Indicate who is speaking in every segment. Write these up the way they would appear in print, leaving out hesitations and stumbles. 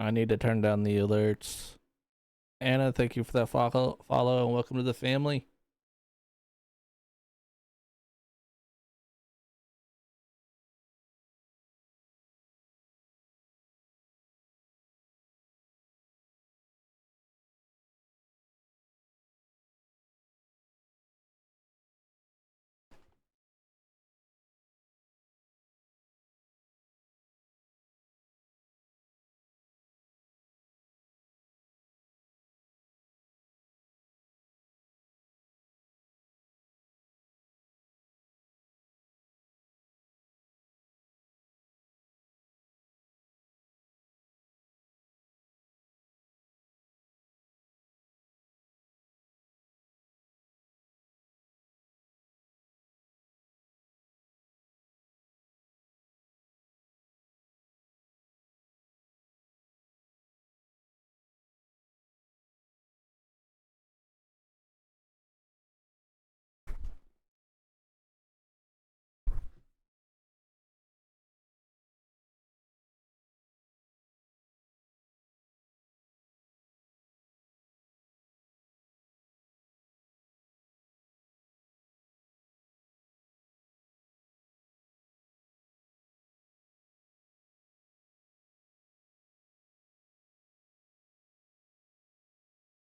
Speaker 1: I need to turn down the alerts. Anna, thank you for that follow, and welcome to the family.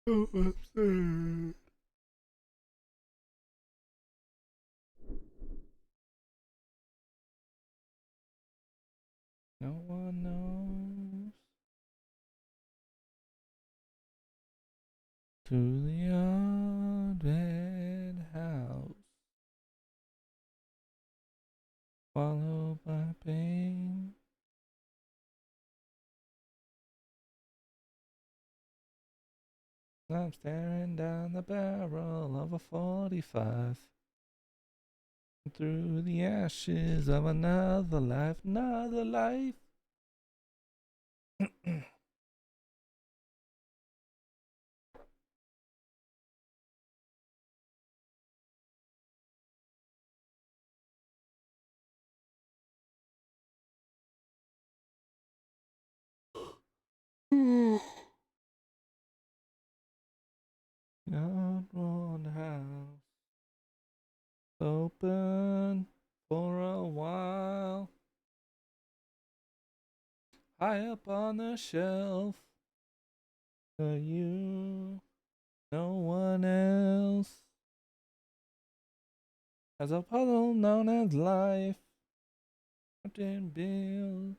Speaker 1: Oh, upstairs. No one knows. To the old red house, followed by pain. I'm staring down the barrel of a 45 through the ashes of another life, another life. Not one house open for a while. High up on the shelf, for you, no one else has a puzzle known as life. Captain Bill,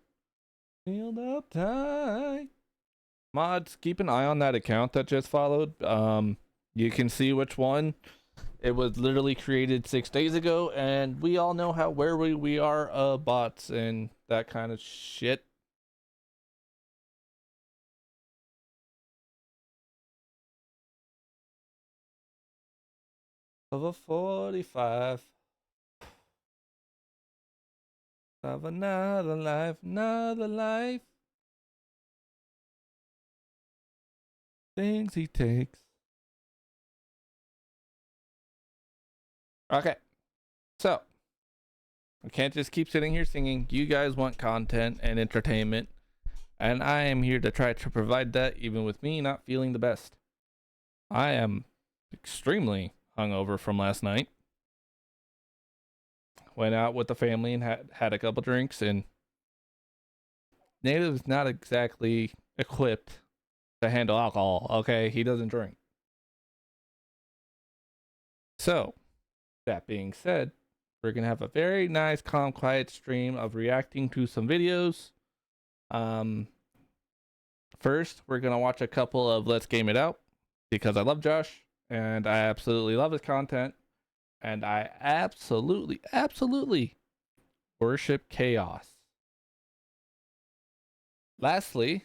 Speaker 1: sealed up tight. Mods, keep an eye on that account that just followed. You can see which one. It was literally created 6 days ago, and we all know how wary we are of bots and that kind of shit. Of a 45 of another life, another life. Things he takes. Okay, so I can't just keep sitting here singing. You guys want content and entertainment, and I am here to try to provide that, even with me not feeling the best. I am extremely hungover from last night. Went out with the family and had a couple drinks, and Native's not exactly equipped to handle alcohol. Okay, he doesn't drink. So, that being said, we're gonna have a very nice, calm, quiet stream of reacting to some videos. Um, First, we're gonna watch a couple of Let's Game It Out because I love Josh and I absolutely love his content, and I absolutely worship chaos. Lastly,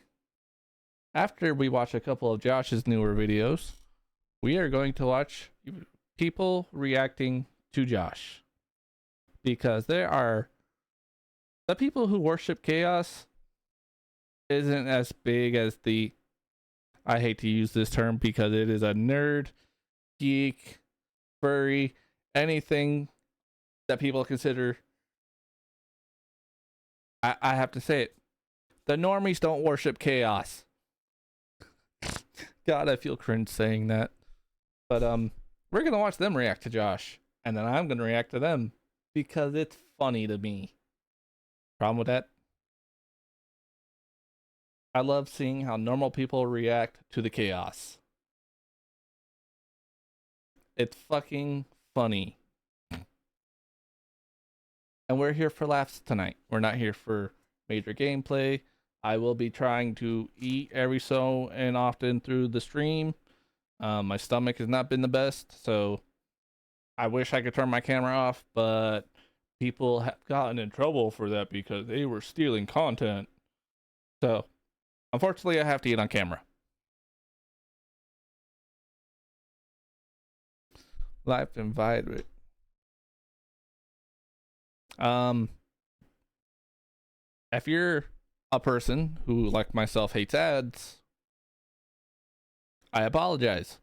Speaker 1: after we watch a couple of Josh's newer videos, we are going to watch people reacting to Josh, because there are the people who worship chaos isn't as big as the, I hate to use this term because it is a nerd, geek, furry, anything that people consider, I have to say it, The normies don't worship chaos. God, I feel cringe saying that. But we're gonna watch them react to Josh, and then I'm gonna react to them because it's funny to me. Problem with that? I love seeing how normal people react to the chaos. It's fucking funny. And we're here for laughs tonight. We're not here for major gameplay. I will be trying to eat every so and often through the stream. My stomach has not been the best, so I wish I could turn my camera off, but people have gotten in trouble for that because they were stealing content. So, unfortunately, I have to eat on camera. Life environment. If you're a person who, like myself, hates ads, I apologize,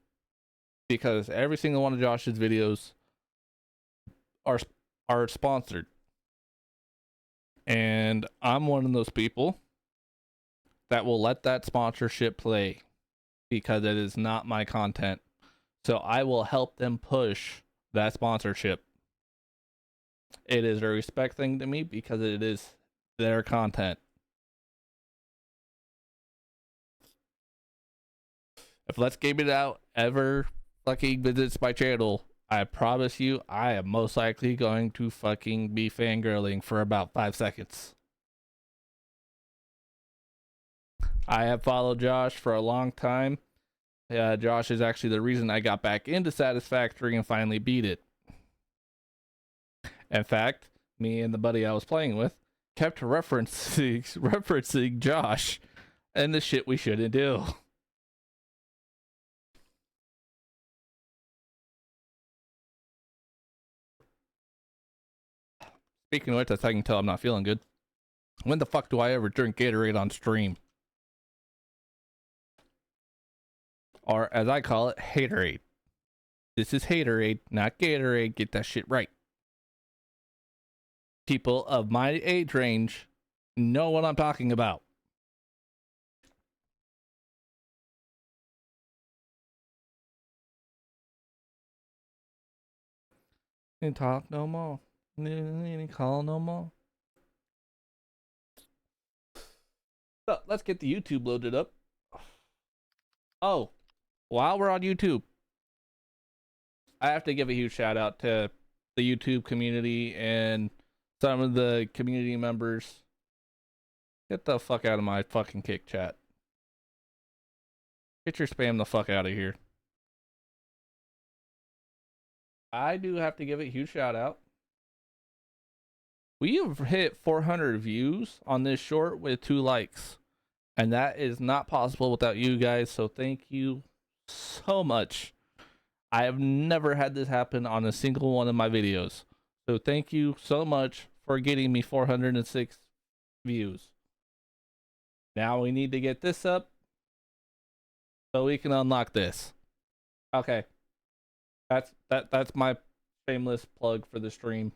Speaker 1: because every single one of Josh's videos are sponsored, and I'm one of those people that will let that sponsorship play because it is not my content. So I will help them push that sponsorship. It is a respect thing to me because it is their content. If Let's Game It Out ever fucking visits my channel, I promise you I am most likely going to fucking be fangirling for about 5 seconds. I have followed Josh for a long time. Josh is actually the reason I got back into Satisfactory and finally beat it. In fact, me and the buddy I was playing with kept referencing Josh and the shit we shouldn't do. Speaking of which, that's how I can tell I'm not feeling good. When the fuck do I ever drink Gatorade on stream? Or as I call it, Haterade. This is Haterade, not Gatorade. Get that shit right. People of my age range know what I'm talking about. Ain't talk no more. Ain't call no more. So let's get the YouTube loaded up. Oh, while we're on YouTube, I have to give a huge shout out to the YouTube community and some of the community members. Get the fuck out of my fucking kick chat. Get your spam the fuck out of here. I do have to give a huge shout out. We have hit 400 views on this short with 2 likes. And that is not possible without you guys. So thank you so much. I have never had this happen on a single one of my videos. So thank you so much for getting me 406 views. Now we need to get this up so we can unlock this. Okay. That's my shameless plug for the stream.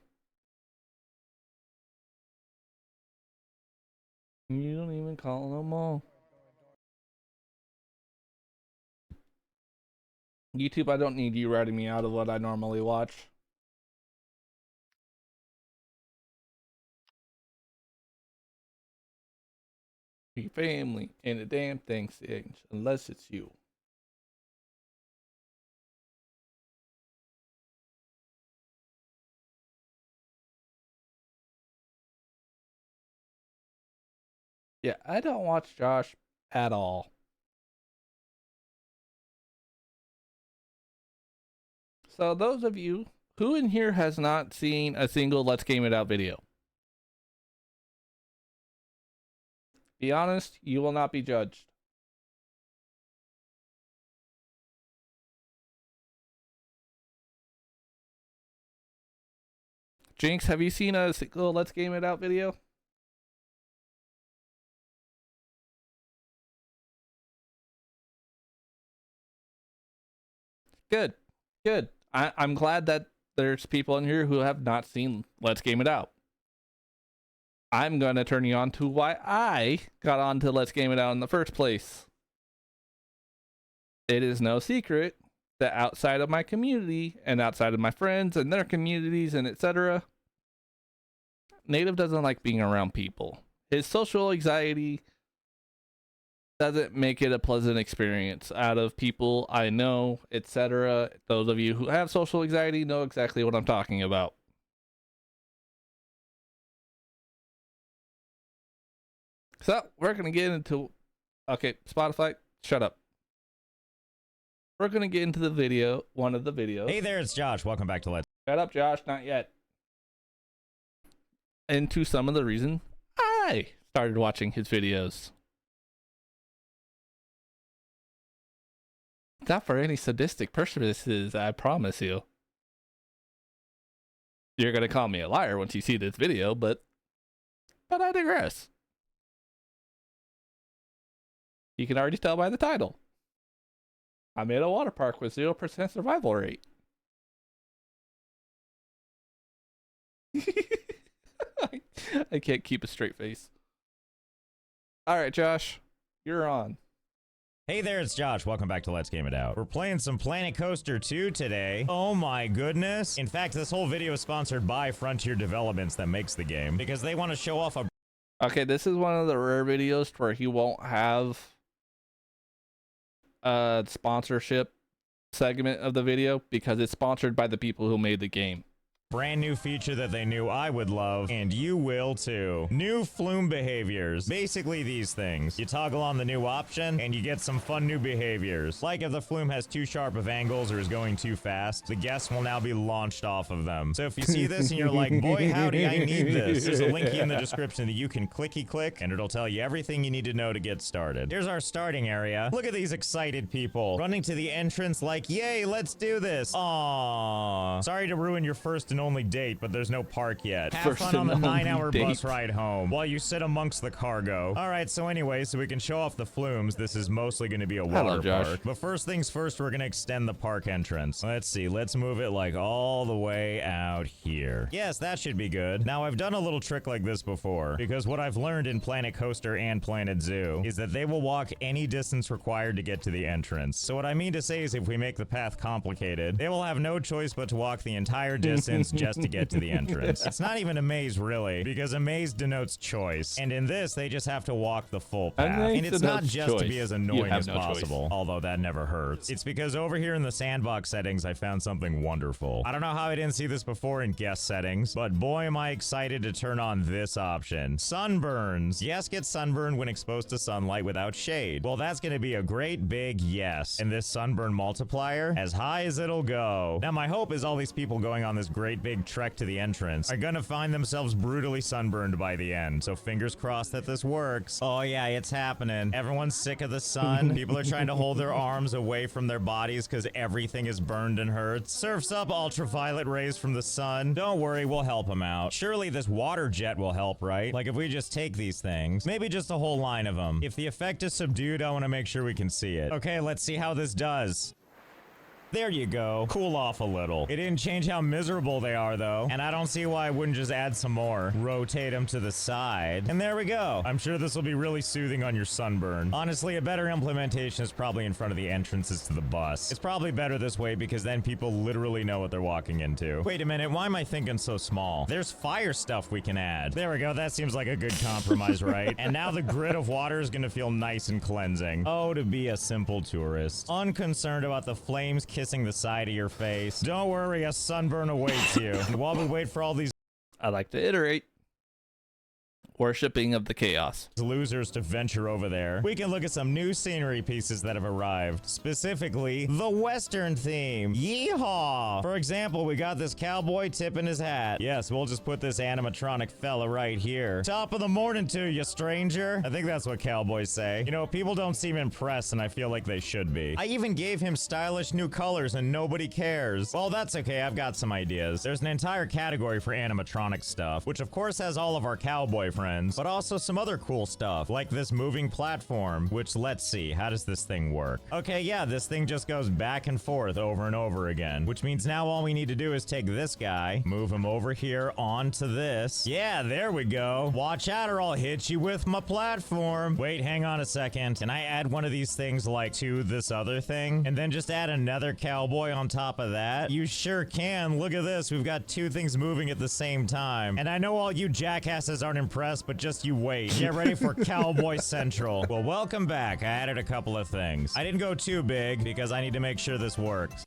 Speaker 1: You don't even call no more. YouTube, I don't need you writing me out of what I normally watch. Your family and the damn thing sings, unless it's you. Yeah, I don't watch Josh at all. So those of you who in here has not seen a single Let's Game It Out video, be honest, you will not be judged. Jinx, have you seen a single Let's Game It Out video? Good. Good. I'm glad that there's people in here who have not seen Let's Game It Out. I'm going to turn you on to why I got on to Let's Game It Out in the first place. It is no secret that outside of my community and outside of my friends and their communities and etc., Native doesn't like being around people. His social anxiety doesn't make it a pleasant experience out of people I know, etc. Those of you who have social anxiety know exactly what I'm talking about. So we're going to get into... Okay, Spotify, shut up. We're going to get into the video, one of the videos.
Speaker 2: Hey there, it's Josh. Welcome back to Let's...
Speaker 1: Shut up, Josh, not yet. Into some of the reason I started watching his videos. Not for any sadistic purposes, I promise you. You're going to call me a liar once you see this video, but I digress. You can already tell by the title. I made a water park with 0% survival rate. I can't keep a straight face. All right, Josh, you're on.
Speaker 2: Hey there, it's Josh. Welcome back to Let's Game It Out. We're playing some Planet Coaster 2 today. Oh my goodness. In fact, this whole video is sponsored by Frontier Developments that makes the game because they want to show off a...
Speaker 1: Okay, this is one of the rare videos where he won't have a sponsorship segment of the video because it's sponsored by the people who made the game.
Speaker 2: brand new feature that they knew I would love, and you will too. New flume behaviors. Basically these things. You toggle on the new option, and you get some fun new behaviors. Like if the flume has too sharp of angles or is going too fast, the guests will now be launched off of them. So if you see this and you're like, boy howdy, I need this, there's a link in the description that you can clicky click, and it'll tell you everything you need to know to get started. Here's our starting area. Look at these excited people running to the entrance like, yay, let's do this. Aww. Sorry to ruin your first and only date, but there's no park yet. Have fun on the 9-hour bus ride home while you sit amongst the cargo. Alright, so anyway, so we can show off the flumes, this is mostly going to be a water park. But first things first, we're going to extend the park entrance. Let's see, let's move it like all the way out here. Yes, that should be good. Now, I've done a little trick like this before, because what I've learned in Planet Coaster and Planet Zoo is that they will walk any distance required to get to the entrance. So what I mean to say is if we make the path complicated, they will have no choice but to walk the entire distance just to get to the entrance. It's not even a maze, really, because a maze denotes choice. And in this, they just have to walk the full path. And it's not just to be as annoying as possible, although that never hurts. It's because over here in the sandbox settings, I found something wonderful. I don't know how I didn't see this before in guest settings, but boy am I excited to turn on this option. Sunburns. Yes, get sunburned when exposed to sunlight without shade. Well, that's going to be a great big yes. And this sunburn multiplier, as high as it'll go. Now, my hope is all these people going on this great big trek to the entrance are gonna find themselves brutally sunburned by the end. So fingers crossed that this works. Oh yeah, it's happening. Everyone's sick of the sun. People are trying to hold their arms away from their bodies because everything is burned and hurts. Surfs up ultraviolet rays from the sun. Don't worry, we'll help them out. Surely this water jet will help, right? Like if we just take these things, maybe just a whole line of them. If the effect is subdued, I want to make sure we can see it. Okay, let's see how this does. There you go. Cool off a little. It didn't change how miserable they are, though. And I don't see why I wouldn't just add some more. Rotate them to the side. And there we go. I'm sure this will be really soothing on your sunburn. Honestly, a better implementation is probably in front of the entrances to the bus. It's probably better this way because then people literally know what they're walking into. Wait a minute, why am I thinking so small? There's fire stuff we can add. There we go. That seems like a good compromise, right? And now the grid of water is gonna feel nice and cleansing. Oh, to be a simple tourist. Unconcerned about the flames kissing the side of your face. Don't worry, a sunburn awaits you. And while we wait for all these
Speaker 1: I like to iterate. Worshipping of the chaos.
Speaker 2: losers to venture over there, we can look at some new scenery pieces that have arrived. Specifically, the Western theme. Yeehaw! For example, we got this cowboy tipping his hat. Yes, we'll just put this animatronic fella right here. Top of the morning to you, stranger. I think that's what cowboys say. You know, people don't seem impressed, and I feel like they should be. I even gave him stylish new colors, and nobody cares. Well, that's okay. I've got some ideas. There's an entire category for animatronic stuff, which of course has all of our cowboy friends. friends, but also some other cool stuff, like this moving platform, which let's see, how does this thing work? Okay, yeah, this thing just goes back and forth over and over again, which means now all we need to do is take this guy, move him over here onto this. Yeah, there we go. Watch out or I'll hit you with my platform. Wait, hang on a second. Can I add one of these things like to this other thing and then just add another cowboy on top of that? You sure can. Look at this. We've got two things moving at the same time. And I know all you jackasses aren't impressed, but just you wait. Get ready for Cowboy Central. Well, welcome back. I added a couple of things. I didn't go too big because I need to make sure this works.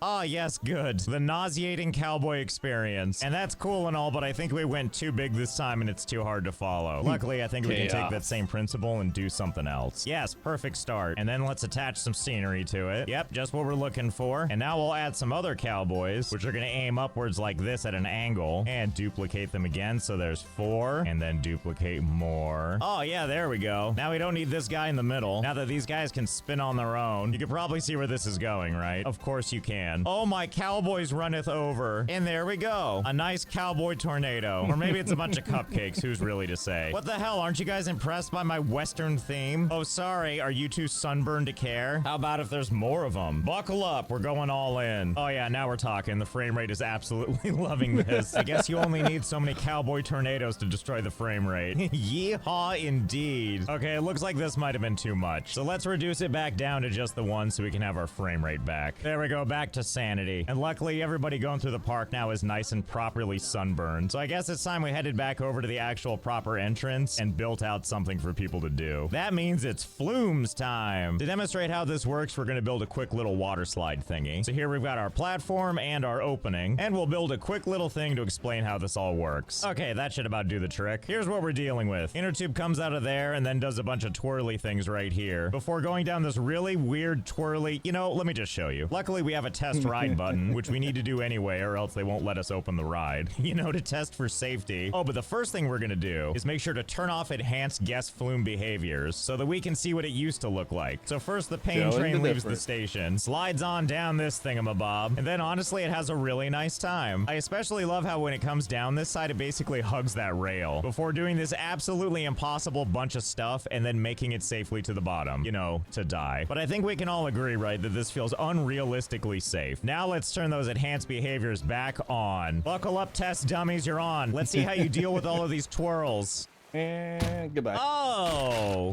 Speaker 2: Ah, yes, good. The nauseating cowboy experience. And that's cool and all, but I think we went too big this time and it's too hard to follow. Luckily, I think we can take that same principle and do something else. Yes, perfect start. And then let's attach some scenery to it. Yep, just what we're looking for. And now we'll add some other cowboys, which are gonna aim upwards like this at an angle and duplicate them again. So there's 4 and then duplicate more. Oh yeah, there we go. Now we don't need this guy in the middle. Now that these guys can spin on their own, you can probably see where this is going, right? Of course you can. Oh, my cowboys runneth over. And there we go. A nice cowboy tornado. Or maybe it's a bunch of cupcakes. Who's really to say? What the hell? Aren't you guys impressed by my Western theme? Oh, sorry. Are you too sunburned to care? How about if there's more of them? Buckle up. We're going all in. Oh, yeah. Now we're talking. The frame rate is absolutely loving this. I guess you only need so many cowboy tornadoes to destroy the frame rate. Yeehaw indeed. Okay, it looks like this might have been too much. So let's reduce it back down to just the one so we can have our frame rate back. There we go. Back to sanity. And luckily, everybody going through the park now is nice and properly sunburned. So I guess it's time we headed back over to the actual proper entrance and built out something for people to do. That means it's Flumes time. To demonstrate how this works, we're going to build a quick little water slide thingy. So here we've got our platform and our opening, and we'll build a quick little thing to explain how this all works. Okay, that should about do the trick. Here's what we're dealing with. Inner tube comes out of there and then does a bunch of twirly things right here before going down this really weird twirly, let me just show you. Luckily, we have a test ride button, which we need to do anyway, or else they won't let us open the ride, to test for safety. Oh, but the first thing we're gonna do is make sure to turn off enhanced guest flume behaviors so that we can see what it used to look like. So first the pain train leaves the station, slides on down this thingamabob, and then honestly it has a really nice time. I especially love how when it comes down this side, it basically hugs that rail before doing this absolutely impossible bunch of stuff and then making it safely to the bottom, to die. But I think we can all agree, right, that this feels unrealistically safe. Now let's turn those enhanced behaviors back on. Buckle up, test dummies, you're on. Let's see how you deal with all of these twirls.
Speaker 1: And goodbye.
Speaker 2: Oh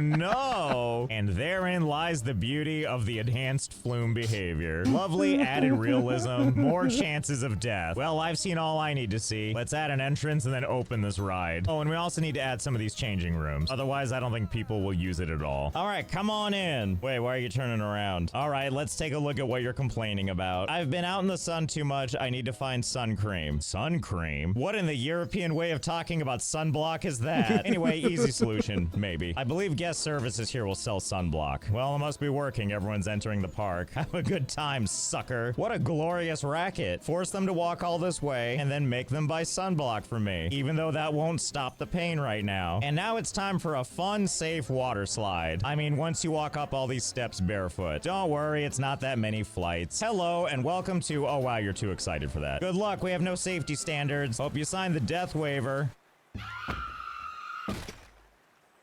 Speaker 2: no. And therein lies the beauty of the enhanced flume behavior. Lovely added realism, more chances of death. Well, I've seen all I need to see. Let's add an entrance and then open this ride. Oh, and we also need to add some of these changing rooms. Otherwise, I don't think people will use it at all. All right, come on in. Wait, why are you turning around? All right, let's take a look at what you're complaining about. I've been out in the sun too much. I need to find sun cream. Sun cream? What in the European way of talking about sunblock is that? Anyway, easy solution, maybe. I believe guest services here will sell sunblock. Well, it must be working. Everyone's entering the park. Have a good time, sucker. What a glorious racket. Force them to walk all this way and then make them buy sunblock for me, even though that won't stop the pain right now. And now it's time for a fun, safe water slide. I mean, once you walk up all these steps barefoot. Don't worry, it's not that many flights. Hello, and welcome to... Oh, wow, you're too excited for that. Good luck. We have no safety standards. Hope you signed the death waiver.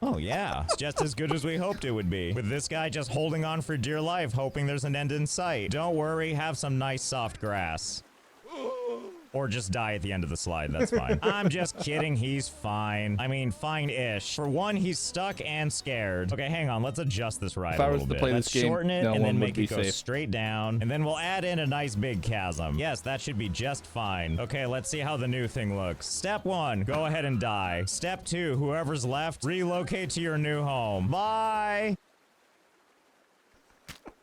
Speaker 2: Oh yeah, it's just as good as we hoped it would be. With this guy just holding on for dear life, hoping there's an end in sight. Don't worry, have some nice soft grass. Or just die at the end of the slide, that's fine. I'm just kidding, he's fine. I mean, fine-ish. For one, he's stuck and scared. Okay, hang on, let's adjust this ride a little bit. Let's shorten it and then make it go straight down. And then we'll add in a nice big chasm. Yes, that should be just fine. Okay, let's see how the new thing looks. Step 1, go ahead and die. Step 2, whoever's left, relocate to your new home. Bye!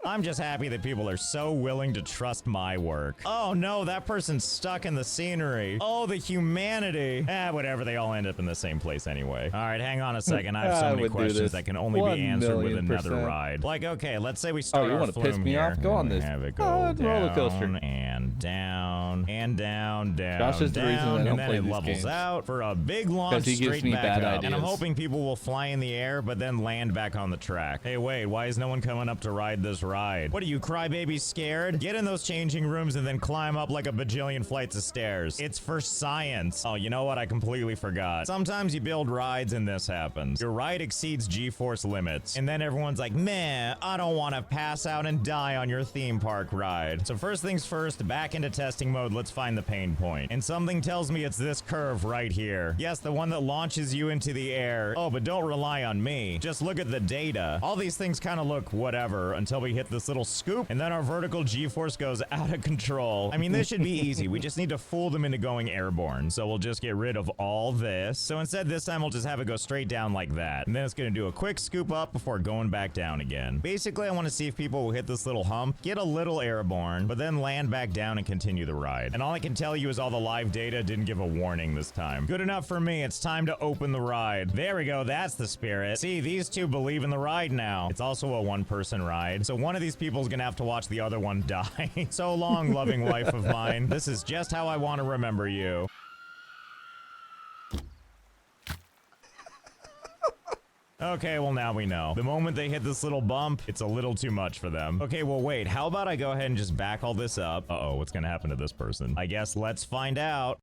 Speaker 2: I'm just happy that people are so willing to trust my work. Oh no, that person's stuck in the scenery. Oh, the humanity. Whatever, they all end up in the same place anyway. All right, hang on a second. I have so many questions that can only be answered with another ride. Like, okay, let's say we start our flume here.
Speaker 1: You want to piss me off? Go on this
Speaker 2: have it go
Speaker 1: roller coaster.
Speaker 2: And down, and down,
Speaker 1: Josh is the reason I
Speaker 2: down,
Speaker 1: don't
Speaker 2: and then
Speaker 1: play
Speaker 2: it
Speaker 1: these
Speaker 2: levels
Speaker 1: games.
Speaker 2: out for a big launch
Speaker 1: he gives
Speaker 2: straight
Speaker 1: me
Speaker 2: back
Speaker 1: bad
Speaker 2: up. And I'm
Speaker 1: ideas.
Speaker 2: hoping people will fly in the air, but then land back on the track. Hey, wait, why is no one coming up to ride this ride? What are you, crybabies, scared? Get in those changing rooms and then climb up like a bajillion flights of stairs. It's for science. Oh, you know what? I completely forgot. Sometimes you build rides and this happens. Your ride exceeds G-force limits, and then everyone's like, man, I don't want to pass out and die on your theme park ride. So first things first, back into testing mode, let's find the pain point. And something tells me it's this curve right here. Yes, the one that launches you into the air. Oh, but don't rely on me. Just look at the data. All these things kind of look whatever until we hit this little scoop, and then our vertical G-force goes out of control. I mean, this should be easy. We just need to fool them into going airborne. So we'll just get rid of all this. So instead, this time we'll just have it go straight down like that. And then it's going to do a quick scoop up before going back down again. Basically, I want to see if people will hit this little hump, get a little airborne, but then land back down and continue the ride. And all I can tell you is all the live data didn't give a warning this time. Good enough for me. It's time to open the ride. There we go. That's the spirit. See, these two believe in the ride now. It's also a one-person ride, so one of these people is going to have to watch the other one die. So long, loving wife of mine. This is just how I want to remember you. Okay, well now we know. The moment they hit this little bump, it's a little too much for them. Okay, well wait, how about I go ahead and just back all this up? Uh-oh, what's gonna happen to this person? I guess let's find out.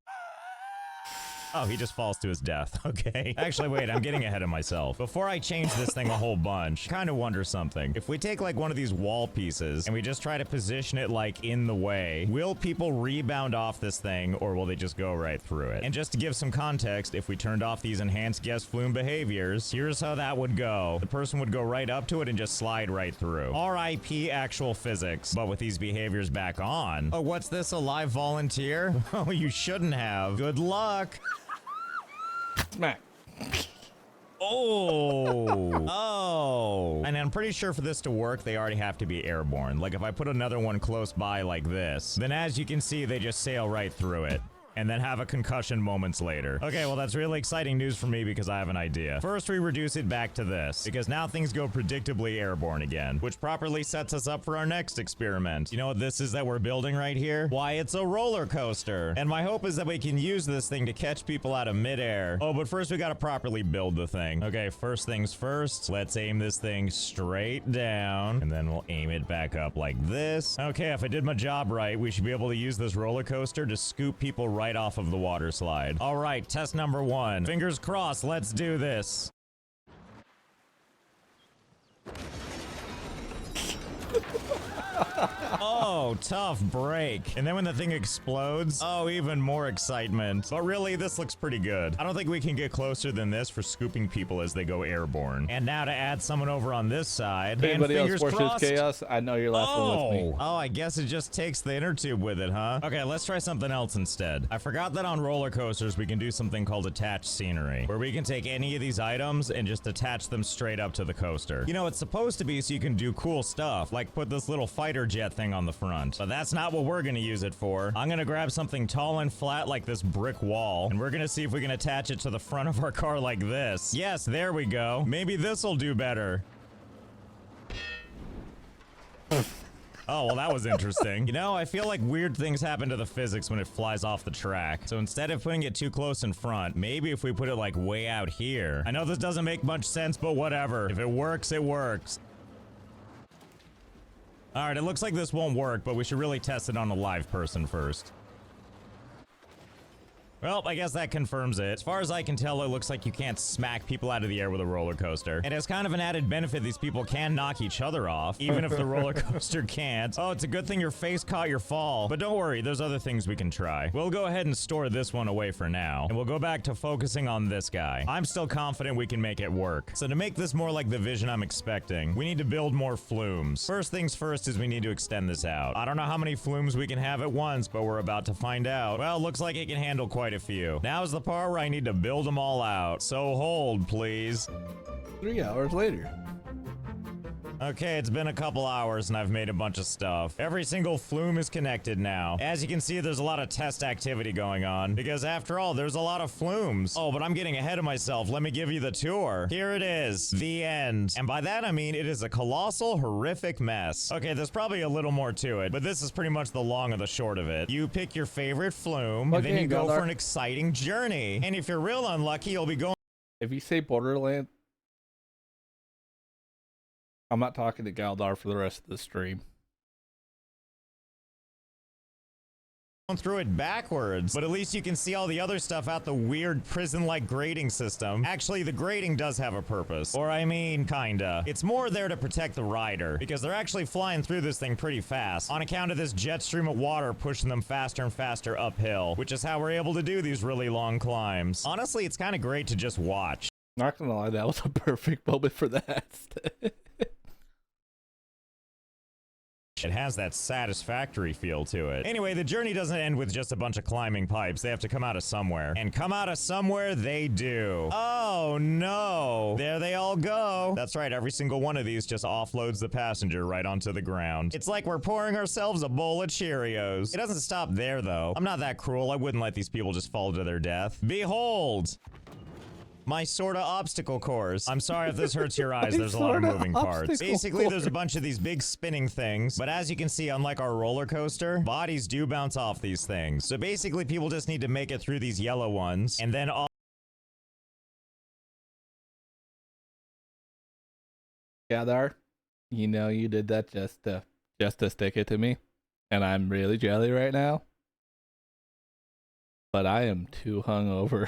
Speaker 2: Oh, he just falls to his death. Okay. Actually, wait, I'm getting ahead of myself. Before I change this thing a whole bunch, kind of wonder something. If we take like one of these wall pieces and we just try to position it like in the way, will people rebound off this thing or will they just go right through it? And just to give some context, if we turned off these enhanced guest flume behaviors, here's how that would go. The person would go right up to it and just slide right through. RIP actual physics. But with these behaviors back on. Oh, what's this? A live volunteer? Oh, you shouldn't have. Good luck.
Speaker 1: Smack.
Speaker 2: Oh. Oh. And I'm pretty sure for this to work, they already have to be airborne. Like if I put another one close by like this, then as you can see, they just sail right through it. And then have a concussion moments later. Okay, well that's really exciting news for me because I have an idea. First, we reduce it back to this, because now things go predictably airborne again, which properly sets us up for our next experiment. You know what this is that we're building right here? Why, it's a roller coaster. And my hope is that we can use this thing to catch people out of midair. Oh, but first we gotta properly build the thing. Okay, first things first, let's aim this thing straight down, and then we'll aim it back up like this. Okay, if I did my job right, we should be able to use this roller coaster to scoop people right off of the water slide. All right, test number 1. Fingers crossed, let's do this. Oh, tough break. And then when the thing explodes, oh, even more excitement. But really, this looks pretty good. I don't think we can get closer than this for scooping people as they go airborne. And now to add someone over on this side.
Speaker 1: If anybody
Speaker 2: and
Speaker 1: else
Speaker 2: fingers
Speaker 1: forces
Speaker 2: crossed.
Speaker 1: chaos, I know you're laughing with me.
Speaker 2: Oh, I guess it just takes the inner tube with it, huh? Okay, let's try something else instead. I forgot that on roller coasters, we can do something called attached scenery, where we can take any of these items and just attach them straight up to the coaster. You know, it's supposed to be so you can do cool stuff, like put this little fighter jet thing on the front. But that's not what we're gonna use it for. I'm gonna grab something tall and flat like this brick wall, and we're gonna see if we can attach it to the front of our car like this. Yes, there we go. Maybe this'll do better. Oh, well, that was interesting. You know, I feel like weird things happen to the physics when it flies off the track. So instead of putting it too close in front, maybe if we put it like way out here. I know this doesn't make much sense, but whatever. If it works, it works. All right, it looks like this won't work, but we should really test it on a live person first. Well, I guess that confirms it. As far as I can tell, it looks like you can't smack people out of the air with a roller coaster. And as kind of an added benefit, these people can knock each other off, even if the roller coaster can't. Oh, it's a good thing your face caught your fall. But don't worry, there's other things we can try. We'll go ahead and store this one away for now, and we'll go back to focusing on this guy. I'm still confident we can make it work. So to make this more like the vision I'm expecting, we need to build more flumes. First things first is we need to extend this out. I don't know how many flumes we can have at once, but we're about to find out. Well, looks like it can handle quite a few. Now's the part where I need to build them all out. So hold, please.
Speaker 1: 3 hours later.
Speaker 2: Okay, it's been a couple hours and I've made a bunch of stuff. Every single flume is connected now. As you can see, there's a lot of test activity going on because after all, there's a lot of flumes. Oh, but I'm getting ahead of myself. Let me give you the tour. Here it is, the end. And by that, I mean it is a colossal, horrific mess. Okay, there's probably a little more to it, but this is pretty much the long and the short of it. You pick your favorite flume, and then you go for an exciting journey. And if you're real unlucky, you'll be going.
Speaker 1: If you say Borderland, I'm not talking to Galdar for the rest of the stream.
Speaker 2: Through it backwards, but at least you can see all the other stuff out the weird prison-like grading system. Actually, the grading does have a purpose, or I mean kinda. It's more there to protect the rider because they're actually flying through this thing pretty fast on account of this jet stream of water pushing them faster and faster uphill, which is how we're able to do these really long climbs. Honestly, it's kind of great to just watch.
Speaker 1: Not gonna lie, that was a perfect moment for that.
Speaker 2: It has that satisfactory feel to it. Anyway, the journey doesn't end with just a bunch of climbing pipes. They have to come out of somewhere. And come out of somewhere they do. Oh no. There they all go. That's right, every single one of these just offloads the passenger right onto the ground. It's like we're pouring ourselves a bowl of Cheerios. It doesn't stop there though. I'm not that cruel. I wouldn't let these people just fall to their death. Behold! My sorta obstacle course. I'm sorry if this hurts your eyes. There's a lot of moving parts. Basically, there's a bunch of these big spinning things. But as you can see, unlike our roller coaster, bodies do bounce off these things. So basically, people just need to make it through these yellow ones. And then all...
Speaker 1: Galdar, you know you did that just to stick it to me. And I'm really jelly right now. But I am too hungover.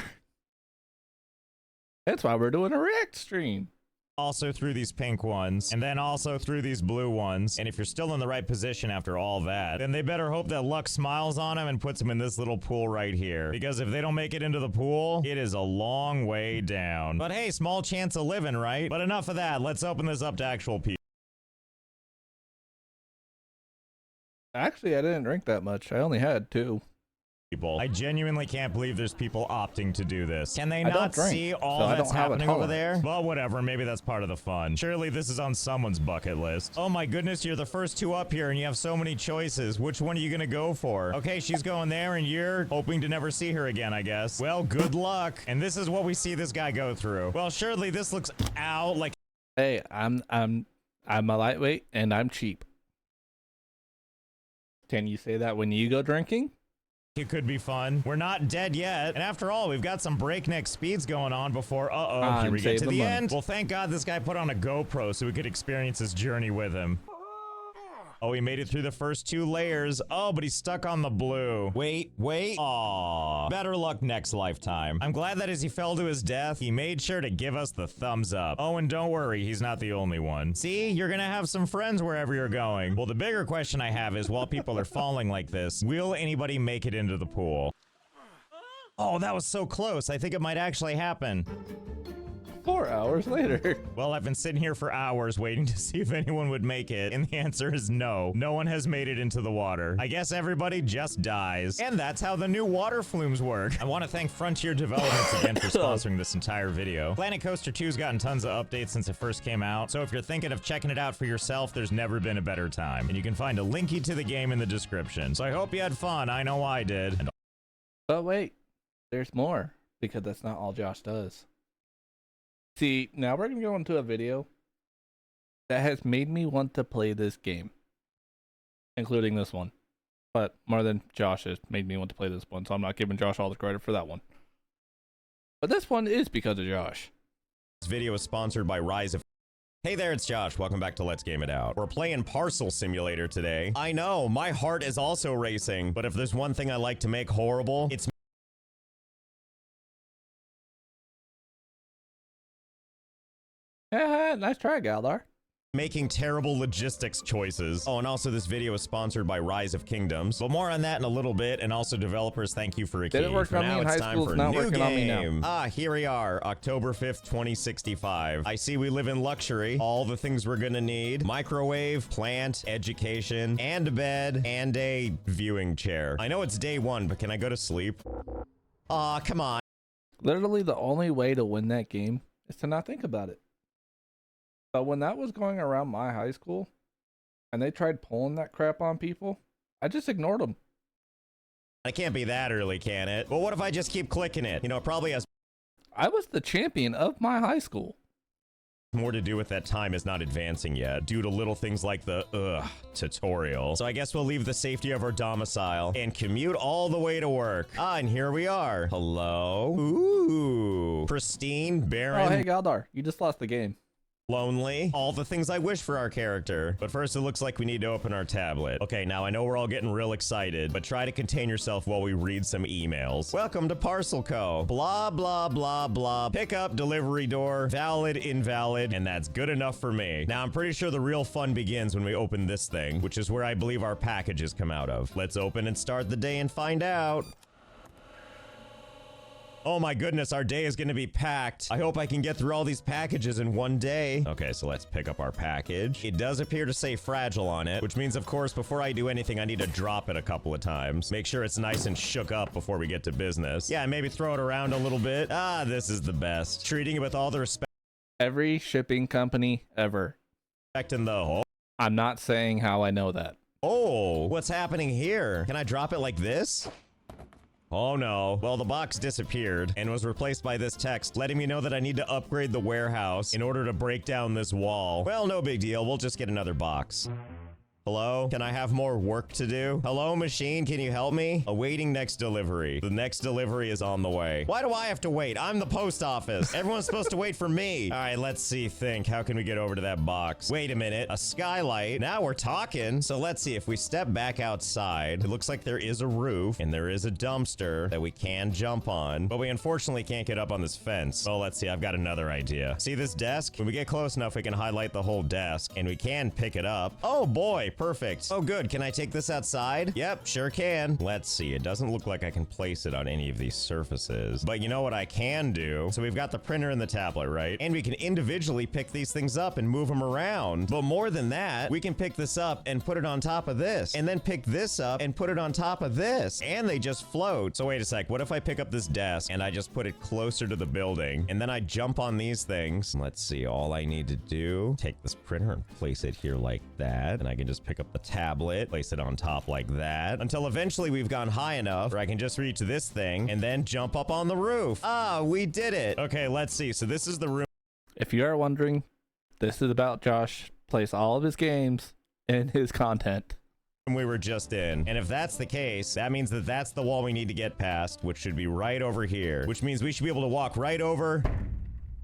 Speaker 1: That's why we're doing a react stream.
Speaker 2: Also through these pink ones, and then also through these blue ones. And if you're still in the right position after all that, then they better hope that luck smiles on them and puts them in this little pool right here. Because if they don't make it into the pool, it is a long way down. But hey, small chance of living, right? But enough of that. Let's open this up to actual people.
Speaker 1: Actually, I didn't drink that much. I only had 2.
Speaker 2: I genuinely can't believe there's people opting to do this. Can they not
Speaker 1: drink,
Speaker 2: see all
Speaker 1: so
Speaker 2: that's happening over there? Well, whatever. Maybe that's part of the fun. Surely this is on someone's bucket list. Oh my goodness, you're the first 2 up here and you have so many choices. Which one are you gonna go for? Okay, she's going there and you're hoping to never see her again, I guess. Well, good luck. And this is what we see this guy go through. Well, surely this looks out like...
Speaker 1: Hey, I'm a lightweight and I'm cheap. Can you say that when you go drinking?
Speaker 2: It could be fun. We're not dead yet. And after all, we've got some breakneck speeds going on before, here we get to the end. Well, thank God this guy put on a GoPro so we could experience his journey with him. Oh, he made it through the first 2 layers. Oh, but he's stuck on the blue. Wait. Aw. Better luck next lifetime. I'm glad that as he fell to his death, he made sure to give us the thumbs up. Oh, and don't worry, he's not the only one. See, you're gonna have some friends wherever you're going. Well, the bigger question I have is, while people are falling like this, will anybody make it into the pool? Oh, that was so close. I think it might actually happen.
Speaker 1: 4 hours later.
Speaker 2: Well, I've been sitting here for hours waiting to see if anyone would make it, and the answer is no. No one has made it into the water. I guess everybody just dies. And that's how the new water flumes work. I want to thank Frontier Developments again for sponsoring this entire video. Planet Coaster 2's gotten tons of updates since it first came out, so if you're thinking of checking it out for yourself, there's never been a better time. And you can find a linky to the game in the description. So I hope you had fun. I know I did. And
Speaker 1: but wait, there's more, because that's not all Josh does. See, now we're going to go into a video that has made me want to play this game, including this one. But more than Josh has made me want to play this one, so I'm not giving Josh all the credit for that one. But this one is because of Josh.
Speaker 3: This video is sponsored by Rise of... Hey there, it's Josh. Welcome back to Let's Game It Out. We're playing Parcel Simulator today. I know, my heart is also racing, but if there's one thing I like to make horrible, it's...
Speaker 1: Nice try, Galdar.
Speaker 3: making terrible logistics choices. Oh, and also this video is sponsored by Rise of Kingdoms. But more on that in a little bit, and also developers, thank you for a key.
Speaker 1: Didn't work
Speaker 3: for
Speaker 1: on
Speaker 3: now,
Speaker 1: me in
Speaker 3: it's
Speaker 1: high
Speaker 3: time
Speaker 1: school,
Speaker 3: for
Speaker 1: it's not
Speaker 3: new
Speaker 1: working on me now.
Speaker 3: game. Ah, here we are, October 5th, 2065. I see we live in luxury. All the things we're gonna need: microwave, plant, education, and a bed, and a viewing chair. I know it's day one, but can I go to sleep? Aw, come on.
Speaker 1: Literally the only way to win that game is to not think about it. But when that was going around my high school and they tried pulling that crap on people, I just ignored them.
Speaker 3: It can't be that early, can it? Well, what if I just keep clicking it? You know, it probably has
Speaker 1: I was the champion of my high school.
Speaker 3: more to do with that time is not advancing yet, due to little things like the tutorial. So I guess we'll leave the safety of our domicile and commute all the way to work. Ah, and here we are. Hello? Ooh. Pristine, barren.
Speaker 1: Oh, hey, Galdar, you just lost the game.
Speaker 3: Lonely, all the things I wish for our character. But first, it looks like we need to open our tablet. Okay, now I know we're all getting real excited, but try to contain yourself while we read some emails. Welcome to Parcel Co. Blah, blah, blah, blah. Pickup, delivery door, valid, invalid, and that's good enough for me. Now, I'm pretty sure the real fun begins when we open this thing, which is where I believe our packages come out of. Let's open and start the day and find out. Oh my goodness, our day is gonna be packed. I hope I can get through all these packages in one day. Okay, so let's pick up our package. It does appear to say fragile on it, which means, of course, before I do anything, I need to drop it a couple of times. Make sure it's nice and shook up before we get to business. Yeah, maybe throw it around a little bit. Ah, this is the best. Treating it with all the respect
Speaker 1: Every shipping company ever.
Speaker 3: in the...
Speaker 1: I'm not saying how I know that.
Speaker 3: Oh, what's happening here? Can I drop it like this? Oh no. Well, the box disappeared and was replaced by this text letting me know that I need to upgrade the warehouse in order to break down this wall. Well, no big deal. We'll just get another box. Hello? Can I have more work to do? Hello, machine? Can you help me? Awaiting next delivery. The next delivery is on the way. Why do I have to wait? I'm the post office. Everyone's supposed to wait for me. All right, let's see. Think. How can we get over to that box? Wait a minute. A skylight. Now we're talking. So let's see. If we step back outside, it looks like there is a roof and there is a dumpster that we can jump on, but we unfortunately can't get up on this fence. Oh, let's see. I've got another idea. See this desk? When we get close enough, we can highlight the whole desk and we can pick it up. Oh boy. Perfect. Oh, good. Can I take this outside? Yep, sure can. Let's see. It doesn't look like I can place it on any of these surfaces, but you know what I can do? So we've got the printer and the tablet, right? And we can individually pick these things up and move them around. But more than that, we can pick this up and put it on top of this, and then pick this up and put it on top of this, and they just float. So wait a sec. What if I pick up this desk and I just put it closer to the building, and then I jump on these things? Let's see. All I need to do, take this printer and place it here like that, and I can just pick up the tablet, place it on top like that, until eventually we've gone high enough where I can just reach this thing and then jump up on the roof. Ah, we did it. Okay, let's see. So this is the room.
Speaker 1: If you are wondering, this is about Josh place all of his games and his content.
Speaker 3: We were just in. And if that's the case, that means that that's the wall we need to get past, which should be right over here, which means we should be able to walk right over.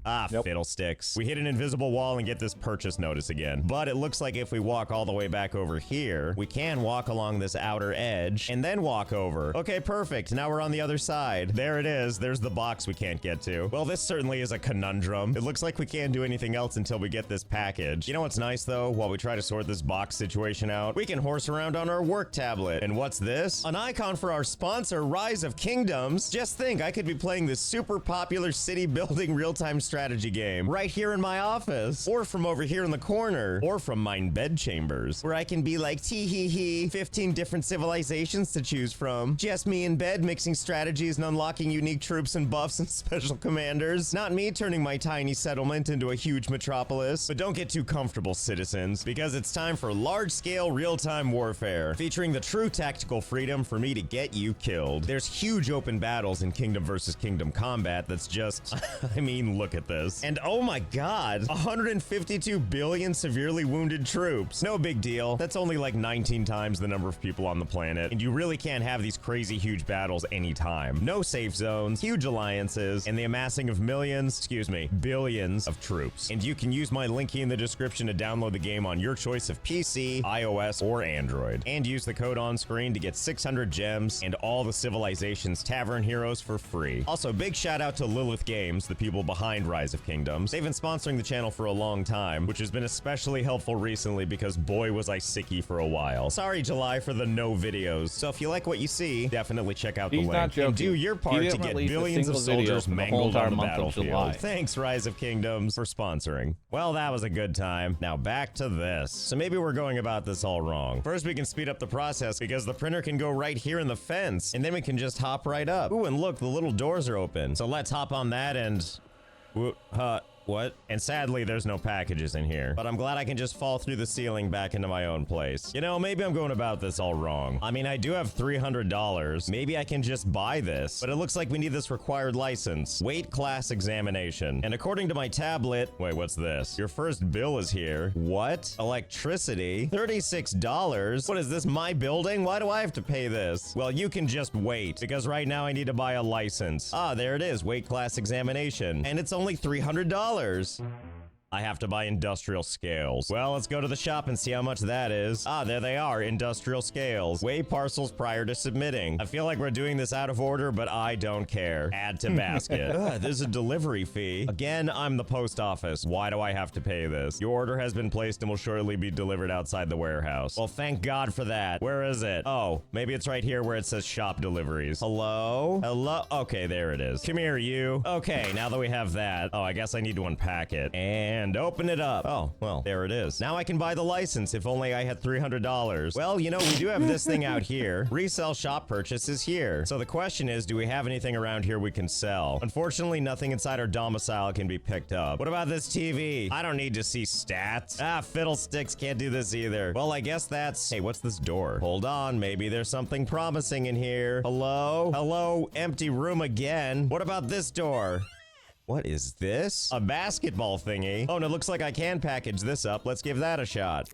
Speaker 3: Ah,
Speaker 1: Nope.
Speaker 3: fiddlesticks. We hit an invisible wall and get this purchase notice again. But it looks like if we walk all the way back over here, we can walk along this outer edge and then walk over. Okay, perfect. Now we're on the other side. There it is. There's the box we can't get to. Well, this certainly is a conundrum. It looks like we can't do anything else until we get this package. You know what's nice, though? While we try to sort this box situation out, we can horse around on our work tablet. And what's this? An icon for our sponsor, Rise of Kingdoms. Just think, I could be playing this super popular city building real-time strategy game right here in my office, or from over here in the corner, or from mine bed chambers, where I can be like, tee hee hee, 15 different civilizations to choose from. Just me in bed mixing strategies and unlocking unique troops and buffs and special commanders. Not me turning my tiny settlement into a huge metropolis. But don't get too comfortable, citizens, because it's time for large-scale real-time warfare, featuring the true tactical freedom for me to get you killed. There's huge open battles in Kingdom versus Kingdom combat that's just, I mean, look at this. And oh my god, 152 billion severely wounded troops. No big deal. That's only like 19 times the number of people on the planet. And you really can't have these crazy huge battles anytime. No safe zones, huge alliances, and the amassing of billions of troops. And you can use my link in the description to download the game on your choice of PC, iOS, or Android. And use the code on screen to get 600 gems and all the Civilization's Tavern heroes for free. Also, big shout out to Lilith Games, the people behind Rise of Kingdoms. They've been sponsoring the channel for a long time, which has been especially helpful recently because boy was I sicky for a while. Sorry, July, for the no videos. So if you like what you see, definitely check out the
Speaker 1: He's
Speaker 3: link.
Speaker 1: not joking.
Speaker 3: And do your
Speaker 1: He
Speaker 3: part to
Speaker 1: didn't
Speaker 3: get
Speaker 1: release a
Speaker 3: billions of
Speaker 1: single video
Speaker 3: soldiers
Speaker 1: for the whole
Speaker 3: mangled
Speaker 1: entire
Speaker 3: on the
Speaker 1: month of July.
Speaker 3: battlefield. Thanks, Rise of Kingdoms, for sponsoring. Well, that was a good time. Now back to this. So maybe we're going about this all wrong. First, we can speed up the process because the printer can go right here in the fence, and then we can just hop right up. Ooh, and look, the little doors are open. So let's hop on that and... What? And sadly, there's no packages in here. But I'm glad I can just fall through the ceiling back into my own place. You know, maybe I'm going about this all wrong. I mean, I do have $300. Maybe I can just buy this. But it looks like we need this required license. Weight class examination. And according to my tablet... Wait, what's this? Your first bill is here. What? Electricity? $36? What is this, my building? Why do I have to pay this? Well, you can just wait, because right now I need to buy a license. Ah, there it is, weight class examination. And it's only $300. I have to buy industrial scales. Well, let's go to the shop and see how much that is. Ah, there they are, industrial scales. Weigh parcels prior to submitting. I feel like we're doing this out of order, but I don't care. Add to basket. Ugh, there's a delivery fee. Again, I'm the post office. Why do I have to pay this? Your order has been placed and will shortly be delivered outside the warehouse. Well, thank God for that. Where is it? Oh, maybe it's right here where it says shop deliveries. Hello? Hello? Okay, there it is. Come here, you. Okay, now that we have that, oh, I guess I need to unpack it. And open it up. Oh, well, there it is. Now I can buy the license if only I had $300. Well, you know, we do have this thing out here. Resell shop purchase is here. So the question is, do we have anything around here we can sell? Unfortunately, nothing inside our domicile can be picked up. What about this TV? I don't need to see stats. Ah, fiddlesticks, can't do this either. Well, I guess that's... Hey, what's this door? Hold on, maybe there's something promising in here. Hello? Hello? Empty room again. What about this door? What is this? A basketball thingy. Oh, and it looks like I can package this up. Let's give that a shot.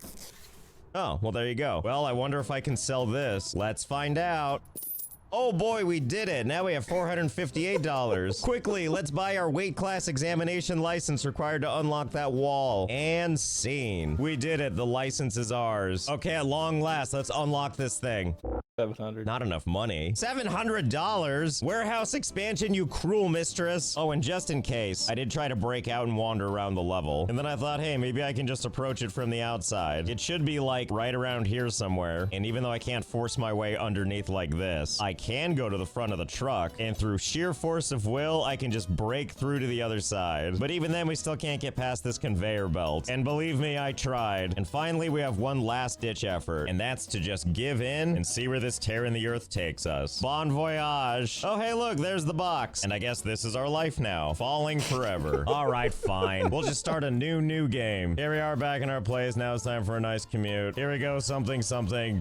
Speaker 3: Oh, well, there you go. Well, I wonder if I can sell this. Let's find out. Oh boy, we did it. Now we have $458. Quickly, let's buy our weight class examination license required to unlock that wall. And scene. We did it. The license is ours. Okay, at long last, let's unlock this thing.
Speaker 1: 700.
Speaker 3: Not enough money. $700? Warehouse expansion, you cruel mistress. Oh, and just in case, I did try to break out and wander around the level. And then I thought, hey, maybe I can just approach it from the outside. It should be like right around here somewhere. And even though I can't force my way underneath like this, I can go to the front of the truck. And through sheer force of will, I can just break through to the other side. But even then, we still can't get past this conveyor belt. And believe me, I tried. And finally, we have one last ditch effort. And that's to just give in and see where this tear in the earth takes us. Bon voyage. Oh, hey, look, there's the box. And I guess this is our life now. Falling forever. All right, fine. We'll just start a new game. Here we are back in our place. Now it's time for a nice commute. Here we go. Something,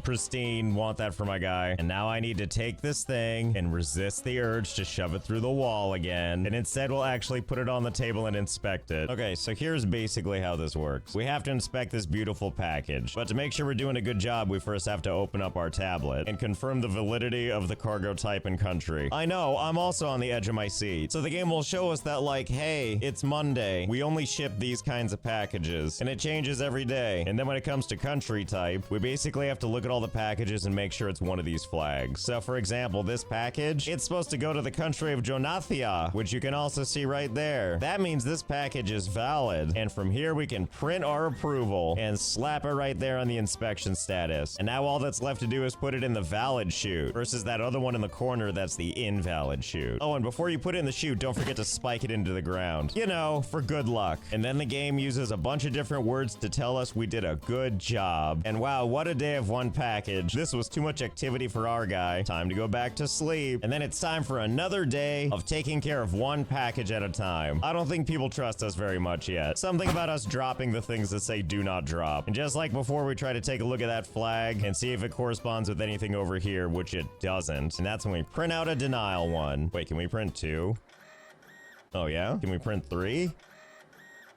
Speaker 3: pristine. Want that for my guy. And now I need to take this thing and resist the urge to shove it through the wall again. And instead, we'll actually put it on the table and inspect it. Okay, so here's basically how this works. We have to inspect this beautiful package. But to make sure we're doing a good job, we first have to open up our tablet and confirm the validity of the cargo type and country. I know, I'm also on the edge of my seat. So the game will show us that, like, hey, it's Monday. We only ship these kinds of packages, and it changes every day. And then when it comes to country type, we basically have to look at all the packages and make sure it's one of these flags. So for example, this package, it's supposed to go to the country of Jonathia, which you can also see right there. That means this package is valid. And from here, we can print our approval and slap it right there on the inspection status. And now all that's left to do is put it in the valid chute versus that other one in the corner that's the invalid chute. Oh, and before you put it in the chute, don't forget to spike it into the ground. You know, for good luck. And then the game uses a bunch of different words to tell us we did a good job. And wow, what a day of one package. This was too much activity for our guy. Time to go back to sleep. And then it's time for another day of taking care of one package at a time. I don't think people trust us very much yet. Something about us dropping the things that say do not drop. And just like before, we try to take a look at that flag and see if it corresponds with anything over here, which it doesn't. And that's when we print out a denial one. Wait, can we print 2? Oh yeah? Can we print 3?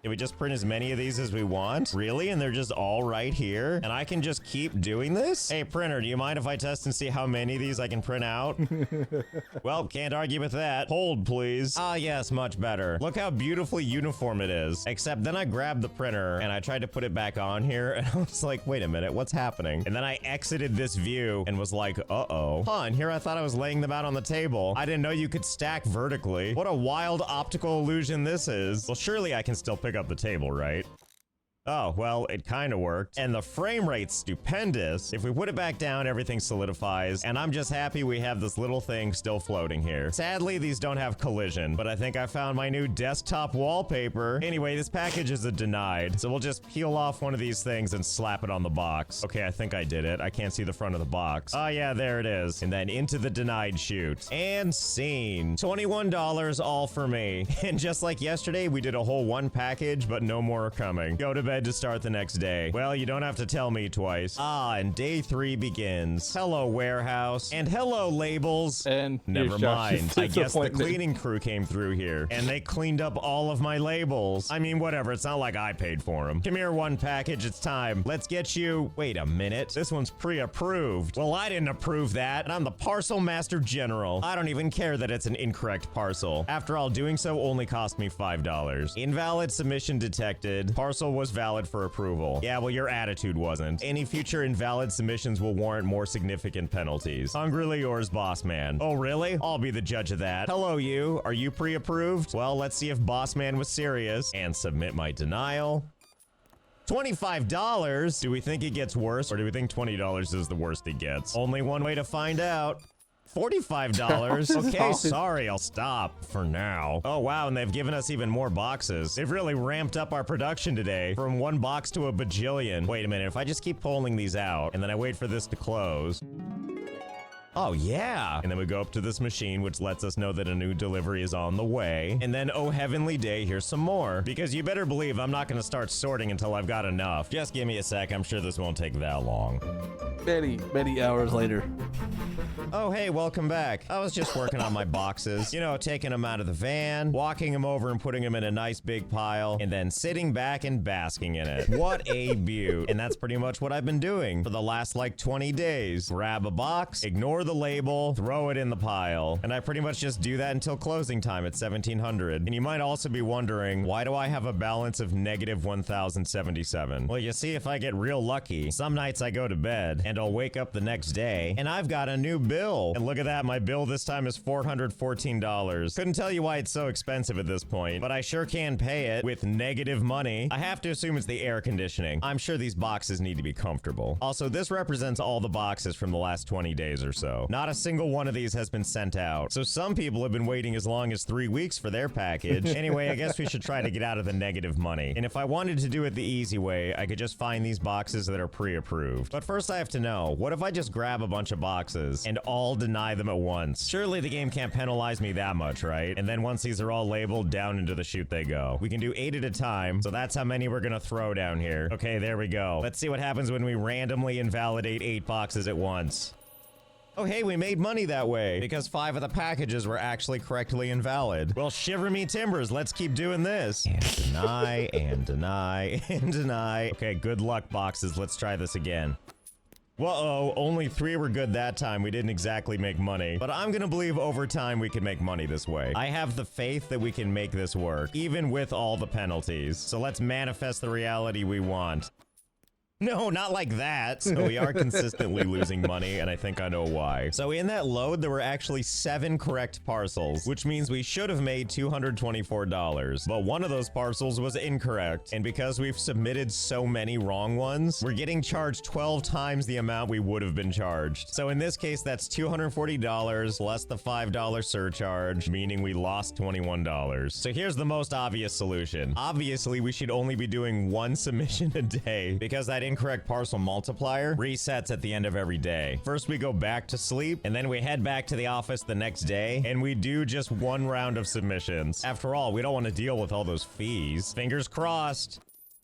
Speaker 3: Can we just print as many of these as we want? Really? And they're just all right here? And I can just keep doing this? Hey, printer, do you mind if I test and see how many of these I can print out? Well, can't argue with that. Hold, please. Ah, yes, much better. Look how beautifully uniform it is. Except then I grabbed the printer and I tried to put it back on here and I was like, wait a minute, what's happening? And then I exited this view and was like, uh-oh. Huh, and here I thought I was laying them out on the table. I didn't know you could stack vertically. What a wild optical illusion this is. Well, surely I can still pick up the table, right? Oh, well, it kind of worked. And the frame rate's stupendous. If we put it back down, everything solidifies, and I'm just happy we have this little thing still floating here. Sadly, these don't have collision, but I think I found my new desktop wallpaper. Anyway, this package is a denied, so we'll just peel off one of these things and slap it on the box. Okay, I think I did it. I can't see the front of the box. Oh yeah, there it is. And then into the denied chute. And scene. $21 all for me. And just like yesterday, we did a whole one package, but no more are coming. Go to bed to start the next day. Well, you don't have to tell me twice. Ah, and day 3 begins. Hello, warehouse. And hello, labels.
Speaker 1: And
Speaker 3: Never
Speaker 1: here's Josh's
Speaker 3: mind. I guess the
Speaker 1: disappointment.
Speaker 3: cleaning crew came through here, and they cleaned up all of my labels. I mean, whatever. It's not like I paid for them. Come here, one package. It's time. Let's get you... Wait a minute. This one's pre-approved. Well, I didn't approve that, and I'm the parcel master general. I don't even care that it's an incorrect parcel. After all, doing so only cost me $5. Invalid submission detected. Parcel was valid for approval. Yeah, well, your attitude wasn't. Any future invalid submissions will warrant more significant penalties. Hungrily yours, boss man. Oh, really? I'll be the judge of that. Hello, you. Are you pre-approved? Well, let's see if boss man was serious and submit my denial. $25? Do we think it gets worse, or do we think $20 is the worst it gets? Only one way to find out. $45. Okay, sorry, I'll stop for now. Oh, wow, and they've given us even more boxes. They've really ramped up our production today from 1 box to a bajillion. Wait a minute, if I just keep pulling these out and then I wait for this to close. Oh, yeah. And then we go up to this machine, which lets us know that a new delivery is on the way. And then, oh heavenly day, here's some more. Because you better believe I'm not going to start sorting until I've got enough. Just give me a sec. I'm sure this won't take that long.
Speaker 1: Many hours later.
Speaker 3: Oh, hey, welcome back. I was just working on my boxes. You know, taking them out of the van, walking them over and putting them in a nice big pile, and then sitting back and basking in it. What a beaut. And that's pretty much what I've been doing for the last, like, 20 days. Grab a box, ignore the label, throw it in the pile. And I pretty much just do that until closing time at 1700. And you might also be wondering, why do I have a balance of negative 1077? Well, you see, if I get real lucky, some nights I go to bed, and I'll wake up the next day, and I've got a new bill. And look at that, my bill this time is $414. Couldn't tell you why it's so expensive at this point, but I sure can pay it with negative money. I have to assume it's the air conditioning. I'm sure these boxes need to be comfortable. Also, this represents all the boxes from the last 20 days or so. Not a single one of these has been sent out. So some people have been waiting as long as 3 weeks for their package. Anyway, I guess we should try to get out of the negative money. And if I wanted to do it the easy way, I could just find these boxes that are pre-approved. But first I have to know, what if I just grab a bunch of boxes and all deny them at once? Surely the game can't penalize me that much, right? And then once these are all labeled, down into the chute they go. We can do 8 at a time, so that's how many we're gonna throw down here. Okay, there we go. Let's see what happens when we randomly invalidate 8 boxes at once. Oh, hey, we made money that way because 5 of the packages were actually correctly invalid. Well, shiver me timbers. Let's keep doing this. And deny, and deny, and deny. Okay, good luck, boxes. Let's try this again. Whoa, only 3 were good that time. We didn't exactly make money. But I'm gonna believe over time we can make money this way. I have the faith that we can make this work, even with all the penalties. So let's manifest the reality we want. No, not like that. So we are consistently losing money, and I think I know why. So in that load, there were actually 7 correct parcels, which means we should have made $224. But one of those parcels was incorrect. And because we've submitted so many wrong ones, we're getting charged 12 times the amount we would have been charged. So in this case, that's $240 less the $5 surcharge, meaning we lost $21. So here's the most obvious solution. Obviously, we should only be doing 1 submission a day because that incorrect parcel multiplier resets at the end of every day. First we go back to sleep, and then we head back to the office the next day, and we do just 1 round of submissions. After all, we don't want to deal with all those fees. Fingers crossed.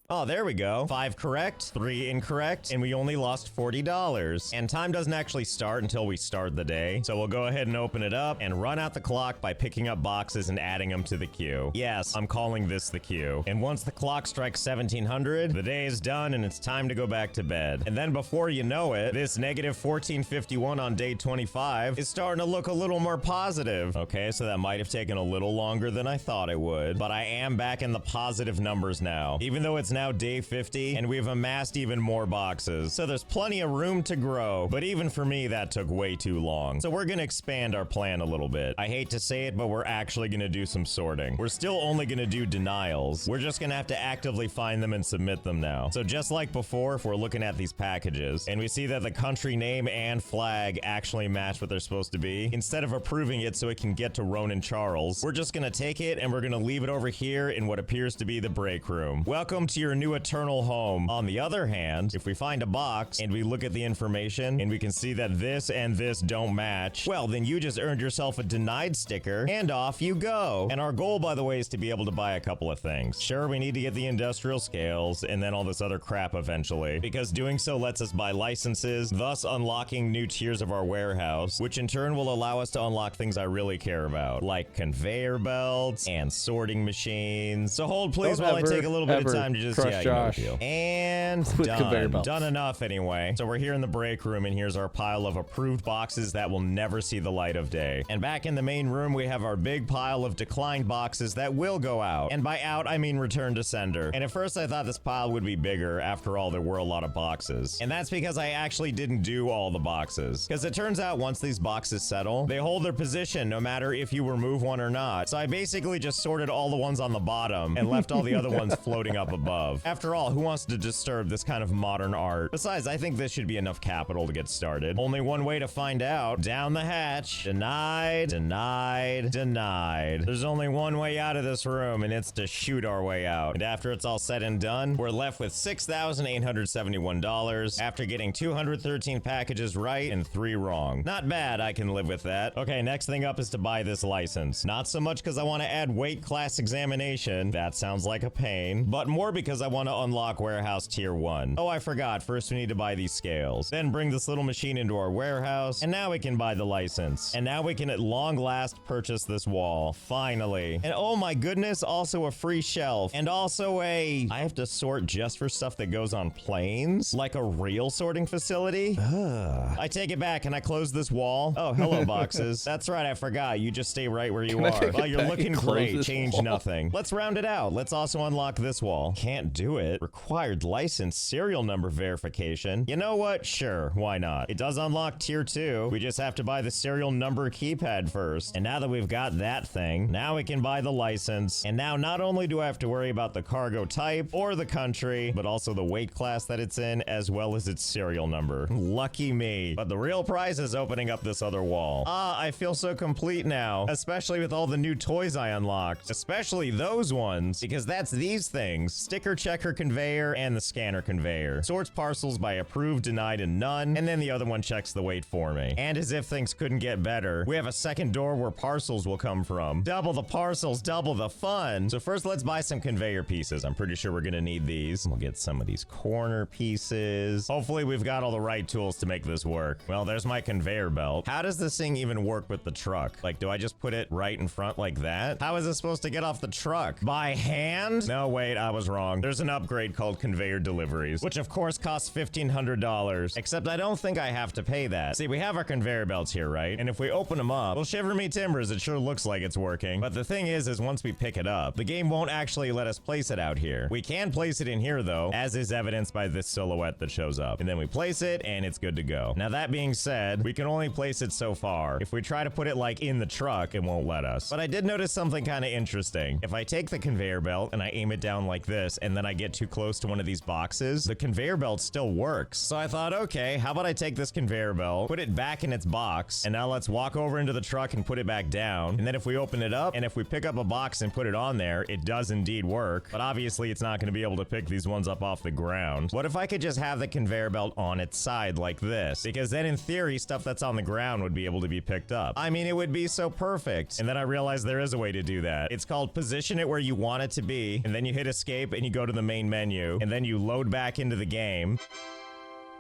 Speaker 3: Oh, there we go. 5 correct, 3 incorrect, and we only lost $40. And time doesn't actually start until we start the day. So we'll go ahead and open it up and run out the clock by picking up boxes and adding them to the queue. Yes, I'm calling this the queue. And once the clock strikes 1700, the day is done and it's time to go back to bed. And then before you know it, this negative 1451 on day 25 is starting to look a little more positive. Okay, so that might have taken a little longer than I thought it would, but I am back in the positive numbers now. Even though it's
Speaker 2: now day 50, and we've amassed even more boxes. So there's plenty of room to grow, but even for me, that took way too long. So we're gonna expand our plan a little bit. I hate to say it, but we're actually gonna do some sorting. We're still only gonna do denials. We're just gonna have to actively find them and submit them now. So just like before, if we're looking at these packages, and we see that the country name and flag actually match what they're supposed to be, instead of approving it so it can get to Ronan Charles, we're just gonna take it and we're gonna leave it over here in what appears to be the break room. Welcome to your new eternal home. On the other hand, if we find a box and we look at the information and we can see that this and this don't match, well, then you just earned yourself a denied sticker and off you go. And our goal, by the way, is to be able to buy a couple of things. Sure, we need to get the industrial scales and then all this other crap eventually, because doing so lets us buy licenses, thus unlocking new tiers of our warehouse, which in turn will allow us to unlock things I really care about, like conveyor belts and sorting machines. So hold please
Speaker 1: Don't
Speaker 2: while
Speaker 1: ever,
Speaker 2: I take a little bit of
Speaker 1: ever
Speaker 2: time to just
Speaker 1: trust Josh
Speaker 2: and
Speaker 1: with conveyor
Speaker 2: done.
Speaker 1: belts.
Speaker 2: Done enough anyway. So we're here in the break room, and here's our pile of approved boxes that will never see the light of day. And back in the main room, we have our big pile of declined boxes that will go out. And by out, I mean return to sender. And at first I thought this pile would be bigger. After all, there were a lot of boxes. And that's because I actually didn't do all the boxes. Because it turns out once these boxes settle, they hold their position no matter if you remove one or not. So I basically just sorted all the ones on the bottom and left all the other ones floating up above. After all, who wants to disturb this kind of modern art? Besides, I think this should be enough capital to get started. Only one way to find out. Down the hatch. Denied, denied, denied. There's only one way out of this room, and it's to shoot our way out. And after it's all said and done, we're left with $6,871 after getting 213 packages right and 3 wrong. Not bad, I can live with that. Okay, next thing up is to buy this license. Not so much because I want to add weight class examination. That sounds like a pain. But more because I want to unlock warehouse tier 1. Oh, I forgot. First we need to buy these scales. Then bring this little machine into our warehouse. And now we can buy the license. And now we can at long last purchase this wall. Finally. And oh my goodness, also a free shelf. And also I have to sort just for stuff that goes on planes? Like a real sorting facility? I take it back and I close this wall. Oh, hello boxes. That's right, I forgot. You just stay right where you
Speaker 1: Can I
Speaker 2: are.
Speaker 1: take
Speaker 2: Oh,
Speaker 1: it
Speaker 2: you're
Speaker 1: back
Speaker 2: looking
Speaker 1: and close
Speaker 2: great.
Speaker 1: this
Speaker 2: Change
Speaker 1: wall?
Speaker 2: nothing. Let's round it out. Let's also unlock this wall. Can't do it. Required license serial number verification. You know what? Sure, why not? It does unlock tier 2. We just have to buy the serial number keypad first. And now that we've got that thing, now we can buy the license. And now not only do I have to worry about the cargo type or the country, but also the weight class that it's in, as well as its serial number. Lucky me. But the real prize is opening up this other wall. Ah, I feel so complete now, especially with all the new toys I unlocked, especially those ones, because that's these things: sticker checker conveyor and the scanner conveyor. Sorts parcels by approved, denied, and none, and then the other one checks the weight for me. And as if things couldn't get better, we have a second door where parcels will come from. Double the parcels, double the fun. So first let's buy some conveyor pieces. I'm pretty sure we're gonna need these. We'll get some of these corner pieces. Hopefully we've got all the right tools to make this work. Well, there's my conveyor belt. How does this thing even work with the truck? Like, do I just put it right in front like that? How is it supposed to get off the truck? By hand? No, wait, I was wrong. There's an upgrade called conveyor deliveries, which of course costs $1,500. Except I don't think I have to pay that. See, we have our conveyor belts here, right? And if we open them up, well, shiver me timbers, it sure looks like it's working. But the thing is once we pick it up, the game won't actually let us place it out here. We can place it in here though, as is evidenced by this silhouette that shows up. And then we place it and it's good to go. Now that being said, we can only place it so far. If we try to put it like in the truck, it won't let us. But I did notice something kind of interesting. If I take the conveyor belt and I aim it down like this, and then I get too close to one of these boxes, the conveyor belt still works. So I thought, okay, how about I take this conveyor belt, put it back in its box, and now let's walk over into the truck and put it back down. And then if we open it up, and if we pick up a box and put it on there, it does indeed work. But obviously it's not going to be able to pick these ones up off the ground. What if I could just have the conveyor belt on its side like this? Because then in theory, stuff that's on the ground would be able to be picked up. I mean, it would be so perfect. And then I realized there is a way to do that. It's called position it where you want it to be, and then you hit escape and you go to the main menu, and then you load back into the game.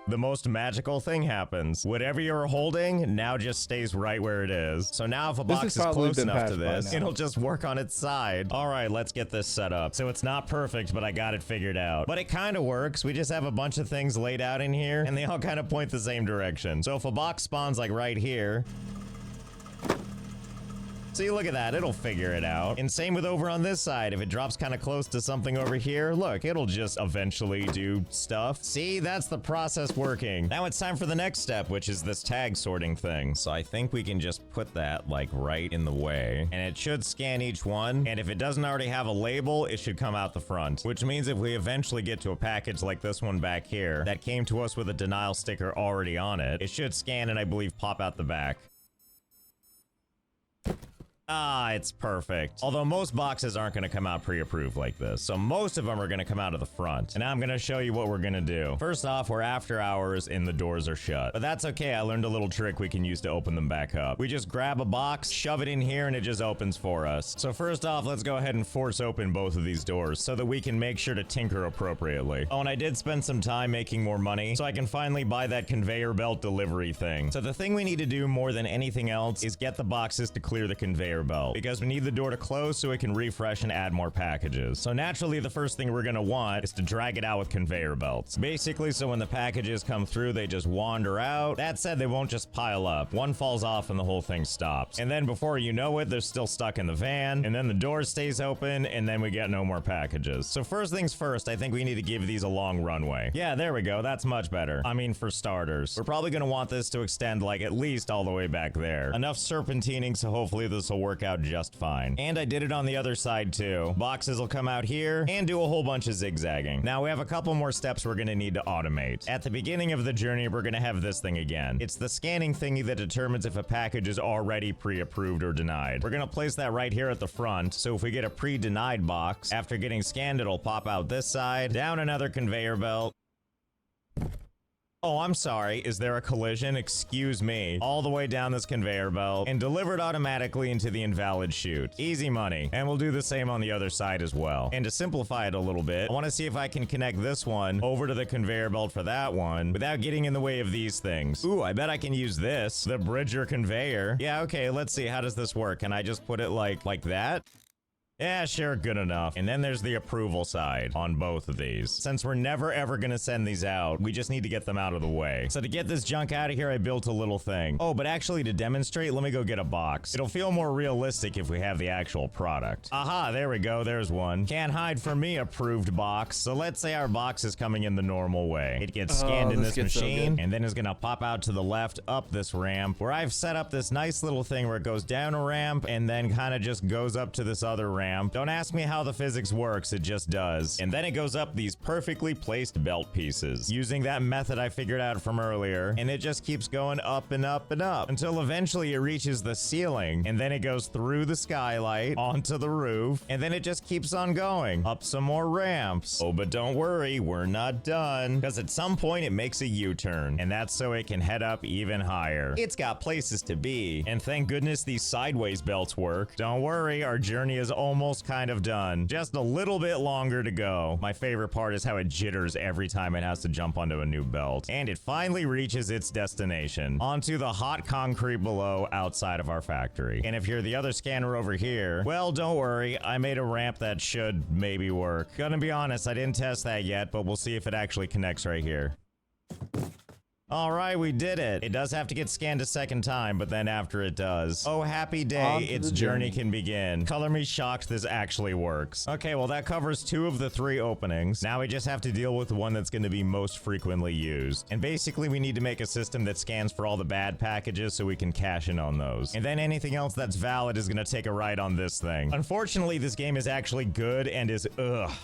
Speaker 2: The most magical thing happens. Whatever you're holding now just stays right where it is. So now if a box is
Speaker 1: probably
Speaker 2: close
Speaker 1: been
Speaker 2: enough to
Speaker 1: patched by
Speaker 2: this,
Speaker 1: now.
Speaker 2: it'll just work on its side. All right, let's get this set up. So it's not perfect, but I got it figured out. But it kind of works. We just have a bunch of things laid out in here, and they all kind of point the same direction. So if a box spawns like right here,
Speaker 3: See, look at that. It'll figure it out. And same with over on this side. If it drops kind of close to something over here, look, it'll just eventually do stuff. See, that's the process working. Now it's time for the next step, which is this tag sorting thing. So I think we can just put that like right in the way, and it should scan each one. And if it doesn't already have a label, it should come out the front, which means if we eventually get to a package like this one back here that came to us with a denial sticker already on it, it should scan and I believe pop out the back. Ah, it's perfect. Although most boxes aren't going to come out pre-approved like this, so most of them are going to come out of the front. And now I'm going to show you what we're going to do. First off, we're after hours and the doors are shut. But that's okay, I learned a little trick we can use to open them back up. We just grab a box, shove it in here, and it just opens for us. So first off, let's go ahead and force open both of these doors so that we can make sure to tinker appropriately. Oh, and I did spend some time making more money, so I can finally buy that conveyor belt delivery thing. So the thing we need to do more than anything else is get the boxes to clear the conveyor belt, because we need the door to close so it can refresh and add more packages. So naturally, the first thing we're gonna want is to drag it out with conveyor belts. Basically, so when the packages come through, they just wander out. That said, they won't just pile up. One falls off and the whole thing stops. And then before you know it, they're still stuck in the van, and then the door stays open, and then we get no more packages. So first things first, I think we need to give these a long runway. Yeah, there we go. That's much better. I mean, for starters. We're probably gonna want this to extend like at least all the way back there. Enough serpentining, so hopefully this will work out just fine. And I did it on the other side too. Boxes will come out here and do a whole bunch of zigzagging. Now we have a couple more steps we're gonna need to automate. At the beginning of the journey, we're gonna have this thing again. It's the scanning thingy that determines if a package is already pre-approved or denied. We're gonna place that right here at the front, so if we get a pre-denied box, after getting scanned, it'll pop out this side, down another conveyor belt. Oh, I'm sorry. Is there a collision? Excuse me. All the way down this conveyor belt and delivered automatically into the invalid chute. Easy money. And we'll do the same on the other side as well. And to simplify it a little bit, I want to see if I can connect this one over to the conveyor belt for that one without getting in the way of these things. Ooh, I bet I can use this. The bridger conveyor. Yeah, okay, let's see. How does this work? Can I just put it like that? Yeah, sure, good enough. And then there's the approval side on both of these. Since we're never ever gonna send these out, we just need to get them out of the way. So to get this junk out of here, I built a little thing. Oh, but actually to demonstrate, let me go get a box. It'll feel more realistic if we have the actual product. Aha, there we go, there's one. Can't hide from me, approved box. So let's say our box is coming in the normal way. It gets scanned in this machine, and then it's gonna pop out to the left up this ramp, where I've set up this nice little thing where it goes down a ramp and then kind of just goes up to this other ramp. Don't ask me how the physics works, it just does. And then it goes up these perfectly placed belt pieces, using that method I figured out from earlier, and it just keeps going up and up and up, until eventually it reaches the ceiling, and then it goes through the skylight, onto the roof, and then it just keeps on going, up some more ramps. Oh, but don't worry, we're not done, because at some point it makes a U-turn, and that's so it can head up even higher. It's got places to be, and thank goodness these sideways belts work. Don't worry, our journey is almost kind of done. Just a little bit longer to go. My favorite part is how it jitters every time it has to jump onto a new belt. And it finally reaches its destination, onto the hot concrete below outside of our factory. And if you're the other scanner over here, well, don't worry, I made a ramp that should maybe work. Gonna be honest, I didn't test that yet, but we'll see if it actually connects right here. All right, we did it. It does have to get scanned a second time, but then after it does, oh, happy day, its journey can begin. Color me shocked this actually works. Okay, well, that covers 2 of the 3 openings. Now we just have to deal with the one that's going to be most frequently used. And basically, we need to make a system that scans for all the bad packages so we can cash in on those. And then anything else that's valid is going to take a ride on this thing. Unfortunately, this game is actually good and is,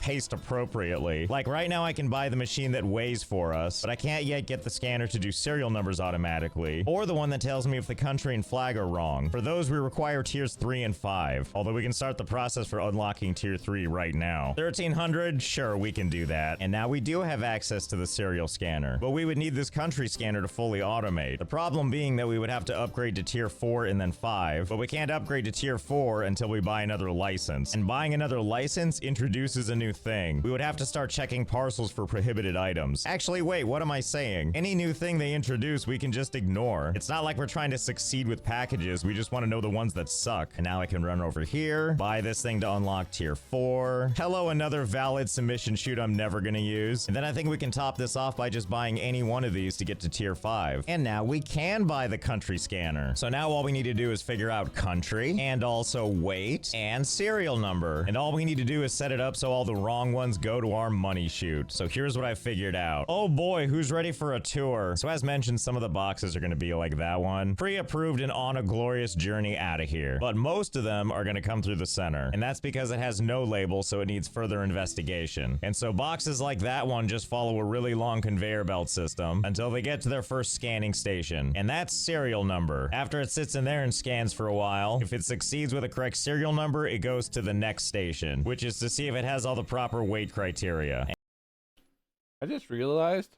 Speaker 3: paced appropriately. Like, right now, I can buy the machine that weighs for us, but I can't yet get the scanner to do serial numbers automatically, or the one that tells me if the country and flag are wrong. For those, we require tiers 3 and 5, although we can start the process for unlocking tier 3 right now. 1300, sure, we can do that. And now we do have access to the serial scanner, but we would need this country scanner to fully automate. The problem being that we would have to upgrade to tier 4 and then 5, but we can't upgrade to tier 4 until we buy another license. And buying another license introduces a new thing. We would have to start checking parcels for prohibited items. Actually, wait, what am I saying? Any new
Speaker 2: anything they introduce, we can just ignore. It's not like we're trying to succeed with packages. We just want to know the ones that suck. And now I can run over here, buy this thing to unlock tier 4. Hello, another valid submission shoot I'm never gonna use. And then I think we can top this off by just buying any one of these to get to tier 5. And now we can buy the country scanner. So now all we need to do is figure out country and also weight and serial number. And all we need to do is set it up so all the wrong ones go to our money chute. So here's what I figured out. Oh boy, who's ready for a tour? So as mentioned, some of the boxes are going to be like that one. Pre-approved and on a glorious journey out of here. But most of them are going to come through the center. And that's because it has no label, so it needs further investigation. And so boxes like that one just follow a really long conveyor belt system until they get to their first scanning station. And that's serial number. After it sits in there and scans for a while, if it succeeds with a correct serial number, it goes to the next station, which is to see if it has all the proper weight criteria.
Speaker 1: I just realized,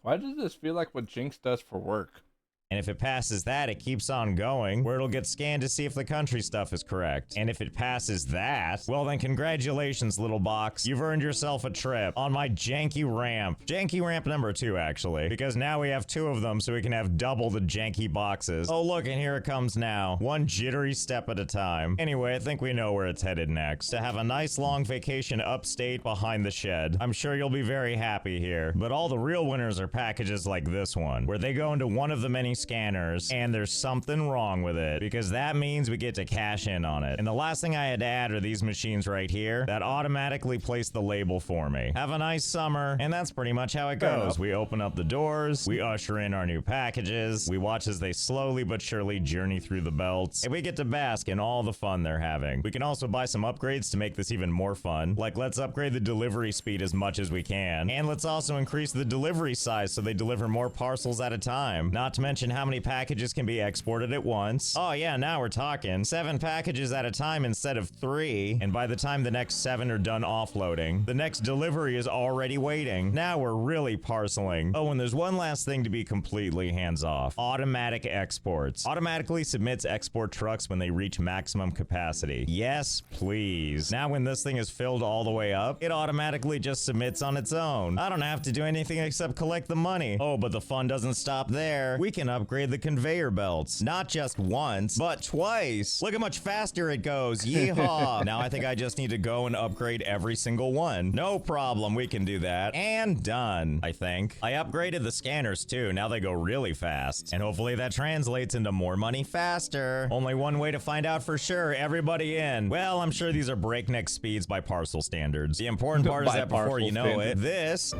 Speaker 1: why does this feel like what Jinx does for work?
Speaker 2: And if it passes that, it keeps on going, where it'll get scanned to see if the country stuff is correct. And if it passes that, well then congratulations, little box. You've earned yourself a trip on my janky ramp. Janky ramp number 2, actually. Because now we have 2 of them, so we can have double the janky boxes. Oh look, and here it comes now. One jittery step at a time. Anyway, I think we know where it's headed next. To have a nice long vacation upstate behind the shed. I'm sure you'll be very happy here. But all the real winners are packages like this one, where they go into one of the many scanners and there's something wrong with it, because that means we get to cash in on it. And the last thing I had to add are these machines right here that automatically place the label for me. Have a nice summer. And that's pretty much how it goes. We open up the doors, we usher in our new packages, we watch as they slowly but surely journey through the belts, and we get to bask in all the fun they're having. We can also buy some upgrades to make this even more fun, like let's upgrade the delivery speed as much as we can, and let's also increase the delivery size so they deliver more parcels at a time. Not to mention how many packages can be exported at once. Oh yeah, now we're talking. 7 packages at a time instead of 3, and by the time the next 7 are done offloading, the next delivery is already waiting. Now we're really parceling. Oh, and there's one last thing to be completely hands-off. Automatic exports. Automatically submits export trucks when they reach maximum capacity. Yes, please. Now when this thing is filled all the way up, it automatically just submits on its own. I don't have to do anything except collect the money. Oh, but the fun doesn't stop there. We can upgrade the conveyor belts. Not just once, but twice. Look how much faster it goes. Yeehaw. Now I think I just need to go and upgrade every single one. No problem, we can do that. And done, I think. I upgraded the scanners too. Now they go really fast. And hopefully that translates into more money faster. Only one way to find out for sure. Everybody in. Well, I'm sure these are breakneck speeds by parcel standards. The important part is that before you know it, this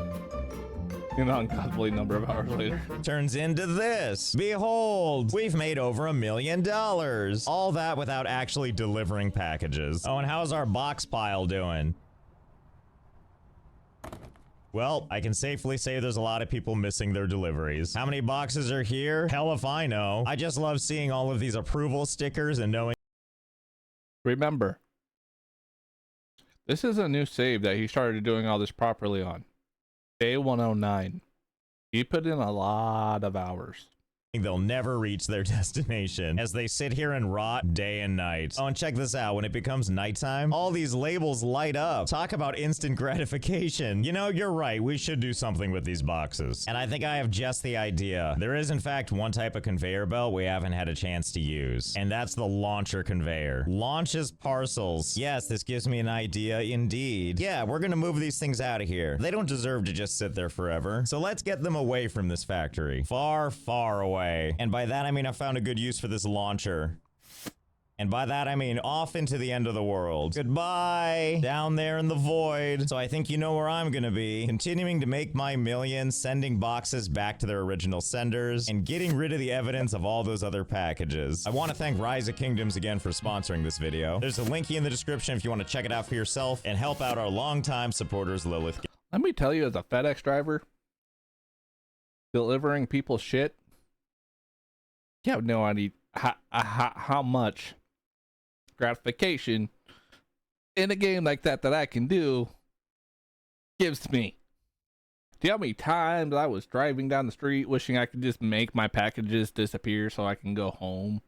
Speaker 1: An ungodly number of hours later
Speaker 2: turns into this. Behold, we've made over $1 million. All that without actually delivering packages. Oh, and how's our box pile doing? Well, I can safely say there's a lot of people missing their deliveries. How many boxes are here? Hell if I know. I just love seeing all of these approval stickers and knowing.
Speaker 1: Remember, this is a new save that he started doing all this properly on. Day 109. He put in a lot of hours.
Speaker 2: They'll never reach their destination as they sit here and rot day and night. Oh, and check this out. When it becomes nighttime, all these labels light up. Talk about instant gratification. You know, you're right. We should do something with these boxes. And I think I have just the idea. There is, in fact, one type of conveyor belt we haven't had a chance to use, and that's the launcher conveyor. Launches parcels. Yes, this gives me an idea indeed. Yeah, we're gonna move these things out of here. They don't deserve to just sit there forever. So let's get them away from this factory. Far, far away. And by that I mean I found a good use for this launcher. And by that I mean off into the end of the world. Goodbye, down there in the void. So I think you know where I'm gonna be. Continuing to make my millions, sending boxes back to their original senders, and getting rid of the evidence of all those other packages. I want to thank Rise of Kingdoms again for sponsoring this video. There's a link in the description if you want to check it out for yourself and help out our longtime supporters, Lilith.
Speaker 1: Let me tell you, as a FedEx driver, delivering people's shit, you have no idea how much gratification in a game like that I can do gives me. Do you know how many times I was driving down the street wishing I could just make my packages disappear so I can go home?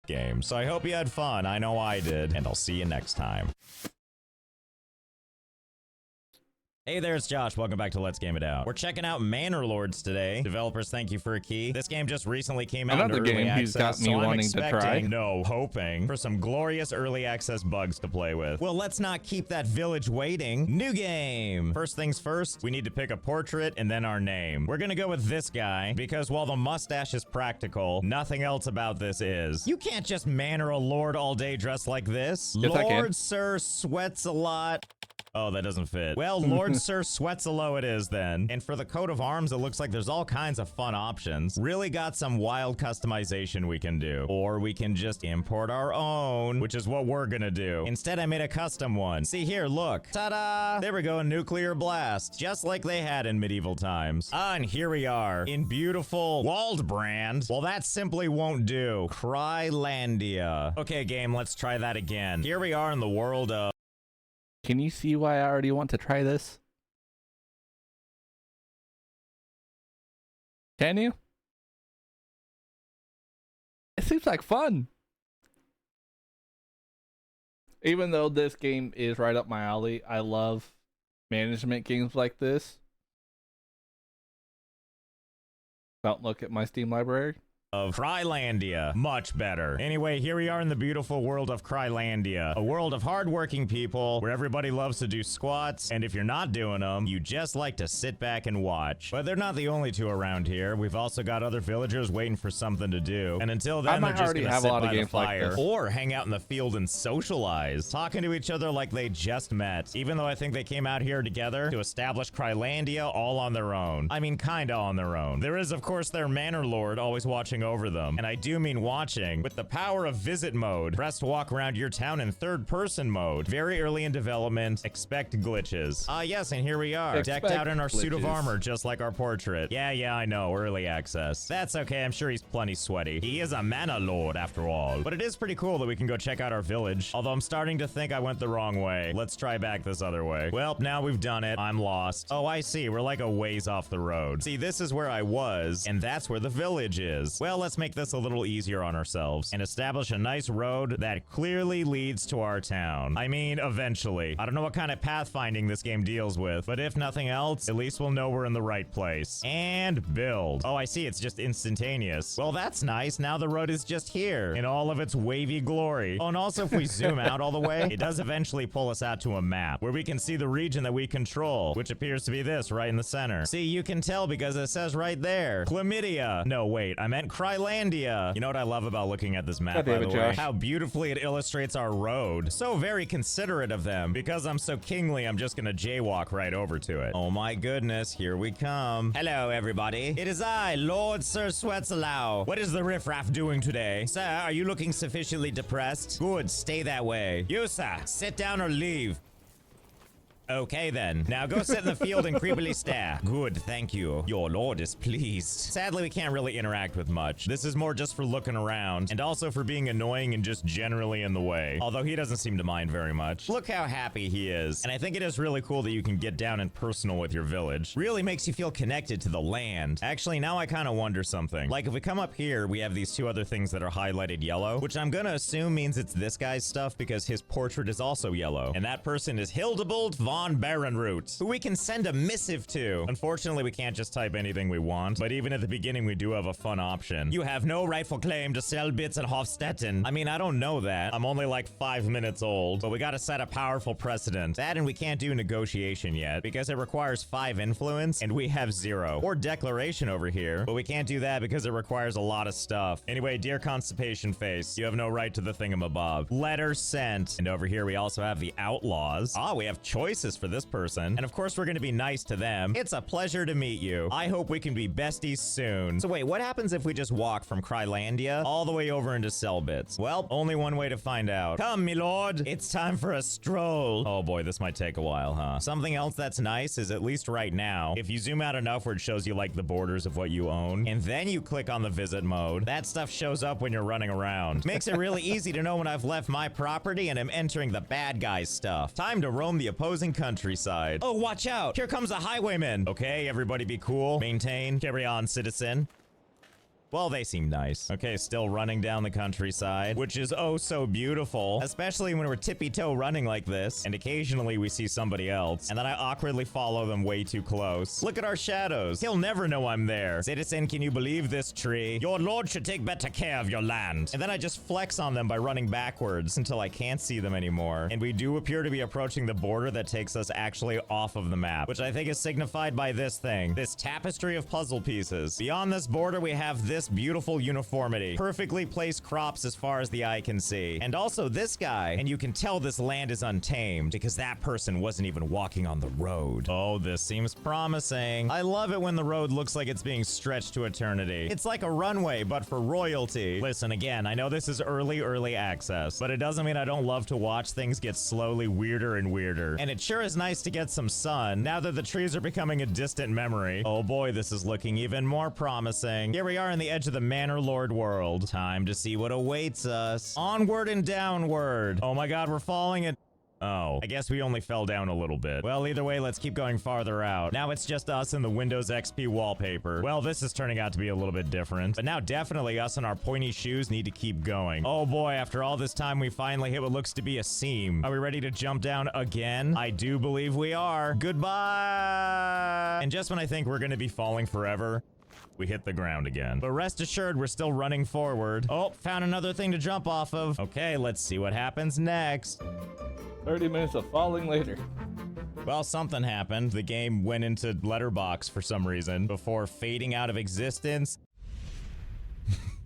Speaker 2: Game. So I hope you had fun. I know I did. And I'll see you next time. Hey there, it's Josh. Welcome back to Let's Game It Out. We're checking out Manor Lords today. Developers, thank you for a key. This game just recently came out
Speaker 1: Another
Speaker 2: in early
Speaker 1: game he's got
Speaker 2: access,
Speaker 1: me
Speaker 2: so I'm
Speaker 1: wanting to try.
Speaker 2: expecting, no, hoping for some glorious early access bugs to play with. Well, let's not keep that village waiting. New game. First things first, we need to pick a portrait and then our name. We're gonna go with this guy because while the mustache is practical, nothing else about this is. You can't just manor a lord all day dressed like this.
Speaker 1: Yes, I can.
Speaker 2: Lord Sir sweats a lot. Oh, that doesn't fit. Well, Lord Sir Sweatsalo it is then. And for the coat of arms, it looks like there's all kinds of fun options. Really got some wild customization we can do. Or we can just import our own, which is what we're gonna do. Instead, I made a custom one. See here, look. Ta-da! There we go, a nuclear blast. Just like they had in medieval times. Ah, and here we are in beautiful Waldbrand. Well, that simply won't do. Crylandia. Okay, game, let's try that again. Here we are in the world of...
Speaker 1: Can you see why I already want to try this? Can you? It seems like fun. Even though this game is right up my alley, I love management games like this. Don't look at my Steam library.
Speaker 2: Of Crylandia. Much better. Anyway, here we are in the beautiful world of Crylandia. A world of hardworking people where everybody loves to do squats, and if you're not doing them, you just like to sit back and watch. But they're not the only two around here. We've also got other villagers waiting for something to do. And until then, they're just gonna sit by the fire or hang out in the field and socialize, talking to each other like they just met. Even though I think they came out here together to establish Crylandia all on their own. I mean, kinda on their own. There is, of course, their manor lord always watching over them. And I do mean watching. With the power of visit mode, press to walk around your town in third person mode. Very early in development, expect glitches. Ah yes, and here we are.
Speaker 1: Expect
Speaker 2: Decked out in our suit of
Speaker 1: glitches.
Speaker 2: armor, just like our portrait. Yeah, I know, early access. That's okay, I'm sure he's plenty sweaty. He is a mana lord after all. But it is pretty cool that we can go check out our village. Although I'm starting to think I went the wrong way. Let's try back this other way. Well, now we've done it. I'm lost. Oh, I see, we're like a ways off the road. See, this is where I was, and that's where the village is. Well, let's make this a little easier on ourselves and establish a nice road that clearly leads to our town. I mean, eventually. I don't know what kind of pathfinding this game deals with, but if nothing else, at least we'll know we're in the right place. And build. Oh, I see, it's just instantaneous. Well, that's nice. Now the road is just here in all of its wavy glory. Oh, and also if we zoom out all the way, it does eventually pull us out to a map where we can see the region that we control, which appears to be this right in the center. See, you can tell because it says right there, Chlamydia. No, wait, I meant Crylandia. You know what I love about looking at this map,
Speaker 1: God
Speaker 2: by
Speaker 1: damn
Speaker 2: the
Speaker 1: it,
Speaker 2: way?
Speaker 1: Josh.
Speaker 2: How beautifully it illustrates our road. So very considerate of them. Because I'm so kingly, I'm just gonna jaywalk right over to it. Oh my goodness, here we come. Hello, everybody. It is I, Lord Sir Sweatsalau. What is the riffraff doing today? Sir, are you looking sufficiently depressed? Good, stay that way. You, sir, sit down or leave. Okay then. Now go sit in the field and creepily stare. Good, thank you. Your lord is pleased. Sadly, we can't really interact with much. This is more just for looking around, and also for being annoying and just generally in the way. Although he doesn't seem to mind very much. Look how happy he is. And I think it is really cool that you can get down and personal with your village. Really makes you feel connected to the land. Actually, now I kind of wonder something. Like if we come up here, we have these two other things that are highlighted yellow, which I'm gonna assume means it's this guy's stuff because his portrait is also yellow. And that person is Hildebald von Baronroot, who we can send a missive to. Unfortunately, we can't just type anything we want, but even at the beginning, we do have a fun option. You have no rightful claim to sell bits at Hofstetten. I mean, I don't know that. I'm only like 5 minutes old, but we gotta set a powerful precedent. That and we can't do negotiation yet, because it requires 5 influence, and we have 0. Or declaration over here, but we can't do that because it requires a lot of stuff. Anyway, dear Constipation Face, you have no right to the thingamabob. Letter sent. And over here, we also have the Outlaws. Ah, we have choices for this person. And of course, we're gonna be nice to them. It's a pleasure to meet you. I hope we can be besties soon. So wait, what happens if we just walk from Crylandia all the way over into Selbits? Well, only one way to find out. Come, me lord. It's time for a stroll. Oh boy, this might take a while, huh? Something else that's nice is at least right now, if you zoom out enough where it shows you like the borders of what you own, and then you click on the visit mode, that stuff shows up when you're running around. Makes it really easy to know when I've left my property and am entering the bad guys stuff. Time to roam the opposing countryside. Oh, watch out! Here comes a highwayman! Okay, everybody be cool. Maintain. Carry on, citizen. Well, they seem nice. Okay, still running down the countryside, which is oh so beautiful, especially when we're tippy-toe running like this, and occasionally we see somebody else, and then I awkwardly follow them way too close. Look at our shadows. He'll never know I'm there. Citizen, can you believe this tree? Your lord should take better care of your land. And then I just flex on them by running backwards until I can't see them anymore. And we do appear to be approaching the border that takes us actually off of the map, which I think is signified by this thing, this tapestry of puzzle pieces. Beyond this border, we have this beautiful uniformity, perfectly placed crops as far as the eye can see, and also this guy, and you can tell this land is untamed because that person wasn't even walking on the road. Oh, this seems promising. I love it when the road looks like it's being stretched to eternity. It's like a runway, but for royalty. Listen, again, I know this is early access, but it doesn't mean I don't love to watch things get slowly weirder and weirder. And it sure is nice to get some sun now that the trees are becoming a distant memory. Oh boy, this is looking even more promising. Here we are in the edge of the Manor Lord world. Time to see what awaits us. Onward and downward. Oh my god, we're falling in. Oh, I guess we only fell down a little bit. Well, either way, let's keep going farther out. Now it's just us and the Windows XP wallpaper. Well, this is turning out to be a little bit different. But now definitely us and our pointy shoes need to keep going. Oh boy, after all this time, we finally hit what looks to be a seam. Are we ready to jump down again? I do believe we are. Goodbye! And just when I think we're gonna be falling forever, we hit the ground again. But rest assured, we're still running forward. Oh, found another thing to jump off of. Okay, let's see what happens next.
Speaker 1: 30 minutes of falling later.
Speaker 2: Well, something happened. The game went into letterbox for some reason before fading out of existence.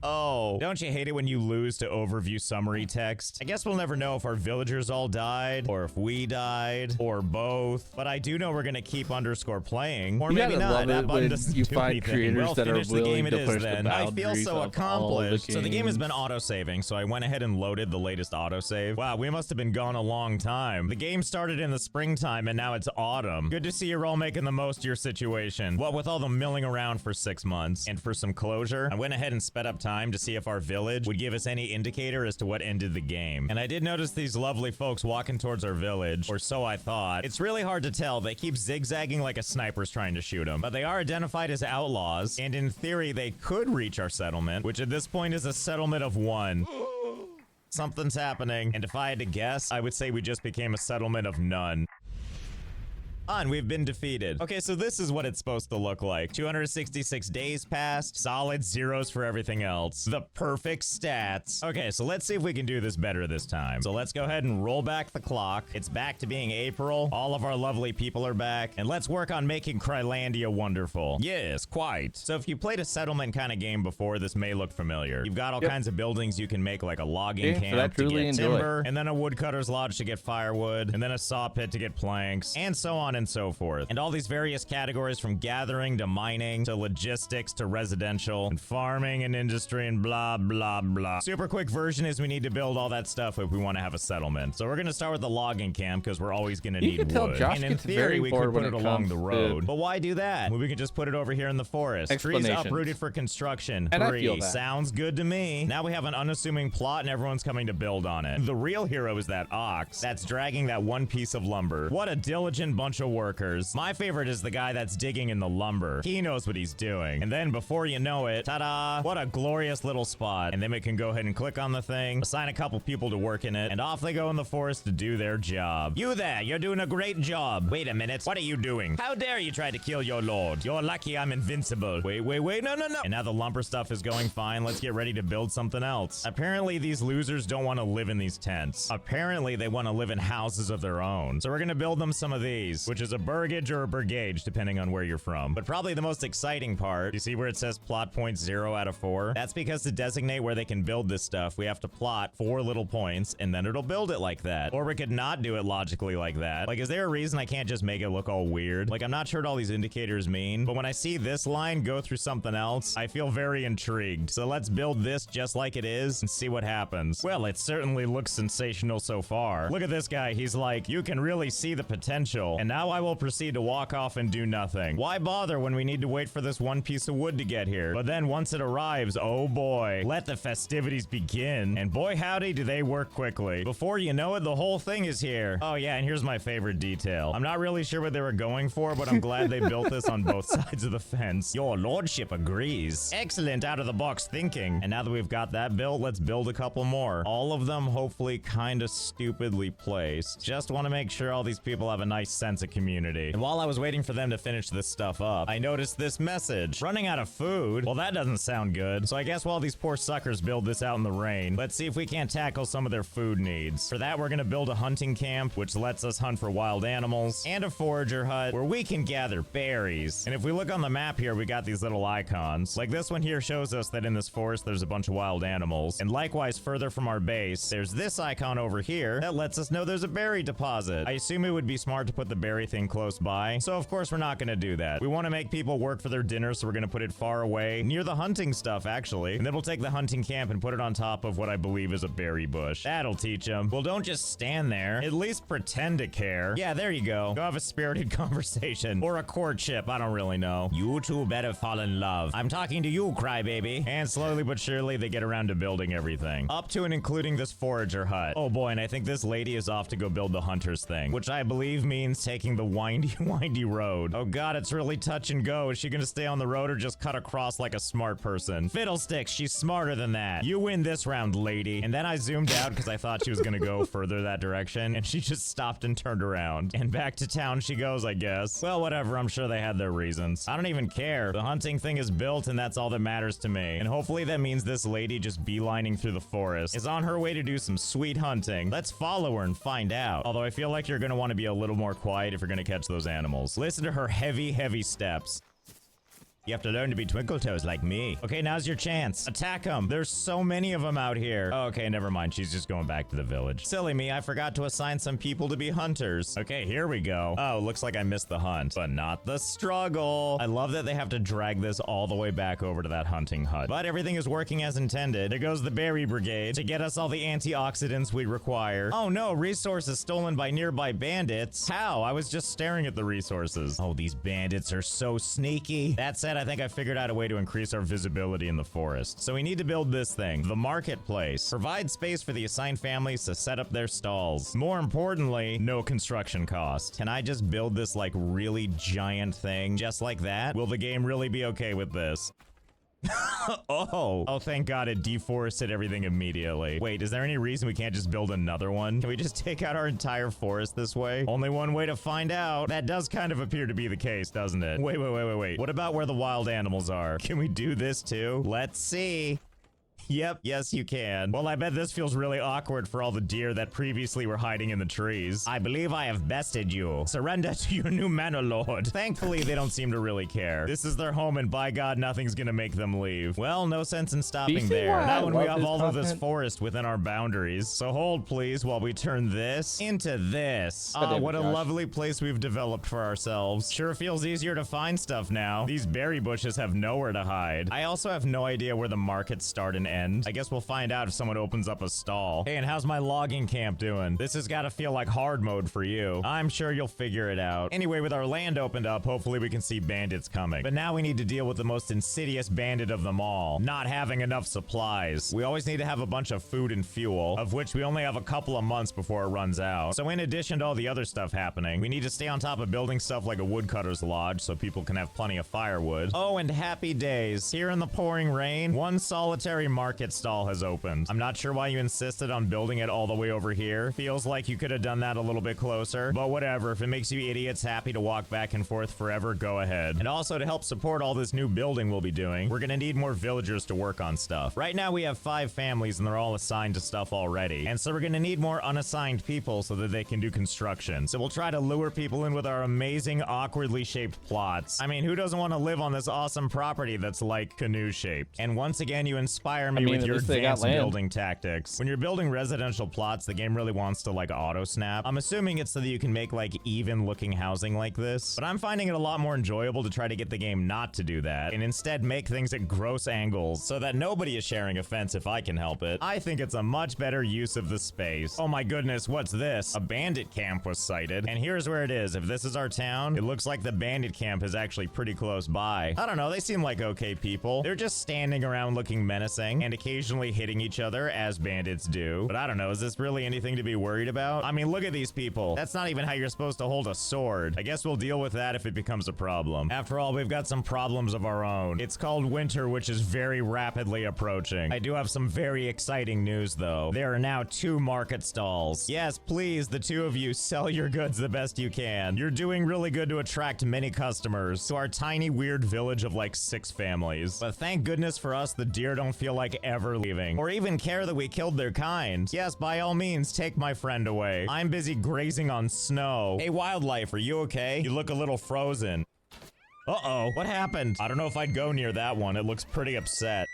Speaker 2: Oh, don't you hate it when you lose to overview summary text? I guess we'll never know if our villagers all died, or if we died, or both. But I do know we're gonna keep underscore playing, or
Speaker 1: You
Speaker 2: maybe
Speaker 1: gotta
Speaker 2: not.
Speaker 1: love
Speaker 2: That
Speaker 1: it
Speaker 2: button
Speaker 1: when
Speaker 2: doesn't
Speaker 1: you
Speaker 2: do
Speaker 1: find
Speaker 2: anything.
Speaker 1: creators
Speaker 2: Well,
Speaker 1: that are
Speaker 2: finish the game
Speaker 1: willing
Speaker 2: it
Speaker 1: to
Speaker 2: is
Speaker 1: push the
Speaker 2: then. I feel
Speaker 1: boundaries
Speaker 2: so
Speaker 1: of all the
Speaker 2: accomplished. So the game has been
Speaker 1: games.
Speaker 2: autosaving, so I went ahead and loaded the latest autosave. Wow, we must have been gone a long time. The game started in the springtime, and now it's autumn. Good to see you're all making the most of your situation. What with all the milling around for 6 months. And for some closure, I went ahead and sped up time to see if our village would give us any indicator as to what ended the game. And I did notice these lovely folks walking towards our village, or so I thought. It's really hard to tell. They keep zigzagging like a sniper's trying to shoot them. But they are identified as outlaws, and in theory, they could reach our settlement, which at this point is a settlement of 1. Something's happening. And if I had to guess, I would say we just became a settlement of none. And we've been defeated. Okay, so this is what it's supposed to look like. 266 days passed, solid zeros for everything else. The perfect stats. Okay, so let's see if we can do this better this time. So let's go ahead and roll back the clock. It's back to being April. All of our lovely people are back. And let's work on making Krylandia wonderful. Yes, quite. So if you played a settlement kind of game before, this may look familiar. You've got all kinds of buildings you can make, like a logging camp to get timber, and then a woodcutter's lodge to get firewood, and then a saw pit to get planks, and so on and so forth. And all these various categories from gathering to mining to logistics to residential and farming and industry and blah, blah, blah. Super quick version is we need to build all that stuff if we want to have a settlement. So we're going to start with the logging camp because we're always going to need
Speaker 1: can tell
Speaker 2: wood.
Speaker 1: Josh
Speaker 2: And in
Speaker 1: gets
Speaker 2: theory,
Speaker 1: very
Speaker 2: we
Speaker 1: bored
Speaker 2: could put
Speaker 1: when
Speaker 2: it
Speaker 1: it
Speaker 2: along
Speaker 1: comes
Speaker 2: the
Speaker 1: to-
Speaker 2: road. But why do that? We can just put it over here in the forest. Trees
Speaker 1: Explanation.
Speaker 2: uprooted for construction.
Speaker 1: And I feel
Speaker 2: 3.
Speaker 1: that.
Speaker 2: Sounds good to me. Now we have an unassuming plot and everyone's coming to build on it. The real hero is that ox that's dragging that one piece of lumber. What a diligent bunch of workers. My favorite is the guy that's digging in the lumber. He knows what he's doing. And then before you know it, ta-da, what a glorious little spot. And then we can go ahead and click on the thing, assign a couple people to work in it, and off they go in the forest to do their job. You there, you're doing a great job. Wait a minute, what are you doing? How dare you try to kill your lord? You're lucky I'm invincible. Wait, no. And now the lumber stuff is going fine. Let's get ready to build something else. Apparently these losers don't want to live in these tents. Apparently they want to live in houses of their own. So we're gonna build them some of these, which is a burgage or a brigade, depending on where you're from. But probably the most exciting part, you see where it says plot points 0 out of 4? That's because to designate where they can build this stuff, we have to plot 4 little points, and then it'll build it like that. Or we could not do it logically like that. Like, is there a reason I can't just make it look all weird? Like, I'm not sure what all these indicators mean, but when I see this line go through something else, I feel very intrigued. So let's build this just like it is and see what happens. Well, it certainly looks sensational so far. Look at this guy. He's like, you can really see the potential. And now Now I will proceed to walk off and do nothing. Why bother when we need to wait for this one piece of wood to get here? But then once it arrives, oh boy, let the festivities begin. And boy howdy do they work quickly. Before you know it, the whole thing is here. Oh yeah, and here's my favorite detail. I'm not really sure what they were going for, but I'm glad they built this on both sides of the fence. Your lordship agrees. Excellent out of the box thinking. And now that we've got that built, let's build a couple more. All of them hopefully kind of stupidly placed. Just want to make sure all these people have a nice sense of community. And while I was waiting for them to finish this stuff up, I noticed this message. Running out of food? Well, that doesn't sound good. So I guess while these poor suckers build this out in the rain, let's see if we can't tackle some of their food needs. For that, we're gonna build a hunting camp, which lets us hunt for wild animals, and a forager hut where we can gather berries. And if we look on the map here, we got these little icons. Like this one here shows us that in this forest, there's a bunch of wild animals. And likewise, further from our base, there's this icon over here that lets us know there's a berry deposit. I assume it would be smart to put the berry thing close by. So of course, we're not gonna do that. We wanna make people work for their dinner, so we're gonna put it far away, near the hunting stuff, actually. And then we'll take the hunting camp and put it on top of what I believe is a berry bush. That'll teach them. Well, don't just stand there. At least pretend to care. Yeah, there you go. Go have a spirited conversation. Or a courtship, I don't really know. You two better fall in love. I'm talking to you, crybaby. And slowly but surely, they get around to building everything. Up to and including this forager hut. Oh boy, and I think this lady is off to go build the hunter's thing, which I believe means taking the windy road. Oh god, it's really touch and go. Is she gonna stay on the road or just cut across like a smart person? Fiddlesticks, she's smarter than that. You win this round, lady. And then I zoomed out because I thought she was gonna go further that direction, and she just stopped and turned around. And back to town she goes, I guess. Well, whatever, I'm sure they had their reasons. I don't even care. The hunting thing is built, and that's all that matters to me. And hopefully that means this lady just beelining through the forest is on her way to do some sweet hunting. Let's follow her and find out. Although I feel like you're gonna want to be a little more quiet if you're gonna catch those animals. Listen to her heavy, heavy steps. You have to learn to be twinkle toes like me. Okay, now's your chance. Attack them. There's so many of them out here. Oh, okay, never mind. She's just going back to the village. Silly me, I forgot to assign some people to be hunters. Okay, here we go. Oh, looks like I missed the hunt, but not the struggle. I love that they have to drag this all the way back over to that hunting hut. But everything is working as intended. There goes the berry brigade to get us all the antioxidants we require. Oh no, resources stolen by nearby bandits. How? I was just staring at the resources. Oh, these bandits are so sneaky. That said, I think I figured out a way to increase our visibility in the forest. So we need to build this thing, the marketplace. Provide space for the assigned families to set up their stalls. More importantly, no construction cost. Can I just build this like really giant thing just like that? Will the game really be okay with this? Oh, thank God it deforested everything immediately. Wait, is there any reason we can't just build another one? Can we just take out our entire forest this way? Only one way to find out. That does kind of appear to be the case, doesn't it? Wait. What about where the wild animals are? Can we do this too? Let's see. Yep, yes you can. Well, I bet this feels really awkward for all the deer that previously were hiding in the trees. I believe I have bested you. Surrender to your new manor lord. Thankfully, they don't seem to really care. This is their home, and by God, nothing's gonna make them leave. Well, no sense in stopping there. Not when we have all of this forest within our boundaries. So hold, please, while we turn this into this. Ah, what a lovely place we've developed for ourselves. Sure feels easier to find stuff now. These berry bushes have nowhere to hide. I also have no idea where the markets start and end. I guess we'll find out if someone opens up a stall. Hey, and how's my logging camp doing? This has got to feel like hard mode for you. I'm sure you'll figure it out. Anyway, with our land opened up, hopefully we can see bandits coming. But now we need to deal with the most insidious bandit of them all, not having enough supplies. We always need to have a bunch of food and fuel, of which we only have a couple of months before it runs out. So in addition to all the other stuff happening, we need to stay on top of building stuff like a woodcutter's lodge so people can have plenty of firewood. Oh, and happy days. Here in the pouring rain, one solitary market stall has opened. I'm not sure why you insisted on building it all the way over here. Feels like you could have done that a little bit closer, but whatever. If it makes you idiots happy to walk back and forth forever, go ahead. And also to help support all this new building we'll be doing, we're gonna need more villagers to work on stuff. Right now we have 5 families and they're all assigned to stuff already. And so we're gonna need more unassigned people so that they can do construction. So we'll try to lure people in with our amazing awkwardly shaped plots. I mean, who doesn't want to live on this awesome property that's like canoe shaped? And once again, you inspire me
Speaker 1: I mean,
Speaker 2: with
Speaker 1: at
Speaker 2: your
Speaker 1: least they got
Speaker 2: advanced
Speaker 1: land.
Speaker 2: building tactics. When you're building residential plots, the game really wants to like auto snap. I'm assuming it's so that you can make like even looking housing like this, but I'm finding it a lot more enjoyable to try to get the game not to do that and instead make things at gross angles so that nobody is sharing a fence if I can help it. I think it's a much better use of the space. Oh my goodness, what's this? A bandit camp was sighted, and here's where it is. If this is our town, it looks like the bandit camp is actually pretty close by. I don't know, they seem like okay people. They're just standing around looking menacing and occasionally hitting each other as bandits do. But I don't know, is this really anything to be worried about? I mean, look at these people. That's not even how you're supposed to hold a sword. I guess we'll deal with that if it becomes a problem. After all, we've got some problems of our own. It's called winter, which is very rapidly approaching. I do have some very exciting news though. There are now 2 market stalls. Yes, please, the 2 of you, sell your goods the best you can. You're doing really good to attract many customers to our tiny weird village of like 6 families. But thank goodness for us, the deer don't feel like ever leaving or even care that we killed their kind. Yes, by all means, take my friend away. I'm busy grazing on snow. Hey, wildlife, are you okay? You look a little frozen. Uh-oh, what happened? I don't know if I'd go near that one. It looks pretty upset.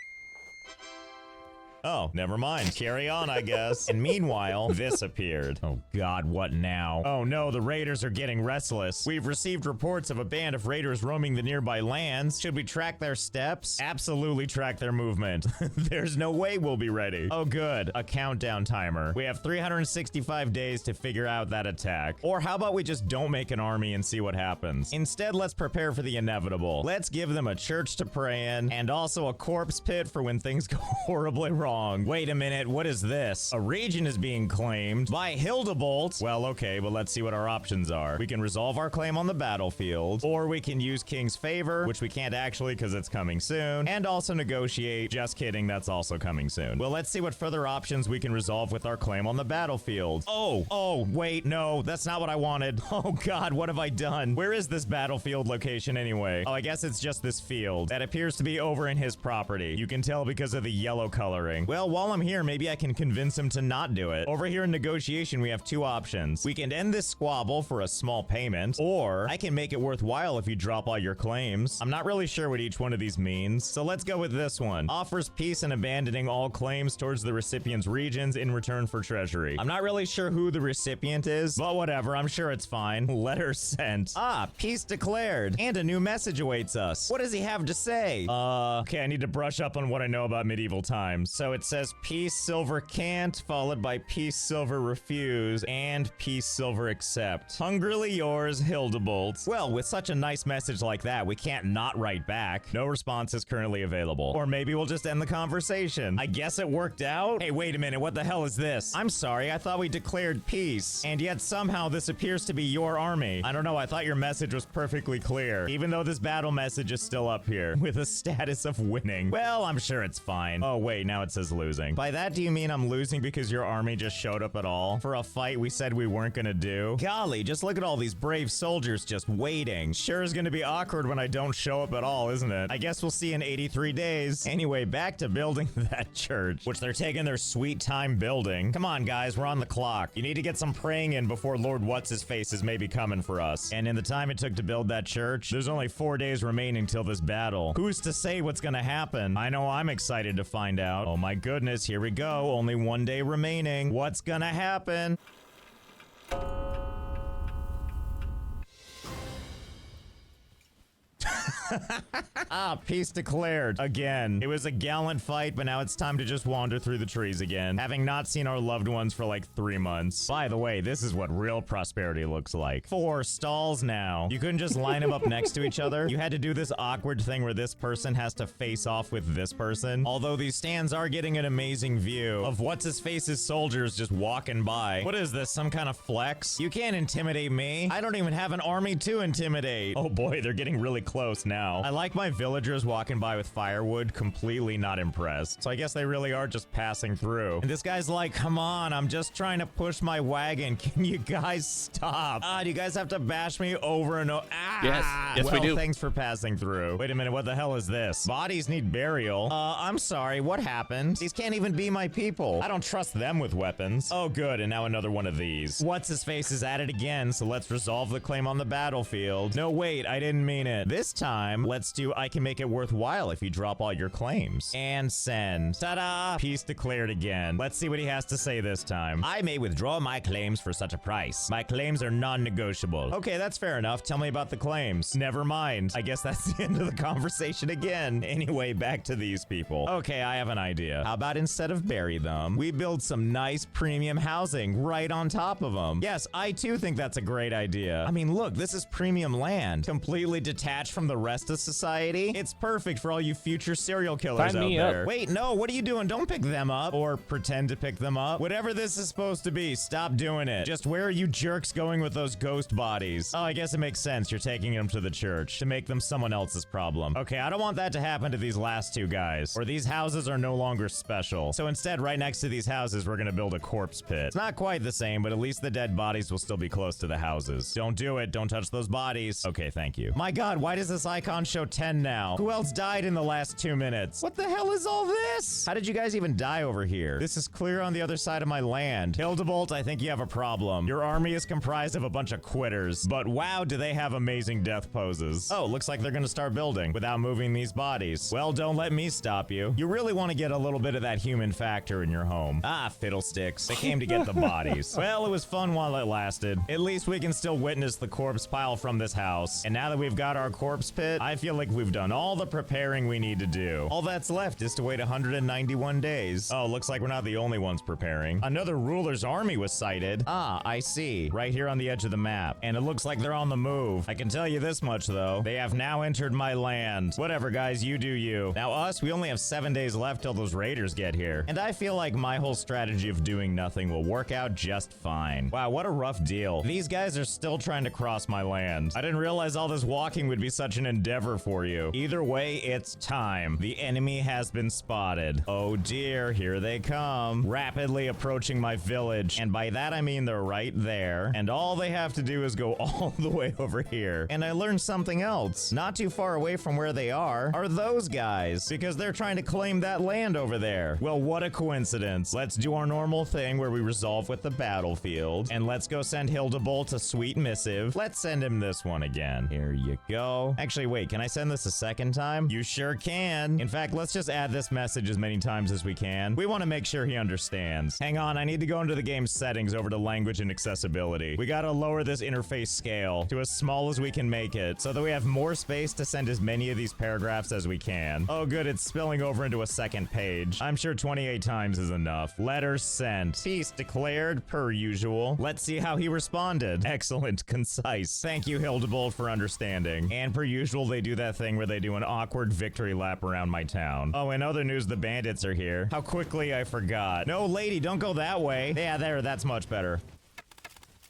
Speaker 2: Oh, never mind. Carry on, I guess. And meanwhile, this appeared. Oh god, what now? Oh no, the raiders are getting restless. We've received reports of a band of raiders roaming the nearby lands. Should we track their steps? Absolutely track their movement. There's no way we'll be ready. Oh good, a countdown timer. We have 365 days to figure out that attack. Or how about we just don't make an army and see what happens? Instead, let's prepare for the inevitable. Let's give them a church to pray in and also a corpse pit for when things go horribly wrong. Wait a minute, what is this? A region is being claimed by Hildebolt. Well, okay, but let's see what our options are. We can resolve our claim on the battlefield, or we can use King's Favor, which we can't actually because it's coming soon, and also negotiate. Just kidding, that's also coming soon. Well, let's see what further options we can resolve with our claim on the battlefield. Oh, wait, no, that's not what I wanted. Oh god, what have I done? Where is this battlefield location anyway? Oh, I guess it's just this field. That appears to be over in his property. You can tell because of the yellow coloring. Well, while I'm here, maybe I can convince him to not do it. Over here in negotiation, we have 2 options. We can end this squabble for a small payment, or I can make it worthwhile if you drop all your claims. I'm not really sure what each one of these means, so let's go with this one. Offers peace and abandoning all claims towards the recipient's regions in return for treasury. I'm not really sure who the recipient is, but whatever, I'm sure it's fine. Letter sent. Ah, peace declared, and a new message awaits us. What does he have to say? Okay, I need to brush up on what I know about medieval times. So it says peace silver can't, followed by peace silver refuse, and peace silver accept. Hungrily yours, Hildebolt. Well, with such a nice message like that, we can't not write back. No response is currently available. Or maybe we'll just end the conversation. I guess it worked out? Hey, wait a minute, what the hell is this? I'm sorry, I thought we declared peace, and yet somehow this appears to be your army. I don't know, I thought your message was perfectly clear, even though this battle message is still up here, with a status of winning. Well, I'm sure it's fine. Oh wait, now it says losing. By that, do you mean I'm losing because your army just showed up at all? For a fight we said we weren't gonna do? Golly, just look at all these brave soldiers just waiting. Sure is gonna be awkward when I don't show up at all, isn't it? I guess we'll see in 83 days. Anyway, back to building that church, which they're taking their sweet time building. Come on, guys, we're on the clock. You need to get some praying in before Lord What's-His-Face is maybe coming for us. And in the time it took to build that church, there's only 4 days remaining till this battle. Who's to say what's gonna happen? I know I'm excited to find out. Oh my goodness, here we go. Only 1 day remaining. What's gonna happen? Ah, peace declared. Again. It was a gallant fight, but now it's time to just wander through the trees again, having not seen our loved ones for like 3 months. By the way, this is what real prosperity looks like. 4 stalls now. You couldn't just line them up next to each other. You had to do this awkward thing where this person has to face off with this person. Although these stands are getting an amazing view of What's-His-Face's soldiers just walking by. What is this, some kind of flex? You can't intimidate me. I don't even have an army to intimidate. Oh boy, they're getting really close now. I like my villagers walking by with firewood, completely not impressed. So I guess they really are just passing through. And this guy's like, come on, I'm just trying to push my wagon. Can you guys stop? Ah, do you guys have to bash me over and over? Ah!
Speaker 1: Yes,
Speaker 2: well,
Speaker 1: we do.
Speaker 2: Thanks for passing through. Wait a minute, what the hell is this? Bodies need burial. I'm sorry, what happened? These can't even be my people. I don't trust them with weapons. Oh, good, and now another one of these. What's-His-Face is at it again, so let's resolve the claim on the battlefield. No, wait, I didn't mean it. This time, time, let's do I can make it worthwhile if you drop all your claims. And send. Ta-da! Peace declared again. Let's see what he has to say this time. I may withdraw my claims for such a price. My claims are non-negotiable. Okay, that's fair enough. Tell me about the claims. Never mind. I guess that's the end of the conversation again. Anyway, back to these people. Okay, I have an idea. How about instead of bury them, we build some nice premium housing right on top of them? Yes, I too think that's a great idea. I mean, look, this is premium land, completely detached from the rest of society. It's perfect for all you future serial killers
Speaker 1: Sign
Speaker 2: out
Speaker 1: me
Speaker 2: there.
Speaker 1: up.
Speaker 2: Wait, no, what are you doing? Don't pick them up or pretend to pick them up. Whatever this is supposed to be, stop doing it. Just where are you jerks going with those ghost bodies? Oh, I guess it makes sense. You're taking them to the church to make them someone else's problem. Okay, I don't want that to happen to these last two guys, or these houses are no longer special. So instead, right next to these houses, we're gonna build a corpse pit. It's not quite the same, but at least the dead bodies will still be close to the houses. Don't do it. Don't touch those bodies. Okay, thank you. My God, why does this icon show 10 now? Who else died in the last 2 minutes? What the hell is all this? How did you guys even die over here? This is clear on the other side of my land. Hildebolt, I think you have a problem. Your army is comprised of a bunch of quitters, but wow, do they have amazing death poses. Oh, looks like they're gonna start building without moving these bodies. Well, don't let me stop you. You really want to get a little bit of that human factor in your home. Ah, fiddlesticks. They came to get the bodies. Well, it was fun while it lasted. At least we can still witness the corpse pile from this house. And now that we've got our corpse pit, I feel like we've done all the preparing we need to do. All that's left is to wait 191 days. Oh, looks like we're not the only ones preparing. Another ruler's army was sighted. Ah, I see. Right here on the edge of the map. And it looks like they're on the move. I can tell you this much, though. They have now entered my land. Whatever, guys, you do you. Now us, we only have 7 days left till those raiders get here. And I feel like my whole strategy of doing nothing will work out just fine. Wow, what a rough deal. These guys are still trying to cross my land. I didn't realize all this walking would be such an endeavor for you. Either way, it's time. The enemy has been spotted. Oh dear, here they come. Rapidly approaching my village. And by that I mean they're right there. And all they have to do is go all the way over here. And I learned something else. Not too far away from where they are those guys, because they're trying to claim that land over there. Well, what a coincidence. Let's do our normal thing where we resolve with the battlefield, and let's go send Hildebolt a sweet missive. Let's send him this one again. Here you go. Actually, wait, can I send this a second time? You sure can. In fact, let's just add this message as many times as we can. We want to make sure he understands. Hang on, I need to go into the game's settings over to language and accessibility. We gotta lower this interface scale to as small as we can make it so that we have more space to send as many of these paragraphs as we can. Oh good, it's spilling over into a second page. I'm sure 28 times is enough. Letter sent. Peace declared, per usual. Let's see how he responded. Excellent, concise. Thank you, Hildebolt, for understanding. And per usual, they do that thing where they do an awkward victory lap around my town. Oh, in other news, the bandits are here. How quickly I forgot. No, lady, don't go that way. Yeah, there, that's much better.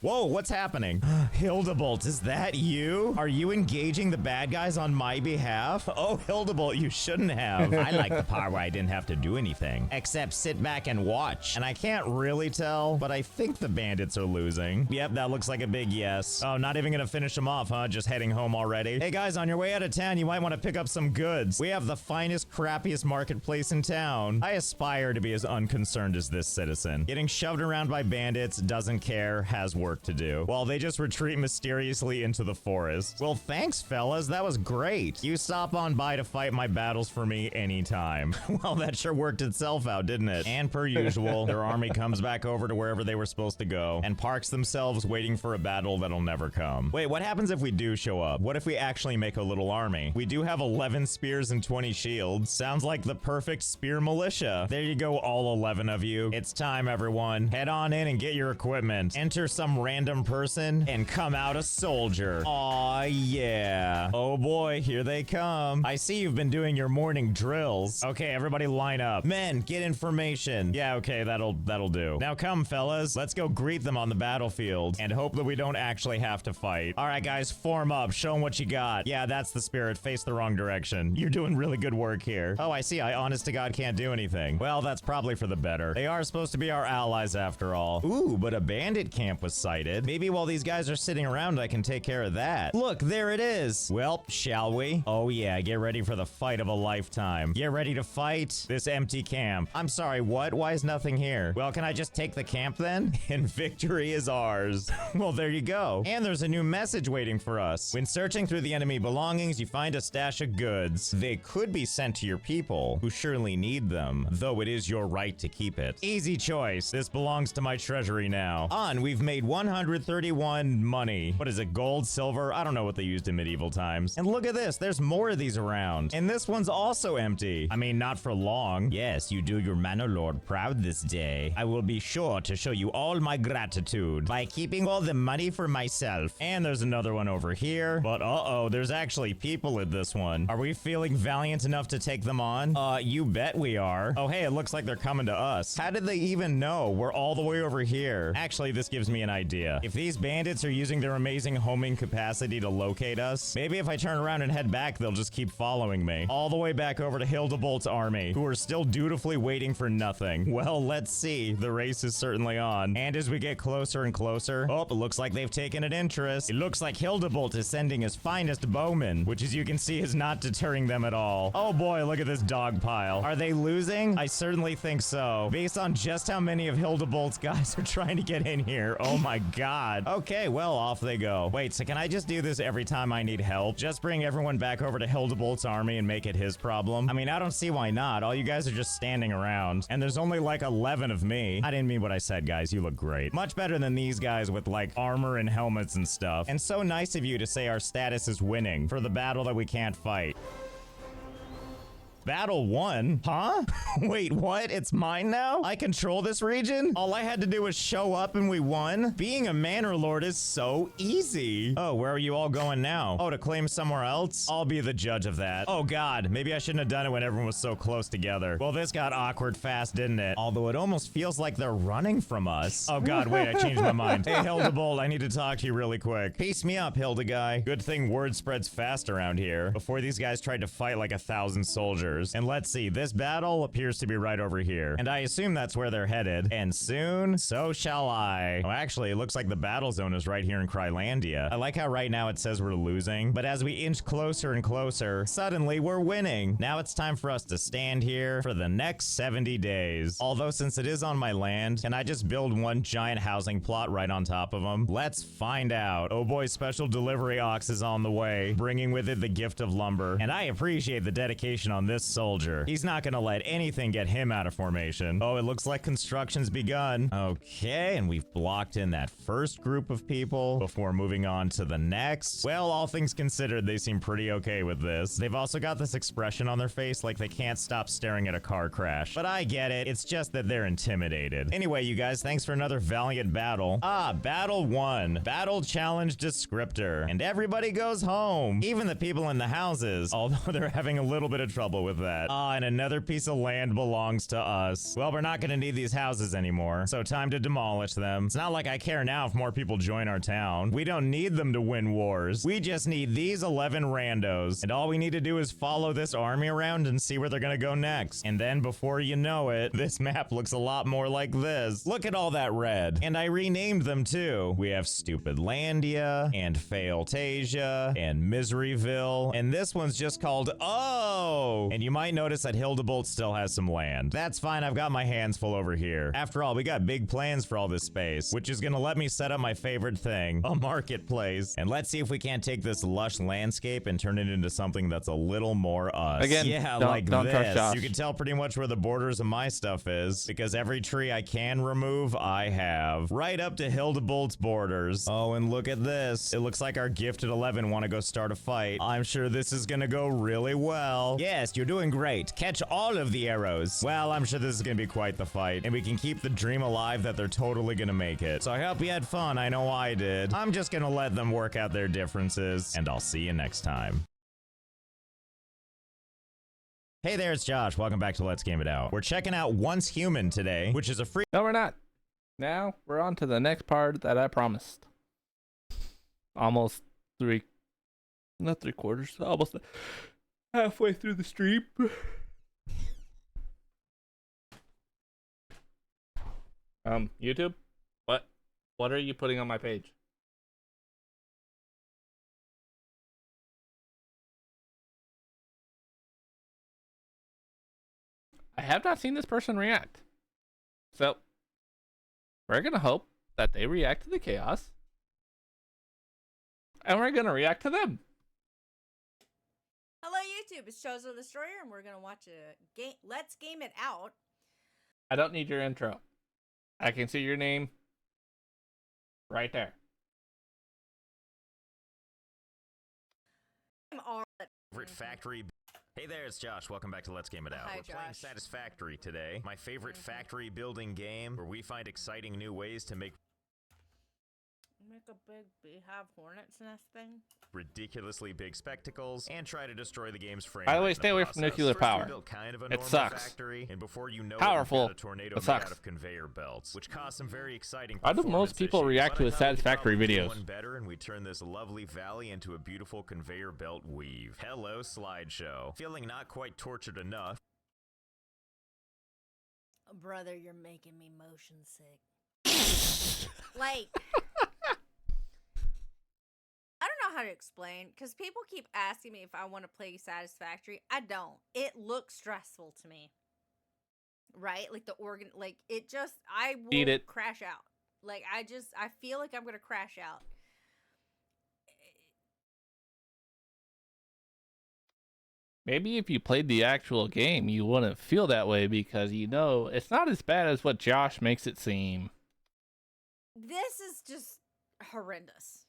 Speaker 2: Whoa, what's happening? Hildebolt, is that you? Are you engaging the bad guys on my behalf? Oh, Hildebolt, you shouldn't have. I like the part where I didn't have to do anything, except sit back and watch. And I can't really tell, but I think the bandits are losing. Yep, that looks like a big yes. Oh, not even gonna finish them off, huh? Just heading home already. Hey guys, on your way out of town, you might want to pick up some goods. We have the finest, crappiest marketplace in town. I aspire to be as unconcerned as this citizen. Getting shoved around by bandits, doesn't care, has work to do, while they just retreat mysteriously into the forest. Well, thanks, fellas. That was great. You stop on by to fight my battles for me anytime. Well, that sure worked itself out, didn't it? And per usual, their army comes back over to wherever they were supposed to go and parks themselves waiting for a battle that'll never come. Wait, what happens if we do show up? What if we actually make a little army? We do have 11 spears and 20 shields. Sounds like the perfect spear militia. There you go, all 11 of you. It's time, everyone. Head on in and get your equipment. Enter some random person and come out a soldier. Aw, yeah. Oh boy, here they come. I see you've been doing your morning drills. Okay, everybody line up. Men, get information. Yeah, okay, that'll do. Now come, fellas. Let's go greet them on the battlefield and hope that we don't actually have to fight. All right, guys, form up. Show them what you got. Yeah, that's the spirit. Face the wrong direction. You're doing really good work here. Oh, I see. I honest to God can't do anything. Well, that's probably for the better. They are supposed to be our allies after all. Ooh, but a bandit camp was sighted. excited. Maybe while these guys are sitting around, I can take care of that. Look, there it is. Well, shall we? Oh yeah, get ready for the fight of a lifetime. Get ready to fight this empty camp. I'm sorry, what? Why is nothing here? Well, can I just take the camp then? And victory is ours. Well, there you go. And there's a new message waiting for us. When searching through the enemy belongings, you find a stash of goods. They could be sent to your people, who surely need them, though it is your right to keep it. Easy choice. This belongs to my treasury now. We've made 131 money. What is it, gold, silver? I don't know what they used in medieval times. And look at this, there's more of these around. And this one's also empty. I mean, not for long. Yes, you do your manor lord proud this day. I will be sure to show you all my gratitude by keeping all the money for myself. And there's another one over here. But uh-oh, there's actually people in this one. Are we feeling valiant enough to take them on? You bet we are. Oh, hey, it looks like they're coming to us. How did they even know we're all the way over here? Actually, this gives me an idea. If these bandits are using their amazing homing capacity to locate us, maybe if I turn around and head back, they'll just keep following me. All the way back over to Hildebolt's army, who are still dutifully waiting for nothing. Well, let's see. The race is certainly on. And as we get closer and closer, oh, it looks like they've taken an interest. It looks like Hildebolt is sending his finest bowmen, which as you can see is not deterring them at all. Oh boy, look at this dog pile. Are they losing? I certainly think so. Based on just how many of Hildebolt's guys are trying to get in here. Oh my god. Okay, well, off they go. Wait, so can I just do this every time I need help? Just bring everyone back over to Hildebolt's army and make it his problem? I mean, I don't see why not. All you guys are just standing around. And there's only like 11 of me. I didn't mean what I said, guys. You look great. Much better than these guys with like armor and helmets and stuff. And so nice of you to say our status is winning for the battle that we can't fight. Battle 1? Huh? Wait, what? It's mine now? I control this region? All I had to do was show up and we won? Being a manor lord is so easy. Oh, where are you all going now? Oh, to claim somewhere else? I'll be the judge of that. Oh god, maybe I shouldn't have done it when everyone was so close together. Well, this got awkward fast, didn't it? Although it almost feels like they're running from us. Oh god, wait, I changed my mind. Hey, Hildebolt, I need to talk to you really quick. Piece me up, Hilda guy. Good thing word spreads fast around here. Before these guys tried to fight like 1,000 soldiers. And let's see, this battle appears to be right over here. And I assume that's where they're headed. And soon, so shall I. Oh, actually, it looks like the battle zone is right here in Krylandia. I like how right now it says we're losing, but as we inch closer and closer, suddenly we're winning. Now it's time for us to stand here for the next 70 days. Although since it is on my land, can I just build one giant housing plot right on top of them? Let's find out. Oh boy, special delivery ox is on the way, bringing with it the gift of lumber. And I appreciate the dedication on this soldier. He's not gonna let anything get him out of formation. Oh, it looks like construction's begun. Okay, and we've blocked in that first group of people before moving on to the next. Well, all things considered, they seem pretty okay with this. They've also got this expression on their face like they can't stop staring at a car crash. But I get it. It's just that they're intimidated. Anyway, you guys, thanks for another valiant battle. Battle 1. Battle challenge descriptor. And everybody goes home. Even the people in the houses, although they're having a little bit of trouble with that. And another piece of land belongs to us. Well, we're not gonna need these houses anymore, so time to demolish them. It's not like I care now if more people join our town. We don't need them to win wars. We just need these 11 randos. And all we need to do is follow this army around and see where they're gonna go next. And then before you know it, this map looks a lot more like this. Look at all that red. And I renamed them too. We have Stupidlandia and Failtasia and Miseryville. And this one's just called Oh! And you might notice that Hildebolt still has some land. That's fine, I've got my hands full over here. After all, we got big plans for all this space, which is gonna let me set up my favorite thing, a marketplace. And let's see if we can't take this lush landscape and turn it into something that's a little more us.
Speaker 1: Again,
Speaker 2: yeah,
Speaker 1: don't trust
Speaker 2: this.
Speaker 1: Josh.
Speaker 2: You can tell pretty much where the borders of my stuff is, because every tree I can remove, I have. Right up to Hildebolt's borders. Oh, and look at this. It looks like our gifted 11 want to go start a fight. I'm sure this is gonna go really well. Yes, you're doing great. Catch all of the arrows. Well, I'm sure this is gonna be quite the fight, and we can keep the dream alive that they're totally gonna make it. So I hope you had fun. I know I did. I'm just gonna let them work out their differences, and I'll see you next time. Hey there, it's Josh. Welcome back to Let's Game It Out. We're checking out Once Human today, which is a free—
Speaker 1: No, we're not. Now we're on to the next part that I promised. Almost not 3/4, almost halfway through the stream. YouTube? What What are you putting on my page? I have not seen this person react. So, we're going to hope that they react to the chaos. And we're going to react to them.
Speaker 4: Hello, YouTube. It's Chosen the Destroyer, and we're going to watch a game. Let's game it out.
Speaker 1: I don't need your intro. I can see your name right there.
Speaker 3: Favorite factory. Hey there, it's Josh. Welcome back to Let's Game It Out.
Speaker 4: Hi,
Speaker 3: We're playing
Speaker 4: Josh.
Speaker 3: Satisfactory today, my favorite factory building game where we find exciting new ways to make
Speaker 4: Make a big beehive hornet's nest thing.
Speaker 3: ridiculously big spectacles and try to destroy the game's frame.
Speaker 1: By the way,
Speaker 3: rate in
Speaker 1: stay away from
Speaker 3: process.
Speaker 1: nuclear
Speaker 3: First, we
Speaker 1: power.
Speaker 3: built kind of a
Speaker 1: It
Speaker 3: normal
Speaker 1: sucks.
Speaker 3: factory, and before you know
Speaker 1: Powerful,
Speaker 3: it, we've got a tornado
Speaker 1: but
Speaker 3: made
Speaker 1: sucks.
Speaker 3: out of conveyor belts, which caused some very exciting
Speaker 1: Why do most
Speaker 3: performance
Speaker 1: people
Speaker 3: issues.
Speaker 1: react
Speaker 3: But
Speaker 1: to
Speaker 3: I
Speaker 1: his
Speaker 3: thought we could
Speaker 1: Satisfactory
Speaker 3: probably do
Speaker 1: videos?
Speaker 3: one better, and we turn this lovely valley into a beautiful conveyor belt weave. Hello, slideshow. Feeling not quite tortured enough.
Speaker 4: Brother, you're making me motion sick. Like, I don't know how to explain, because people keep asking me if I want to play Satisfactory. I don't. It looks stressful to me. Right? Like the organ, like it just, I will
Speaker 1: Eat it.
Speaker 4: crash out. Like I feel like I'm going to crash out.
Speaker 1: Maybe if you played the actual game, you wouldn't feel that way because you know it's not as bad as what Josh makes it seem.
Speaker 4: This is just horrendous.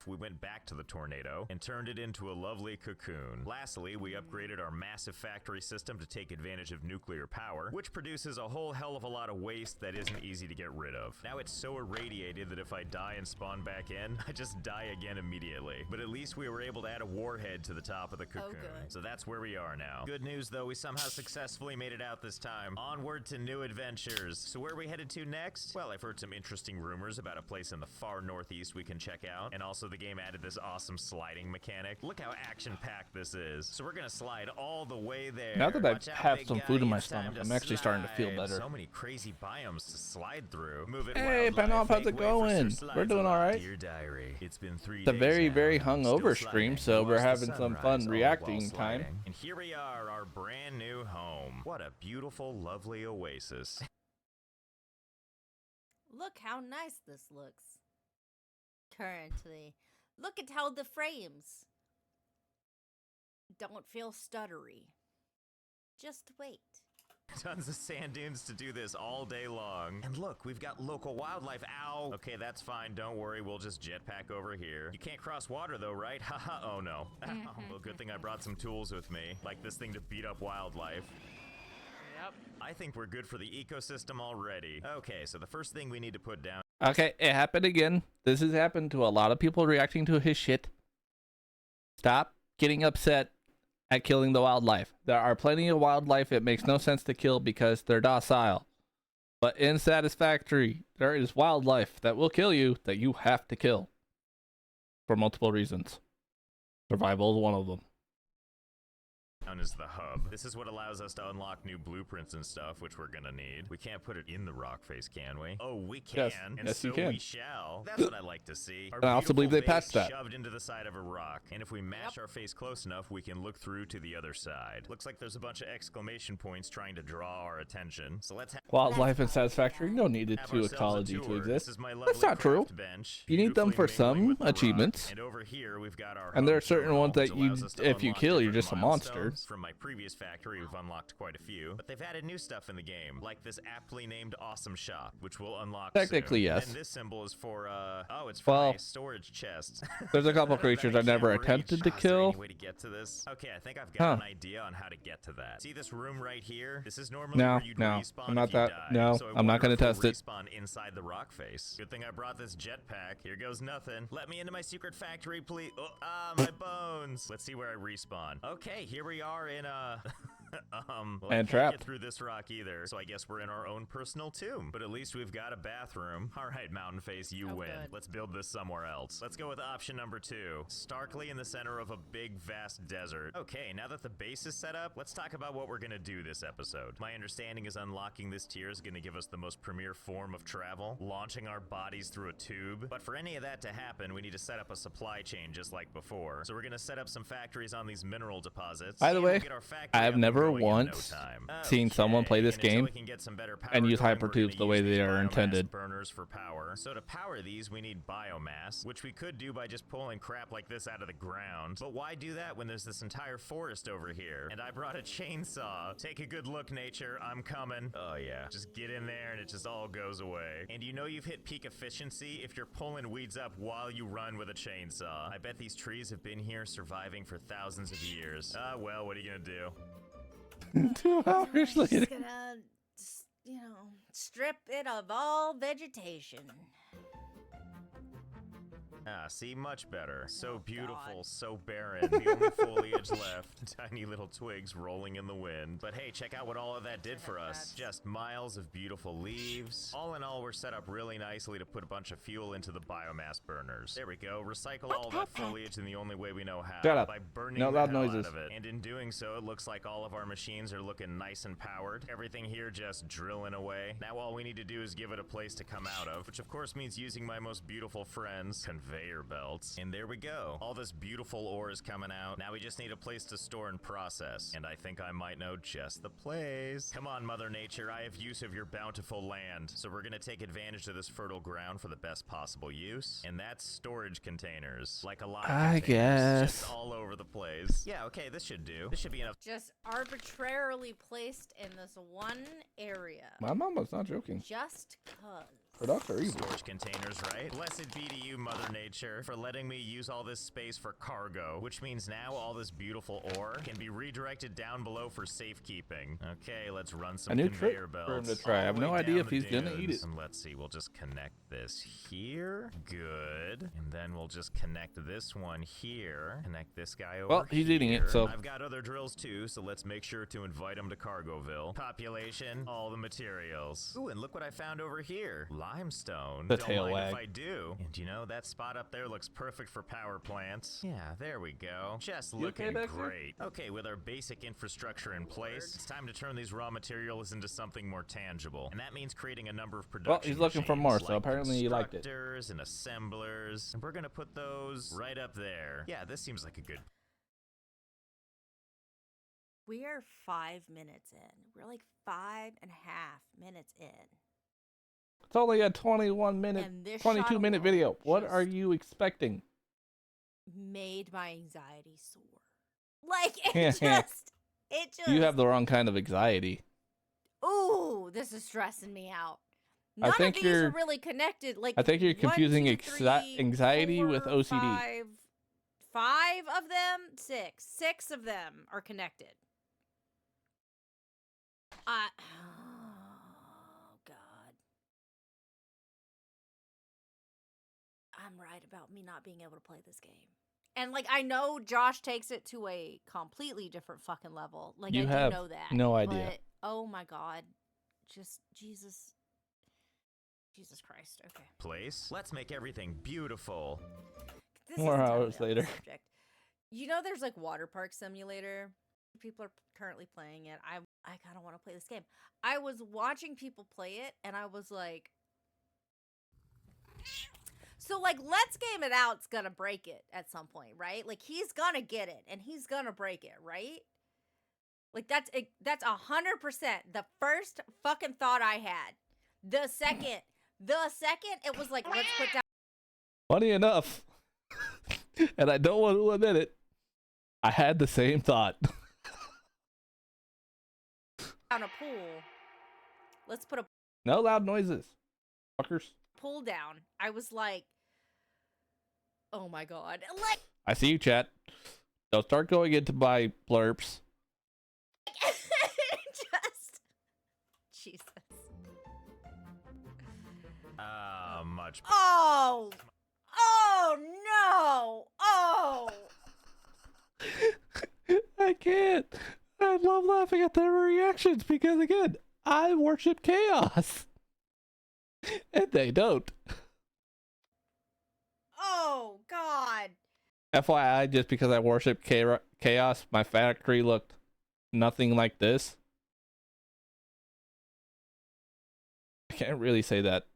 Speaker 3: We went back to the tornado and turned it into a lovely cocoon. Lastly, we upgraded our massive factory system to take advantage of nuclear power, which produces a whole hell of a lot of waste that isn't easy to get rid of. Now it's so irradiated that if I die and spawn back in, I just die again immediately. But at least we were able to add a warhead to the top of the cocoon.
Speaker 4: good.
Speaker 3: So that's where we are now. Good news though, we somehow successfully made it out this time. Onward to new adventures. So where are we headed to next? Well, I've heard some interesting rumors about a place in the far northeast we can check out, and also the game added this awesome sliding mechanic. Look how action-packed this is. So we're gonna slide all the way there.
Speaker 1: Now that I
Speaker 3: Watch out,
Speaker 1: have
Speaker 3: big
Speaker 1: some
Speaker 3: guy,
Speaker 1: food in my
Speaker 3: it's time
Speaker 1: stomach,
Speaker 3: to
Speaker 1: I'm actually starting to feel
Speaker 3: slide.
Speaker 1: better.
Speaker 3: So many crazy biomes to slide through. Move it,
Speaker 1: Hey,
Speaker 3: wildlife.
Speaker 1: Panoff, how's
Speaker 3: Make
Speaker 1: it
Speaker 3: way for
Speaker 1: going?
Speaker 3: Sir
Speaker 1: We're
Speaker 3: Slides
Speaker 1: doing
Speaker 3: Along.
Speaker 1: alright.
Speaker 3: Dear diary, it's been 3
Speaker 1: It's a
Speaker 3: days
Speaker 1: very,
Speaker 3: now.
Speaker 1: very
Speaker 3: I'm
Speaker 1: hungover
Speaker 3: still
Speaker 1: stream,
Speaker 3: sliding.
Speaker 1: so we're
Speaker 3: Watch the
Speaker 1: having some
Speaker 3: sunrise
Speaker 1: fun
Speaker 3: all
Speaker 1: reacting
Speaker 3: while
Speaker 1: time.
Speaker 3: sliding. And here we are, our brand new home. What a beautiful, lovely oasis.
Speaker 4: Look how nice this looks. Currently. Look at how the frames don't feel stuttery. Just wait.
Speaker 3: Tons of sand dunes to do this all day long. And look, we've got local wildlife. Ow! Okay, that's fine. Don't worry. We'll just jetpack over here. You can't cross water though, right? Haha. Oh no. Well, good thing I brought some tools with me, like this thing to beat up wildlife.
Speaker 4: Yep.
Speaker 3: I think we're good for the ecosystem already. Okay, so the first thing we need to put down.
Speaker 1: Okay, it happened again. This has happened to a lot of people reacting to his shit. Stop getting upset at killing the wildlife. There are plenty of wildlife it makes no sense to kill because they're docile. But in Satisfactory, there is wildlife that will kill you that you have to kill. For multiple reasons. Survival is one of them.
Speaker 3: Is the hub. This is what allows us to unlock new blueprints and stuff, which we're gonna need. We can't put it in the rock face, can we? Oh, we can.
Speaker 1: Yes.
Speaker 3: And
Speaker 1: Yes,
Speaker 3: so
Speaker 1: you can.
Speaker 3: we shall. That's what I like to see. Our
Speaker 1: And I also believe they
Speaker 3: beautiful
Speaker 1: patched
Speaker 3: base
Speaker 1: that.
Speaker 3: shoved into the side of a rock. And if we mash our face close enough, we can look through to the other side. Looks like there's a bunch of exclamation points trying to draw our attention. So let's have
Speaker 1: Wildlife and Satisfactory don't need it to
Speaker 3: ourselves a
Speaker 1: ecology to
Speaker 3: tour.
Speaker 1: exist.
Speaker 3: This is my lovely
Speaker 1: That's not true.
Speaker 3: craft bench,
Speaker 1: You need them for
Speaker 3: beautifully mingling
Speaker 1: some
Speaker 3: with the rock.
Speaker 1: achievements.
Speaker 3: And over here we've got our
Speaker 1: And there are
Speaker 3: hub
Speaker 1: certain
Speaker 3: terminal,
Speaker 1: ones that
Speaker 3: which
Speaker 1: you,
Speaker 3: allows us to
Speaker 1: if you
Speaker 3: unlock
Speaker 1: kill, you're
Speaker 3: different
Speaker 1: just a monster.
Speaker 3: milestones. From my previous factory, we've unlocked quite a few, but they've added new stuff in the game, like this aptly named Awesome Shop, which will unlock
Speaker 1: Technically,
Speaker 3: soon.
Speaker 1: yes.
Speaker 3: And this symbol is for, oh, it's for
Speaker 1: Well,
Speaker 3: my storage chest.
Speaker 1: there's a couple
Speaker 3: That
Speaker 1: creatures I never
Speaker 3: can't
Speaker 1: attempted to
Speaker 3: reach. Is there
Speaker 1: kill.
Speaker 3: any way to get to this? Okay, I think I've got
Speaker 1: Huh.
Speaker 3: an idea on how to get to that. See this room right here? This is normally
Speaker 1: No,
Speaker 3: where you'd
Speaker 1: no,
Speaker 3: respawn
Speaker 1: I'm not
Speaker 3: if you
Speaker 1: that-
Speaker 3: died.
Speaker 1: no,
Speaker 3: So I
Speaker 1: I'm not
Speaker 3: wonder
Speaker 1: gonna
Speaker 3: if we'll
Speaker 1: test it.
Speaker 3: respawn inside the rock face. Good thing I brought this jetpack. Here goes nothing. Let me into my secret factory, please. Oh, my bones. Let's see where I respawn. Okay, here we are in
Speaker 2: Well,
Speaker 1: And
Speaker 2: I can't
Speaker 1: trapped.
Speaker 2: get through this rock either, so I guess we're in our own personal tomb. But at least we've got a bathroom. All right, Mountain Face, you
Speaker 4: Oh,
Speaker 2: win.
Speaker 4: good.
Speaker 2: Let's build this somewhere else. Let's go with option number 2. Starkly in the center of a big, vast desert. Okay, now that the base is set up, let's talk about what we're gonna do this episode. My understanding is unlocking this tier is gonna give us the most premier form of travel, launching our bodies through a tube. But for any of that to happen, we need to set up a supply chain just like before. So we're gonna set up some factories on these mineral deposits.
Speaker 1: By the
Speaker 2: and we'll
Speaker 1: way,
Speaker 2: get our factory
Speaker 1: I
Speaker 2: up
Speaker 1: have
Speaker 2: and
Speaker 1: never
Speaker 2: going in no
Speaker 1: once
Speaker 2: time.
Speaker 1: seen someone play
Speaker 2: Okay,
Speaker 1: this
Speaker 2: and until
Speaker 1: game
Speaker 2: we can get some better power
Speaker 1: and use
Speaker 2: going, we're
Speaker 1: hypertubes
Speaker 2: gonna
Speaker 1: the way
Speaker 2: use these
Speaker 1: they are
Speaker 2: biomass
Speaker 1: intended.
Speaker 2: burners for power. So to power these, we need biomass, which we could do by just pulling crap like this out of the ground. But why do that when there's this entire forest over here? And I brought a chainsaw. Take a good look, nature. I'm coming. Oh yeah. Just get in there and it just all goes away. And you know you've hit peak efficiency if you're pulling weeds up while you run with a chainsaw. I bet these trees have been here surviving for thousands of years. Well, what are you gonna do?
Speaker 1: 2 hours
Speaker 4: Just
Speaker 1: later.
Speaker 4: gonna, strip it of all vegetation.
Speaker 2: See, much better. So
Speaker 4: Oh,
Speaker 2: beautiful,
Speaker 4: God.
Speaker 2: so barren. The only foliage left, tiny little twigs rolling in the wind. But hey, check out what all of that did for us. Just miles of beautiful leaves. All in all, we're set up really nicely to put a bunch of fuel into the biomass burners. There we go. Recycle all that foliage in the only way we know how.
Speaker 1: Shut up.
Speaker 2: By burning
Speaker 1: No
Speaker 2: the
Speaker 1: loud
Speaker 2: hell
Speaker 1: noises.
Speaker 2: out of it. And in doing so, it looks like all of our machines are looking nice and powered. Everything here just drilling away. Now all we need to do is give it a place to come out of, which of course means using my most beautiful friends, conveyor belts. And there we go. All this beautiful ore is coming out. Now we just need a place to store and process. And I think I might know just the place. Come on, Mother Nature. I have use of your bountiful land. So we're gonna take advantage of this fertile ground for the best possible use. And that's storage containers. Like a lot of
Speaker 1: I
Speaker 2: containers,
Speaker 1: guess.
Speaker 2: just all over the place. Yeah, okay, this should do. This should be enough.
Speaker 4: Just arbitrarily placed in this one area.
Speaker 1: My mama's not joking.
Speaker 4: Just cuz.
Speaker 1: Products are evil.
Speaker 2: Storage containers, right? Blessed be to you, Mother Nature, for letting me use all this space for cargo, which means now all this beautiful ore can be redirected down below for safekeeping. Okay, let's run some
Speaker 1: A new
Speaker 2: conveyor
Speaker 1: trick
Speaker 2: belts.
Speaker 1: for him to try. I
Speaker 2: all
Speaker 1: have
Speaker 2: the
Speaker 1: no
Speaker 2: way
Speaker 1: idea
Speaker 2: down
Speaker 1: if
Speaker 2: the
Speaker 1: he's gonna eat
Speaker 2: dunes.
Speaker 1: it.
Speaker 2: And let's see, we'll just connect this here. Good. And then we'll just connect this one here. Connect this guy over
Speaker 1: Well, he's eating it,
Speaker 2: here.
Speaker 1: so-
Speaker 2: I've got other drills too, so let's make sure to invite him to Cargoville. Population, all the materials. Ooh, and look what I found over here. Limestone.
Speaker 1: The
Speaker 2: Don't
Speaker 1: tail
Speaker 2: mind
Speaker 1: wag.
Speaker 2: if I do. And you know, that spot up there looks perfect for power plants. Yeah, there we go. Just
Speaker 1: You okay
Speaker 2: looking
Speaker 1: back there?
Speaker 2: great. Okay, with our basic infrastructure in place, it's time to turn these raw materials into something more tangible. And that means creating a number of production
Speaker 1: Well, he's looking for
Speaker 2: machines,
Speaker 1: more, so
Speaker 2: like
Speaker 1: apparently he liked it.
Speaker 2: constructors and assemblers. And we're gonna put those right up there. Yeah, this seems like a good.
Speaker 4: We are 5 minutes in. We're like 5.5 minutes in.
Speaker 1: It's only a 21-minute,
Speaker 4: And this
Speaker 1: 22-minute
Speaker 4: shot
Speaker 1: video. What are
Speaker 4: just-
Speaker 1: you expecting?
Speaker 4: Made my anxiety soar. Like, it just.
Speaker 1: You have the wrong kind of anxiety.
Speaker 4: Ooh, this is stressing me out.
Speaker 1: I
Speaker 4: None
Speaker 1: think
Speaker 4: of these are
Speaker 1: you're-
Speaker 4: really connected. Like
Speaker 1: I think you're
Speaker 4: 1,
Speaker 1: confusing
Speaker 4: 2,
Speaker 1: anxiety
Speaker 4: 3,
Speaker 1: with
Speaker 4: 4,
Speaker 1: OCD.
Speaker 4: 5 of them, 6. 6 of them are connected. Oh God. I'm right about me not being able to play this game. And like I know Josh takes it to a completely different fucking level. Like
Speaker 1: You
Speaker 4: I
Speaker 1: have
Speaker 4: do know that.
Speaker 1: no idea.
Speaker 4: But, oh my God. Just Jesus Christ. Okay.
Speaker 2: Place. Let's make everything beautiful.
Speaker 4: This
Speaker 1: More
Speaker 4: is entirely
Speaker 1: hours
Speaker 4: off the
Speaker 1: later.
Speaker 4: subject. You know there's like Water Park Simulator. People are currently playing it. I kind of want to play this game. I was watching people play it and I was like, so like Let's Game It Out's gonna break it at some point, right? Like he's gonna get it and he's gonna break it, right? Like that's 100% the first fucking thought I had. The second it was like, let's put
Speaker 1: Funny enough, and I don't want to admit it, I had the same thought.
Speaker 4: down a pool. Let's put a
Speaker 1: No loud noises, fuckers.
Speaker 4: pull down. I was like, oh my God. Like,
Speaker 1: I see you, chat. Don't start going into my blurps.
Speaker 4: just, Jesus.
Speaker 2: Much.
Speaker 4: Oh no. Oh.
Speaker 1: I can't. I love laughing at their reactions because, again, I worship chaos. And they don't.
Speaker 4: Oh God.
Speaker 1: FYI, just because I worship chaos, my factory looked nothing like this. I can't really say that,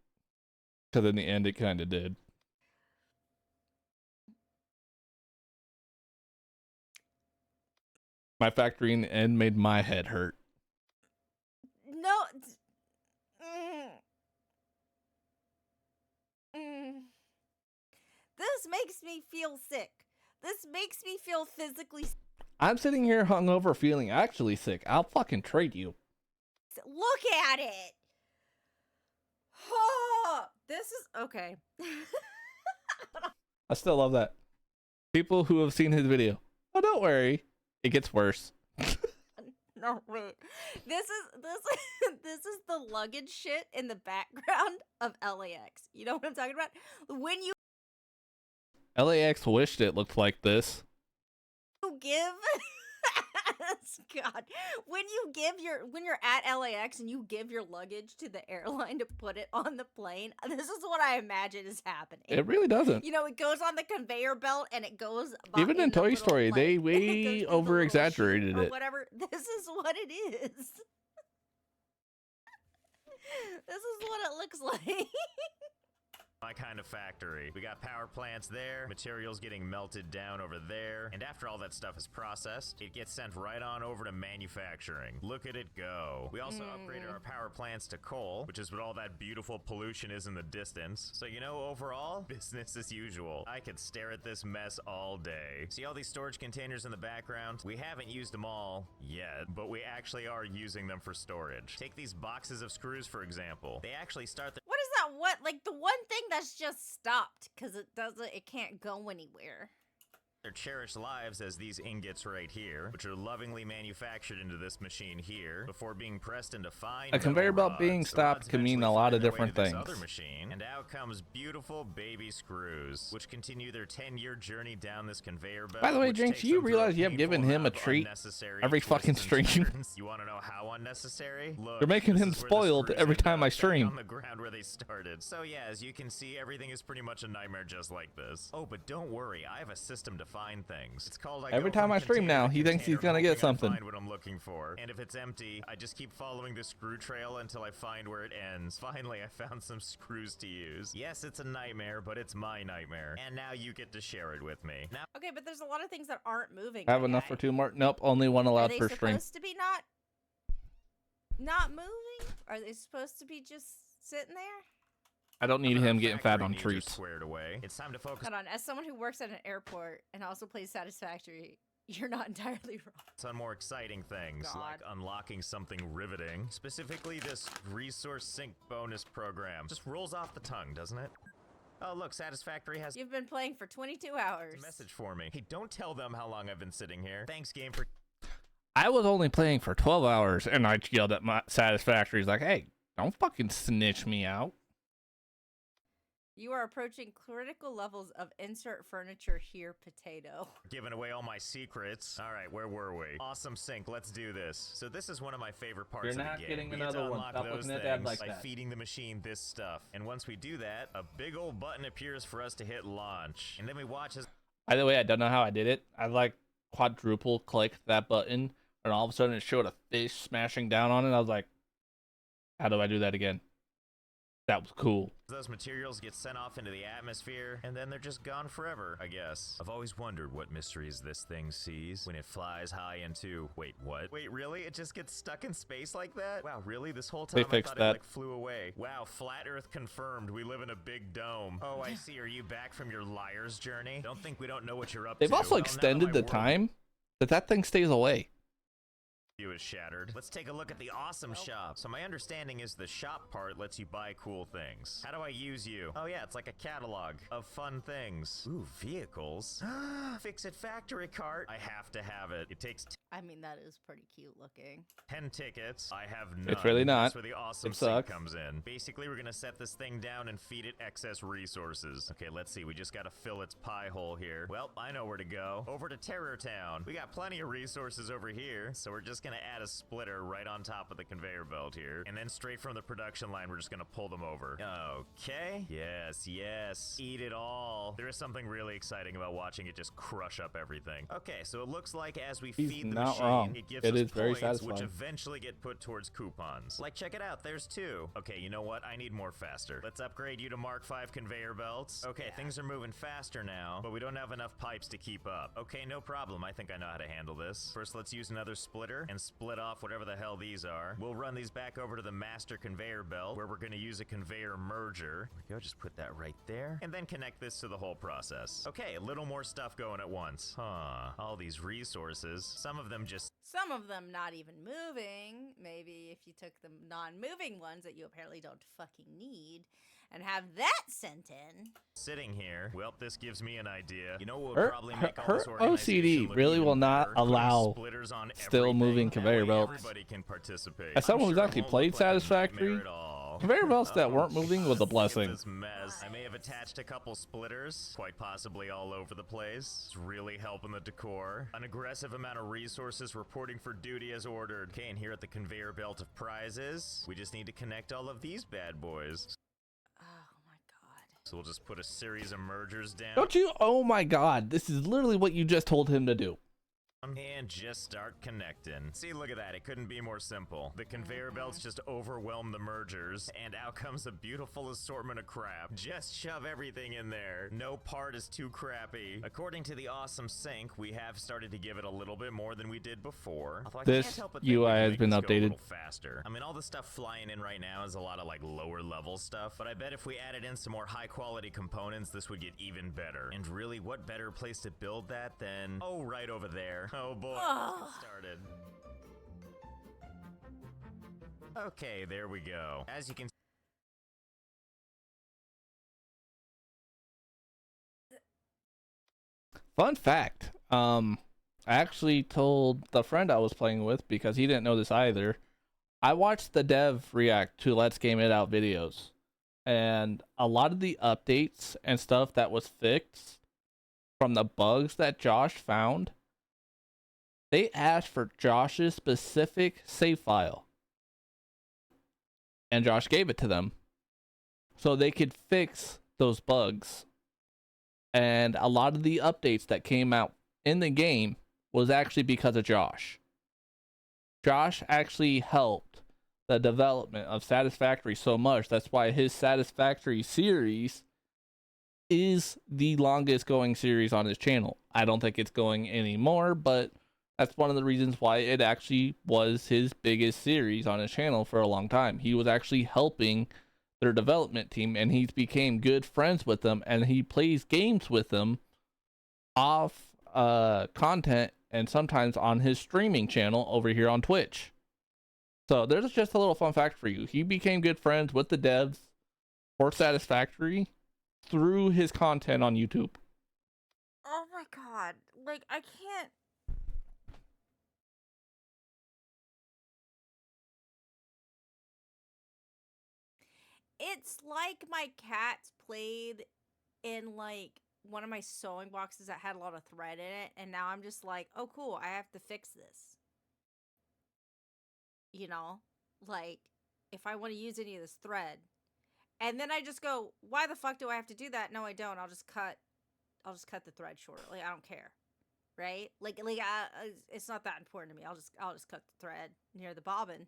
Speaker 1: because in the end it kind of did. My factory in the end made my head hurt.
Speaker 4: No. Mm. Mm. This makes me feel sick. This makes me feel physically sick.
Speaker 1: I'm sitting here hungover feeling actually sick. I'll fucking trade you.
Speaker 4: Look at it. This is okay.
Speaker 1: I still love that. People who have seen his video. Oh, don't worry. It gets worse.
Speaker 4: No, wait. This is the luggage shit in the background of LAX. You know what I'm talking about? When you
Speaker 1: LAX wished it looked like this.
Speaker 4: give God, when you're at LAX and you give your luggage to the airline to put it on the plane, this is what I imagine is happening.
Speaker 1: It really doesn't.
Speaker 4: You know, it goes on the conveyor belt and it goes
Speaker 1: Even in
Speaker 4: the
Speaker 1: Toy
Speaker 4: little,
Speaker 1: Story,
Speaker 4: like,
Speaker 1: they
Speaker 4: it goes
Speaker 1: way
Speaker 4: through the little
Speaker 1: over exaggerated
Speaker 4: chute or
Speaker 1: it.
Speaker 4: whatever. This is what it is. This is what it looks like.
Speaker 2: My kind of factory. We got power plants there, materials getting melted down over there, and after all that stuff is processed, it gets sent right on over to manufacturing. Look at it go. We also upgraded our power plants to coal, which is what all that beautiful pollution is in the distance. So, you know, overall, business as usual. I could stare at this mess all day. See all these storage containers in the background? We haven't used them all yet, but we actually are using them for storage. Take these boxes of screws, for example. They actually start the
Speaker 4: What is that? What, like the one thing that's just stopped because it can't go anywhere.
Speaker 2: their cherished lives as these ingots right here, which are lovingly manufactured into this machine here before being pressed into fine
Speaker 1: A conveyor
Speaker 2: metal
Speaker 1: belt being
Speaker 2: rods. The
Speaker 1: stopped
Speaker 2: rods
Speaker 1: can mean
Speaker 2: eventually
Speaker 1: a lot
Speaker 2: find
Speaker 1: of
Speaker 2: their way
Speaker 1: different
Speaker 2: to this
Speaker 1: things.
Speaker 2: other machine, and out comes beautiful baby screws, which continue their 10-year journey down this conveyor belt.
Speaker 1: By the way,
Speaker 2: which
Speaker 1: Jinx,
Speaker 2: takes
Speaker 1: you
Speaker 2: them through a
Speaker 1: realize you have
Speaker 2: painful
Speaker 1: given him a
Speaker 2: amount of
Speaker 1: treat
Speaker 2: unnecessary
Speaker 1: every
Speaker 2: twists
Speaker 1: fucking
Speaker 2: and
Speaker 1: stream?
Speaker 2: turns. You want to know how unnecessary? Look,
Speaker 1: You're making
Speaker 2: this
Speaker 1: him
Speaker 2: is where the
Speaker 1: spoiled
Speaker 2: screws
Speaker 1: every
Speaker 2: end
Speaker 1: time
Speaker 2: up,
Speaker 1: I
Speaker 2: back
Speaker 1: stream.
Speaker 2: on the ground where they started. So yeah, as you can see, everything is pretty much a nightmare just like this. Oh, but don't worry, I have a system to find things. It's called
Speaker 1: Every time I stream now, he thinks he's gonna get something.
Speaker 2: Find what I'm looking for, and if it's empty, I just keep following the screw trail until I find where it ends. Finally, I found some screws to use. Yes, it's a nightmare, but it's my nightmare, and now you get to share it with me. Now,
Speaker 4: Okay, but there's a lot of things that aren't moving.
Speaker 1: I have
Speaker 4: my
Speaker 1: enough
Speaker 4: guy.
Speaker 1: for 2 more. Nope, only one
Speaker 4: Are
Speaker 1: allowed
Speaker 4: they
Speaker 1: per stream.
Speaker 4: supposed to be not moving? Are they supposed to be just sitting there?
Speaker 1: I don't need him getting fat
Speaker 2: factory
Speaker 1: on
Speaker 2: needs are
Speaker 1: treats.
Speaker 2: squared away. It's time to focus
Speaker 4: Hold on, as someone who works at an airport and also plays Satisfactory, you're not entirely wrong.
Speaker 2: on more exciting things, like
Speaker 4: God.
Speaker 2: unlocking something riveting. Specifically, this resource sync bonus program. Just rolls off the tongue, doesn't it? Oh, look, Satisfactory has
Speaker 4: You've been playing for 22 hours.
Speaker 2: a message for me. Hey, don't tell them how long I've been sitting here. Thanks, game, for
Speaker 1: I was only playing for 12 hours, and I yelled at my Satisfactory. He's like, hey, don't fucking snitch me out.
Speaker 4: You are approaching critical levels of insert furniture here, potato.
Speaker 2: giving away all my secrets. All right, where were we? Awesome sync. Let's do this. So this is one of my favorite parts
Speaker 1: You're
Speaker 2: of the
Speaker 1: not
Speaker 2: game.
Speaker 1: getting
Speaker 2: We get to
Speaker 1: another one.
Speaker 2: unlock
Speaker 1: Stop
Speaker 2: those
Speaker 1: looking at Dad
Speaker 2: things
Speaker 1: like
Speaker 2: by
Speaker 1: that.
Speaker 2: feeding the machine this stuff. And once we do that, a big old button appears for us to hit launch. And then we watch as
Speaker 1: By the way, I don't know how I did it. I like quadruple clicked that button, and all of a sudden it showed a fish smashing down on it. I was like, how do I do that again? That was cool.
Speaker 2: those materials get sent off into the atmosphere, and then they're just gone forever, I guess. I've always wondered what mysteries this thing sees when it flies high into... Wait, what? Wait, really? It just gets stuck in space like that? Wow, really? This whole time
Speaker 1: They
Speaker 2: I
Speaker 1: fixed
Speaker 2: thought
Speaker 1: that.
Speaker 2: it, like, flew away. Wow, flat Earth confirmed. We live in a big dome. Oh, I see. Are you back from your liar's journey? Don't think we don't know what you're up
Speaker 1: They've
Speaker 2: to.
Speaker 1: also
Speaker 2: Well, now
Speaker 1: extended
Speaker 2: my
Speaker 1: the
Speaker 2: world
Speaker 1: time that thing stays away.
Speaker 2: view is shattered. Let's take a look at the awesome shop. So my understanding is the shop part lets you buy cool things. How do I use you? Oh yeah, it's like a catalog of fun things. Ooh, vehicles. Fix-It factory cart. I have to have it. It takes
Speaker 4: I mean, that is pretty cute looking.
Speaker 2: 10 tickets. I have none.
Speaker 1: It's really not.
Speaker 2: That's where the awesome
Speaker 1: It
Speaker 2: sync
Speaker 1: sucks.
Speaker 2: comes in. Basically, we're gonna set this thing down and feed it excess resources. Okay, let's see. We just gotta fill its pie hole here. Well, I know where to go. Over to Terror Town. We got plenty of resources over here, so we're just gonna add a splitter right on top of the conveyor belt here. And then straight from the production line, we're just gonna pull them over. Okay. Yes, yes. Eat it all. There is something really exciting about watching it just crush up everything. Okay, so it looks like as we
Speaker 1: He's
Speaker 2: feed the
Speaker 1: not
Speaker 2: machine,
Speaker 1: wrong.
Speaker 2: it gives
Speaker 1: It
Speaker 2: us
Speaker 1: is very
Speaker 2: points,
Speaker 1: satisfying.
Speaker 2: which eventually get put towards coupons. Like, check it out. There's 2. Okay, you know what? I need more faster. Let's upgrade you to Mark 5 conveyor belts. Okay, things are moving faster now, but we don't have enough pipes to keep up. Okay, no problem. I think I know how to handle this. First, let's use another splitter and split off whatever the hell these are. We'll run these back over to the master conveyor belt, where we're going to use a conveyor merger. There we go. Just put that right there. And then connect this to the whole process. Okay, a little more stuff going at once. Huh. All these resources. Some of them just
Speaker 4: Some of them not even moving. Maybe if you took the non-moving ones that you apparently don't fucking need and have that sent in.
Speaker 2: sitting here. Well, this gives me an idea. You know what would
Speaker 1: Her-
Speaker 2: probably
Speaker 1: her-
Speaker 2: make all
Speaker 1: her
Speaker 2: this organization
Speaker 1: OCD
Speaker 2: look
Speaker 1: really
Speaker 2: even
Speaker 1: will not
Speaker 2: better? Putting
Speaker 1: allow
Speaker 2: splitters on
Speaker 1: still
Speaker 2: everything.
Speaker 1: moving
Speaker 2: That
Speaker 1: conveyor
Speaker 2: way
Speaker 1: belts.
Speaker 2: Everybody can participate.
Speaker 1: As someone
Speaker 2: I'm
Speaker 1: who's
Speaker 2: sure it
Speaker 1: actually
Speaker 2: won't
Speaker 1: played
Speaker 2: look like a
Speaker 1: Satisfactory,
Speaker 2: nightmare at all.
Speaker 1: conveyor belts that weren't moving was a
Speaker 2: Look at
Speaker 1: blessing.
Speaker 2: this mess. I may have attached a couple splitters, quite possibly all over the place. It's really helping the decor. An aggressive amount of resources reporting for duty as ordered. Okay, and here at the conveyor belt of prizes, we just need to connect all of these bad boys.
Speaker 4: Oh my god.
Speaker 2: So we'll just put a series of mergers down.
Speaker 1: Don't you? Oh my god, this is literally what you just told him to do.
Speaker 2: And just start connecting. See, look at that. It couldn't be more simple. The conveyor belts just overwhelm the mergers, and out comes a beautiful assortment of crap. Just shove everything in there. No part is too crappy. According to the awesome sync, we have started to give it a little bit more than we did before. Although I
Speaker 1: This
Speaker 2: can't help but think we
Speaker 1: UI
Speaker 2: can
Speaker 1: has
Speaker 2: make
Speaker 1: been
Speaker 2: this go a
Speaker 1: updated.
Speaker 2: little faster. I mean, all the stuff flying in right now is a lot of like lower level stuff, but I bet if we added in some more high quality components, this would get even better. And really, what better place to build that than, oh, right over there. Oh boy, let's get started. Okay, there we go. As you can
Speaker 1: Fun fact. I actually told the friend I was playing with because he didn't know this either. I watched the dev react to Let's Game It Out videos, and a lot of the updates and stuff that was fixed from the bugs that Josh found, they asked for Josh's specific save file, and Josh gave it to them so they could fix those bugs. And a lot of the updates that came out in the game was actually because of Josh. Josh actually helped the development of Satisfactory so much. That's why his Satisfactory series is the longest going series on his channel. I don't think it's going anymore, but that's one of the reasons why it actually was his biggest series on his channel for a long time. He was actually helping their development team, and he's became good friends with them, and he plays games with them off content and sometimes on his streaming channel over here on Twitch. So there's just a little fun fact for you. He became good friends with the devs for Satisfactory through his content on YouTube.
Speaker 4: Oh my god. Like, I can't. It's like my cats played in like one of my sewing boxes that had a lot of thread in it, and now I'm just like, oh cool, I have to fix this. You know? Like, if I want to use any of this thread. And then I just go, why the fuck do I have to do that? No, I don't. I'll just cut the thread short. Like, I don't care. Right? Like it's not that important to me. I'll just cut the thread near the bobbin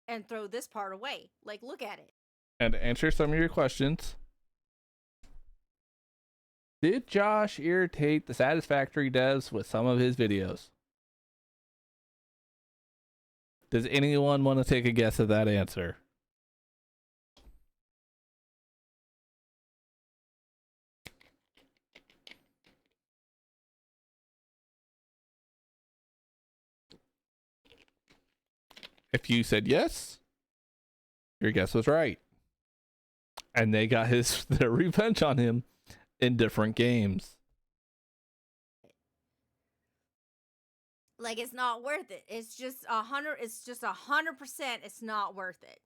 Speaker 4: and throw this part away. Like, look at it.
Speaker 1: And to answer some of your questions, did Josh irritate the Satisfactory devs with some of his videos? Does anyone want to take a guess at that answer? If you said yes, your guess was right. And they got their revenge on him in different games.
Speaker 4: Like, it's not worth it. It's just 100%. It's not worth it.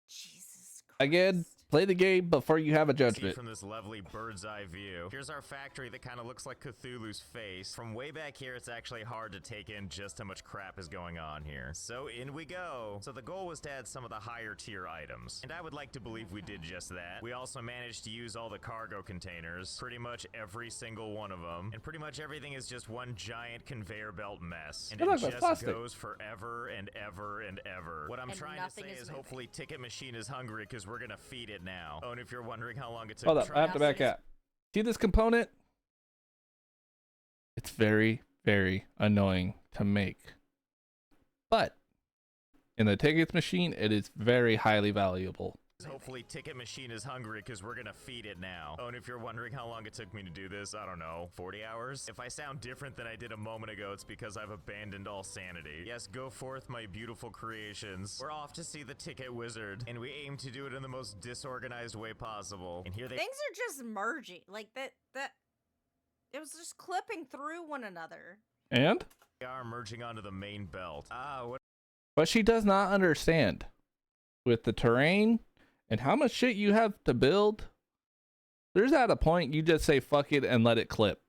Speaker 4: Jesus Christ.
Speaker 1: Again, Play the game before you have a
Speaker 2: See
Speaker 1: judgment.
Speaker 2: from this lovely bird's eye view. Here's our factory that kind of looks like Cthulhu's face. From way back here, it's actually hard to take in just how much crap is going on here. So in we go. So the goal was to add some of the higher tier items, and I would like to believe we did just that. We also managed to use all the cargo containers, pretty much every single one of them, and pretty much everything is just one giant conveyor belt mess. And
Speaker 1: Good
Speaker 2: it
Speaker 1: luck with
Speaker 2: just
Speaker 1: plastic.
Speaker 2: goes forever and ever and ever. What I'm
Speaker 4: And
Speaker 2: trying to
Speaker 4: nothing
Speaker 2: say
Speaker 4: is
Speaker 2: is
Speaker 4: moving.
Speaker 2: hopefully Ticket Machine is hungry because we're gonna feed it now. Oh, and if you're wondering how long it took,
Speaker 1: Hold up, I have to back
Speaker 4: Curiosities.
Speaker 1: out. See this component? It's very, very annoying to make. But in the tickets machine, it is very highly valuable.
Speaker 2: hopefully Ticket Machine is hungry because we're gonna feed it now. Oh, and if you're wondering how long it took me to do this, I don't know, 40 hours? If I sound different than I did a moment ago, it's because I've abandoned all sanity. Yes, go forth, my beautiful creations. We're off to see the Ticket Wizard, and we aim to do it in the most disorganized way possible. And here they
Speaker 4: Things are just merging. Like that it was just clipping through one another.
Speaker 1: And?
Speaker 2: are merging onto the main belt. Ah, what
Speaker 1: But she does not understand. With the terrain and how much shit you have to build, there's at a point you just say fuck it and let it clip.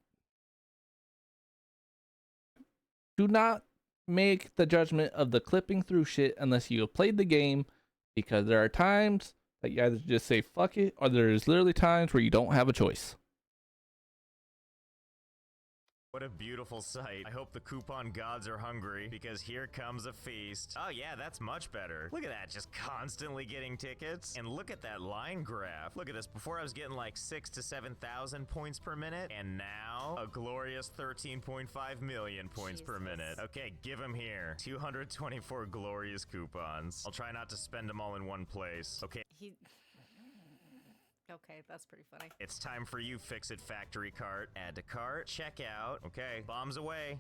Speaker 1: Do not make the judgment of the clipping through shit unless you have played the game, because there are times that you either just say fuck it, or there's literally times where you don't have a choice.
Speaker 2: What a beautiful sight. I hope the coupon gods are hungry, because here comes a feast. Oh yeah, that's much better. Look at that, just constantly getting tickets. And look at that line graph. Look at this, before I was getting like 6,000 to 7,000 points per minute, and now a glorious 13.5 million points per
Speaker 4: Jesus.
Speaker 2: minute. Okay, give them here. 224 glorious coupons. I'll try not to spend them all in one place. Okay.
Speaker 4: Okay, that's pretty funny.
Speaker 2: It's time for you, Fix-It Factory Cart. Add to cart, check out. Okay, bombs away.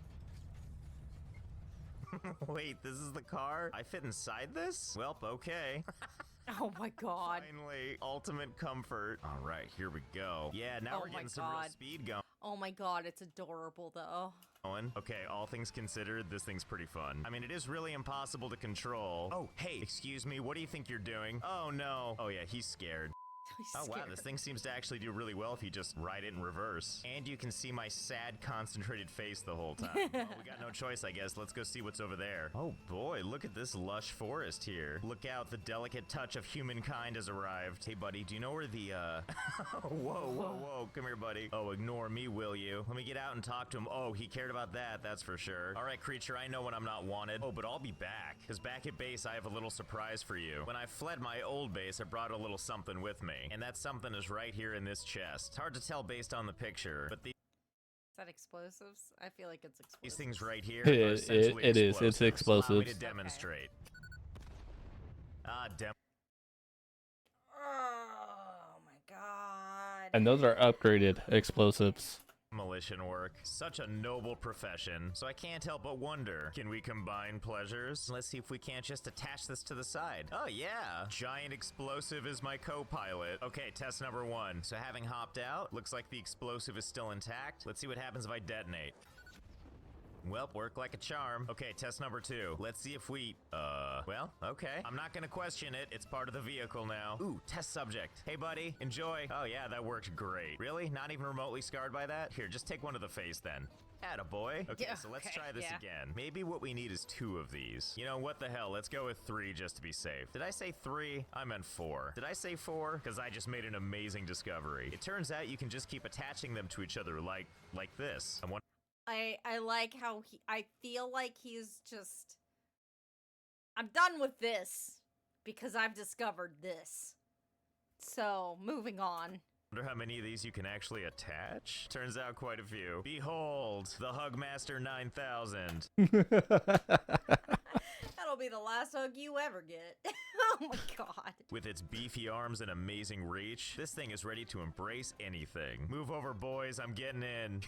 Speaker 2: Wait, this is the car? I fit inside this? Welp, okay.
Speaker 4: Oh my god.
Speaker 2: Finally, ultimate comfort. All right, here we go. Yeah, now
Speaker 4: Oh
Speaker 2: we're
Speaker 4: my
Speaker 2: getting some real
Speaker 4: God.
Speaker 2: speed going.
Speaker 4: Oh my god, it's adorable though.
Speaker 2: Okay, all things considered, this thing's pretty fun. I mean, it is really impossible to control. Oh, hey, excuse me, what do you think you're doing? Oh no. Oh yeah, he's scared.
Speaker 4: He's
Speaker 2: Oh wow,
Speaker 4: scared.
Speaker 2: this thing seems to actually do really well if you just ride it in reverse. And you can see my sad, concentrated face the whole time. Well, we got no choice, I guess. Let's go see what's over there. Oh boy, look at this lush forest here. Look out, the delicate touch of humankind has arrived. Hey buddy, do you know where the, whoa, come here buddy. Oh, ignore me, will you? Let me get out and talk to him. Oh, he cared about that, that's for sure. All right, creature, I know when I'm not wanted. Oh, but I'll be back. Because back at base, I have a little surprise for you. When I fled my old base, I brought a little something with me. And that something is right here in this chest. It's hard to tell based on the picture, but these
Speaker 4: Is that explosives? I feel like it's explosives.
Speaker 2: things right here
Speaker 1: It-
Speaker 2: are
Speaker 1: it-
Speaker 2: essentially
Speaker 1: it is. It's
Speaker 2: Allow me
Speaker 1: explosives.
Speaker 2: to
Speaker 1: Okay.
Speaker 2: demonstrate. Ah,
Speaker 4: Oh my god.
Speaker 1: And those are upgraded explosives.
Speaker 2: demolition work. Such a noble profession. So I can't help but wonder, can we combine pleasures? Let's see if we can't just attach this to the side. Oh yeah, giant explosive is my co-pilot. Okay, test number 1. So having hopped out, looks like the explosive is still intact. Let's see what happens if I detonate. Well, worked like a charm. Okay, test number 2. Let's see if we, well, okay. I'm not gonna question it. It's part of the vehicle now. Ooh, test subject. Hey, buddy, enjoy. Oh, yeah, that worked great. Really? Not even remotely scarred by that? Here, just take one to the face then. Attaboy. Okay,
Speaker 4: Yeah,
Speaker 2: so let's
Speaker 4: okay,
Speaker 2: try this
Speaker 4: yeah.
Speaker 2: again. Maybe what we need is 2 of these. You know, what the hell? Let's go with 3 just to be safe. Did I say 3? I meant 4. Did I say 4? Because I just made an amazing discovery. It turns out you can just keep attaching them to each other like this.
Speaker 4: I like how I feel like he's just I'm done with this because I've discovered this. So, moving on.
Speaker 2: Wonder how many of these you can actually attach? Turns out quite a few. Behold, the Hugmaster 9000.
Speaker 4: That'll be the last hug you ever get. Oh my god.
Speaker 2: With its beefy arms and amazing reach, this thing is ready to embrace anything. Move over, boys, I'm getting in.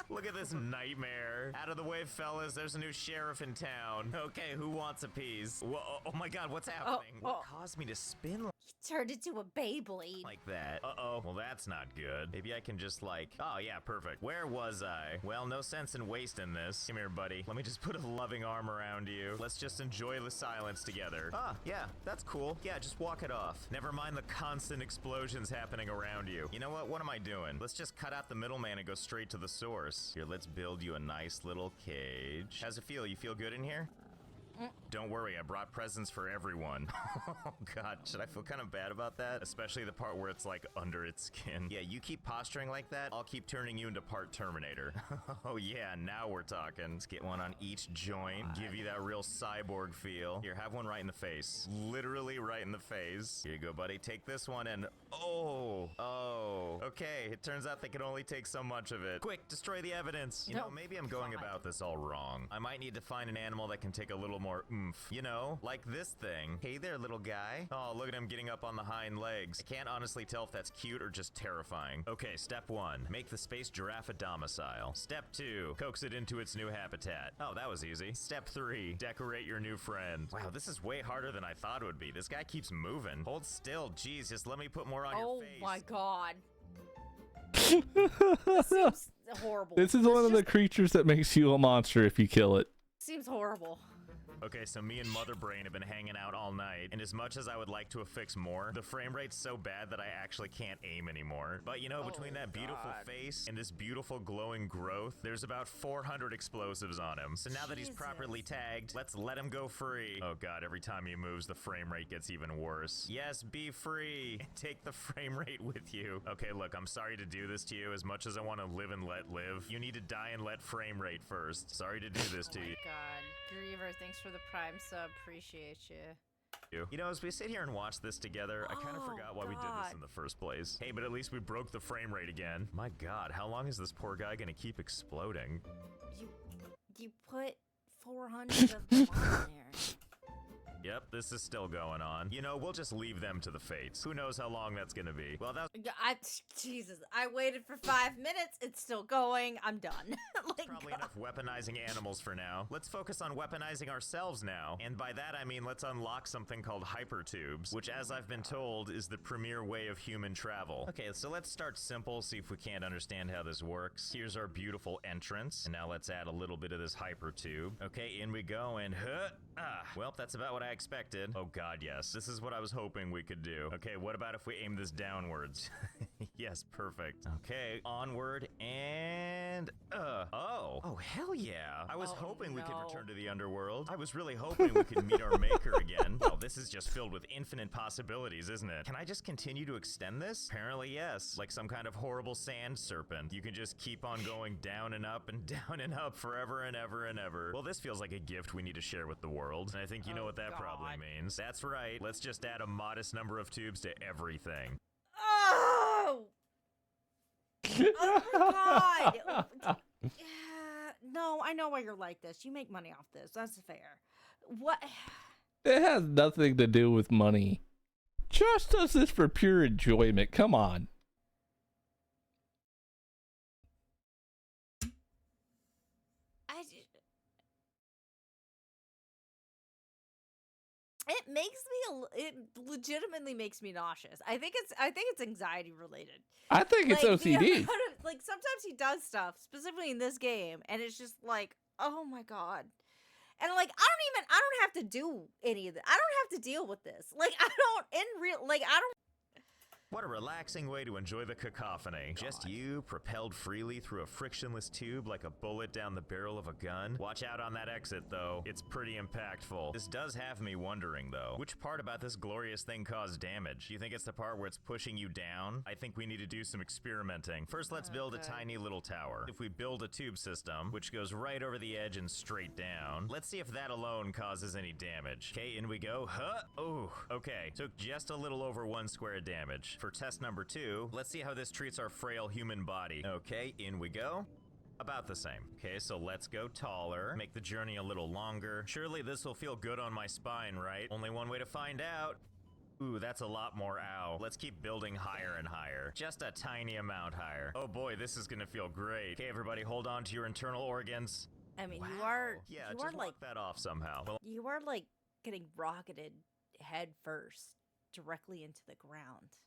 Speaker 2: Look at this nightmare. Out of the way, fellas, there's a new sheriff in town. Okay, who wants a piece? Whoa, oh my god, what's happening? What
Speaker 4: oh.
Speaker 2: caused me to spin?
Speaker 4: He turned into a Beyblade.
Speaker 2: Like that. Uh-oh. Well, that's not good. Maybe I can just like... Oh, yeah, perfect. Where was I? Well, no sense in wasting this. Come here, buddy. Let me just put a loving arm around you. Let's just enjoy the silence together. Ah, yeah, that's cool. Yeah, just walk it off. Never mind the constant explosions happening around you. You know what? What am I doing? Let's just cut out the middleman and go straight to the source. Here, let's build you a nice little cage. How's it feel? You feel good in here? Don't worry, I brought presents for everyone. Oh god, should I feel kind of bad about that? Especially the part where it's like under its skin. Yeah, you keep posturing like that, I'll keep turning you into part Terminator. Oh yeah, now we're talking. Let's get one on each joint, give you that real cyborg feel. Here, have one right in the face. Literally right in the face. Here you go, buddy, take this one and... Oh, okay, it turns out they can only take so much of it. Quick, destroy the evidence. You know, maybe I'm going about this all wrong. I might need to find an animal that can take a little more oomph. You know, like this thing. Hey there, little guy. Oh, look at him getting up on the hind legs. I can't honestly tell if that's cute or just terrifying. Okay, step 1, make the space giraffe a domicile. Step 2, coax it into its new habitat. Oh, that was easy. Step 3, decorate your new friend. Wow, this is way harder than I thought it would be. This guy keeps moving. Hold still, jeez, just let me put more on your face.
Speaker 4: Oh my god. This seems horrible.
Speaker 1: This is one of the creatures that makes you a monster if you kill it.
Speaker 4: Seems horrible.
Speaker 2: Okay, so me and Mother Brain have been hanging out all night, and as much as I would like to affix more, the frame rate's so bad that I actually can't aim anymore. But you know, between that beautiful face and this beautiful glowing growth, there's about 400 explosives on him. So now that he's properly tagged, let's let him go free. Oh god, every time he moves, the frame rate gets even worse. Yes, be free. Take the frame rate with you. Okay, look, I'm sorry to do this to you. As much as I want to live and let live, you need to die and let frame rate first. Sorry to do this to you.
Speaker 4: God, Griever, thanks for the prime sub. Appreciate you.
Speaker 2: You know, as we sit here and watch this together, I kind of forgot why we did this in the first place. Hey, but at least we broke the frame rate again. My god, how long is this poor guy gonna keep exploding?
Speaker 4: You put 400 of them on there.
Speaker 2: Yep, this is still going on. You know, we'll just leave them to the fates. Who knows how long that's gonna be. Well, that's
Speaker 4: Jesus, I waited for 5 minutes. It's still going. I'm done. Like,
Speaker 2: probably enough weaponizing animals for now. Let's focus on weaponizing ourselves now. And by that, I mean let's unlock something called hypertubes, which, as I've been told, is the premier way of human travel. Okay, so let's start simple, see if we can't understand how this works. Here's our beautiful entrance. And now let's add a little bit of this hypertube. Okay, in we go, and well, that's about what I expected. Oh god, yes. This is what I was hoping we could do. Okay, what about if we aim this downwards? Yes, perfect. Okay, onward, and oh hell yeah. I was hoping we could return to the underworld. I was really hoping we could meet our maker again. Well, this is just filled with infinite possibilities, isn't it? Can I just continue to extend this? Apparently yes. Like some kind of horrible sand serpent. You can just keep on going down and up and down and up forever and ever and ever. Well, this feels like a gift we need to share with the world. And I think you know what that probably means. That's right. Let's just add a modest number of tubes to everything.
Speaker 4: Oh! Oh my god! No, I know why you're like this. You make money off this. That's fair. What?
Speaker 1: It has nothing to do with money. Josh does this for pure enjoyment. Come on.
Speaker 4: It makes me it legitimately makes me nauseous. I think it's anxiety related.
Speaker 1: I think it's OCD.
Speaker 4: Like sometimes he does stuff, specifically in this game, and it's just like, oh my god. And like I don't have to do any of that. I don't have to deal with this. Like I don't.
Speaker 2: What a relaxing way to enjoy the cacophony. Just you, propelled freely through a frictionless tube like a bullet down the barrel of a gun. Watch out on that exit, though. It's pretty impactful. This does have me wondering, though. Which part about this glorious thing caused damage? Do you think it's the part where it's pushing you down? I think we need to do some experimenting. First, let's build a tiny little tower. If we build a tube system, which goes right over the edge and straight down, let's see if that alone causes any damage. Okay, in we go. Oh, okay. Took just a little over 1 square damage. For test number 2, let's see how this treats our frail human body. Okay, in we go. About the same. Okay, so let's go taller. Make the journey a little longer. Surely this will feel good on my spine, right? Only one way to find out. Ooh, that's a lot more ow. Let's keep building higher and higher. Just a tiny amount higher. Oh boy, this is gonna feel great. Okay, everybody, hold on to your internal organs.
Speaker 4: I mean,
Speaker 2: wow.
Speaker 4: you are
Speaker 2: just
Speaker 4: like
Speaker 2: walk that off somehow.
Speaker 4: you are like getting rocketed head first directly into the ground.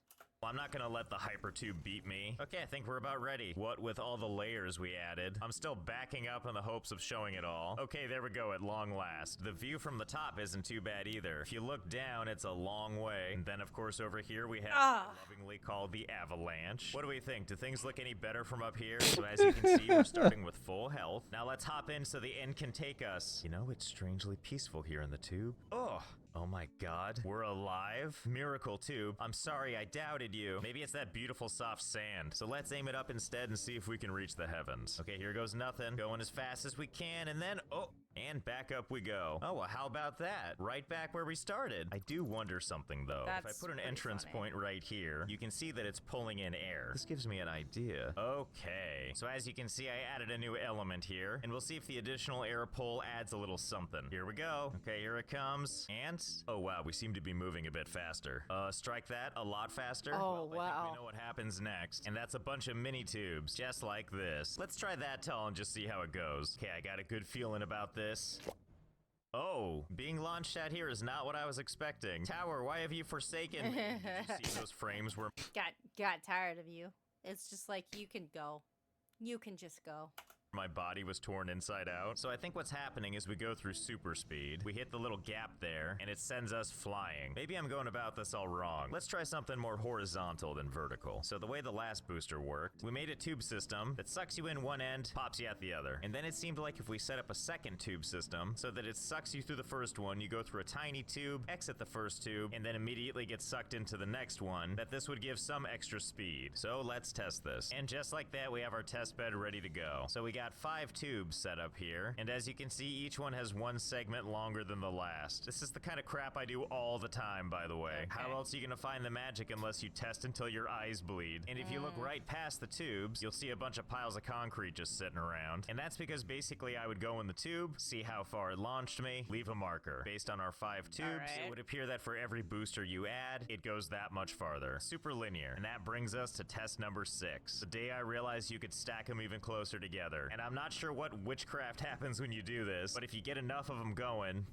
Speaker 2: Well, I'm not gonna let the hypertube beat me. Okay, I think we're about ready. What with all the layers we added? I'm still backing up in the hopes of showing it all. Okay, there we go at long last. The view from the top isn't too bad either. If you look down, it's a long way. And then of course over here we have what I lovingly called the avalanche. What do we think? Do things look any better from up here? So as you can see, we're starting with full health. Now let's hop in so the end can take us. You know, it's strangely peaceful here in the tube. Oh my god, we're alive? Miracle Tube. I'm sorry, I doubted you. Maybe it's that beautiful soft sand. So let's aim it up instead and see if we can reach the heavens. Okay, here goes nothing. Going as fast as we can, and then, and back up we go. Oh, well, how about that? Right back where we started. I do wonder something, though. If I put an entrance point right here, you can see that it's pulling in air. This gives me an idea. Okay. So as you can see, I added a new element here, and we'll see if the additional air pull adds a little something. Here we go. Okay, here it comes. And, oh wow, we seem to be moving a bit faster. Strike that a lot faster.
Speaker 4: Oh,
Speaker 2: well, I
Speaker 4: wow.
Speaker 2: think we know what happens next. And that's a bunch of mini tubes, just like this. Let's try that tall and just see how it goes. Okay, I got a good feeling about this. Oh, being launched out here is not what I was expecting. Tower, why have you forsaken me? Did you see those frames were
Speaker 4: Got tired of you. It's just like, you can go. You can just go.
Speaker 2: my body was torn inside out. So I think what's happening is we go through super speed, we hit the little gap there, and it sends us flying. Maybe I'm going about this all wrong. Let's try something more horizontal than vertical. So the way the last booster worked, we made a tube system that sucks you in one end, pops you out the other. And then it seemed like if we set up a second tube system so that it sucks you through the first one, you go through a tiny tube, exit the first tube, and then immediately get sucked into the next one, that this would give some extra speed. So let's test this. And just like that, we have our test bed ready to go. So we got 5 tubes set up here, and as you can see, each one has one segment longer than the last. This is the kind of crap I do all the time, by the way. How else are you gonna find the magic unless you test until your eyes bleed? And if you look right past the tubes, you'll see a bunch of piles of concrete just sitting around. And that's because basically I would go in the tube, see how far it launched me, leave a marker. Based on our 5 tubes, it would appear that for every booster you add, it goes that much farther. Super linear. And that brings us to test number 6. The day I realized you could stack them even closer together. And I'm not sure what witchcraft happens when you do this, but if you get enough of them going,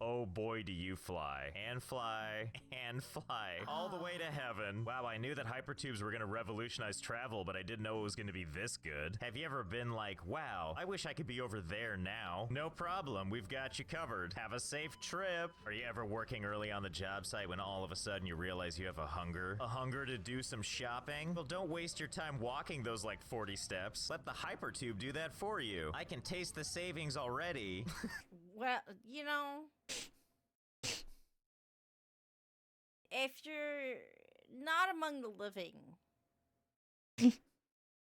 Speaker 2: oh boy, do you fly. And fly. And fly. All the way to heaven. Wow, I knew that hypertubes were gonna revolutionize travel, but I didn't know it was gonna be this good. Have you ever been like, wow, I wish I could be over there now? No problem, we've got you covered. Have a safe trip. Are you ever working early on the job site when all of a sudden you realize you have a hunger? A hunger to do some shopping? Well, don't waste your time walking those like 40 steps. Let the hypertube do that for you. I can taste the savings already.
Speaker 4: Well, you know, if you're not among the living,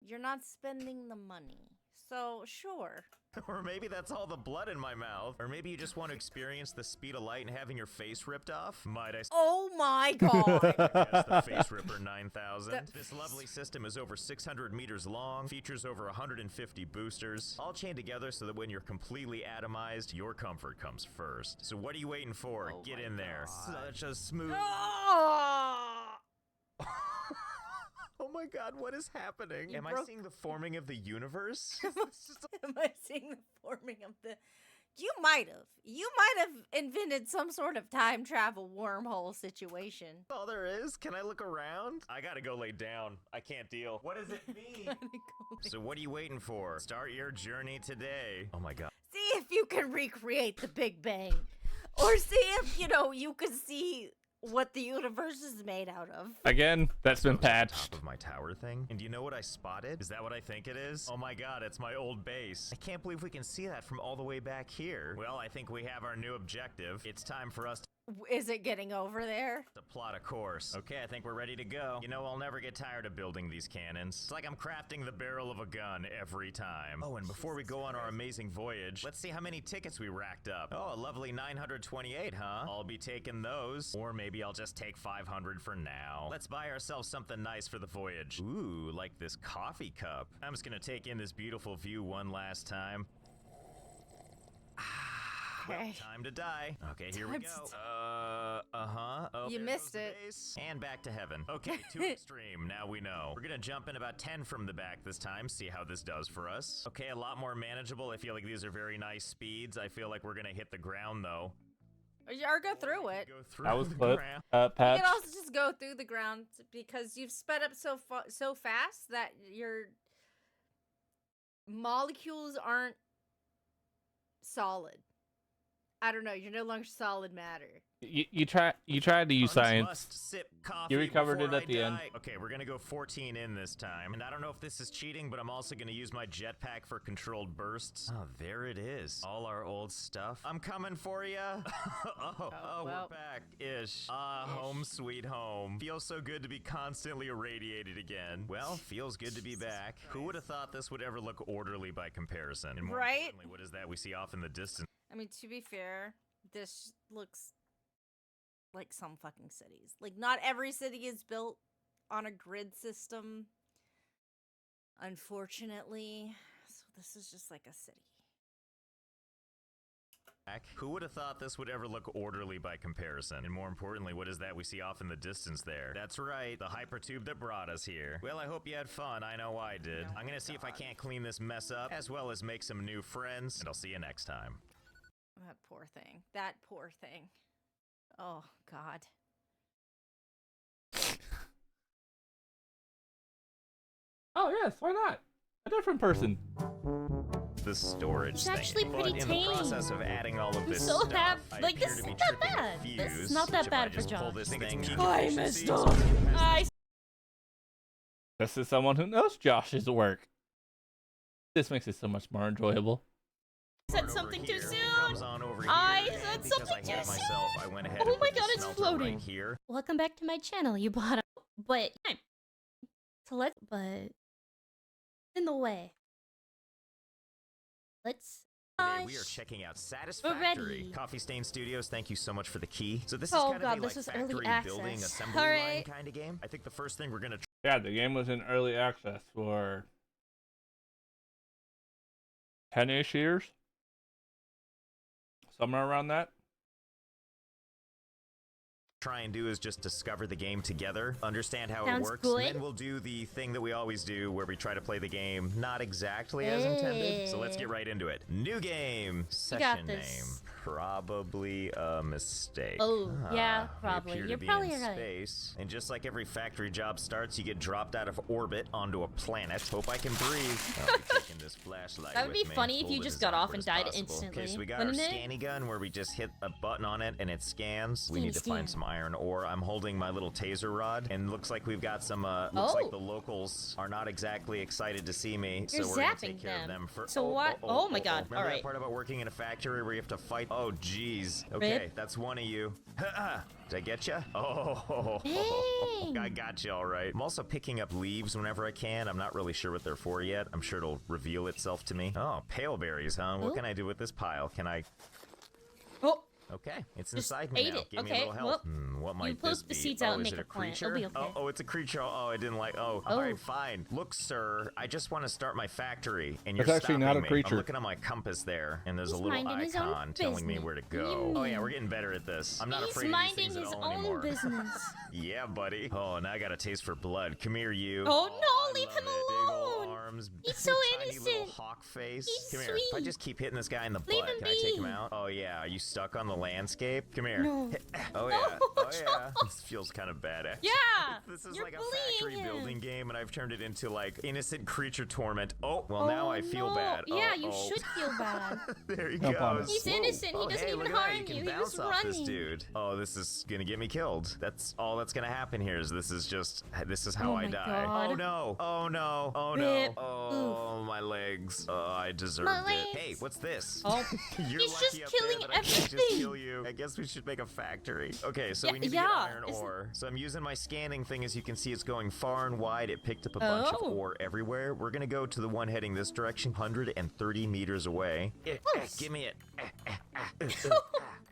Speaker 4: you're not spending the money. So, sure.
Speaker 2: Or maybe that's all the blood in my mouth. Or maybe you just want to experience the speed of light and having your face ripped off. Might I
Speaker 4: Oh my god.
Speaker 2: Yes, the Face Ripper 9000. This lovely system is over 600 meters long, features over 150 boosters, all chained together so that when you're completely atomized, your comfort comes first. So what are you waiting for?
Speaker 4: Oh
Speaker 2: Get
Speaker 4: my
Speaker 2: in there.
Speaker 4: God.
Speaker 2: Such a smooth...
Speaker 4: Oh!
Speaker 2: Oh my god, what is happening?
Speaker 4: You
Speaker 2: Am I
Speaker 4: broke-
Speaker 2: seeing the forming of the universe?
Speaker 4: Am I seeing the forming of the... You might have invented some sort of time travel wormhole situation.
Speaker 2: All there is? Can I look around? I gotta go lay down. I can't deal. What does it mean? So what are you waiting for? Start your journey today. Oh my god.
Speaker 4: See if you can recreate the Big Bang. Or see if, you can see what the universe is made out of.
Speaker 1: Again, that's been
Speaker 2: Top
Speaker 1: patched.
Speaker 2: of my tower thing. And do you know what I spotted? Is that what I think it is? Oh my god, it's my old base. I can't believe we can see that from all the way back here. Well, I think we have our new objective. It's time for us
Speaker 4: Is it getting over there?
Speaker 2: to plot a course. Okay, I think we're ready to go. You know, I'll never get tired of building these cannons. It's like I'm crafting the barrel of a gun every time. Oh, and before we go on our amazing voyage, let's see how many tickets we racked up. Oh, a lovely 928, huh? I'll be taking those. Or maybe I'll just take 500 for now. Let's buy ourselves something nice for the voyage. Ooh, like this coffee cup. I'm just gonna take in this beautiful view one last time.
Speaker 4: Okay.
Speaker 2: Time to die. Okay, here we
Speaker 4: Time
Speaker 2: go.
Speaker 4: to
Speaker 2: Oh,
Speaker 4: You
Speaker 2: there
Speaker 4: missed
Speaker 2: goes the
Speaker 4: it.
Speaker 2: base. And back to heaven. Okay, too extreme. Now we know. We're gonna jump in about 10 from the back this time, see how this does for us. Okay, a lot more manageable. I feel like these are very nice speeds. I feel like we're gonna hit the ground though.
Speaker 4: Or go through it.
Speaker 1: That was
Speaker 3: the
Speaker 1: clip.
Speaker 3: ground.
Speaker 4: You
Speaker 1: Patch.
Speaker 4: can also just go through the ground because you've sped up so fast that your molecules aren't solid. I don't know. You're no longer solid matter.
Speaker 1: You tried to use science.
Speaker 3: Must sip coffee
Speaker 1: You recovered
Speaker 3: before
Speaker 1: it at
Speaker 3: I
Speaker 1: the end.
Speaker 3: die. Okay, we're gonna go 14 in this time. And I don't know if this is cheating, but I'm also gonna use my jetpack for controlled bursts. Oh, there it is. All our old stuff. I'm coming for you.
Speaker 4: well.
Speaker 3: We're back-ish. Home sweet home. Feels so good to be constantly irradiated again. Well, feels good to be back. Who would have thought this would ever look orderly by comparison? And more
Speaker 4: Right?
Speaker 3: importantly, what is that we see off in the distance?
Speaker 4: I mean, to be fair, this looks like some fucking cities. Like, not every city is built on a grid system, unfortunately. So this is just like a city.
Speaker 3: Who would have thought this would ever look orderly by comparison? And more importantly, what is that we see off in the distance there? That's right, the hypertube that brought us here. Well, I hope you had fun. I know I did. I'm gonna see if I can't clean this mess up, as well as make some new friends, and I'll see you next time.
Speaker 4: That poor thing. That poor thing. Oh, God.
Speaker 1: Oh yes, why not? A different person.
Speaker 3: The storage
Speaker 5: It's
Speaker 3: thing.
Speaker 5: actually pretty
Speaker 3: but in
Speaker 5: tame.
Speaker 3: the process of adding all of
Speaker 5: I'm
Speaker 3: this
Speaker 5: so
Speaker 3: stuff,
Speaker 5: happy.
Speaker 3: I
Speaker 5: Like,
Speaker 3: appear
Speaker 5: this
Speaker 3: to
Speaker 5: is
Speaker 3: be
Speaker 5: not
Speaker 3: tripping
Speaker 5: bad.
Speaker 3: a
Speaker 5: This is
Speaker 3: fuse,
Speaker 5: not that
Speaker 3: which if
Speaker 5: bad
Speaker 3: I
Speaker 5: for
Speaker 3: just pull
Speaker 5: Josh.
Speaker 3: this
Speaker 5: I think
Speaker 3: thing
Speaker 5: it's
Speaker 3: peak
Speaker 5: peak
Speaker 3: efficiency,
Speaker 5: efficiency. I
Speaker 1: This is someone who knows Josh's work. This makes it so much more enjoyable.
Speaker 5: said something too soon.
Speaker 3: I
Speaker 5: said
Speaker 3: because
Speaker 5: something
Speaker 3: I hate
Speaker 5: too
Speaker 3: myself, I went ahead
Speaker 5: Oh
Speaker 3: and
Speaker 5: my
Speaker 3: put the
Speaker 5: God, it's
Speaker 3: smelter
Speaker 5: floating.
Speaker 3: right here.
Speaker 5: Welcome back to my channel. You bought it, but so let's in the way. Let's.
Speaker 3: Today we are checking out Satisfactory.
Speaker 5: ready.
Speaker 3: Coffee Stain Studios, thank you so much for the key. So this
Speaker 5: Oh
Speaker 3: is kind
Speaker 5: God,
Speaker 3: of a
Speaker 5: this is
Speaker 3: like
Speaker 5: early
Speaker 3: factory
Speaker 5: access.
Speaker 3: building assembly
Speaker 5: All
Speaker 3: line
Speaker 5: right.
Speaker 3: kind of game. I think the first thing we're gonna
Speaker 1: Yeah, the game was in early access for 10-ish years. Somewhere around that.
Speaker 3: try and do is just discover the game together, understand how
Speaker 5: Sounds
Speaker 3: it works,
Speaker 5: good.
Speaker 3: and then we'll do the thing that we always do where we try to play the game not exactly as intended. So let's get right into it. New game, session name.
Speaker 5: this.
Speaker 3: Probably a mistake.
Speaker 5: Oh, yeah,
Speaker 3: we
Speaker 5: probably.
Speaker 3: appear to
Speaker 5: You're
Speaker 3: be
Speaker 5: probably
Speaker 3: in
Speaker 5: right.
Speaker 3: space, and just like every factory job starts, you get dropped out of orbit onto a planet. Hope I can breathe. I'll be taking this flashlight
Speaker 5: That would
Speaker 3: with
Speaker 5: be
Speaker 3: me.
Speaker 5: funny if you
Speaker 3: Hold it
Speaker 5: just
Speaker 3: as
Speaker 5: got off
Speaker 3: awkward
Speaker 5: and
Speaker 3: as
Speaker 5: died
Speaker 3: possible.
Speaker 5: instantly,
Speaker 3: Okay, so we got our
Speaker 5: wouldn't it?
Speaker 3: scanny gun where we just hit a button on it and it scans. We need to
Speaker 5: Scan.
Speaker 3: find some iron ore. I'm holding my little taser rod, and looks like we've got some. Looks like
Speaker 5: Oh.
Speaker 3: the locals are not exactly excited to see me,
Speaker 5: You're
Speaker 3: so we're gonna take
Speaker 5: zapping
Speaker 3: care of
Speaker 5: them.
Speaker 3: them first.
Speaker 5: So what? Oh my God.
Speaker 3: Remember
Speaker 5: All
Speaker 3: that
Speaker 5: right.
Speaker 3: part about working in a factory where you have to fight? Oh, jeez. Okay,
Speaker 5: Rip.
Speaker 3: that's one of you. Did I get you? Oh,
Speaker 5: Dang.
Speaker 3: I got you all right. I'm also picking up leaves whenever I can. I'm not really sure what they're for yet. I'm sure it'll reveal itself to me. Oh, pale berries, huh? What
Speaker 5: Oh.
Speaker 3: can I do with this pile? Can I?
Speaker 5: Oh,
Speaker 3: Okay, it's
Speaker 5: Just
Speaker 3: inside me
Speaker 5: ate
Speaker 3: now.
Speaker 5: it.
Speaker 3: Give me a
Speaker 5: Okay,
Speaker 3: little help.
Speaker 5: well,
Speaker 3: What might
Speaker 5: poke
Speaker 3: this
Speaker 5: the
Speaker 3: be?
Speaker 5: seeds
Speaker 3: oh,
Speaker 5: out and
Speaker 3: is
Speaker 5: make
Speaker 3: it
Speaker 5: a
Speaker 3: a
Speaker 5: plant.
Speaker 3: creature?
Speaker 5: It'll be okay.
Speaker 3: Oh, it's a creature. Oh, I didn't like. Oh,
Speaker 5: Oh.
Speaker 3: all right, fine. Look, sir, I just want to start my factory, and you're
Speaker 1: It's actually not
Speaker 3: stopping
Speaker 1: a
Speaker 3: me.
Speaker 1: creature.
Speaker 3: I'm looking at my compass there, and there's a
Speaker 5: He's
Speaker 3: little
Speaker 5: minding his own
Speaker 3: icon telling me
Speaker 5: business.
Speaker 3: where to go. Oh yeah, we're getting better at this. I'm not
Speaker 5: he's
Speaker 3: afraid of these
Speaker 5: minding
Speaker 3: things
Speaker 5: his
Speaker 3: at all
Speaker 5: own
Speaker 3: anymore.
Speaker 5: business.
Speaker 3: Yeah, buddy. Oh, now I got a taste for blood. Come here, you.
Speaker 5: Oh, no,
Speaker 3: I
Speaker 5: leave
Speaker 3: love
Speaker 5: him
Speaker 3: it. Big ol'
Speaker 5: alone.
Speaker 3: arms,
Speaker 5: He's so
Speaker 3: tiny little
Speaker 5: innocent.
Speaker 3: hawk face.
Speaker 5: He's
Speaker 3: Come here. If I
Speaker 5: sweet.
Speaker 3: just keep hitting this guy in the
Speaker 5: Leave
Speaker 3: butt,
Speaker 5: him
Speaker 3: can I take him
Speaker 5: be.
Speaker 3: out? Oh yeah, are you stuck on the landscape? Come here.
Speaker 5: No.
Speaker 3: Oh
Speaker 5: No,
Speaker 3: yeah. Oh yeah.
Speaker 5: Josh.
Speaker 3: This feels kind of bad. Actually.
Speaker 5: Yeah,
Speaker 3: This is
Speaker 5: you're
Speaker 3: like a
Speaker 5: bullying
Speaker 3: factory
Speaker 5: him.
Speaker 3: building game, and I've turned it into like innocent creature torment. Oh, well now
Speaker 5: Oh,
Speaker 3: I feel
Speaker 5: no.
Speaker 3: bad.
Speaker 5: Yeah, you
Speaker 3: Uh-oh.
Speaker 5: should feel bad.
Speaker 3: There he
Speaker 1: Jump on
Speaker 3: goes.
Speaker 1: it.
Speaker 5: He's innocent. He
Speaker 3: Oh,
Speaker 5: doesn't
Speaker 3: hey,
Speaker 5: even
Speaker 3: look at that.
Speaker 5: harm
Speaker 3: You can
Speaker 5: you. He
Speaker 3: bounce
Speaker 5: was
Speaker 3: off this
Speaker 5: running.
Speaker 3: dude. Oh, this is gonna get me killed. That's all that's gonna happen here. Is this is how
Speaker 5: Oh
Speaker 3: I
Speaker 5: my
Speaker 3: die.
Speaker 5: God.
Speaker 3: Oh no! Oh no! Oh
Speaker 5: Rip.
Speaker 3: no! Oh my legs! Oh, I deserved
Speaker 5: My
Speaker 3: it.
Speaker 5: legs.
Speaker 3: Hey, what's this?
Speaker 5: Oh,
Speaker 3: You're
Speaker 5: he's
Speaker 3: lucky
Speaker 5: just
Speaker 3: up
Speaker 5: killing
Speaker 3: there that I can't just
Speaker 5: everything.
Speaker 3: kill you. I guess we should make a factory. Okay, so
Speaker 5: Yeah,
Speaker 3: we need to
Speaker 5: yeah,
Speaker 3: get iron
Speaker 5: isn't-
Speaker 3: ore. So I'm using my scanning thing. As you can see, it's going far and wide. It picked up a bunch of
Speaker 5: Oh.
Speaker 3: ore everywhere. We're gonna go to the one heading this direction, 130 meters away.
Speaker 5: Close.
Speaker 3: Give me it.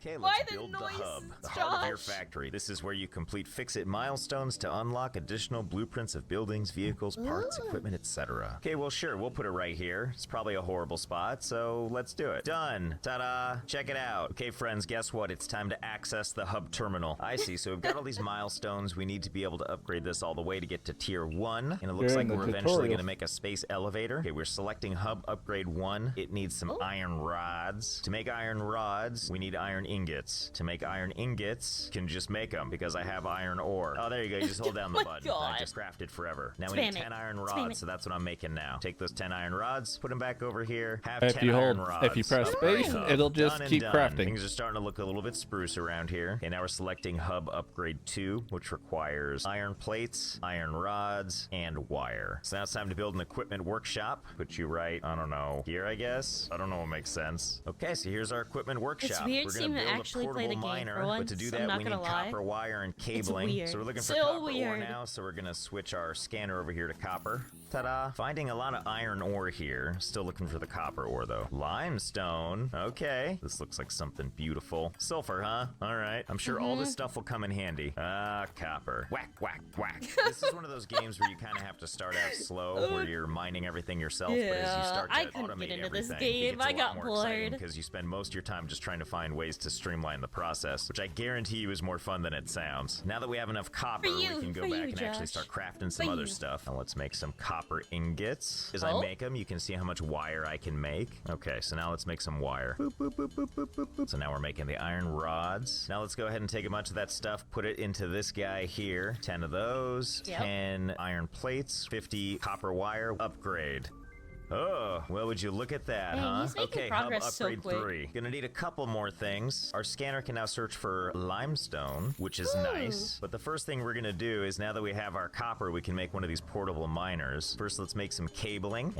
Speaker 3: Okay,
Speaker 5: Why
Speaker 3: let's
Speaker 5: the
Speaker 3: build the hub,
Speaker 5: noises,
Speaker 3: the heart of your
Speaker 5: Josh?
Speaker 3: factory. This is where you complete fix-it milestones to unlock additional blueprints of buildings, vehicles, parts,
Speaker 5: Ooh.
Speaker 3: equipment, etc. Okay, well sure, we'll put it right here. It's probably a horrible spot, so let's do it. Done. Ta-da! Check it out. Okay, friends, guess what? It's time to access the hub terminal. I see. So we've got all these milestones. We need to be able to upgrade this all the way to get to tier 1, and it looks
Speaker 1: They're
Speaker 3: like
Speaker 1: in the
Speaker 3: we're eventually
Speaker 1: tutorial.
Speaker 3: going to make a space elevator. Okay, we're selecting hub upgrade 1. It needs some
Speaker 5: Oh.
Speaker 3: iron rods. To make iron rods, we need iron
Speaker 2: ingots. To make iron ingots, can just make them because I have iron ore. Oh, there you go. You just hold down the
Speaker 5: my
Speaker 2: button. And I
Speaker 5: God.
Speaker 2: just crafted forever. Now we
Speaker 5: Spam
Speaker 2: need
Speaker 5: it.
Speaker 2: 10 iron
Speaker 5: Spam
Speaker 2: rods,
Speaker 5: it.
Speaker 2: so that's what I'm making now. Take those 10 iron rods, put them back over here. Have
Speaker 1: If
Speaker 2: 10
Speaker 1: you
Speaker 2: iron
Speaker 1: hold,
Speaker 2: rods.
Speaker 1: if you press
Speaker 2: Upgrade
Speaker 1: space,
Speaker 2: hub.
Speaker 1: it'll just
Speaker 2: Done and
Speaker 1: keep
Speaker 2: done.
Speaker 1: crafting.
Speaker 2: Things are starting to look a little bit spruce around here. Okay, now we're selecting hub upgrade 2, which requires iron plates, iron rods, and wire. So now it's time to build an equipment workshop. Put you right, I don't know, here I guess? I don't know what makes sense. Okay, so here's our equipment workshop.
Speaker 5: weird
Speaker 2: We're
Speaker 5: seeing
Speaker 2: gonna
Speaker 5: it
Speaker 2: build
Speaker 5: actually
Speaker 2: a
Speaker 5: play the
Speaker 2: portable
Speaker 5: game for
Speaker 2: miner, but to
Speaker 5: once,
Speaker 2: do
Speaker 5: I'm
Speaker 2: that
Speaker 5: not
Speaker 2: we need
Speaker 5: gonna lie.
Speaker 2: copper wire and cabling.
Speaker 5: weird.
Speaker 2: So we're looking for
Speaker 5: So
Speaker 2: copper ore
Speaker 5: weird.
Speaker 2: now, so we're gonna switch our scanner over here to copper. Ta-da! Finding a lot of iron ore here. Still looking for the copper ore though. Limestone. Okay. This looks like something beautiful. Sulfur, huh? Alright. I'm sure all this stuff will come in handy. Ah, copper. Whack, whack, whack. This is one of those games where you kind of have to start out slow, where you're mining everything yourself, but as you
Speaker 5: Yeah,
Speaker 2: start to
Speaker 5: I couldn't
Speaker 2: automate
Speaker 5: get into this
Speaker 2: everything,
Speaker 5: game.
Speaker 2: it gets a
Speaker 5: I
Speaker 2: lot
Speaker 5: got
Speaker 2: more exciting
Speaker 5: bored.
Speaker 2: because you spend most of your time just trying to find ways to streamline the process, which I guarantee you is more fun than it sounds. Now that we have enough copper, we
Speaker 5: you,
Speaker 2: can go
Speaker 5: for
Speaker 2: back
Speaker 5: you,
Speaker 2: and actually
Speaker 5: Josh.
Speaker 2: start crafting some
Speaker 5: For
Speaker 2: other
Speaker 5: you.
Speaker 2: stuff. Now let's make some copper ingots. As I
Speaker 5: Oh.
Speaker 2: make them, you can see how much wire I can make. Okay, so now let's make some wire. Boop, boop, boop, boop, boop, boop, boop. So now we're making the iron rods. Now let's go ahead and take a bunch of that stuff, put it into this guy here. 10 of those,
Speaker 5: Yep.
Speaker 2: 10 iron plates, 50 copper wire, upgrade. Oh, well, would you look at that,
Speaker 5: Dang,
Speaker 2: huh?
Speaker 5: he's making
Speaker 2: Okay,
Speaker 5: progress
Speaker 2: hub
Speaker 5: so
Speaker 2: upgrade
Speaker 5: quick.
Speaker 2: 3. Gonna need a couple more things. Our scanner can now search for limestone, which is
Speaker 5: Ooh.
Speaker 2: nice. But the first thing we're gonna do is now that we have our copper, we can make one of these portable miners. First, let's make some cabling.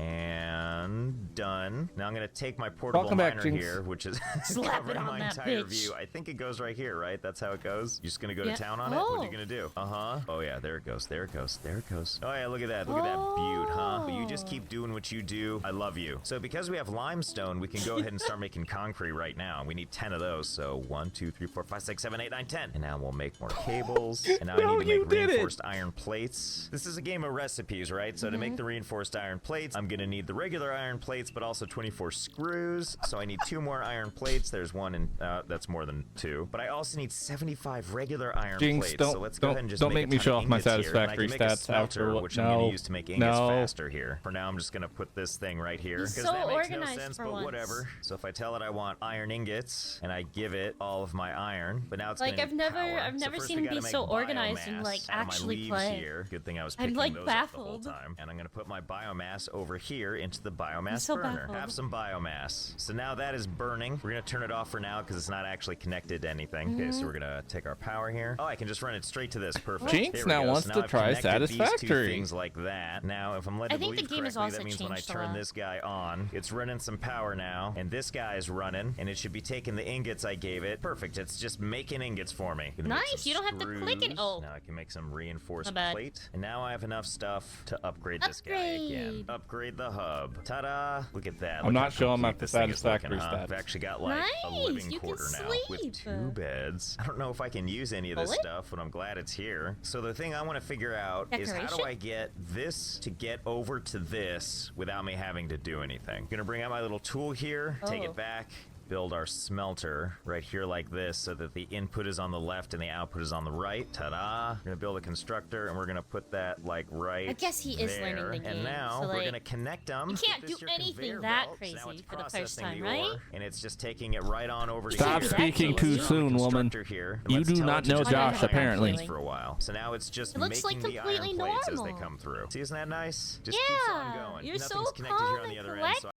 Speaker 2: And done. Now I'm gonna take my portable
Speaker 1: Welcome back,
Speaker 2: miner
Speaker 1: Jinx.
Speaker 2: here, which is
Speaker 5: Slap it
Speaker 2: covering
Speaker 5: on
Speaker 2: my
Speaker 5: that
Speaker 2: entire
Speaker 5: bitch.
Speaker 2: view. I think it goes right here, right? That's how it goes? You're just gonna go
Speaker 5: Yeah.
Speaker 2: to town on it? What are you
Speaker 5: Oh.
Speaker 2: gonna do? Uh-huh. Oh yeah, there it goes. There it goes. There it goes. Oh yeah, look at that. Look at that beaut, huh? But you just keep doing what you do. I love you. So because we have limestone, we can go ahead and start making concrete right now. We need 10 of those. So 1, 2, 3, 4, 5, 6, 7, 8, 9, 10. And now we'll make more cables. And now I
Speaker 1: No,
Speaker 2: need to
Speaker 1: you
Speaker 2: make
Speaker 1: did it.
Speaker 2: reinforced iron plates. This is a game of recipes, right? So to make the reinforced iron plates, I'm gonna need the regular iron plates, but also 24 screws. So I need 2 more iron plates. There's one and that's more than 2. But I also need 75 regular iron
Speaker 1: Jinx,
Speaker 2: plates.
Speaker 1: don't-
Speaker 2: So let's go
Speaker 1: don't-
Speaker 2: ahead and just
Speaker 1: don't
Speaker 2: make
Speaker 1: make me
Speaker 2: a ton
Speaker 1: show
Speaker 2: of
Speaker 1: off my
Speaker 2: ingots here. And I
Speaker 1: satisfactory
Speaker 2: can make a
Speaker 1: stats after
Speaker 2: smelter,
Speaker 1: what-
Speaker 2: which I'm gonna
Speaker 1: no,
Speaker 2: use to make ingots
Speaker 1: no.
Speaker 2: faster here. For now, I'm just gonna put this thing right here
Speaker 5: He's
Speaker 2: because
Speaker 5: so
Speaker 2: that makes no
Speaker 5: organized
Speaker 2: sense,
Speaker 5: for
Speaker 2: but
Speaker 5: once.
Speaker 2: whatever. So if I tell it I want iron ingots and I give it all of my iron, but now it's
Speaker 5: Like,
Speaker 2: gonna
Speaker 5: I've
Speaker 2: need
Speaker 5: never-
Speaker 2: power.
Speaker 5: I've
Speaker 2: So
Speaker 5: never
Speaker 2: first
Speaker 5: seen
Speaker 2: we
Speaker 5: him be
Speaker 2: gotta
Speaker 5: so
Speaker 2: make
Speaker 5: organized and, like,
Speaker 2: biomass out of my
Speaker 5: actually
Speaker 2: leaves
Speaker 5: play.
Speaker 2: here. Good thing I was
Speaker 5: I'm,
Speaker 2: picking
Speaker 5: like,
Speaker 2: those up the whole
Speaker 5: baffled.
Speaker 2: time. And I'm gonna put my biomass over here into the biomass
Speaker 5: so
Speaker 2: burner.
Speaker 5: baffled.
Speaker 2: Have some biomass. So now that is burning. We're gonna turn it off for now because it's not actually connected to anything. Okay, so we're gonna take our power here. Oh, I can just run it straight to this. Perfect.
Speaker 1: Jinx
Speaker 2: There we
Speaker 1: now
Speaker 2: go.
Speaker 1: wants
Speaker 2: So
Speaker 1: to
Speaker 2: I've
Speaker 1: try
Speaker 2: connected these two
Speaker 1: Satisfactory.
Speaker 2: things like that. Now, if I'm led to
Speaker 5: I think the
Speaker 2: believe
Speaker 5: game has
Speaker 2: correctly,
Speaker 5: also
Speaker 2: that means when I
Speaker 5: changed a
Speaker 2: turn
Speaker 5: lot.
Speaker 2: this guy on, it's running some power now, and this guy is running, and it should be taking the ingots I gave it. Perfect. It's just making ingots for me. Gonna make
Speaker 5: Nice,
Speaker 2: some
Speaker 5: you don't have to click it-
Speaker 2: screws.
Speaker 5: oh.
Speaker 2: Now I can make some reinforced
Speaker 5: My bad.
Speaker 2: plate, and now I have enough stuff to upgrade this guy again.
Speaker 5: Upgrade.
Speaker 2: Upgrade the hub. Ta-da! Look at that.
Speaker 1: I'm
Speaker 2: Look
Speaker 1: not
Speaker 2: how
Speaker 1: showing my
Speaker 2: complete this thing is looking,
Speaker 1: satisfactory
Speaker 2: huh?
Speaker 1: stats.
Speaker 2: I've actually got like a
Speaker 5: Nice,
Speaker 2: living
Speaker 5: you can
Speaker 2: quarter now with
Speaker 5: sleep.
Speaker 2: 2 beds. I don't know if I can use any of this
Speaker 5: Bullet?
Speaker 2: stuff, but I'm glad it's here. So the thing I want to figure out is how do
Speaker 5: Decoration?
Speaker 2: I get this to get over to this without me having to do anything. Gonna bring out my little tool here, take
Speaker 5: Oh.
Speaker 2: it back, build our smelter right here like this so that the input is on the left and the output is on the right. Ta-da! We're gonna build a constructor and we're gonna put that like right
Speaker 5: I guess he is learning
Speaker 2: there.
Speaker 5: the game,
Speaker 2: And now
Speaker 5: so,
Speaker 2: we're
Speaker 5: like,
Speaker 2: gonna connect them.
Speaker 5: you can't
Speaker 2: with this
Speaker 5: do
Speaker 2: here
Speaker 5: anything
Speaker 2: conveyor
Speaker 5: that
Speaker 2: belt. So now
Speaker 5: crazy
Speaker 2: it's
Speaker 5: for the first
Speaker 2: processing
Speaker 5: time,
Speaker 2: the
Speaker 5: right?
Speaker 2: ore, and it's just taking it right on over to
Speaker 1: Stop
Speaker 2: here.
Speaker 1: speaking
Speaker 2: So let's
Speaker 1: too
Speaker 2: build a
Speaker 1: soon, woman.
Speaker 2: constructor here.
Speaker 1: You
Speaker 2: Let's
Speaker 1: do
Speaker 2: tell
Speaker 1: not
Speaker 2: it to
Speaker 1: know
Speaker 2: just
Speaker 5: Josh,
Speaker 2: make iron
Speaker 1: apparently.
Speaker 2: plates for a while. So now it's just
Speaker 5: It looks like
Speaker 2: making the iron
Speaker 5: completely
Speaker 2: plates as they
Speaker 5: normal.
Speaker 2: come through. See, isn't that nice? Just keeps on
Speaker 5: Yeah,
Speaker 2: going.
Speaker 5: you're so
Speaker 2: Nothing's connected here
Speaker 5: calm
Speaker 2: on the
Speaker 5: and
Speaker 2: other end. So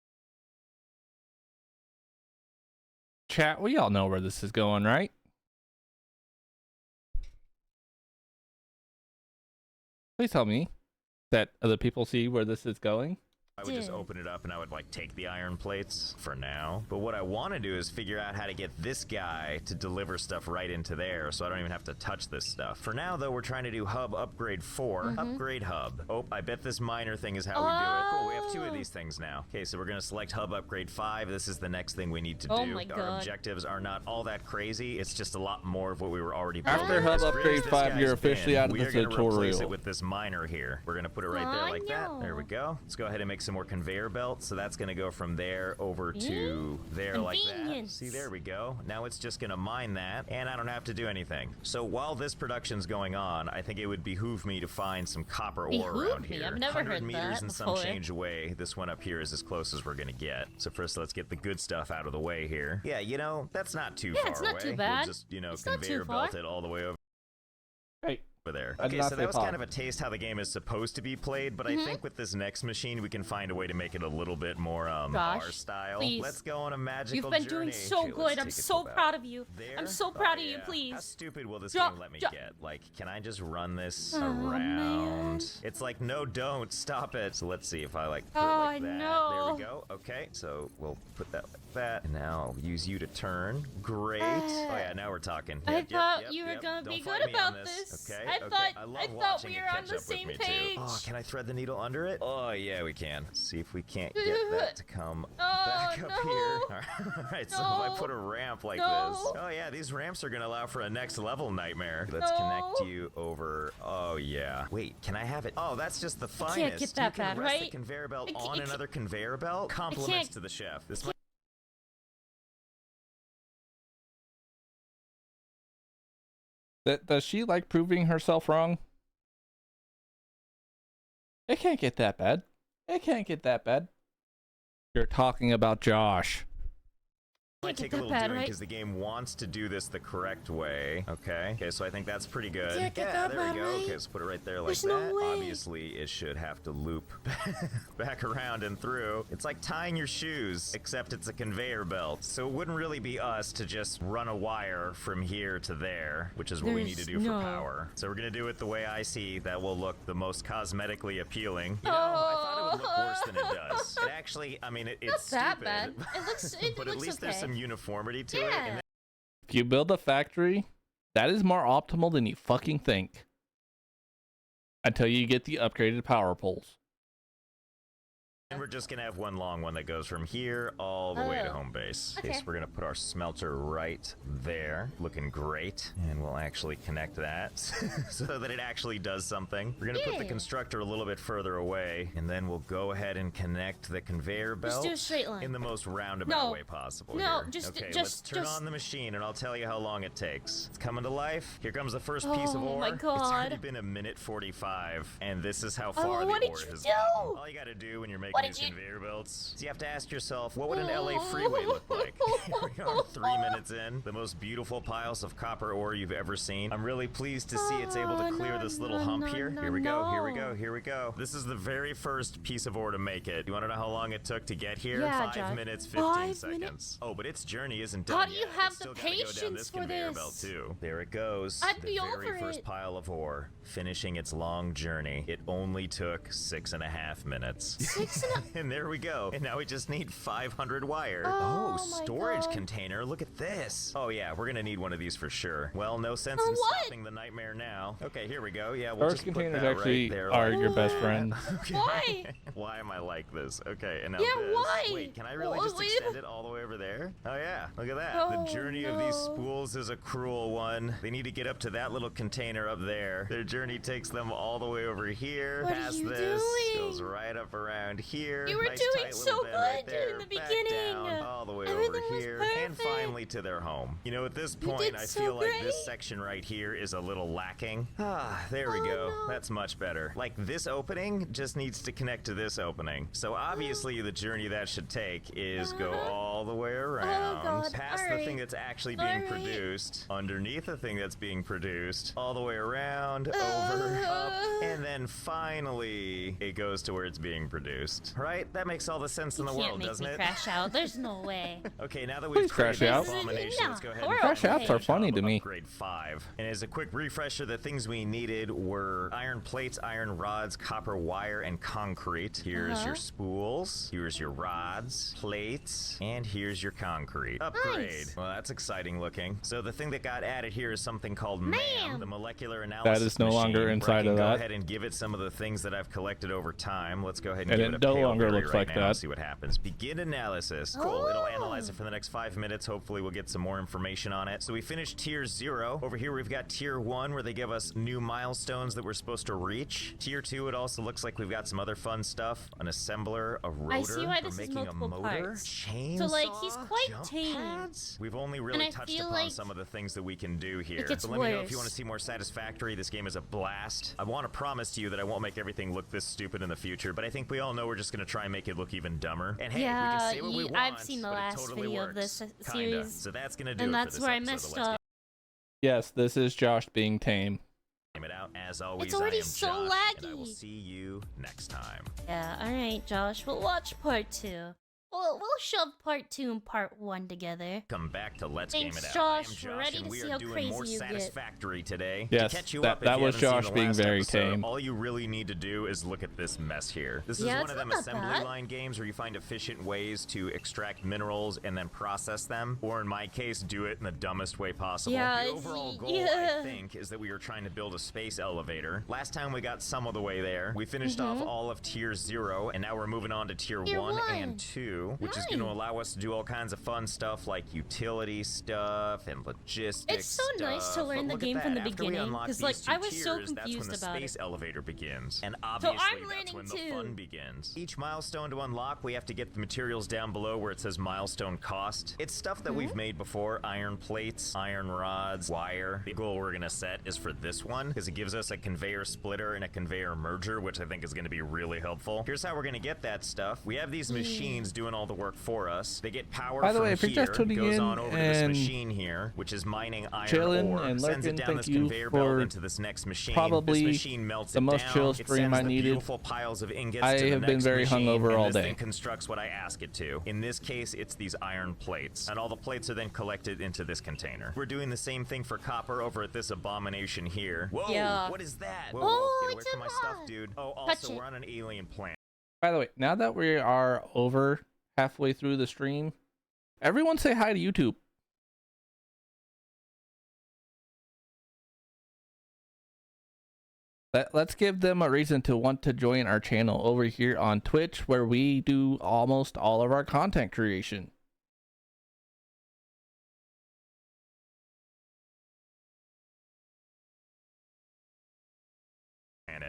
Speaker 1: Chat, we all know where this is going, right? Please tell me that other people see where this is going.
Speaker 2: I would just
Speaker 5: Dude.
Speaker 2: open it up and I would like take the iron plates for now. But what I want to do is figure out how to get this guy to deliver stuff right into there so I don't even have to touch this stuff. For now though, we're trying to do hub upgrade 4. Upgrade hub. Oh, I bet this miner thing is how we do it. Cool, we have 2 of these things now. Okay, so we're going to select hub upgrade 5. This is the next thing we need to
Speaker 5: Oh
Speaker 2: do.
Speaker 5: my
Speaker 2: Our
Speaker 5: God.
Speaker 2: objectives are not all that crazy. It's just a lot more of what we were already building.
Speaker 1: After hub
Speaker 2: As great
Speaker 1: upgrade
Speaker 2: as this
Speaker 1: 5, you're
Speaker 2: guy's
Speaker 1: officially
Speaker 2: been,
Speaker 1: out of
Speaker 2: we
Speaker 1: the
Speaker 2: are gonna replace
Speaker 1: tutorial.
Speaker 2: it with this miner here. We're going to put it right there
Speaker 5: I
Speaker 2: like that. There we
Speaker 5: know.
Speaker 2: go. Let's go ahead and make some more conveyor belts. So that's gonna go from there over to there like that.
Speaker 5: Convenience.
Speaker 2: See, there we go. Now it's just gonna mine that, and I don't have to do anything. So while this production's going on, I think it would behoove me to find some copper ore
Speaker 5: Behoove
Speaker 2: around
Speaker 5: me?
Speaker 2: here.
Speaker 5: I've never
Speaker 2: 100
Speaker 5: heard
Speaker 2: meters
Speaker 5: that
Speaker 2: and some
Speaker 5: before.
Speaker 2: change away. This one up here is as close as we're gonna get. So first, let's get the good stuff out of the way here. Yeah, you know, that's not too far
Speaker 5: it's not
Speaker 2: away.
Speaker 5: too bad.
Speaker 2: We'll just, you know,
Speaker 5: It's not too
Speaker 2: conveyor
Speaker 5: far.
Speaker 2: belt it all the way over
Speaker 1: Hey,
Speaker 2: there.
Speaker 1: I did
Speaker 2: Okay,
Speaker 1: not
Speaker 2: so
Speaker 1: say
Speaker 2: that was
Speaker 1: pop.
Speaker 2: kind of a taste how the game is supposed to be played, but I think with this next machine we can find a way to make it a little bit more
Speaker 5: Josh,
Speaker 2: our style.
Speaker 5: please.
Speaker 2: Let's go on a magical
Speaker 5: You've been
Speaker 2: journey.
Speaker 5: doing so
Speaker 2: Okay, let's
Speaker 5: good. I'm
Speaker 2: take it
Speaker 5: so
Speaker 2: to
Speaker 5: proud
Speaker 2: about
Speaker 5: of you.
Speaker 2: there.
Speaker 5: I'm so
Speaker 2: Oh,
Speaker 5: proud of you,
Speaker 2: yeah.
Speaker 5: please.
Speaker 2: How stupid will this
Speaker 5: Jo-
Speaker 2: game let me
Speaker 5: Jo-
Speaker 2: get? Like, can I just run this
Speaker 5: Oh,
Speaker 2: around?
Speaker 5: man.
Speaker 2: It's like, no, don't. Stop it. So let's see if I like put
Speaker 5: Oh,
Speaker 2: it like
Speaker 5: I
Speaker 2: that.
Speaker 5: know.
Speaker 2: There we go. Okay, so we'll put that like that. And now I'll use you to turn. Great. Oh yeah, now we're talking.
Speaker 5: I
Speaker 2: Yep, yep,
Speaker 5: thought
Speaker 2: yep,
Speaker 5: you were
Speaker 2: yep.
Speaker 5: gonna
Speaker 2: Don't
Speaker 5: be
Speaker 2: fight
Speaker 5: good
Speaker 2: me on
Speaker 5: about this.
Speaker 2: Okay.
Speaker 5: I
Speaker 2: okay.
Speaker 5: thought-
Speaker 2: love
Speaker 5: I thought
Speaker 2: watching
Speaker 5: we
Speaker 2: you
Speaker 5: were on
Speaker 2: catch
Speaker 5: the
Speaker 2: up with
Speaker 5: same
Speaker 2: me, too.
Speaker 5: page.
Speaker 2: Oh, can I thread the needle under it? Oh yeah, we can. See if we can't get that to come back up
Speaker 5: no.
Speaker 2: here. All right, so if I
Speaker 5: No.
Speaker 2: put a ramp like
Speaker 5: No.
Speaker 2: this. Oh yeah, these ramps are gonna allow for a next level nightmare. Let's
Speaker 5: No.
Speaker 2: connect you over. Oh yeah. Wait, can I have it? Oh, that's just the finest.
Speaker 5: can't get that
Speaker 2: you can
Speaker 5: bad,
Speaker 2: rest the
Speaker 5: right?
Speaker 2: conveyor belt
Speaker 5: I can't-
Speaker 2: on
Speaker 5: you can't-
Speaker 2: another conveyor belt. Compliments
Speaker 5: can't-
Speaker 2: to the chef. This might
Speaker 1: Does she like proving herself wrong? It can't get that bad. It can't get that bad. You're talking about Josh.
Speaker 2: might
Speaker 5: Can't
Speaker 2: take
Speaker 5: get
Speaker 2: a
Speaker 5: that
Speaker 2: little
Speaker 5: bad,
Speaker 2: doing
Speaker 5: right?
Speaker 2: because the game wants to do this the correct way. Okay, so I think that's pretty good.
Speaker 5: Can't get
Speaker 2: Yeah,
Speaker 5: that
Speaker 2: there we
Speaker 5: bad,
Speaker 2: go.
Speaker 5: right?
Speaker 2: Okay, so put it right there like
Speaker 5: There's
Speaker 2: that.
Speaker 5: no way.
Speaker 2: Obviously, it should have to loop back around and through. It's like tying your shoes, except it's a conveyor belt. So it wouldn't really be us to just run a wire from here to there, which is what we need to
Speaker 5: There's
Speaker 2: do for
Speaker 5: no-
Speaker 2: power. So we're gonna do it the way I see that will look the most cosmetically appealing. You know, I thought it would look worse than it does. It actually, I mean, it's
Speaker 5: Not that
Speaker 2: stupid.
Speaker 5: bad. It looks. It
Speaker 2: But
Speaker 5: looks
Speaker 2: at least
Speaker 5: okay.
Speaker 2: there's some uniformity to it.
Speaker 5: Yeah.
Speaker 2: And
Speaker 1: If you build a factory, that is more optimal than you fucking think. Until you get the upgraded power poles.
Speaker 2: And we're just gonna have one long one that goes from here all the way to
Speaker 5: Oh.
Speaker 2: home base.
Speaker 5: Okay.
Speaker 2: So we're gonna put our smelter right there, looking great, and we'll actually connect that so that it actually does something. We're gonna put the
Speaker 5: Yeah.
Speaker 2: constructor a little bit further away, and then we'll go ahead and connect the conveyor belt
Speaker 5: Just do a straight line.
Speaker 2: in the most roundabout
Speaker 5: No.
Speaker 2: way possible.
Speaker 5: No,
Speaker 2: here.
Speaker 5: just-
Speaker 2: okay.
Speaker 5: just-
Speaker 2: let's turn
Speaker 5: just-
Speaker 2: on the machine, and I'll tell you how long it takes. It's coming to life. Here comes the first piece of
Speaker 5: Oh
Speaker 2: ore.
Speaker 5: my
Speaker 2: It's already
Speaker 5: God.
Speaker 2: been 1:45, and this is how far the
Speaker 5: what
Speaker 2: ore
Speaker 5: did you
Speaker 2: has
Speaker 5: do?
Speaker 2: gone. All you gotta do when you're making
Speaker 5: What
Speaker 2: these
Speaker 5: did you-
Speaker 2: conveyor belts is you have to ask yourself, what would an LA freeway look like? Here we are, 3 minutes in. The most beautiful piles of copper ore you've ever seen. I'm really pleased to see it's able to
Speaker 5: Oh,
Speaker 2: clear
Speaker 5: no,
Speaker 2: this little
Speaker 5: no,
Speaker 2: hump
Speaker 5: no,
Speaker 2: here.
Speaker 5: no,
Speaker 2: Here we go, here we
Speaker 5: no.
Speaker 2: go, here we go. This is the very first piece of ore to make it. You wanna know how long it took to get here?
Speaker 5: Yeah,
Speaker 2: 5
Speaker 5: Josh.
Speaker 2: minutes, 15
Speaker 5: 5
Speaker 2: seconds.
Speaker 5: minutes?
Speaker 2: Oh, but its journey isn't done
Speaker 5: How do you
Speaker 2: yet.
Speaker 5: have
Speaker 2: It's
Speaker 5: the
Speaker 2: still gotta go down
Speaker 5: patience
Speaker 2: this
Speaker 5: for
Speaker 2: conveyor
Speaker 5: this?
Speaker 2: belt too. There it goes.
Speaker 5: I'd
Speaker 2: the
Speaker 5: be
Speaker 2: very
Speaker 5: over
Speaker 2: first
Speaker 5: it.
Speaker 2: pile of ore, finishing its long journey. It only took 6.5 minutes.
Speaker 5: 6.5
Speaker 2: And there we go. And now we just need 500 wire.
Speaker 5: Oh my
Speaker 2: storage
Speaker 5: God.
Speaker 2: container. Look at this. Oh yeah, we're gonna need one of these for sure. Well, no sense
Speaker 5: For
Speaker 2: in
Speaker 5: what?
Speaker 2: stopping the nightmare now. Okay, here we go. Yeah, we'll
Speaker 1: First
Speaker 2: just put
Speaker 1: containers
Speaker 2: that
Speaker 1: actually
Speaker 2: right there
Speaker 1: are
Speaker 2: like
Speaker 1: your best
Speaker 2: that.
Speaker 1: friend.
Speaker 2: Okay.
Speaker 5: Why?
Speaker 2: Why am I like this? Okay, and now
Speaker 5: Yeah,
Speaker 2: this.
Speaker 5: why?
Speaker 2: Wait, can I really
Speaker 5: Well,
Speaker 2: just
Speaker 5: wait.
Speaker 2: extend it all the way over there? Oh yeah, look at that.
Speaker 5: Oh,
Speaker 2: The journey of these
Speaker 5: no.
Speaker 2: spools is a cruel one. They need to get up to that little container up there. Their journey takes them all the way over here.
Speaker 5: What are
Speaker 2: past
Speaker 5: you
Speaker 2: this,
Speaker 5: doing?
Speaker 2: goes right up around here.
Speaker 5: You were
Speaker 2: Nice,
Speaker 5: doing
Speaker 2: tight
Speaker 5: so
Speaker 2: little bend right
Speaker 5: good
Speaker 2: there,
Speaker 5: in the
Speaker 2: back
Speaker 5: beginning.
Speaker 2: down, all the way
Speaker 5: Everything
Speaker 2: over
Speaker 5: was
Speaker 2: here, and
Speaker 5: perfect.
Speaker 2: finally to their home. You know, at this
Speaker 5: You
Speaker 2: point,
Speaker 5: did
Speaker 2: I
Speaker 5: so
Speaker 2: feel like this
Speaker 5: great.
Speaker 2: section right here is a little lacking. Ah, there we
Speaker 5: Oh,
Speaker 2: go.
Speaker 5: no.
Speaker 2: That's much better. Like this opening just needs to connect to this opening. So obviously the journey that should take is go all the way around,
Speaker 5: God.
Speaker 2: past the
Speaker 5: Alright.
Speaker 2: thing that's actually being
Speaker 5: Alright.
Speaker 2: produced, underneath the thing that's being produced, all the way around, over, up, and then finally it goes to where it's being produced. Right? That makes all the sense in
Speaker 5: You
Speaker 2: the
Speaker 5: can't
Speaker 2: world,
Speaker 5: make
Speaker 2: doesn't
Speaker 5: me
Speaker 2: it?
Speaker 5: crash out. There's no way.
Speaker 2: Okay, now that
Speaker 1: Please
Speaker 2: we've
Speaker 1: crash
Speaker 2: created
Speaker 1: out.
Speaker 2: this abomination,
Speaker 5: No,
Speaker 2: let's go ahead
Speaker 5: we're
Speaker 2: and
Speaker 1: Crash
Speaker 5: okay.
Speaker 1: outs are funny to me.
Speaker 2: Upgrade 5. And as a quick refresher, the things we needed were iron plates, iron rods, copper wire, and concrete. Here's your spools. Here's your rods, plates, and here's your concrete. Upgrade. Well, that's exciting looking. So the thing that got added here is something called
Speaker 5: Ma'am.
Speaker 2: the molecular analysis
Speaker 1: That is no longer
Speaker 2: machine,
Speaker 1: inside
Speaker 2: where I can
Speaker 1: of
Speaker 2: go
Speaker 1: that.
Speaker 2: ahead and give it some of the things that I've collected over time. Let's go ahead and
Speaker 1: And
Speaker 2: give
Speaker 1: it
Speaker 2: it a
Speaker 1: no
Speaker 2: pale
Speaker 1: longer
Speaker 2: berry
Speaker 1: looks
Speaker 2: right
Speaker 1: like
Speaker 2: now and
Speaker 1: that.
Speaker 2: see what happens. Begin analysis. Cool. It'll analyze
Speaker 5: Oh.
Speaker 2: it for the next 5 minutes. Hopefully we'll get some more information on it. So we finished tier 0. Over here we've got tier 1 where they give us new milestones that we're supposed to reach. Tier 2, it also looks like we've got some other fun stuff. An assembler, a rotor
Speaker 5: I see why
Speaker 2: for
Speaker 5: this is
Speaker 2: making a
Speaker 5: multiple
Speaker 2: motor,
Speaker 5: parts.
Speaker 2: chainsaw,
Speaker 5: So, like, he's quite
Speaker 2: jump
Speaker 5: tame.
Speaker 2: pads. We've only really
Speaker 5: I
Speaker 2: touched
Speaker 5: feel
Speaker 2: upon
Speaker 5: like
Speaker 2: some of the things that we can do here.
Speaker 5: gets
Speaker 2: So let me know if you want to
Speaker 5: worse.
Speaker 2: see more Satisfactory. This game is a blast. I want to promise to you that I won't make everything look this stupid in the future, but I think we all know we're just going to try and make it look even dumber. And hey, we
Speaker 5: Yeah,
Speaker 2: can say what we want,
Speaker 5: I've seen the
Speaker 2: but it
Speaker 5: last
Speaker 2: totally
Speaker 5: video
Speaker 2: works.
Speaker 5: of this
Speaker 2: Kinda.
Speaker 5: series,
Speaker 2: So that's going to do
Speaker 5: and
Speaker 2: it for
Speaker 5: that's
Speaker 2: this
Speaker 5: where I
Speaker 2: episode of
Speaker 5: messed
Speaker 2: Let's
Speaker 5: up.
Speaker 1: Yes, this is Josh being tame.
Speaker 2: Game it out. As always,
Speaker 5: already
Speaker 2: I am
Speaker 5: so
Speaker 2: Josh, and I will
Speaker 5: laggy.
Speaker 2: see you next time.
Speaker 5: Yeah, alright, Josh. We'll watch part 2. We'll shove part 2 and part 1 together.
Speaker 2: Come back to Let's
Speaker 5: Thanks,
Speaker 2: Game It Out. I am
Speaker 5: Josh.
Speaker 2: Josh,
Speaker 5: Ready
Speaker 2: and
Speaker 5: to
Speaker 2: we
Speaker 5: see
Speaker 2: are
Speaker 5: how
Speaker 2: doing
Speaker 5: crazy
Speaker 2: more
Speaker 5: you get.
Speaker 2: Satisfactory today.
Speaker 1: Yes,
Speaker 2: to catch you
Speaker 1: that-
Speaker 2: up, if
Speaker 1: that
Speaker 2: you
Speaker 1: was
Speaker 2: haven't seen
Speaker 1: Josh
Speaker 2: the
Speaker 1: being
Speaker 2: last
Speaker 1: very
Speaker 2: episode,
Speaker 1: tame.
Speaker 2: All you really need to do is look at this mess here. This is
Speaker 5: Yeah,
Speaker 2: one
Speaker 5: it's
Speaker 2: of them
Speaker 5: not that
Speaker 2: assembly
Speaker 5: bad.
Speaker 2: line games where you find efficient ways to extract minerals and then process them, or in my case, do it in the dumbest way possible.
Speaker 5: Yeah,
Speaker 2: the
Speaker 5: it's-
Speaker 2: overall goal,
Speaker 5: yeah.
Speaker 2: I think, is that we are trying to build a space elevator. Last time we got some of the way there. We finished off all of tier 0, and now we're moving on to tier
Speaker 5: Tier
Speaker 2: 1
Speaker 5: one.
Speaker 2: and 2, which is going to
Speaker 5: Nice.
Speaker 2: allow us to do all kinds of fun stuff like utility stuff and logistics.
Speaker 5: It's so nice to
Speaker 2: stuff.
Speaker 5: learn
Speaker 2: But
Speaker 5: the
Speaker 2: look at
Speaker 5: game from
Speaker 2: that.
Speaker 5: the
Speaker 2: After we
Speaker 5: beginning,
Speaker 2: unlock
Speaker 5: 'cause,
Speaker 2: these
Speaker 5: like,
Speaker 2: two
Speaker 5: I was so
Speaker 2: tiers, that's when
Speaker 5: confused
Speaker 2: the
Speaker 5: about
Speaker 2: space
Speaker 5: it.
Speaker 2: elevator begins. And obviously
Speaker 5: I'm
Speaker 2: that's
Speaker 5: learning
Speaker 2: when the
Speaker 5: too.
Speaker 2: fun begins. Each milestone to unlock, we have to get the materials down below where it says milestone cost. It's stuff that we've made before: iron plates, iron rods, wire. The goal we're gonna set is for this one because it gives us a conveyor splitter and a conveyor merger, which I think is gonna be really helpful. Here's how we're gonna get that stuff. We have these machines doing all the work for us. They get power
Speaker 1: By the
Speaker 2: from
Speaker 1: way, if you're
Speaker 2: here,
Speaker 1: just tuning
Speaker 2: goes
Speaker 1: in
Speaker 2: on over to this
Speaker 1: and
Speaker 2: machine here, which is mining iron
Speaker 1: chilling
Speaker 2: ore,
Speaker 1: and
Speaker 2: sends it
Speaker 1: lurking,
Speaker 2: down
Speaker 1: thank
Speaker 2: this
Speaker 1: you
Speaker 2: conveyor belt
Speaker 1: for
Speaker 2: into this next machine.
Speaker 1: probably
Speaker 2: this machine melts
Speaker 1: the
Speaker 2: it
Speaker 1: most
Speaker 2: down.
Speaker 1: chill
Speaker 2: It
Speaker 1: stream
Speaker 2: sends
Speaker 1: I
Speaker 2: the
Speaker 1: needed.
Speaker 2: beautiful piles of ingots
Speaker 1: I
Speaker 2: to the
Speaker 1: have been
Speaker 2: next
Speaker 1: very
Speaker 2: machine,
Speaker 1: hungover
Speaker 2: and
Speaker 1: all
Speaker 2: this
Speaker 1: day.
Speaker 2: thing constructs what I ask it to. In this case, it's these iron plates, and all the plates are then collected into this container. We're doing the same thing for copper over at this abomination here. Whoa,
Speaker 5: Yeah.
Speaker 2: what is that? Whoa,
Speaker 5: Oh,
Speaker 2: get away
Speaker 5: it's
Speaker 2: from
Speaker 5: a
Speaker 2: my stuff,
Speaker 5: mod.
Speaker 2: dude. Oh,
Speaker 5: Touch
Speaker 2: also,
Speaker 5: it.
Speaker 2: we're on an alien planet.
Speaker 1: By the way, now that we are over halfway through the stream, everyone say hi to YouTube. Let's give them a reason to want to join our channel over here on Twitch, where we do almost all of our content creation.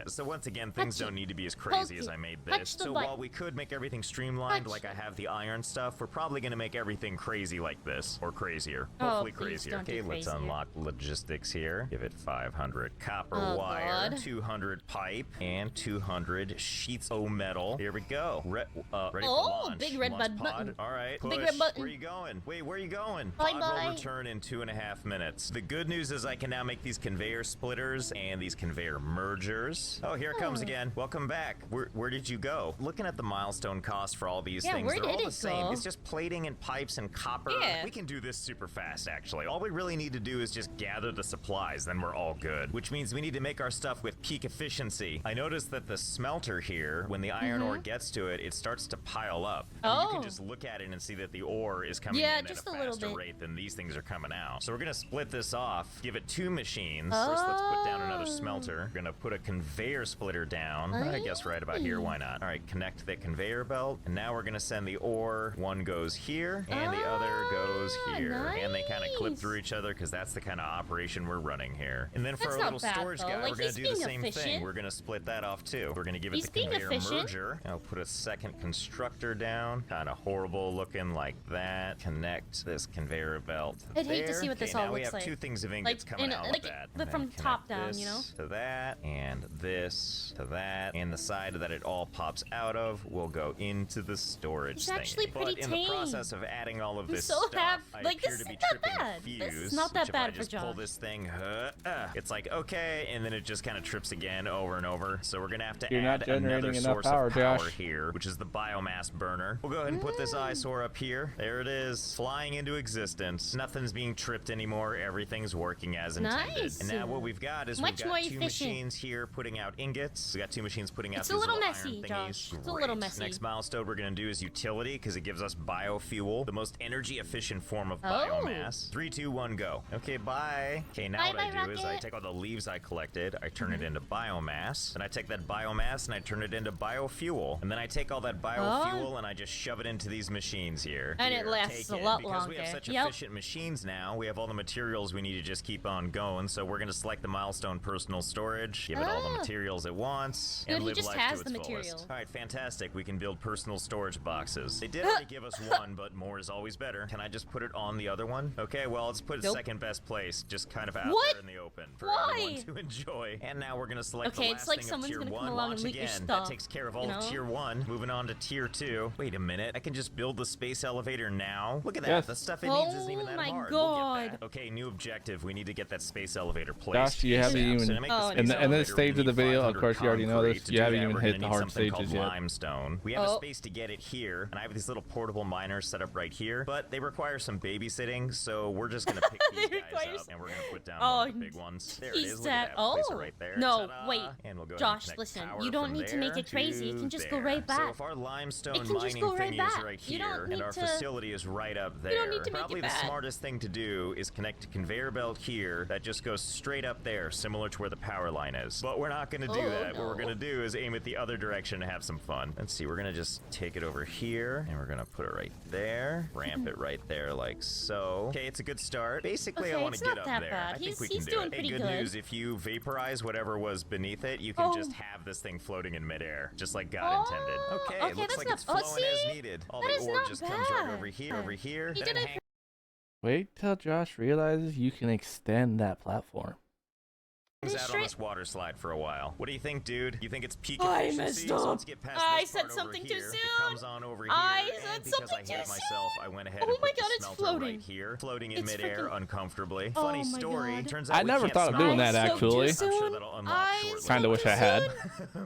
Speaker 2: So once again, things
Speaker 5: Touch
Speaker 2: don't
Speaker 5: it.
Speaker 2: need to be as crazy
Speaker 5: Poke
Speaker 2: as
Speaker 5: it.
Speaker 2: I made
Speaker 5: Touch
Speaker 2: this.
Speaker 5: the
Speaker 2: So
Speaker 5: button.
Speaker 2: while we could make everything streamlined
Speaker 5: Touch
Speaker 2: like I
Speaker 5: it.
Speaker 2: have the iron stuff, we're probably going to make everything crazy like this, or crazier.
Speaker 5: Oh,
Speaker 2: Hopefully
Speaker 5: please
Speaker 2: crazier.
Speaker 5: don't do
Speaker 2: Okay, let's
Speaker 5: crazier.
Speaker 2: unlock logistics here. Give it 500 copper
Speaker 5: Oh,
Speaker 2: wire,
Speaker 5: God.
Speaker 2: 200 pipe, and 200 sheets of metal. Here we go. Ready for
Speaker 5: Oh,
Speaker 2: launch.
Speaker 5: big red
Speaker 2: Launch pod.
Speaker 5: button.
Speaker 2: All right,
Speaker 5: Big
Speaker 2: push.
Speaker 5: red button.
Speaker 2: Where are you going? Wait, where are you going?
Speaker 5: Bye
Speaker 2: Pod
Speaker 5: bye.
Speaker 2: will return in 2.5 minutes. The good news is I can now make these conveyor splitters and these conveyor mergers. Oh, here it comes
Speaker 5: Oh.
Speaker 2: again. Welcome back. Where did you go? Looking at the milestone cost for all these
Speaker 5: Yeah,
Speaker 2: things,
Speaker 5: where
Speaker 2: they're all
Speaker 5: did
Speaker 2: the
Speaker 5: it
Speaker 2: same.
Speaker 5: go?
Speaker 2: It's just plating and pipes and copper.
Speaker 5: Yeah.
Speaker 2: We can do this super fast, actually. All we really need to do is just gather the supplies, then we're all good. Which means we need to make our stuff with peak efficiency. I noticed that the smelter here, when the iron ore gets to it, it starts to pile up. I mean, you
Speaker 5: Oh.
Speaker 2: can just look at it and see that the ore is coming
Speaker 5: Yeah,
Speaker 2: in
Speaker 5: just
Speaker 2: at
Speaker 5: a
Speaker 2: a
Speaker 5: little
Speaker 2: faster
Speaker 5: bit.
Speaker 2: rate than these things are coming out. So we're gonna split this off, give it 2 machines. First, let's put down another
Speaker 5: Oh.
Speaker 2: smelter. We're gonna put a conveyor splitter down. I guess right about here, why not? All right, connect the conveyor belt, and now we're gonna send the ore. One goes here, and the other goes
Speaker 5: Ah,
Speaker 2: here. And they kind of clip
Speaker 5: nice.
Speaker 2: through each other because that's the kind of operation we're running here. And then for
Speaker 5: That's
Speaker 2: our
Speaker 5: not
Speaker 2: little
Speaker 5: bad,
Speaker 2: storage
Speaker 5: though.
Speaker 2: guy,
Speaker 5: Like,
Speaker 2: we're gonna
Speaker 5: he's
Speaker 2: do the
Speaker 5: being
Speaker 2: same thing.
Speaker 5: efficient.
Speaker 2: We're gonna split that off too. We're gonna give
Speaker 5: He's
Speaker 2: it the
Speaker 5: being
Speaker 2: conveyor
Speaker 5: efficient.
Speaker 2: merger. I'll put a second constructor down, kind of horrible looking like that. Connect this conveyor belt to
Speaker 5: I'd hate to
Speaker 2: there.
Speaker 5: see what this
Speaker 2: Okay,
Speaker 5: all
Speaker 2: now we
Speaker 5: looks
Speaker 2: have
Speaker 5: like.
Speaker 2: 2 things of ingots
Speaker 5: Like,
Speaker 2: coming
Speaker 5: in-
Speaker 2: out
Speaker 5: like,
Speaker 2: like that.
Speaker 5: but
Speaker 2: And
Speaker 5: from
Speaker 2: then
Speaker 5: top
Speaker 2: connect
Speaker 5: down, you know?
Speaker 2: this to that, and this to that, and the side that it all pops out of will go into the storage
Speaker 5: It's
Speaker 2: thing.
Speaker 5: actually pretty
Speaker 2: But in the
Speaker 5: tame.
Speaker 2: process of adding all of
Speaker 5: I'm
Speaker 2: this
Speaker 5: so
Speaker 2: stuff,
Speaker 5: happy.
Speaker 2: I
Speaker 5: Like,
Speaker 2: appear
Speaker 5: this
Speaker 2: to be
Speaker 5: isn't that
Speaker 2: tripping
Speaker 5: bad.
Speaker 2: a fuse.
Speaker 5: This is not that
Speaker 2: which
Speaker 5: bad
Speaker 2: if I
Speaker 5: for
Speaker 2: just pull
Speaker 5: Josh.
Speaker 2: this thing, it's like okay, and then it just kind of trips again over and over. So we're gonna have to
Speaker 1: You're not
Speaker 2: add
Speaker 1: generating
Speaker 2: another
Speaker 1: enough
Speaker 2: source
Speaker 1: power,
Speaker 2: of power
Speaker 1: Josh.
Speaker 2: here, which is the biomass burner. We'll go ahead and put this eyesore up here. There it is, flying into existence. Nothing's being tripped anymore. Everything's working as intended.
Speaker 5: Nice.
Speaker 2: And now what we've got is
Speaker 5: Much
Speaker 2: we've
Speaker 5: more
Speaker 2: got 2
Speaker 5: efficient.
Speaker 2: machines here putting putting out ingots. We got 2 machines putting out
Speaker 5: It's a
Speaker 2: these
Speaker 5: little
Speaker 2: iron
Speaker 5: messy,
Speaker 2: thingies.
Speaker 5: Josh. It's a little
Speaker 2: Great.
Speaker 5: messy.
Speaker 2: Next milestone we're gonna do is utility, because it gives us biofuel, the most energy efficient form of
Speaker 5: Oh.
Speaker 2: biomass. 3, 2, 1, go. Okay, bye. Okay, now what I
Speaker 5: Bye-bye,
Speaker 2: do is I
Speaker 5: Rocket.
Speaker 2: take all the leaves I collected, I turn it into biomass, and I take that biomass and I turn it into biofuel, and then I take all that biofuel and I just shove it into these machines here.
Speaker 5: And it
Speaker 2: Here,
Speaker 5: lasts
Speaker 2: take
Speaker 5: a lot
Speaker 2: because we have
Speaker 5: longer.
Speaker 2: such
Speaker 5: Yep.
Speaker 2: efficient machines now. We have all the materials we need to just keep on going. So we're gonna select the milestone personal storage, give it all the
Speaker 5: Oh.
Speaker 2: materials it wants,
Speaker 5: Good,
Speaker 2: and
Speaker 5: he
Speaker 2: live
Speaker 5: just
Speaker 2: life
Speaker 5: has
Speaker 2: to
Speaker 5: the
Speaker 2: its fullest.
Speaker 5: material.
Speaker 2: All right, fantastic. We can build personal storage boxes. They did already give us one, but more is always better. Can I just put it on the other one? Okay, well, let's put it
Speaker 5: Nope.
Speaker 2: second best place, just kind of out
Speaker 5: What?
Speaker 2: there in the open for
Speaker 5: Why?
Speaker 2: everyone to enjoy. And now we're gonna select
Speaker 5: Okay,
Speaker 2: the
Speaker 5: it's
Speaker 2: last
Speaker 5: like
Speaker 2: thing
Speaker 5: someone's
Speaker 2: of tier
Speaker 5: gonna come
Speaker 2: 1.
Speaker 5: along
Speaker 2: Launch
Speaker 5: and loot your
Speaker 2: again.
Speaker 5: stuff,
Speaker 2: That takes care of all
Speaker 5: you
Speaker 2: of
Speaker 5: know?
Speaker 2: tier 1. Moving on to tier 2. Wait a minute, I can just build the space elevator now. Look at that.
Speaker 1: Yes.
Speaker 2: The stuff it needs isn't even
Speaker 5: Oh
Speaker 2: that
Speaker 5: my
Speaker 2: hard. We'll get
Speaker 5: God.
Speaker 2: that. Okay, new objective. We need to get that space elevator placed.
Speaker 1: Josh, you haven't
Speaker 2: ASAP.
Speaker 1: even-
Speaker 2: So to make the
Speaker 5: Oh,
Speaker 2: space
Speaker 1: In this
Speaker 2: elevator,
Speaker 1: stage
Speaker 2: we
Speaker 1: of the
Speaker 2: need
Speaker 1: video, of
Speaker 2: 500
Speaker 1: course, you already know this,
Speaker 2: concrete. To
Speaker 1: you
Speaker 2: do
Speaker 1: haven't
Speaker 2: that,
Speaker 1: even
Speaker 2: we're
Speaker 1: hit
Speaker 2: gonna
Speaker 1: the
Speaker 2: need
Speaker 1: hard
Speaker 2: something
Speaker 1: stages
Speaker 2: called
Speaker 1: yet.
Speaker 2: limestone. We have a
Speaker 5: Oh.
Speaker 2: space to get it here, and I have these little portable miners set up right here, but they require some babysitting, so we're just gonna pick these
Speaker 5: They
Speaker 2: guys
Speaker 5: require
Speaker 2: up, and we're gonna put down
Speaker 5: Oh,
Speaker 2: one of the big ones. There it
Speaker 5: he's
Speaker 2: is. Look at
Speaker 5: that-
Speaker 2: that. Place it
Speaker 5: oh.
Speaker 2: right there.
Speaker 5: No,
Speaker 2: Ta-da.
Speaker 5: wait.
Speaker 2: And we'll go ahead
Speaker 5: Josh,
Speaker 2: and connect
Speaker 5: listen,
Speaker 2: power
Speaker 5: you don't
Speaker 2: from
Speaker 5: need to make
Speaker 2: there
Speaker 5: it crazy. It can just go
Speaker 2: there.
Speaker 5: right
Speaker 2: So
Speaker 5: back.
Speaker 2: if our limestone
Speaker 5: It can just
Speaker 2: mining
Speaker 5: go right
Speaker 2: thing is
Speaker 5: back.
Speaker 2: right
Speaker 5: You don't
Speaker 2: here, and
Speaker 5: need
Speaker 2: our
Speaker 5: to-
Speaker 2: facility is right up there,
Speaker 5: you don't need to make it
Speaker 2: probably the
Speaker 5: bad.
Speaker 2: smartest thing to do is connect a conveyor belt here that just goes straight up there, similar to where the power line is. But we're not going to do
Speaker 5: Oh,
Speaker 2: that. What we're
Speaker 5: no.
Speaker 2: going to do is aim it the other direction to have some fun. Let's see, we're going to just take it over here, and we're going to put it right there, ramp it right there like so. Okay, it's a good start. Basically, I
Speaker 5: Okay,
Speaker 2: want
Speaker 5: it's
Speaker 2: to get
Speaker 5: not
Speaker 2: up
Speaker 5: that
Speaker 2: there.
Speaker 5: bad.
Speaker 2: I think
Speaker 5: He's-
Speaker 2: we can
Speaker 5: he's
Speaker 2: do
Speaker 5: doing
Speaker 2: it. Hey,
Speaker 5: pretty
Speaker 2: good
Speaker 5: good.
Speaker 2: news, if you vaporize whatever was beneath it, you can
Speaker 5: Oh.
Speaker 2: just have this thing floating in midair, just like God intended.
Speaker 5: Oh,
Speaker 2: Okay,
Speaker 5: okay,
Speaker 2: it looks
Speaker 5: that's
Speaker 2: like
Speaker 5: not-
Speaker 2: it's
Speaker 5: oh,
Speaker 2: flowing as
Speaker 5: see?
Speaker 2: needed. All
Speaker 5: That
Speaker 2: the
Speaker 5: is
Speaker 2: ore
Speaker 5: not
Speaker 2: just comes right
Speaker 5: bad.
Speaker 2: over here,
Speaker 5: He
Speaker 2: then
Speaker 5: did
Speaker 2: it
Speaker 5: it
Speaker 2: hangs
Speaker 1: Wait till Josh realizes you can extend that platform.
Speaker 2: out on
Speaker 5: straight-
Speaker 2: this water slide for a while. What do you think, dude? You think it's peak
Speaker 5: I
Speaker 2: efficiency?
Speaker 5: messed
Speaker 2: So
Speaker 5: up.
Speaker 2: let's get past
Speaker 5: I
Speaker 2: this
Speaker 5: said
Speaker 2: part over
Speaker 5: something too
Speaker 2: here. It
Speaker 5: soon.
Speaker 2: comes on over here.
Speaker 5: I
Speaker 2: and
Speaker 5: said
Speaker 2: because
Speaker 5: something
Speaker 2: I
Speaker 5: too
Speaker 2: hate myself, I went ahead
Speaker 5: Oh
Speaker 2: and
Speaker 5: my
Speaker 2: put the
Speaker 5: God, it's
Speaker 2: smelter
Speaker 5: floating.
Speaker 2: right here, floating in
Speaker 5: It's
Speaker 2: midair
Speaker 5: freaking-
Speaker 2: uncomfortably.
Speaker 5: Oh
Speaker 2: Funny
Speaker 5: my
Speaker 2: story.
Speaker 5: God.
Speaker 2: Turns out
Speaker 1: I
Speaker 2: we
Speaker 1: never
Speaker 2: can't
Speaker 1: thought of
Speaker 2: smell
Speaker 1: doing
Speaker 2: it.
Speaker 1: that,
Speaker 5: I
Speaker 1: actually.
Speaker 5: spoke too
Speaker 2: I'm sure
Speaker 5: soon.
Speaker 2: that'll unlock
Speaker 5: I
Speaker 2: shortly.
Speaker 5: spoke
Speaker 1: Kinda wish I had.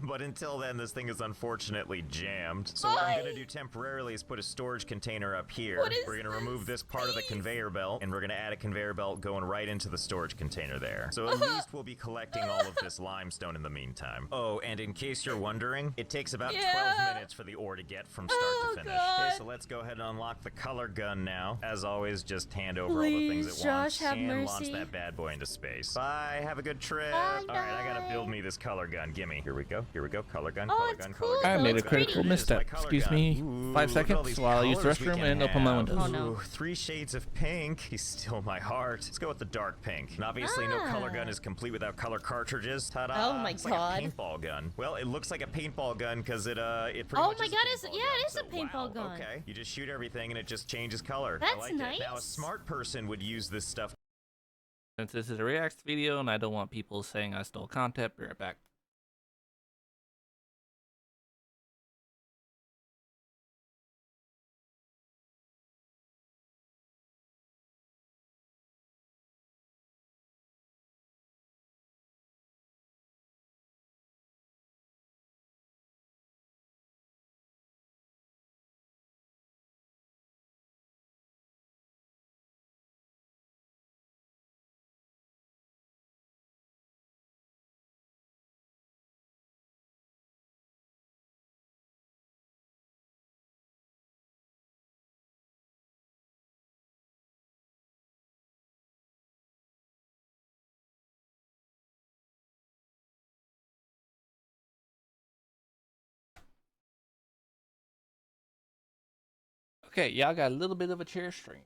Speaker 2: But until then, this thing is unfortunately jammed. So what I'm
Speaker 5: Why?
Speaker 2: gonna do temporarily is put a storage container up here.
Speaker 5: What is
Speaker 2: We're gonna remove this part of the conveyor belt, and we're gonna add a conveyor belt going right into the storage container there. So at least we'll be collecting all of this limestone in the meantime. Oh, and in case you're wondering, it takes about 12
Speaker 5: Yeah.
Speaker 2: minutes for the ore to get from start
Speaker 5: Oh,
Speaker 2: to finish.
Speaker 5: God.
Speaker 2: Okay, so let's go ahead and unlock the color gun now. As always, just hand over all the
Speaker 5: Please,
Speaker 2: things at
Speaker 5: Josh,
Speaker 2: once
Speaker 5: have
Speaker 2: and launch
Speaker 5: mercy.
Speaker 2: that bad boy into space. Bye, have a good trip.
Speaker 5: Bye,
Speaker 2: All right, I gotta
Speaker 5: bye.
Speaker 2: build me this color gun. Gimme. Here we go. Here we go. Color gun.
Speaker 5: Oh,
Speaker 2: Color
Speaker 5: it's
Speaker 2: gun.
Speaker 5: cool,
Speaker 2: Color gun.
Speaker 1: I
Speaker 5: though.
Speaker 1: made a
Speaker 5: It's
Speaker 1: critical
Speaker 5: pretty.
Speaker 1: misstep.
Speaker 2: Color
Speaker 1: Excuse
Speaker 2: gun.
Speaker 1: me.
Speaker 2: Ooh,
Speaker 1: 5
Speaker 2: look at all
Speaker 1: seconds
Speaker 2: these
Speaker 1: while I use the
Speaker 2: colors we
Speaker 1: restroom
Speaker 2: can
Speaker 1: and open my
Speaker 2: have.
Speaker 1: windows.
Speaker 5: Oh, no.
Speaker 2: Ooh, 3 shades of pink. He's still my heart. Let's go with the dark pink. And obviously, no color gun
Speaker 5: Ah.
Speaker 2: is complete without color cartridges. Ta-da!
Speaker 5: Oh my
Speaker 2: It's
Speaker 5: God.
Speaker 2: like a paintball gun. Well, it looks like a paintball gun because it pretty
Speaker 5: Oh
Speaker 2: much
Speaker 5: my
Speaker 2: is a
Speaker 5: God, it's-
Speaker 2: paintball
Speaker 5: yeah,
Speaker 2: gun.
Speaker 5: it is a
Speaker 2: So,
Speaker 5: paintball
Speaker 2: wow,
Speaker 5: gun.
Speaker 2: Okay, you just shoot everything and it just changes color. I
Speaker 5: That's
Speaker 2: like it. Now, a
Speaker 5: nice.
Speaker 2: smart person would use this stuff.
Speaker 1: Since this is a Reacts video and I don't want people saying I stole content, be right back. Okay, y'all got a little bit of a chair stream.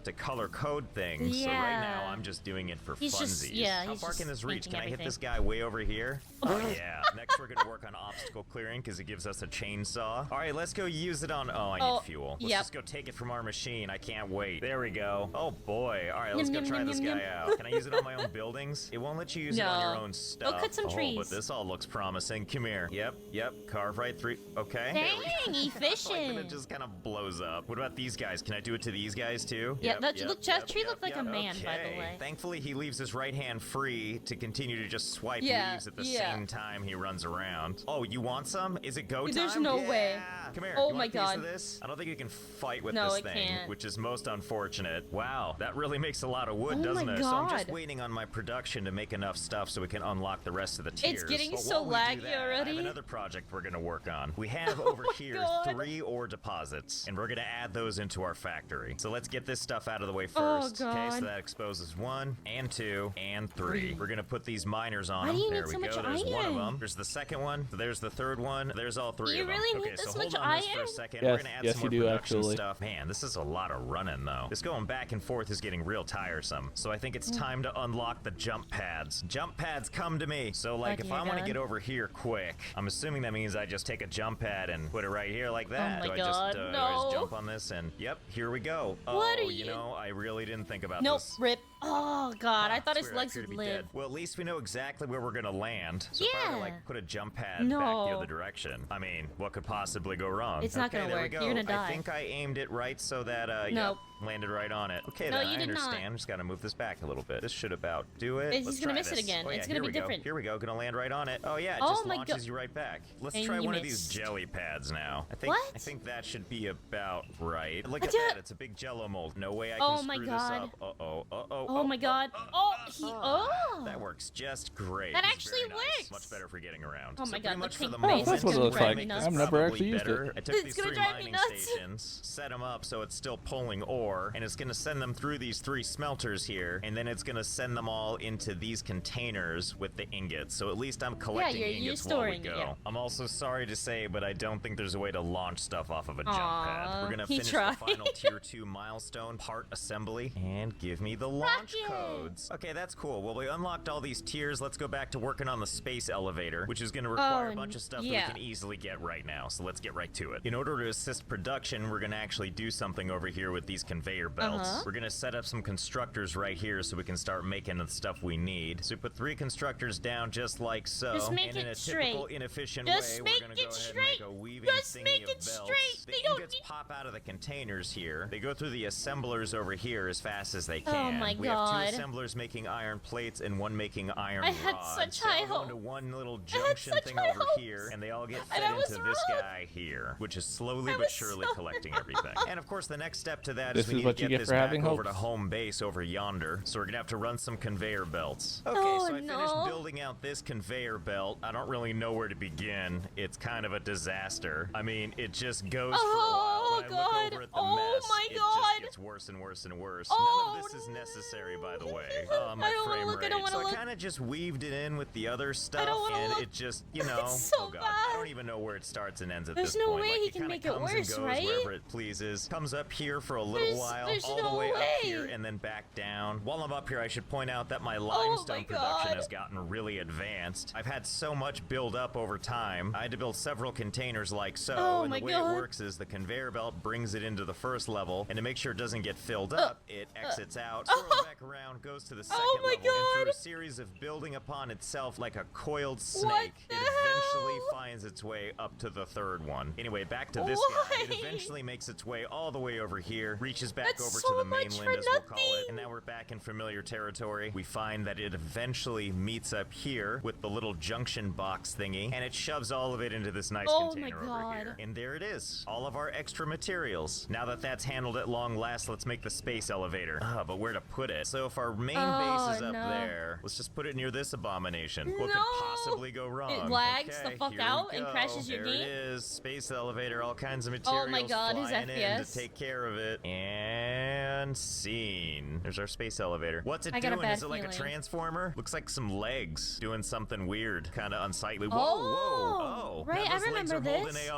Speaker 2: To color code things. So right now
Speaker 5: Yeah.
Speaker 2: I'm just doing it for
Speaker 5: He's
Speaker 2: funsies.
Speaker 5: just- yeah,
Speaker 2: How
Speaker 5: he's
Speaker 2: far
Speaker 5: just
Speaker 2: can this reach?
Speaker 5: painting
Speaker 2: Can I hit
Speaker 5: everything.
Speaker 2: this guy way over here? Oh yeah. Next we're gonna work on obstacle clearing because it gives us a chainsaw. All right, let's go use it on. Oh, I
Speaker 5: Oh,
Speaker 2: need fuel. Let's
Speaker 5: yep.
Speaker 2: just go take it from our machine. I can't wait. There we go. Oh boy. All right, let's
Speaker 5: Yum,
Speaker 2: go
Speaker 5: yum,
Speaker 2: try
Speaker 5: yum,
Speaker 2: this
Speaker 5: yum,
Speaker 2: guy
Speaker 5: yum.
Speaker 2: out. Can I use it on my own buildings? It won't let you use it on your
Speaker 5: No.
Speaker 2: own stuff.
Speaker 5: cut some
Speaker 2: Oh,
Speaker 5: trees.
Speaker 2: but this all looks promising. Come here. Yep. Carve right through. Okay.
Speaker 5: Dang,
Speaker 2: Like when it
Speaker 5: efficient.
Speaker 2: just kind of blows up. What about these guys? Can I do it to these guys too?
Speaker 5: Yeah, that tree looked like a man, by the
Speaker 2: Okay.
Speaker 5: way.
Speaker 2: Thankfully, he leaves his right hand free to continue to just swipe
Speaker 5: Yeah,
Speaker 2: leaves at the
Speaker 5: yeah.
Speaker 2: same time he runs around. Oh, you want some? Is it go time?
Speaker 5: There's no way.
Speaker 2: Yeah. Come here.
Speaker 5: Oh
Speaker 2: You want
Speaker 5: my
Speaker 2: a piece of
Speaker 5: God.
Speaker 2: this? I don't think you can fight with
Speaker 5: No,
Speaker 2: this
Speaker 5: I
Speaker 2: thing,
Speaker 5: can't.
Speaker 2: which is most unfortunate. Wow, that really makes a lot of wood,
Speaker 5: Oh
Speaker 2: doesn't
Speaker 5: my
Speaker 2: it? So I'm just
Speaker 5: God.
Speaker 2: waiting on my production to make enough stuff so we can unlock the rest of the tiers.
Speaker 5: It's getting
Speaker 2: But
Speaker 5: so
Speaker 2: while we do
Speaker 5: laggy
Speaker 2: that, I
Speaker 5: already.
Speaker 2: have another project we're gonna work on. We have over
Speaker 5: my
Speaker 2: here
Speaker 5: God.
Speaker 2: 3 ore deposits, and we're gonna add those into our factory. So let's get this stuff out of the way
Speaker 5: Oh,
Speaker 2: first. Okay,
Speaker 5: God.
Speaker 2: so that exposes 1 and 2 and 3.
Speaker 5: 3.
Speaker 2: We're gonna put these miners on
Speaker 5: Why do
Speaker 2: them.
Speaker 5: you
Speaker 2: There
Speaker 5: need
Speaker 2: we
Speaker 5: so
Speaker 2: go.
Speaker 5: much
Speaker 2: There's one of
Speaker 5: iron?
Speaker 2: them. There's the second one. There's the third one. There's all 3
Speaker 5: You
Speaker 2: of them.
Speaker 5: really
Speaker 2: Okay,
Speaker 5: need
Speaker 2: so
Speaker 5: this
Speaker 2: hold
Speaker 5: much
Speaker 2: on this for a
Speaker 5: iron?
Speaker 2: second.
Speaker 1: Yes,
Speaker 2: We're gonna add
Speaker 1: yes,
Speaker 2: some
Speaker 1: you
Speaker 2: more
Speaker 1: do,
Speaker 2: production
Speaker 1: actually.
Speaker 2: stuff. Man, this is a lot of running though. This going back and forth is getting real tiresome. So I think it's time to unlock the jump pads. Jump pads come to me. So like
Speaker 5: Oh,
Speaker 2: if
Speaker 5: dear
Speaker 2: I want to
Speaker 5: God.
Speaker 2: get over here quick, I'm assuming that means I just take a jump pad and put it right here like that.
Speaker 5: my
Speaker 2: do I
Speaker 5: God,
Speaker 2: just, do I
Speaker 5: no.
Speaker 2: just jump on this and yep, here we go.
Speaker 5: What
Speaker 2: oh,
Speaker 5: are
Speaker 2: you
Speaker 5: you-
Speaker 2: know, I really didn't think about
Speaker 5: Nope,
Speaker 2: this.
Speaker 5: rip. Oh god, I
Speaker 2: Huh,
Speaker 5: thought
Speaker 2: it's
Speaker 5: his
Speaker 2: weird, I
Speaker 5: legs
Speaker 2: appear to
Speaker 5: would
Speaker 2: be
Speaker 5: live.
Speaker 2: dead. Well, at least we know exactly where we're gonna land. So if I were to
Speaker 5: Yeah.
Speaker 2: like put a jump pad back the
Speaker 5: No.
Speaker 2: other direction, I mean, what could possibly go wrong?
Speaker 5: It's not
Speaker 2: Okay,
Speaker 5: gonna
Speaker 2: there we
Speaker 5: work.
Speaker 2: go.
Speaker 5: You're gonna die.
Speaker 2: I think I aimed it right so that
Speaker 5: Nope.
Speaker 2: landed right on it. Okay,
Speaker 5: No,
Speaker 2: then
Speaker 5: you
Speaker 2: I
Speaker 5: did not.
Speaker 2: understand. Just gotta move this back a little bit. This should about do it.
Speaker 5: It's
Speaker 2: Let's
Speaker 5: just gonna
Speaker 2: try
Speaker 5: miss it
Speaker 2: this.
Speaker 5: again.
Speaker 2: Oh, yeah,
Speaker 5: It's gonna
Speaker 2: here
Speaker 5: be
Speaker 2: we go.
Speaker 5: different.
Speaker 2: Here we go. Gonna land right on it. Oh yeah, it
Speaker 5: Oh
Speaker 2: just
Speaker 5: my
Speaker 2: launches
Speaker 5: God.
Speaker 2: you right back. Let's
Speaker 5: And
Speaker 2: try
Speaker 5: you
Speaker 2: one of these
Speaker 5: missed.
Speaker 2: jelly pads now. I
Speaker 5: What?
Speaker 2: think that should be about right. Look at
Speaker 5: do-
Speaker 2: that. It's a big Jello mold. No way I can
Speaker 5: Oh my
Speaker 2: screw
Speaker 5: God.
Speaker 2: this up. Uh-oh. Uh-oh.
Speaker 5: Oh my god. Oh,
Speaker 2: That works just great.
Speaker 5: That
Speaker 2: It's
Speaker 5: actually
Speaker 2: very nice.
Speaker 5: works.
Speaker 2: Much better for getting around.
Speaker 5: Oh
Speaker 2: So
Speaker 5: my
Speaker 2: pretty
Speaker 5: God, the
Speaker 2: much for
Speaker 5: pink
Speaker 2: the
Speaker 5: face
Speaker 1: Oh,
Speaker 2: moment,
Speaker 1: that's what it
Speaker 2: to
Speaker 1: looks
Speaker 2: try and
Speaker 1: like.
Speaker 2: make
Speaker 1: I've
Speaker 2: this
Speaker 1: never
Speaker 2: probably
Speaker 1: actually used it.
Speaker 2: better, I took
Speaker 5: It's
Speaker 2: these
Speaker 5: gonna
Speaker 2: 3
Speaker 5: drive me
Speaker 2: mining
Speaker 5: nuts.
Speaker 2: stations, set them up so it's still pulling ore, and it's gonna send them through these 3 smelters here, and then it's gonna send them all into these containers with the ingots. So at least I'm collecting
Speaker 5: you're
Speaker 2: ingots while we
Speaker 5: storing it,
Speaker 2: go.
Speaker 5: yeah.
Speaker 2: I'm also sorry to say, but I don't think there's a way to launch stuff off of a jump pad.
Speaker 5: Aw,
Speaker 2: We're gonna
Speaker 5: he
Speaker 2: finish
Speaker 5: tried.
Speaker 2: the final tier 2 milestone part assembly and give me the launch
Speaker 5: Rocket!
Speaker 2: codes. Okay, that's cool. Well, we unlocked all these tiers. Let's go back to working on the space elevator, which is going to require a bunch of stuff
Speaker 5: yeah.
Speaker 2: that we can easily get right now. So let's get right to it. In order to assist production, we're going to actually do something over here with these conveyor belts. We're going to set up some constructors right here so we can start making the stuff we need. So we put 3 constructors down just like so.
Speaker 5: Just make
Speaker 2: and in
Speaker 5: it
Speaker 2: a typical
Speaker 5: straight.
Speaker 2: inefficient
Speaker 5: Just
Speaker 2: way,
Speaker 5: make
Speaker 2: we're going to
Speaker 5: it
Speaker 2: go ahead
Speaker 5: straight.
Speaker 2: and make a weaving
Speaker 5: Just
Speaker 2: thingy
Speaker 5: make
Speaker 2: of
Speaker 5: it
Speaker 2: belts.
Speaker 5: straight.
Speaker 2: The
Speaker 5: They don't
Speaker 2: ingots
Speaker 5: need-
Speaker 2: pop out of the containers here. They go through the assemblers over here as fast as they
Speaker 5: Oh
Speaker 2: can.
Speaker 5: my
Speaker 2: We have 2
Speaker 5: God.
Speaker 2: assemblers making iron plates and 1 making iron
Speaker 5: I had
Speaker 2: rods.
Speaker 5: such
Speaker 2: They
Speaker 5: high
Speaker 2: all go into
Speaker 5: hope.
Speaker 2: one little
Speaker 5: I had
Speaker 2: junction
Speaker 5: such
Speaker 2: thing
Speaker 5: high
Speaker 2: over
Speaker 5: hopes.
Speaker 2: here, and they all get
Speaker 5: And
Speaker 2: fed
Speaker 5: I was
Speaker 2: into this
Speaker 5: wrong.
Speaker 2: guy here, which is slowly
Speaker 5: I
Speaker 2: but
Speaker 5: was
Speaker 2: surely
Speaker 5: so
Speaker 2: collecting everything. And of course, the next step to that
Speaker 1: This
Speaker 2: is we
Speaker 1: is
Speaker 2: need
Speaker 1: what
Speaker 2: to
Speaker 1: you
Speaker 2: get
Speaker 1: get
Speaker 2: this
Speaker 1: for
Speaker 2: back
Speaker 1: having
Speaker 2: over to
Speaker 1: hopes.
Speaker 2: home base over yonder. So we're gonna have to run some conveyor belts. Okay,
Speaker 5: Oh,
Speaker 2: so I finished
Speaker 5: no.
Speaker 2: building out this conveyor belt. I don't really know where to begin. It's kind of a disaster. I mean, it just goes for a while. When I
Speaker 5: God.
Speaker 2: look over at the
Speaker 5: Oh
Speaker 2: mess,
Speaker 5: my
Speaker 2: it
Speaker 5: God.
Speaker 2: just gets worse and worse and worse.
Speaker 5: Oh,
Speaker 2: None of this is necessary, by the way.
Speaker 5: no.
Speaker 2: My
Speaker 5: I don't wanna
Speaker 2: frame
Speaker 5: look, I
Speaker 2: rate.
Speaker 5: don't wanna
Speaker 2: So I
Speaker 5: look.
Speaker 2: kind of just weaved it in with the other stuff,
Speaker 5: don't wanna
Speaker 2: and
Speaker 5: look.
Speaker 2: it just, you know,
Speaker 5: It's so
Speaker 2: oh god, I
Speaker 5: bad.
Speaker 2: don't even know where it starts and ends at
Speaker 5: There's
Speaker 2: this
Speaker 5: no
Speaker 2: point.
Speaker 5: way
Speaker 2: Like,
Speaker 5: he
Speaker 2: it
Speaker 5: can
Speaker 2: kinda
Speaker 5: make it
Speaker 2: comes and
Speaker 5: worse,
Speaker 2: goes
Speaker 5: right?
Speaker 2: wherever it pleases. Comes up here for a little
Speaker 5: There's-
Speaker 2: while,
Speaker 5: there's
Speaker 2: all
Speaker 5: no
Speaker 2: the way up
Speaker 5: way.
Speaker 2: here, and then back down. While I'm up here, I should point out that my limestone production
Speaker 5: God.
Speaker 2: has gotten really advanced. I've had so much build up over time. I had to build several containers like so,
Speaker 5: Oh
Speaker 2: and
Speaker 5: my
Speaker 2: the way
Speaker 5: God.
Speaker 2: it works is the conveyor belt brings it into the first level, and to make sure it doesn't get filled up, it exits out, swirls back around, goes to the second
Speaker 5: Oh my
Speaker 2: level, and through
Speaker 5: God.
Speaker 2: a series of building upon itself like a coiled snake,
Speaker 5: the
Speaker 2: it eventually
Speaker 5: hell?
Speaker 2: finds its way up to the third one. Anyway, back to this guy. It
Speaker 5: Why?
Speaker 2: eventually makes its way all the way over here, reaches back
Speaker 5: That's
Speaker 2: over
Speaker 5: so
Speaker 2: to the
Speaker 5: much
Speaker 2: mainland,
Speaker 5: for
Speaker 2: as we'll call it,
Speaker 5: nothing.
Speaker 2: and now we're back in familiar territory. We find that it eventually meets up here with the little junction box thingy, and it shoves all of it into this nice
Speaker 5: Oh my
Speaker 2: container over
Speaker 5: God.
Speaker 2: here. And there it is, all of our extra materials. Now that that's handled at long last, let's make the space elevator. But where to put it? So if our main base is up
Speaker 5: no.
Speaker 2: there, let's just put it near this abomination. What could
Speaker 5: No.
Speaker 2: possibly go wrong?
Speaker 5: It lags the
Speaker 2: Okay,
Speaker 5: fuck
Speaker 2: here we
Speaker 5: out and
Speaker 2: go.
Speaker 5: crashes your
Speaker 2: There
Speaker 5: game?
Speaker 2: it is, space elevator, all kinds of materials
Speaker 5: Oh my God, his
Speaker 2: flying in
Speaker 5: FPS.
Speaker 2: to take care of it. And scene. There's our space elevator. What's it
Speaker 5: I got a
Speaker 2: doing?
Speaker 5: bad
Speaker 2: Is it like a
Speaker 5: feeling.
Speaker 2: transformer? Looks like some legs doing something weird, kind of unsightly. Whoa,
Speaker 5: Oh,
Speaker 2: whoa, oh!
Speaker 5: right,
Speaker 2: now
Speaker 5: I
Speaker 2: those legs
Speaker 5: remember
Speaker 2: are holding
Speaker 5: this.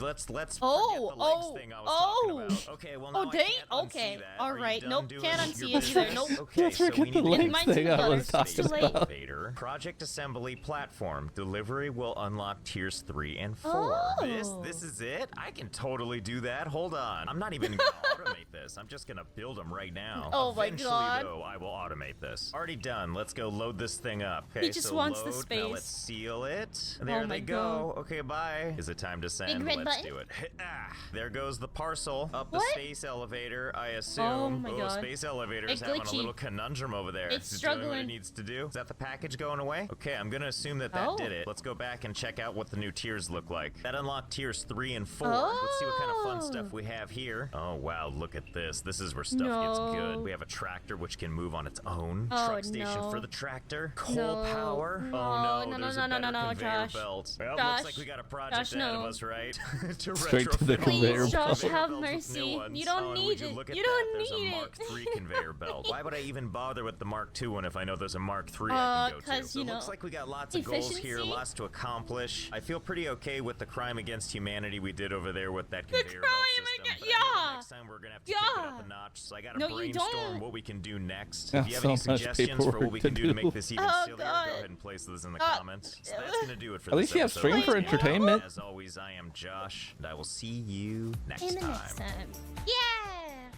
Speaker 2: let's let's
Speaker 5: Oh,
Speaker 2: forget the legs
Speaker 5: oh,
Speaker 2: thing I was
Speaker 5: oh.
Speaker 2: talking about. Okay, well now
Speaker 5: Oh,
Speaker 2: I
Speaker 5: dang,
Speaker 2: can't unsee
Speaker 5: okay.
Speaker 2: that.
Speaker 5: All
Speaker 2: Are you
Speaker 5: right,
Speaker 2: done
Speaker 5: nope,
Speaker 2: doing
Speaker 5: can't
Speaker 2: your
Speaker 5: unsee it either,
Speaker 2: business?
Speaker 5: nope.
Speaker 2: Okay,
Speaker 1: Let's
Speaker 2: so we
Speaker 1: forget
Speaker 2: need
Speaker 1: the
Speaker 2: to
Speaker 5: legs
Speaker 2: get
Speaker 1: legs thing I was
Speaker 5: It's
Speaker 1: talking
Speaker 5: too late.
Speaker 1: about.
Speaker 2: elevator. Project assembly platform. Delivery will unlock tiers 3 and 4. This
Speaker 5: Oh.
Speaker 2: is it? I can totally do that. Hold on. I'm not even gonna automate this. I'm just gonna build them right now.
Speaker 5: Oh my
Speaker 2: Eventually,
Speaker 5: God.
Speaker 2: though, I will automate this. Already done. Let's go load this thing up. Okay,
Speaker 5: He just
Speaker 2: so
Speaker 5: wants the
Speaker 2: load. Now let's
Speaker 5: space.
Speaker 2: seal it. There
Speaker 5: my
Speaker 2: they go. Okay, bye. Is it time to send?
Speaker 5: red
Speaker 2: Let's
Speaker 5: button.
Speaker 2: do it. Ah, there goes the parcel. Up the
Speaker 5: What?
Speaker 2: space elevator, I assume.
Speaker 5: Oh my God.
Speaker 2: Space elevator is
Speaker 5: It's
Speaker 2: having a
Speaker 5: glitchy.
Speaker 2: little conundrum over there.
Speaker 5: It's
Speaker 2: doing what it
Speaker 5: struggling.
Speaker 2: needs to do. Is that the package going away? Okay, I'm gonna assume that
Speaker 5: Oh.
Speaker 2: did it. Let's go back and check out what the new tiers look like. That unlocked tiers 3 and 4. Let's see what kind of fun
Speaker 5: Oh.
Speaker 2: stuff we have here. Oh wow, look at this. This is where stuff gets good.
Speaker 5: No.
Speaker 2: We have a tractor which can move on its own.
Speaker 5: Oh,
Speaker 2: Truck station
Speaker 5: no.
Speaker 2: for the tractor. Coal
Speaker 5: No.
Speaker 2: power.
Speaker 5: No,
Speaker 2: Oh no,
Speaker 5: no,
Speaker 2: there's
Speaker 5: no,
Speaker 2: a
Speaker 5: no,
Speaker 2: better
Speaker 5: no,
Speaker 2: conveyor
Speaker 5: Josh.
Speaker 2: belt. Well,
Speaker 5: Josh.
Speaker 2: looks like we got a project
Speaker 5: Josh,
Speaker 2: ahead of
Speaker 5: no.
Speaker 2: us, right? To
Speaker 1: Straight to the
Speaker 2: retrofit
Speaker 1: conveyor
Speaker 5: Please,
Speaker 1: belt.
Speaker 5: Josh,
Speaker 2: conveyor
Speaker 5: have
Speaker 2: belts with
Speaker 5: mercy.
Speaker 2: new ones.
Speaker 5: You don't
Speaker 2: Oh, and
Speaker 5: need
Speaker 2: would you
Speaker 5: it.
Speaker 2: look at
Speaker 5: You
Speaker 2: that?
Speaker 5: don't
Speaker 2: There's
Speaker 5: need
Speaker 2: a
Speaker 5: it.
Speaker 2: Mark III conveyor belt. Why would I even bother with the Mark II one if I know there's a Mark III I can go to?
Speaker 5: 'cause,
Speaker 2: So
Speaker 5: you
Speaker 2: it looks
Speaker 5: know,
Speaker 2: like we got lots of goals here,
Speaker 5: efficiency.
Speaker 2: lots to accomplish. I feel pretty okay with the crime against humanity we did over there with that conveyor belt
Speaker 5: crime
Speaker 2: system.
Speaker 5: aga-
Speaker 2: But I know
Speaker 5: yeah.
Speaker 2: next time we're gonna have to kick it up
Speaker 5: Yeah.
Speaker 2: a notch. So I gotta
Speaker 5: No, you
Speaker 2: brainstorm
Speaker 5: don't.
Speaker 2: what we can do next.
Speaker 1: That's
Speaker 2: If you have
Speaker 1: so
Speaker 2: any
Speaker 1: much
Speaker 2: suggestions for what
Speaker 1: paperwork
Speaker 2: we
Speaker 1: to
Speaker 2: can do to make
Speaker 1: do.
Speaker 2: this even
Speaker 5: Oh,
Speaker 2: sillier,
Speaker 5: God.
Speaker 2: go ahead and place those in the
Speaker 5: Uh,
Speaker 2: comments. So that's gonna do it for
Speaker 1: At
Speaker 2: this
Speaker 1: least you have
Speaker 2: episode.
Speaker 1: stream for
Speaker 2: Let's Game It Out.
Speaker 1: entertainment.
Speaker 2: As always, I am Josh, and I will see you next
Speaker 5: In the
Speaker 2: time.
Speaker 5: next time. Yeah.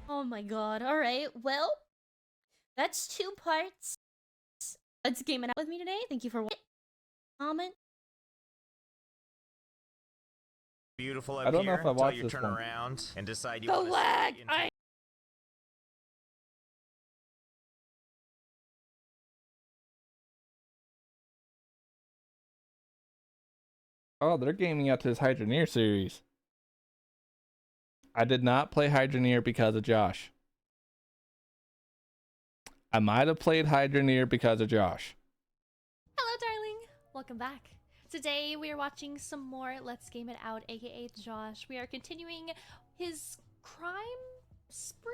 Speaker 5: Oh my God. All right. Well, that's 2 parts. Let's game it out with me today. Thank you for watching. Comment.
Speaker 2: Beautiful up
Speaker 1: I don't know
Speaker 2: here
Speaker 1: if I
Speaker 2: until
Speaker 1: watched
Speaker 2: you
Speaker 1: this
Speaker 2: turn
Speaker 1: one.
Speaker 2: around and decide you
Speaker 5: The
Speaker 2: want to
Speaker 5: lag.
Speaker 1: Oh, they're gaming out to this Hydroneer series. I did not play Hydroneer because of Josh. I might have played Hydroneer because of Josh.
Speaker 6: Hello, darling. Welcome back. Today we are watching some more Let's Game It Out, aka Josh. We are continuing his crime spree?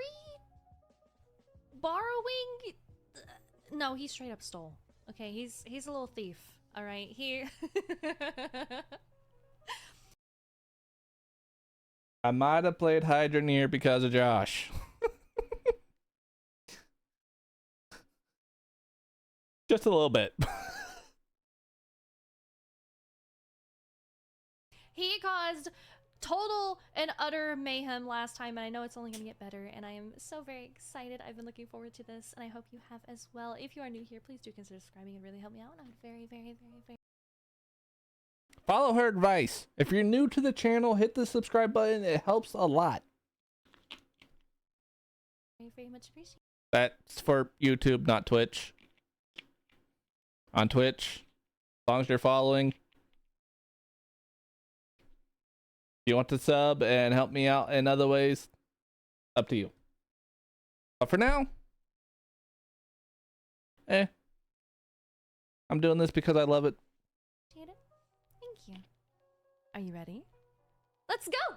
Speaker 6: Borrowing? No, he straight up stole. Okay, he's a little thief. All right,
Speaker 1: I might have played Hydroneer because of Josh. Just a little bit.
Speaker 6: He caused total and utter mayhem last time, and I know it's only going to get better, and I am so very excited. I've been looking forward to this, and I hope you have as well. If you are new here, please do consider subscribing. It really help me out, and I would very, very, very, very
Speaker 1: Follow her advice. If you're new to the channel, hit the subscribe button. It helps a lot.
Speaker 6: very, very much appreciate.
Speaker 1: That's for YouTube, not Twitch. On Twitch, as long as you're following. If you want to sub and help me out in other ways, up to you. But for now, I'm doing this because I love it.
Speaker 6: Appreciate it. Thank you. Are you ready? Let's go!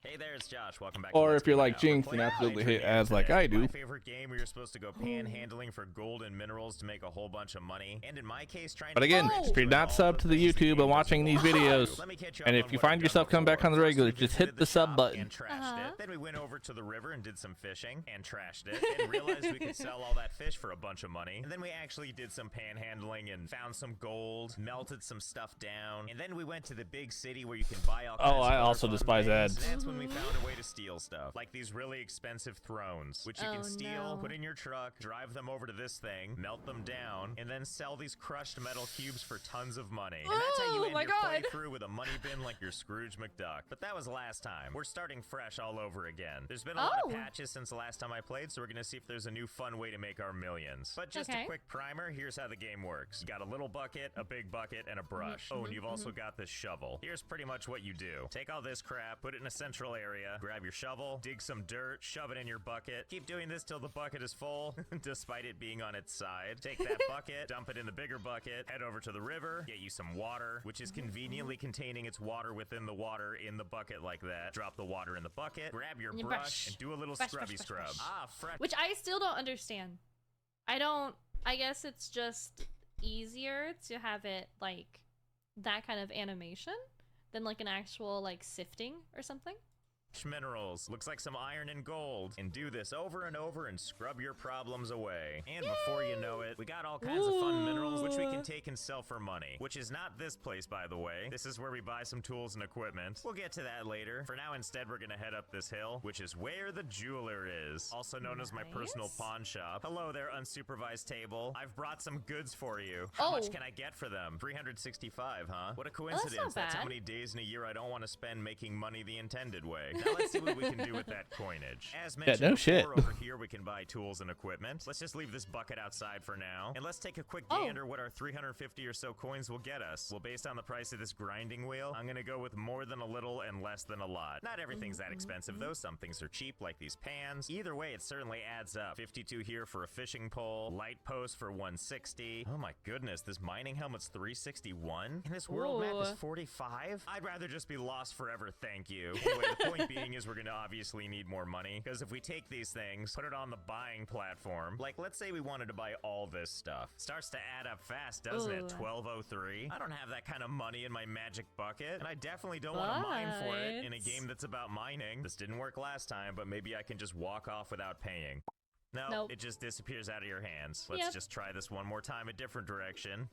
Speaker 2: Hey there, it's Josh. Welcome back.
Speaker 1: Or
Speaker 2: to Let's
Speaker 1: if you're
Speaker 2: Game It
Speaker 1: like
Speaker 2: Out.
Speaker 1: Jinx
Speaker 2: We're
Speaker 1: and
Speaker 2: playing
Speaker 1: absolutely hate
Speaker 2: Hydroneer
Speaker 1: ads like
Speaker 2: today.
Speaker 1: I do.
Speaker 2: My favorite game where you're supposed to go panhandling for gold and minerals to make a whole bunch of money. And in my case, trying
Speaker 1: But
Speaker 2: to
Speaker 1: again,
Speaker 2: get rich
Speaker 1: if you're
Speaker 2: doing
Speaker 1: not
Speaker 2: all
Speaker 1: subbed
Speaker 2: the
Speaker 1: to the
Speaker 2: things
Speaker 1: YouTube
Speaker 2: game
Speaker 1: and watching these
Speaker 2: doesn't want
Speaker 1: videos,
Speaker 2: to. Let me catch you
Speaker 1: and
Speaker 2: up
Speaker 1: if
Speaker 2: on
Speaker 1: you
Speaker 2: what I've
Speaker 1: find
Speaker 2: done
Speaker 1: yourself coming back
Speaker 2: before.
Speaker 1: on the regular,
Speaker 2: First, we
Speaker 1: just hit
Speaker 2: visited
Speaker 1: the sub
Speaker 2: shop
Speaker 1: button.
Speaker 2: and trashed
Speaker 6: Uh-huh.
Speaker 2: it. Then we went over to the river and did some fishing and trashed it. And realized we could sell all that fish for a bunch of money. And then we actually did some panhandling and found some gold, melted some stuff down. And then we went to the big city where you can buy all kinds of
Speaker 1: I
Speaker 2: other
Speaker 1: also
Speaker 2: fun
Speaker 1: despise
Speaker 2: things.
Speaker 1: ads.
Speaker 2: And that's when we found a way to steal stuff. Like these really expensive thrones, which you
Speaker 6: Oh,
Speaker 2: can steal,
Speaker 6: no.
Speaker 2: put in your truck, drive them over to this thing, melt them down, and then sell these crushed metal cubes for tons of money. And that's how you
Speaker 6: Oh,
Speaker 2: end
Speaker 6: my
Speaker 2: your
Speaker 6: God.
Speaker 2: playthrough with a money bin like your Scrooge McDuck. But that was last time. We're starting fresh all over again. There's been a lot of
Speaker 6: Oh.
Speaker 2: patches since the last time I played, so we're gonna see if there's a new fun way to make our millions. But just a
Speaker 6: Okay.
Speaker 2: quick primer, here's how the game works. You got a little bucket, a big bucket, and a brush. Oh, and you've also got this shovel. Here's pretty much what you do. Take all this crap, put it in a central area, grab your shovel, dig some dirt, shove it in your bucket. Keep doing this till the bucket is full, despite it being on its side. Take that bucket, dump it in the bigger bucket, head over to the river, get you some water, which is conveniently containing its water within the water in the bucket like that. Drop the water in the bucket, grab your
Speaker 6: And your
Speaker 2: brush,
Speaker 6: brush.
Speaker 2: and do a little
Speaker 6: Brush,
Speaker 2: scrubby
Speaker 6: brush, brush,
Speaker 2: scrub.
Speaker 6: brush.
Speaker 2: Ah, fresh.
Speaker 6: Which I still don't understand. I guess it's just easier to have it like that kind of animation than like an actual like sifting or something.
Speaker 2: Minerals. Looks like some iron and gold. And do this over and over and scrub your problems away. And before you know it, we got all kinds of fun minerals which we can take and sell for money. Which is not this place, by the way. This is where we buy some tools and equipment. We'll get to that later. For now, instead, we're gonna head up this hill, which is where the jeweler is. Also known as my personal pawn shop. Hello there, unsupervised table. I've brought some goods for you. How much can I get for them? 365, huh? What a coincidence. That's how many days in a year I don't want to spend making money the intended way. Now let's see what we can do with that coinage. As mentioned before, over here we can buy tools and equipment. Let's just leave this bucket outside for now. And let's take a quick gander what our 350 or so coins will get us. Well, based on the price of this grinding wheel, I'm gonna go with more than a little and less than a lot. Not everything's that expensive though. Some things are cheap, like these pans. Either way, it certainly adds up. 52 here for a fishing pole. Light post for 160. Oh my goodness, this mining helmet's 361? And this world map is 45? I'd rather just be lost forever, thank you. Anyway, the point being is we're gonna obviously need more money, because if we take these things, put it on the buying platform, like let's say we wanted to buy all this stuff. Starts to add up fast, doesn't it? 1203? I don't have that kind of money in my magic bucket, and I definitely don't want to mine for it in a game that's about mining. This didn't work last time, but maybe I can just walk off without paying. No, it just disappears out of your hands. Let's just try this one more time, a different direction.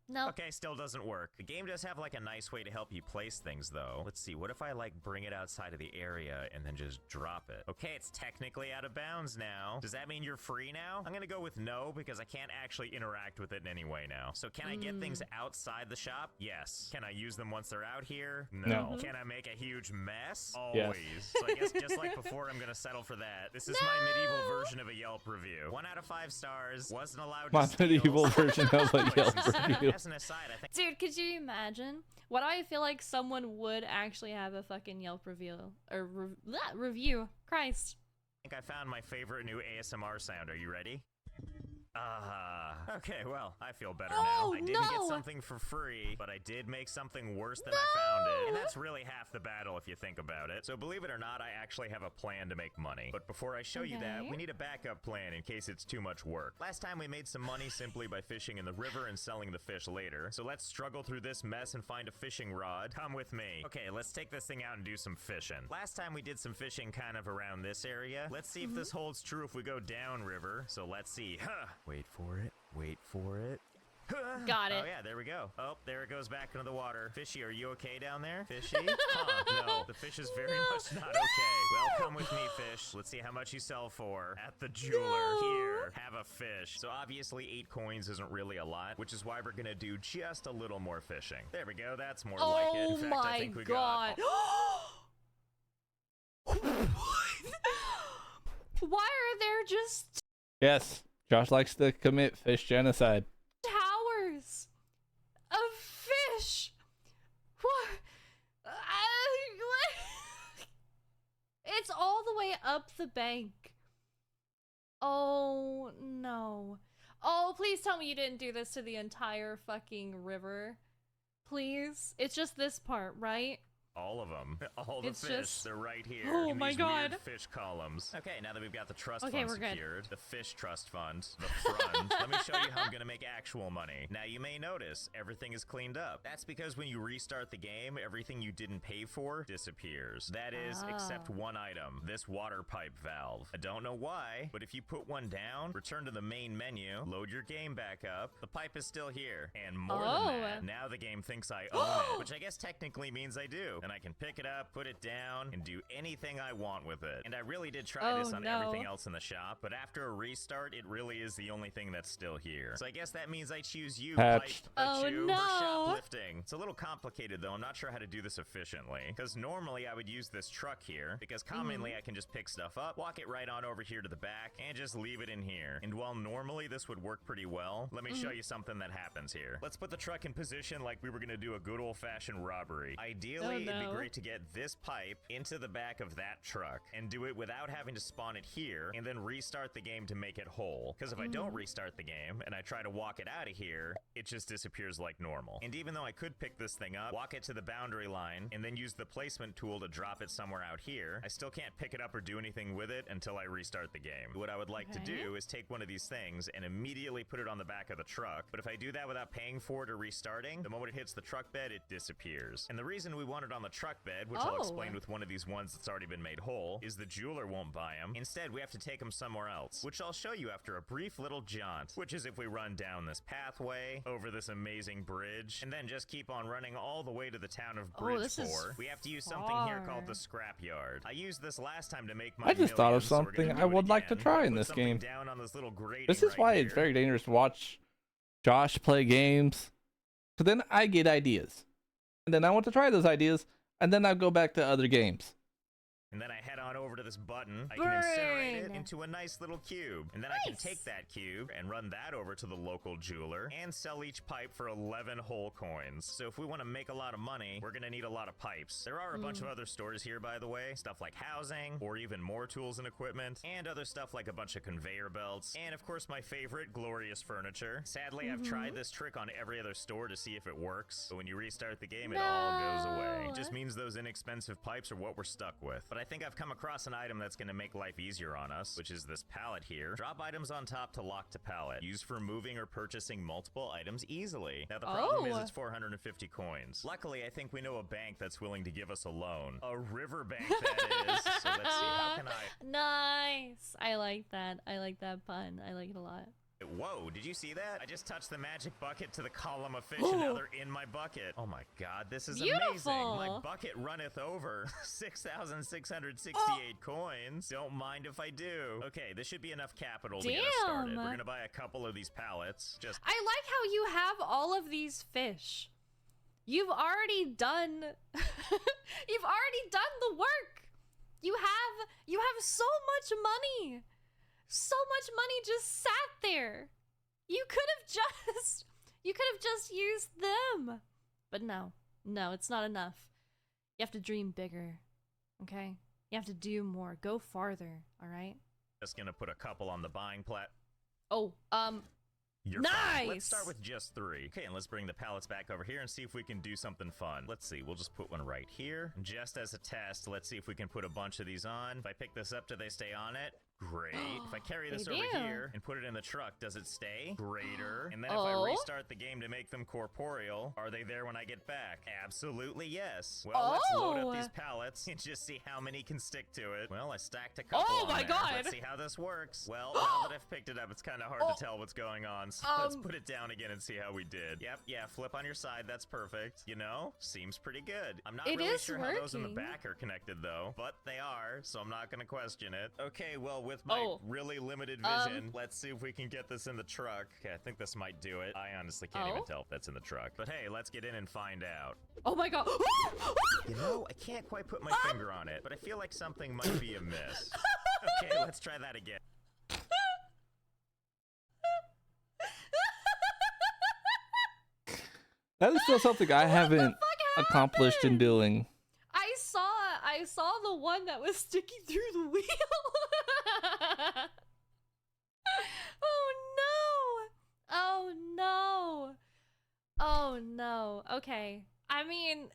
Speaker 6: No.
Speaker 2: Okay, still doesn't work. The game does have like a nice way to help you place things though. Let's see, what if I like bring it outside of the area and then just drop it? Okay, it's technically out of bounds now. Does that mean you're free now? I'm gonna go with no because I can't actually interact with it in any way now. So can I get things outside the shop? Yes. Can I use them once they're out here? No. Can I make a huge mess? Always.
Speaker 1: Yes.
Speaker 2: So I guess just like before, I'm gonna settle for that. This is my medieval version of a Yelp review. 1 out of 5 stars. Wasn't allowed to
Speaker 1: My
Speaker 2: steal.
Speaker 1: medieval version of a Yelp review.
Speaker 2: As an aside, I think
Speaker 6: Dude, could you imagine? What I feel like someone would actually have a fucking Yelp review or review. Christ.
Speaker 2: I found my favorite new ASMR sound. Are you ready? Okay, well, I feel better now. I didn't get something for free, but I did make something worse than I found it. And that's really half the battle if you think about it. So believe it or not, I actually have a plan to make money. But before I show you that, we need a backup plan in case it's too much work. Last time we made some money simply by fishing in the river and selling the fish later. So let's struggle through this mess and find a fishing rod. Come with me. Okay, let's take this thing out and do some fishing. Last time we did some fishing kind of around this area. Let's see if this holds true if we go down river. So let's see. Wait for it. Wait for it.
Speaker 6: Got it.
Speaker 2: Oh yeah, there we go. Oh, there it goes back into the water. Fishy, are you okay down there? Fishy? No, the fish is very much not okay. Well, come with me, fish. Let's see how much you sell for at the jeweler. Here, have a fish. So obviously 8 coins isn't really a lot, which is why we're gonna do just a little more fishing. There we go. That's more like it. In fact, I think we got...
Speaker 6: Why are there just
Speaker 1: Yes, Josh likes to commit fish genocide.
Speaker 6: towers of fish? What? It's all the way up the bank. Oh no. Oh, please tell me you didn't do this to the entire fucking river. Please. It's just this part, right?
Speaker 2: All of them. All the
Speaker 6: It's
Speaker 2: fish.
Speaker 6: just-
Speaker 2: They're right here.
Speaker 6: Oh
Speaker 2: in
Speaker 6: my
Speaker 2: these
Speaker 6: God.
Speaker 2: weird fish columns. Okay, now that we've got the trust
Speaker 6: Okay,
Speaker 2: fund
Speaker 6: we're good.
Speaker 2: secured, the fish trust fund, the front, let me show you how I'm gonna make actual money. Now you may notice everything is cleaned up. That's because when you restart the game, everything you didn't pay for disappears. That is, except one item, this water pipe valve. I don't know why, but if you put one down, return to the main menu, load your game back up, the pipe is still here. And more than that, now the game thinks I own it, which I guess technically means I do. And I can pick it up, put it down, and do anything I want with it. And I really did try this on everything else in the shop, but after a restart, it really is the only thing that's still here. So I guess that means I choose you,
Speaker 1: Patched.
Speaker 2: Pipe, for shoplifting. It's a little complicated though. I'm not sure how to do this efficiently, because normally I would use this truck here, because commonly I can just pick stuff up, walk it right on over here to the back, and just leave it in here. And while normally this would work pretty well, let me show you something that happens here. Let's put the truck in position like we were gonna do a good old-fashioned robbery. Ideally, it'd be great to get this pipe into the back of that truck and do it without having to spawn it here and then restart the game to make it whole. Because if I don't restart the game and I try to walk it out of here, it just disappears like normal. And even though I could pick this thing up, walk it to the boundary line, and then use the placement tool to drop it somewhere out here, I still can't pick it up or do anything with it until I restart the game. What I would like to do is take one of these things and immediately put it on the back of the truck. But if I do that without paying for it or restarting, the moment it hits the truck bed, it disappears. And the reason we want it on on the truck bed, which I'll explain
Speaker 6: Oh.
Speaker 2: with one of these ones that's already been made whole, is the jeweler won't buy them. Instead, we have to take them somewhere else, which I'll show you after a brief little jaunt, which is if we run down this pathway, over this amazing bridge, and then just keep on running all the way to the town of
Speaker 6: Oh, this is
Speaker 2: Bridgeport. We have to use something here called the
Speaker 6: far.
Speaker 2: scrapyard. I used this last time to make my
Speaker 1: I just thought of
Speaker 2: millions, so we're gonna
Speaker 1: something
Speaker 2: do
Speaker 1: I
Speaker 2: it
Speaker 1: would like to
Speaker 2: again.
Speaker 1: try in
Speaker 2: Put
Speaker 1: this
Speaker 2: something
Speaker 1: game.
Speaker 2: down on this little grating
Speaker 1: This is
Speaker 2: right
Speaker 1: why it's
Speaker 2: here.
Speaker 1: very dangerous to watch Josh play games. So then I get ideas. And then I want to try those ideas. And then I'll go back to other games.
Speaker 2: And then I head on over to this button. I can incinerate it
Speaker 6: Burn.
Speaker 2: into a nice little cube. And then I can
Speaker 6: Nice.
Speaker 2: take that cube and run that over to the local jeweler and sell each pipe for 11 whole coins. So if we want to make a lot of money, we're going to need a lot of pipes. There are a bunch of other stores here, by the way. Stuff like housing, or even more tools and equipment, and other stuff like a bunch of conveyor belts. And of course, my favorite, glorious furniture. Sadly, I've tried this trick on every other store to see if it works. But when you restart the game, it all goes away. It just means those inexpensive pipes are what we're stuck with. But I think I've come across an item that's going to make life easier on us, which is this pallet here. Drop items on top to lock to pallet. Used for moving or purchasing multiple items easily. Now the problem is
Speaker 6: Oh.
Speaker 2: it's 450 coins. Luckily, I think we know a bank that's willing to give us a loan. A river bank, that is. So let's see, how can I...
Speaker 6: Nice. I like that. I like that pun. I like it a lot.
Speaker 2: Whoa, did you see that? I just touched the magic bucket to the column of fish and now they're in my bucket. Oh my god, this is amazing. My
Speaker 6: Beautiful.
Speaker 2: bucket runneth over. 6,668 coins. Don't mind if I do. Okay, this should be enough capital to get us started.
Speaker 6: Damn.
Speaker 2: We're gonna buy a couple of these pallets. Just
Speaker 6: I like how you have all of these fish. You've already done you've already done the work. You have so much money. So much money just sat there. You could have just used them. But no. No, it's not enough. You have to dream bigger. Okay? You have to do more. Go farther, all right?
Speaker 2: gonna put a couple on the buying plat.
Speaker 6: Oh,
Speaker 2: You're fine. Let's
Speaker 6: Nice!
Speaker 2: start with just 3. Okay, and let's bring the pallets back over here and see if we can do something fun. Let's see, we'll just put one right here. Just as a test, let's see if we can put a bunch of these on. If I pick this up, do they stay on it? Great. If I carry this
Speaker 6: They
Speaker 2: over
Speaker 6: do.
Speaker 2: here and put it in the truck, does it stay? Greater. And then if I
Speaker 6: Oh.
Speaker 2: restart the game to make them corporeal, are they there when I get back? Absolutely yes. Well, let's load up these pallets and just see how many can stick to it. Well, I stacked a couple
Speaker 6: Oh
Speaker 2: on
Speaker 6: my
Speaker 2: there.
Speaker 6: God.
Speaker 2: Let's see how this works. Well, now that I've picked it up, it's kind of hard to tell what's going on. So let's put it down again and see how we did. Yep, yeah, flip on your side. That's perfect. You know, seems pretty good. I'm not
Speaker 6: It
Speaker 2: really
Speaker 6: is
Speaker 2: sure how those in the
Speaker 6: working.
Speaker 2: back are connected though, but they are, so I'm not gonna question it. Okay, well, with my really limited vision, let's see if we can get this in the truck. Okay, I think this might do it. I honestly can't even tell if that's in the truck. But hey, let's get in and find out.
Speaker 6: Oh my god.
Speaker 2: You know, I can't quite put my finger on it, but I feel like something might be amiss. Okay, let's try that again.
Speaker 1: That is still something I haven't accomplished in doing.
Speaker 6: I saw the one that was sticking through the wheel. Oh no. Oh no. Oh no. Okay. I mean,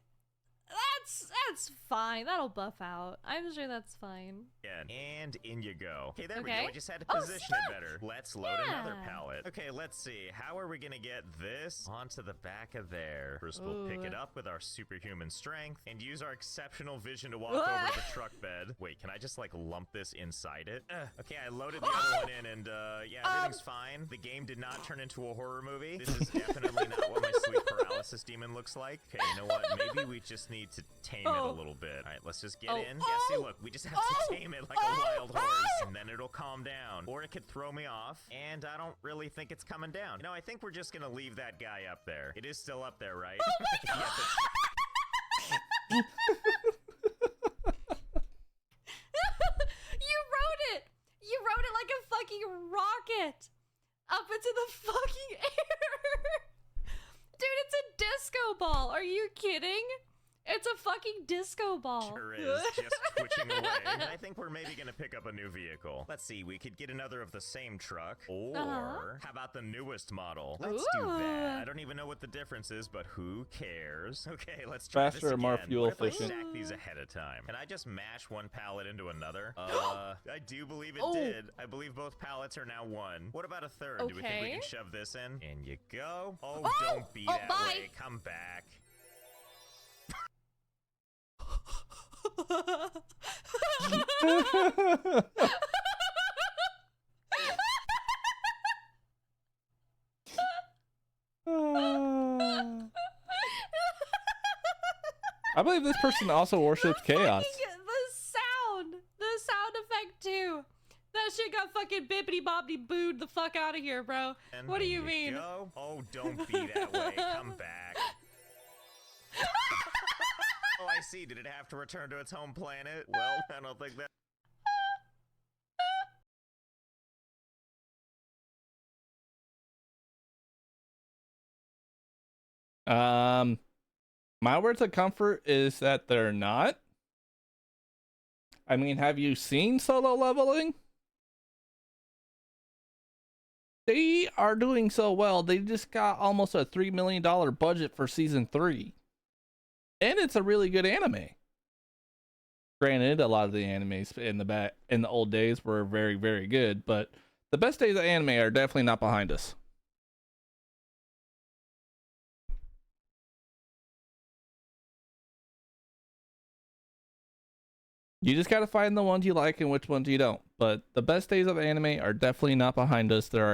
Speaker 6: that's fine. That'll buff out. I'm sure that's fine.
Speaker 2: And in you go. Okay, there we go.
Speaker 6: Okay.
Speaker 2: I just had to
Speaker 6: Oh,
Speaker 2: position
Speaker 6: snap.
Speaker 2: it better. Let's load another
Speaker 6: Yeah.
Speaker 2: pallet. Okay, let's see. How are we gonna get this onto the back of there? First, we'll pick
Speaker 6: Ooh.
Speaker 2: it up with our superhuman strength and use our exceptional vision to walk over the truck bed. Wait, can I just like lump this inside it? Okay, I loaded the other one in and yeah, everything's fine. The game did not turn into a horror movie. This is definitely not what my sleep paralysis demon looks like. Okay, you know what? Maybe we just need to tame it a little bit. All right, let's just get in. Yeah, see, look, we just have to tame it like a wild horse, and then it'll calm down. Or it could throw me off, and I don't really think it's coming down. You know, I think we're just gonna leave that guy up there. It is still up there, right? Yep,
Speaker 6: You wrote it. You wrote it like a fucking rocket up into the fucking air. Dude, it's a disco ball. Are you kidding? It's a fucking disco ball.
Speaker 2: Sure is, just twitching away. And I think we're maybe gonna pick up a new vehicle. Let's see, we could get another of the same truck. Or, how about the newest model? Let's do that.
Speaker 6: Ooh.
Speaker 2: I don't even know what the difference is, but who cares? Okay, let's try
Speaker 1: Faster
Speaker 2: this
Speaker 1: and more
Speaker 2: again.
Speaker 1: fuel
Speaker 2: What if I
Speaker 1: efficient.
Speaker 2: stack these ahead of time? Can I just mash one pallet into another? I do believe it
Speaker 6: Oh.
Speaker 2: did. I believe both pallets are now one. What about a third? Do we think we
Speaker 6: Okay.
Speaker 2: can shove this in? In you go. Oh,
Speaker 6: Oh!
Speaker 2: don't be
Speaker 6: Oh,
Speaker 2: that
Speaker 6: bye.
Speaker 2: way. Come back.
Speaker 1: I believe this person also worships chaos.
Speaker 6: The sound effect too. That shit got fucking bippity boppity booed the fuck out of here, bro. What do you mean?
Speaker 2: Go? Oh, don't be that way. Come back. Oh, I see. Did it have to return to its home planet? Well, I don't think that.
Speaker 1: My words of comfort is that they're not. I mean, have you seen Solo Leveling? They are doing so well. They just got almost a $3 million budget for season 3. And it's a really good anime. Granted, a lot of the animes in the old days were very, very good, but the best days of anime are definitely not behind us. You just gotta find the ones you like and which ones you don't. But the best days of anime are definitely not behind us. There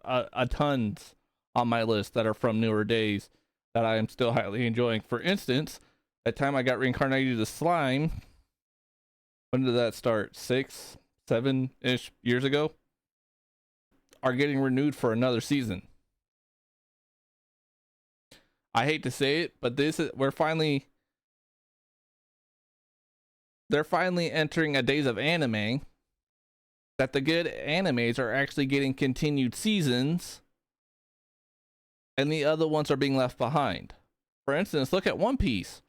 Speaker 1: are a tons on my list that are from newer days that I am still highly enjoying. For instance, at the time I got reincarnated as slime, when did that start? 6, 7-ish years ago? Are getting renewed for another season. I hate to say it, but they're finally entering a days of anime that the good animes are actually getting continued seasons and the other ones are being left behind. For instance, look at One Piece.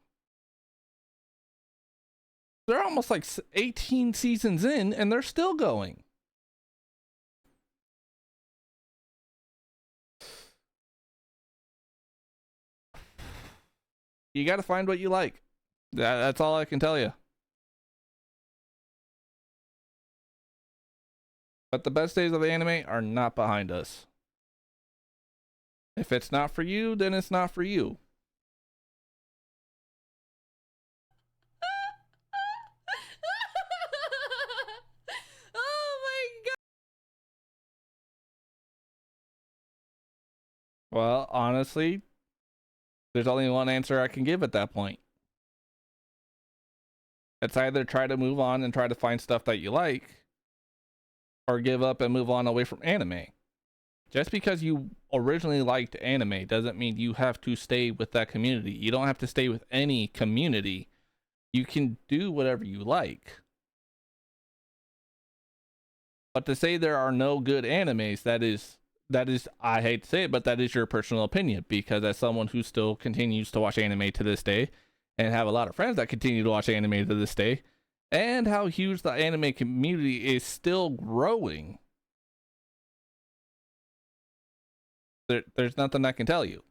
Speaker 1: They're almost like 18 seasons in and they're still going. You got to find what you like. That's all I can tell you. But the best days of the anime are not behind us. If it's not for you, then it's not for you.
Speaker 6: Oh my god.
Speaker 1: Well, honestly, there's only one answer I can give at that point. It's either try to move on and try to find stuff that you like, or give up and move on away from anime. Just because you originally liked anime doesn't mean you have to stay with that community. You don't have to stay with any community. You can do whatever you like. But to say there are no good animes, that is, I hate to say it, but that is your personal opinion. Because as someone who still continues to watch anime to this day, and have a lot of friends that continue to watch anime to this day, and how huge the anime community is still growing, there's nothing I can tell you.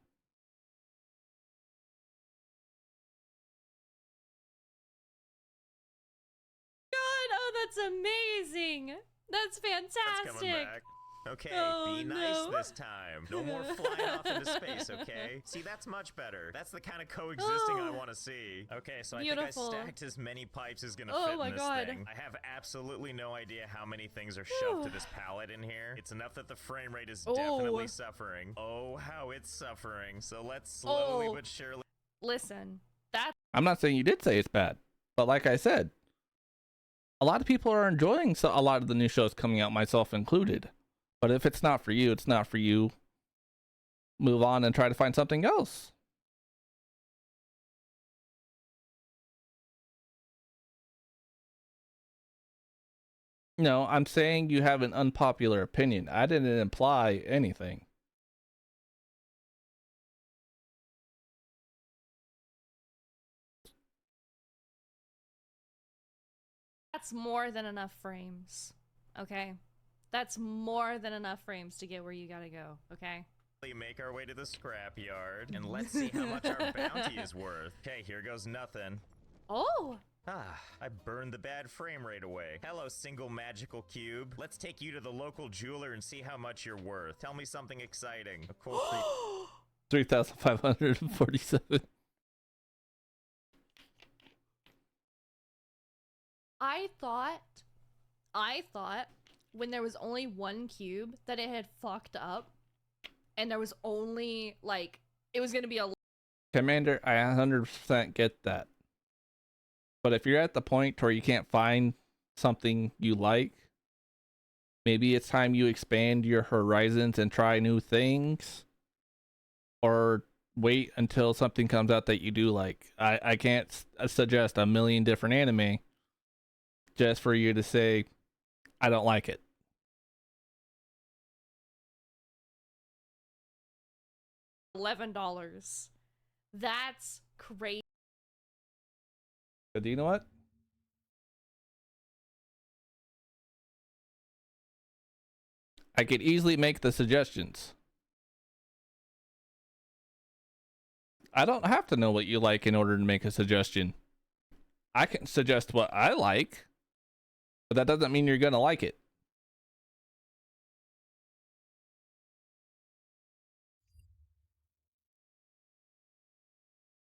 Speaker 6: God, oh, that's amazing. That's
Speaker 2: That's coming
Speaker 6: fantastic.
Speaker 2: back. Okay,
Speaker 6: Oh,
Speaker 2: be nice
Speaker 6: no.
Speaker 2: this time. No more flying off into space, okay? See, that's much better. That's the kind of coexisting I
Speaker 6: Oh.
Speaker 2: want to see. Okay, so
Speaker 6: Beautiful.
Speaker 2: I think I stacked as many pipes as gonna
Speaker 6: Oh
Speaker 2: fit
Speaker 6: my
Speaker 2: in this
Speaker 6: God.
Speaker 2: thing. I have absolutely no idea how many things are shoved to this pallet in here. It's enough that the frame rate is definitely
Speaker 6: Oh.
Speaker 2: suffering. Oh, how it's suffering. So let's slowly
Speaker 6: Oh.
Speaker 2: but surely.
Speaker 6: Listen, that's
Speaker 1: I'm not saying you did say it's bad, but like I said, a lot of people are enjoying a lot of the new shows coming out, myself included. But if it's not for you, it's not for you. Move on and try to find something else. No, I'm saying you have an unpopular opinion. I didn't imply anything.
Speaker 6: more than enough frames. Okay? That's more than enough frames to get where you gotta go, okay?
Speaker 2: Make our way to the scrapyard, and let's see how much our bounty is worth. Okay, here goes nothing.
Speaker 6: Oh!
Speaker 2: Ah, I burned the bad frame rate away. Hello, single magical cube. Let's take you to the local jeweler and see how much you're worth. Tell me something exciting. A cool
Speaker 1: 3,547.
Speaker 6: I thought when there was only one cube that it had fucked up, and there was only like it was gonna be a
Speaker 1: Commander, I 100% get that. But if you're at the point where you can't find something you like, maybe it's time you expand your horizons and try new things. Or wait until something comes out that you do like. I can't suggest a million different anime just for you to say, I don't like it.
Speaker 6: $11. That's crazy.
Speaker 1: But you know what? I could easily make the suggestions. I don't have to know what you like in order to make a suggestion. I can suggest what I like, but that doesn't mean you're going to like it.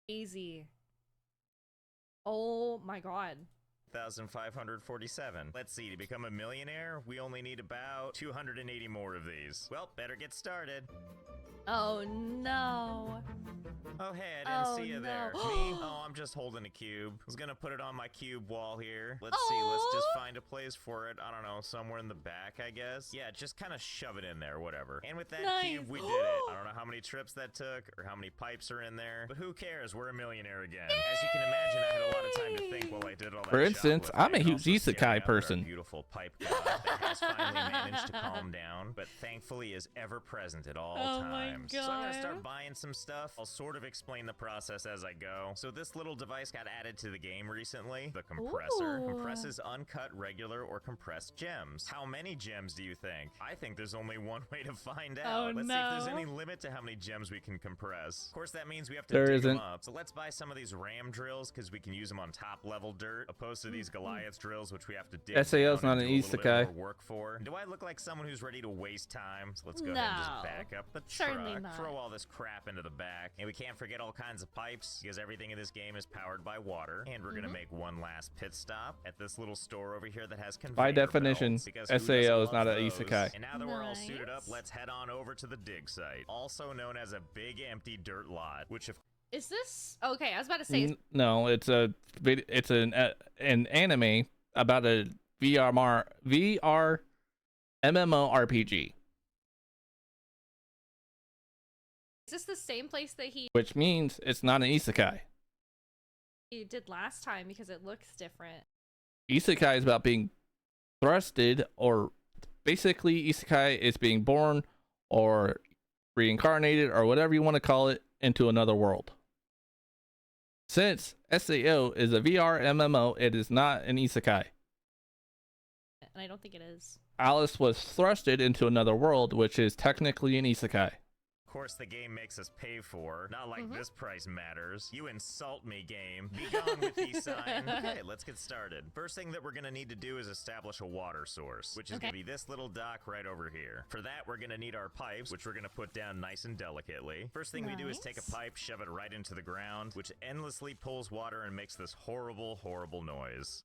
Speaker 6: Easy. Oh my god.
Speaker 2: 1,547. Let's see, to become a millionaire, we only need about 280 more of these. Well, better get started.
Speaker 6: Oh no.
Speaker 2: Oh, hey, I didn't
Speaker 6: Oh,
Speaker 2: see you
Speaker 6: no.
Speaker 2: there. Me? Oh, I'm just holding a cube. Was gonna put it on my cube wall here. Let's see, let's just
Speaker 6: Aw.
Speaker 2: find a place for it. I don't know, somewhere in the back, I guess. Yeah, just kind of shove it in there, whatever. And with that
Speaker 6: Nice.
Speaker 2: cube, we did it. I don't know how many trips that took or how many pipes are in there, but who cares? We're a millionaire again. As you can imagine, I had a lot of time to think while I did all that
Speaker 1: For instance, I'm a
Speaker 2: shoplifting,
Speaker 1: huge
Speaker 2: also
Speaker 1: isekai
Speaker 2: scaring out our
Speaker 1: person.
Speaker 2: Beautiful pipe god that has finally managed to calm down, but thankfully is ever present at all
Speaker 6: Oh my
Speaker 2: times. So I'm gonna
Speaker 6: God.
Speaker 2: start buying some stuff. I'll sort of explain the process as I go. So this little device got added to the game recently, the compressor.
Speaker 6: Ooh.
Speaker 2: Compresses uncut, regular, or compressed gems. How many gems do you think? I think there's only one way to find out.
Speaker 6: Oh,
Speaker 2: Let's see if there's
Speaker 6: no.
Speaker 2: any limit to how many gems we can compress. Of course, that means we have to
Speaker 1: There
Speaker 2: dig them
Speaker 1: isn't.
Speaker 2: up. So let's buy some of these ram drills because we can use them on top level dirt, opposed to these Goliath drills, which we have to dig
Speaker 1: SAO's
Speaker 2: down
Speaker 1: not
Speaker 2: and
Speaker 1: an
Speaker 2: do a little bit
Speaker 1: isekai.
Speaker 2: more work for. Do I look like someone who's ready to waste time? So let's go ahead and just
Speaker 6: No.
Speaker 2: back up the
Speaker 6: Certainly
Speaker 2: truck,
Speaker 6: not.
Speaker 2: throw all this crap into the back, and we can't forget all kinds of pipes because everything in this game is powered by water. And we're gonna make one last pit stop at this little store over here that has conveyor
Speaker 1: By definition,
Speaker 2: belts, because who
Speaker 1: SAO is
Speaker 2: doesn't
Speaker 1: not
Speaker 2: love
Speaker 1: an
Speaker 2: those?
Speaker 1: isekai.
Speaker 2: And now that we're all suited up,
Speaker 6: Nice.
Speaker 2: let's head on over to the dig site, also known as a big empty dirt lot, which of
Speaker 6: Is this okay? I was about to say.
Speaker 1: No, it's an anime about a VR MMORPG,
Speaker 6: Is this the same place that he
Speaker 1: which means it's not an isekai.
Speaker 6: did last time because it looks different?
Speaker 1: Isekai is about being thrusted, or basically isekai is being born or reincarnated or whatever you want to call it into another world. Since SAO is a VR MMO, it is not an isekai.
Speaker 6: And I don't think it is.
Speaker 1: Alice was thrusted into another world, which is technically an isekai.
Speaker 2: course the game makes us pay for. Not like this price matters. You insult me, game. Be gone with these signs. Okay, let's get started. First thing that we're gonna need to do is establish a water source, which is gonna be this little dock right over here. For that, we're gonna need our pipes, which we're gonna put down nice and delicately. First thing we do is take a pipe, shove it right into the ground, which endlessly pulls water and makes this horrible, horrible noise.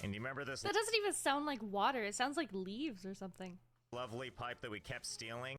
Speaker 2: And you remember this
Speaker 6: That doesn't even sound like water. It sounds like leaves or something.
Speaker 2: lovely pipe that we kept stealing?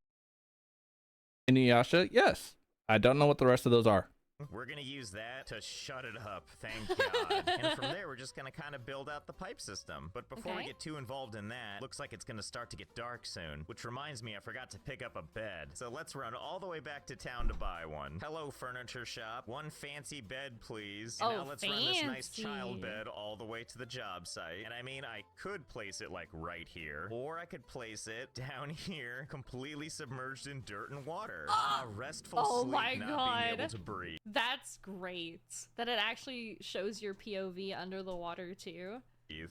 Speaker 1: Inuyasha, yes. I don't know what the rest of those are.
Speaker 2: We're gonna use that to shut it up, thank God. And from there, we're just gonna kind of build out the pipe system. But before we
Speaker 6: Okay.
Speaker 2: get too involved in that, looks like it's gonna start to get dark soon. Which reminds me, I forgot to pick up a bed. So let's run all the way back to town to buy one. Hello, furniture shop. One fancy bed, please. And
Speaker 6: Oh,
Speaker 2: now let's run this nice child
Speaker 6: fancy.
Speaker 2: bed all the way to the job site. And I mean, I could place it like right here, or I could place it down here, completely submerged in dirt and water. Restful
Speaker 6: Oh
Speaker 2: sleep,
Speaker 6: my
Speaker 2: not
Speaker 6: God.
Speaker 2: being able to breathe.
Speaker 6: That's great. That it actually shows your POV under the water too.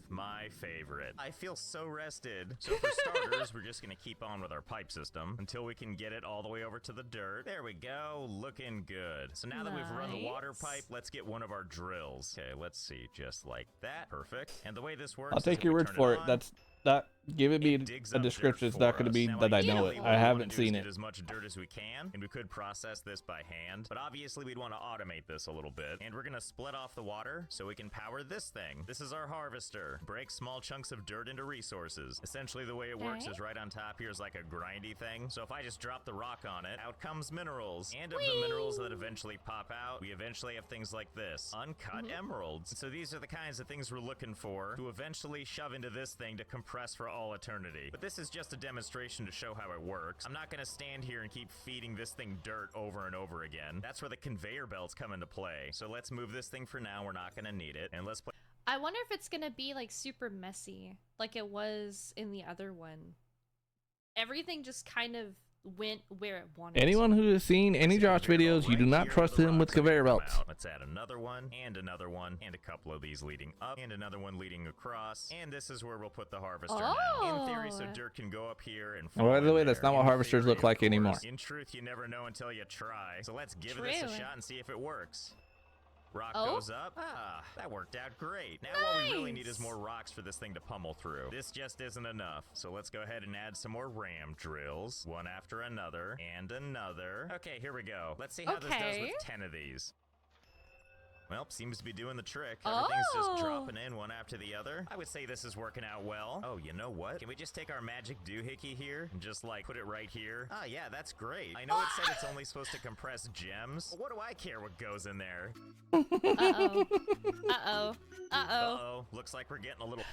Speaker 2: My favorite. I feel so rested. So for starters, we're just gonna keep on with our pipe system until we can get it all the way over to the dirt. There we go, looking good. So now that we've run the water
Speaker 6: Nice.
Speaker 2: pipe, let's get one of our drills. Okay, let's see, just like that. Perfect. And the way this works
Speaker 1: I'll
Speaker 2: is
Speaker 1: take
Speaker 2: if
Speaker 1: your
Speaker 2: we
Speaker 1: word
Speaker 2: turn
Speaker 1: for it.
Speaker 2: on-
Speaker 1: That's not Give me
Speaker 2: digs
Speaker 1: a
Speaker 2: up dirt
Speaker 1: description. It's
Speaker 2: for
Speaker 1: not going to
Speaker 2: us.
Speaker 1: be
Speaker 2: Now,
Speaker 1: that I know
Speaker 2: ideally,
Speaker 1: it.
Speaker 2: what
Speaker 1: I
Speaker 2: we wanna
Speaker 1: haven't
Speaker 2: do is
Speaker 1: seen
Speaker 2: get
Speaker 1: it.
Speaker 2: as much dirt as we can, and we could process this by hand, but obviously we'd want to automate this a little bit. And we're gonna split off the water so we can power this thing. This is our harvester. Breaks small chunks of dirt into resources. Essentially, the way it works
Speaker 6: Okay.
Speaker 2: is right on top here is like a grindy thing. So if I just drop the rock on it, out comes minerals. And of the minerals that eventually pop out, we eventually have things like this. Uncut emeralds. So these are the kinds of things we're looking for to eventually shove into this thing to compress for all eternity. But this is just a demonstration to show how it works. I'm not gonna stand here and keep feeding this thing dirt over and over again. That's where the conveyor belts come into play. So let's move this thing for now. We're not gonna need it. And let's play.
Speaker 6: I wonder if it's gonna be like super messy, like it was in the other one. Everything just kind of went where it wanted.
Speaker 1: Anyone who has seen any Josh videos, you do not trust him with conveyor belts.
Speaker 2: Let's add another one, and a couple of these leading up, and another one leading across, and this is where we'll put the harvester now. In theory, so
Speaker 6: Oh.
Speaker 2: dirt can go up here and
Speaker 1: Oh, by the
Speaker 2: fall
Speaker 1: way,
Speaker 2: in
Speaker 1: that's
Speaker 2: there.
Speaker 1: not what
Speaker 2: In
Speaker 1: harvesters
Speaker 2: theory,
Speaker 1: look like
Speaker 2: of course.
Speaker 1: anymore.
Speaker 2: In truth, you never know until you try. So let's give this a
Speaker 6: True.
Speaker 2: shot and see if it works. Rock
Speaker 6: Oh.
Speaker 2: goes up. Ah, that worked out great. Now what we really need is
Speaker 6: Nice.
Speaker 2: more rocks for this thing to pummel through. This just isn't enough. So let's go ahead and add some more ram drills, one after another, and another. Okay, here we go. Let's see how this does
Speaker 6: Okay.
Speaker 2: with 10 of these. Well, seems to be doing the trick. Everything's just
Speaker 6: Oh.
Speaker 2: dropping in one after the other. I would say this is working out well. Oh, you know what? Can we just take our magic doohickey here and just like put it right here? Ah, yeah, that's great. I know it said it's only supposed to compress gems. But what do I care what goes in there?
Speaker 6: Uh-oh. Uh-oh. Uh-oh.
Speaker 2: Uh-oh. Looks like we're getting a little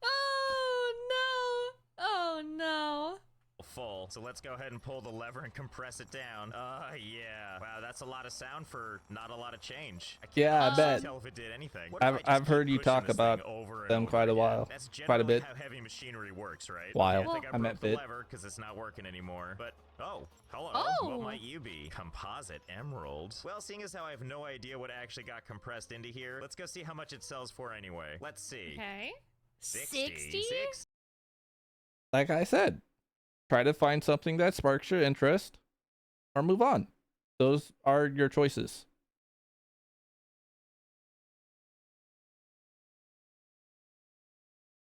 Speaker 6: Oh no! Oh no!
Speaker 2: full. So let's go ahead and pull the lever and compress it down. Yeah. Wow, that's a lot of sound for not a lot of change. I can't
Speaker 1: Yeah, I
Speaker 2: honestly
Speaker 1: bet.
Speaker 2: tell if it did anything. What if
Speaker 1: I've-
Speaker 2: I just
Speaker 1: I've heard
Speaker 2: keep
Speaker 1: you
Speaker 2: pushing
Speaker 1: talk
Speaker 2: this thing
Speaker 1: about
Speaker 2: over and
Speaker 1: them
Speaker 2: over
Speaker 1: quite a
Speaker 2: again?
Speaker 1: while.
Speaker 2: That's
Speaker 1: Quite a
Speaker 2: generally
Speaker 1: bit.
Speaker 2: how heavy machinery works, right?
Speaker 1: While.
Speaker 2: I think I
Speaker 1: I
Speaker 2: broke
Speaker 1: meant
Speaker 2: the
Speaker 1: bit.
Speaker 2: lever because it's not working anymore. But hello.
Speaker 6: Oh.
Speaker 2: What might you be? Composite emerald. Well, seeing as how I have no idea what actually got compressed into here, let's go see how much it sells for anyway. Let's see.
Speaker 6: Okay.
Speaker 2: 60?
Speaker 6: 60?
Speaker 1: Like I said, try to find something that sparks your interest or move on. Those are your choices.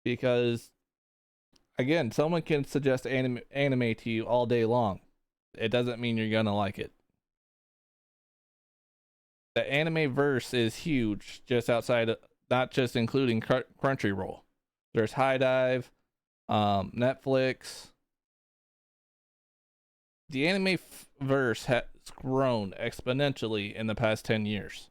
Speaker 1: Because, again, someone can suggest anime to you all day long. It doesn't mean you're going to like it. The anime verse is huge, just outside of, not just including Crunchyroll. There's High Dive, Netflix. The anime verse has grown exponentially in the past 10 years.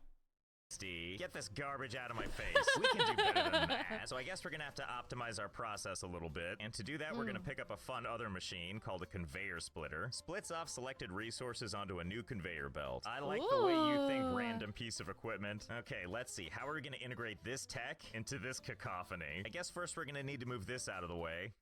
Speaker 2: Get this garbage out of my face. We can do better than that. So I guess we're gonna have to optimize our process a little bit. And to do that, we're gonna pick up a fun other machine called a conveyor splitter. Splits off selected resources onto a new conveyor belt. I like the way you think,
Speaker 6: Ooh.
Speaker 2: random piece of equipment. Okay, let's see. How are we gonna integrate this tech into this cacophony? I guess first we're gonna need to move this out of the way.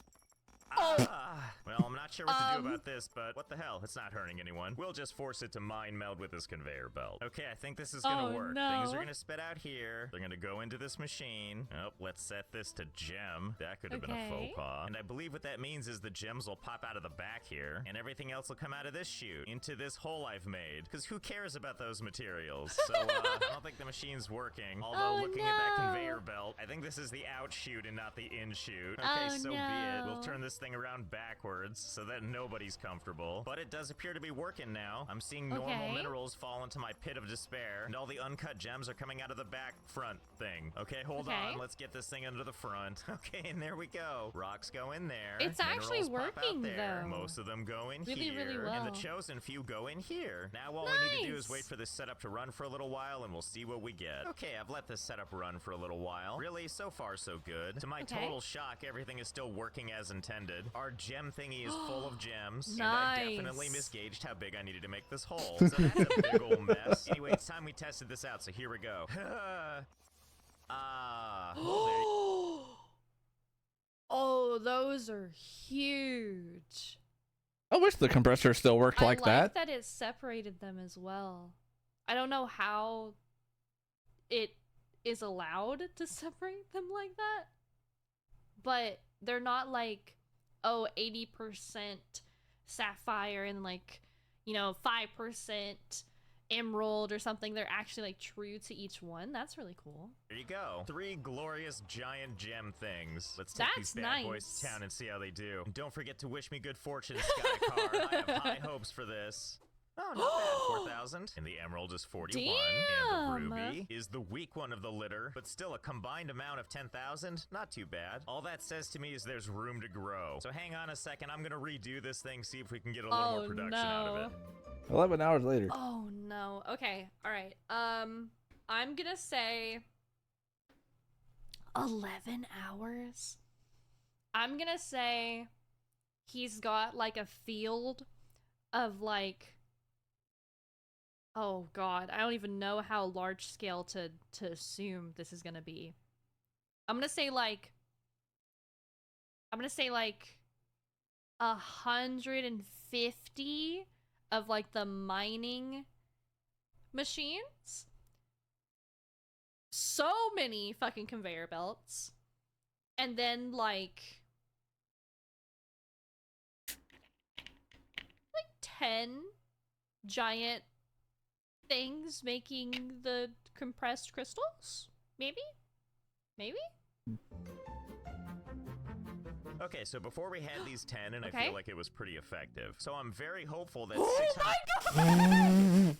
Speaker 2: Well, I'm not sure what to do about this, but what the hell? It's not hurting anyone. We'll just force it to mind meld with this conveyor belt. Okay, I think this is gonna
Speaker 6: Oh,
Speaker 2: work.
Speaker 6: no.
Speaker 2: Things are gonna spit out here. They're gonna go into this machine. Oh, let's set this to gem. That could have been a faux
Speaker 6: Okay.
Speaker 2: pas. And I believe what that means is the gems will pop out of the back here, and everything else will come out of this chute into this hole I've made. Because who cares about those materials? So, I don't think the machine's working. Although,
Speaker 6: Oh,
Speaker 2: looking at that
Speaker 6: no.
Speaker 2: conveyor belt, I think this is the out chute and not the in chute. Okay,
Speaker 6: Oh,
Speaker 2: so be it. We'll
Speaker 6: no.
Speaker 2: turn this thing around backwards so that nobody's comfortable. But it does appear to be working now. I'm seeing normal
Speaker 6: Okay.
Speaker 2: minerals fall into my pit of despair, and all the uncut gems are coming out of the back front thing. Okay, hold
Speaker 6: Okay.
Speaker 2: on. Let's get this thing under the front. Okay, and there we go. Rocks go in there.
Speaker 6: It's actually
Speaker 2: Minerals pop out
Speaker 6: working,
Speaker 2: there.
Speaker 6: though.
Speaker 2: Most of them go in
Speaker 6: Really,
Speaker 2: here.
Speaker 6: really
Speaker 2: And the
Speaker 6: well.
Speaker 2: chosen few go in here. Now all we need to do is
Speaker 6: Nice.
Speaker 2: wait for this setup to run for a little while, and we'll see what we get. Okay, I've let this setup run for a little while. Really, so far so good. To my
Speaker 6: Okay.
Speaker 2: total shock, everything is still working as intended. Our gem thingy is full of gems, and I definitely
Speaker 6: Nice.
Speaker 2: misgauged how big I needed to make this hole. So that's a big old mess. Anyway, it's time we tested this out, so here we go. Well, there
Speaker 6: Oh, those are huge.
Speaker 1: I wish the compressor still worked like
Speaker 6: I
Speaker 1: that.
Speaker 6: like that it separated them as well. I don't know how it is allowed to separate them like that, but they're not like, oh, 80% sapphire and like, 5% emerald or something. They're actually like true to each one. That's really cool.
Speaker 2: There you go. 3 glorious giant gem things. Let's take
Speaker 6: That's
Speaker 2: these bad boys
Speaker 6: nice.
Speaker 2: to town and see how they do. And don't forget to wish me good fortune, Skycar. I have high hopes for this. Oh, not bad, 4,000. And the emerald is 41. And the
Speaker 6: Damn.
Speaker 2: ruby is the weak one of the litter, but still a combined amount of 10,000. Not too bad. All that says to me is there's room to grow. So hang on a second. I'm going to redo this thing, see if we can get a little more production out of it.
Speaker 1: 11 hours later.
Speaker 6: Oh no. Okay. All right. I'm gonna say 11 hours. I'm gonna say he's got like a field of like, oh god, I don't even know how large scale to assume this is gonna be. I'm gonna say like 150 of like the mining machines. So many fucking conveyor belts. And then like 10 giant things making the compressed crystals? Maybe?
Speaker 2: Okay, so before we had these 10, and I
Speaker 6: Okay.
Speaker 2: feel like it was pretty effective. So I'm very hopeful that
Speaker 6: Oh
Speaker 2: 600...
Speaker 6: my god!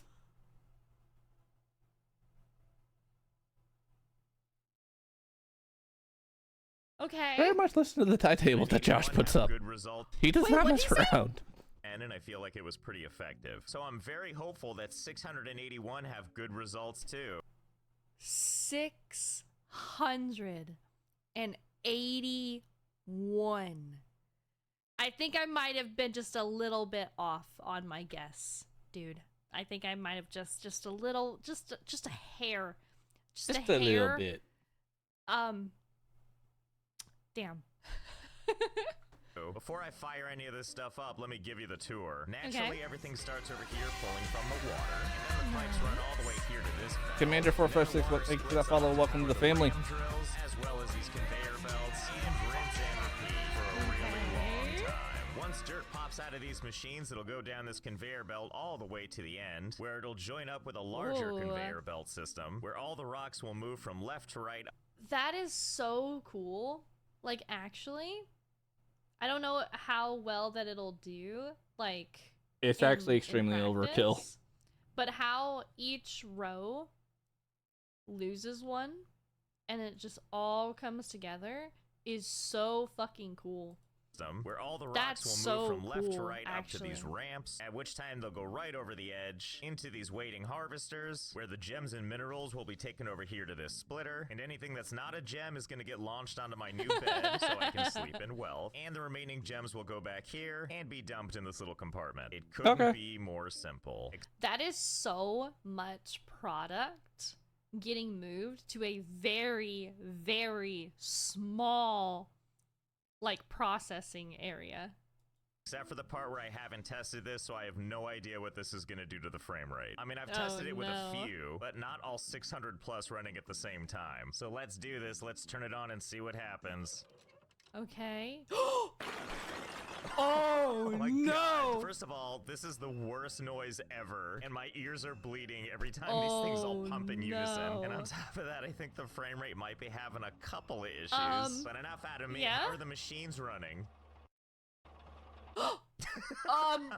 Speaker 6: Okay.
Speaker 1: Very much listen to the timetable that Josh puts up.
Speaker 2: Good result.
Speaker 1: He does
Speaker 6: Wait,
Speaker 1: not
Speaker 6: what'd
Speaker 1: mess
Speaker 6: he say?
Speaker 1: around.
Speaker 2: And I feel like it was pretty effective. So I'm very hopeful that 681 have good results too.
Speaker 6: 681. I think I might have been just a little bit off on my guess, dude. I think I might have just a little, just a hair. Just
Speaker 1: Just
Speaker 6: a
Speaker 1: a little
Speaker 6: hair.
Speaker 1: bit.
Speaker 6: Damn.
Speaker 2: Before I fire any of this stuff up, let me give you the tour. Naturally, everything starts over here pulling from the water, and then the pipes run all the way here to this valve.
Speaker 1: Commander 456,
Speaker 2: And then the
Speaker 1: thank you for
Speaker 2: water
Speaker 1: that follow.
Speaker 2: splits
Speaker 1: Welcome to the
Speaker 2: out
Speaker 1: family.
Speaker 2: frame drills, as well as these conveyor belts, and rinse and repeat for a really long time. Once dirt pops out of these machines, it'll go down this conveyor belt all the way to the end, where it'll join up with a larger
Speaker 6: Ooh.
Speaker 2: conveyor belt system, where all the rocks will move from left to right.
Speaker 6: That is so cool. Like, actually, I don't know how well that it'll do, like...
Speaker 1: It's
Speaker 6: in-
Speaker 1: actually
Speaker 6: in
Speaker 1: extremely overkill.
Speaker 6: practice, but how each row loses one, and it just all comes together is so fucking cool.
Speaker 2: Where all the
Speaker 6: That's
Speaker 2: rocks will move
Speaker 6: so
Speaker 2: from left to
Speaker 6: cool,
Speaker 2: right up to these
Speaker 6: actually.
Speaker 2: ramps, at which time they'll go right over the edge into these waiting harvesters, where the gems and minerals will be taken over here to this splitter, and anything that's not a gem is going to get launched onto my new bed so I can sleep in wealth, and the remaining gems will go back here and be dumped in this little compartment. It couldn't
Speaker 1: Okay.
Speaker 2: be more simple.
Speaker 6: That is so much product getting moved to a very, very small, like, processing area.
Speaker 2: Except for the part where I haven't tested this, so I have no idea what this is going to do to the frame rate. I mean, I've
Speaker 6: Oh,
Speaker 2: tested it with a
Speaker 6: no.
Speaker 2: few, but not all 600 plus running at the same time. So let's do this. Let's turn it on and see what happens.
Speaker 6: Okay.
Speaker 2: Oh my god. First of all, this is the worst noise ever, and my ears are bleeding every time these things all
Speaker 6: Oh,
Speaker 2: pump in unison. And
Speaker 6: no.
Speaker 2: on top of that, I think the frame rate might be having a couple of issues. But enough out of me.
Speaker 6: yeah?
Speaker 2: How are the machines running?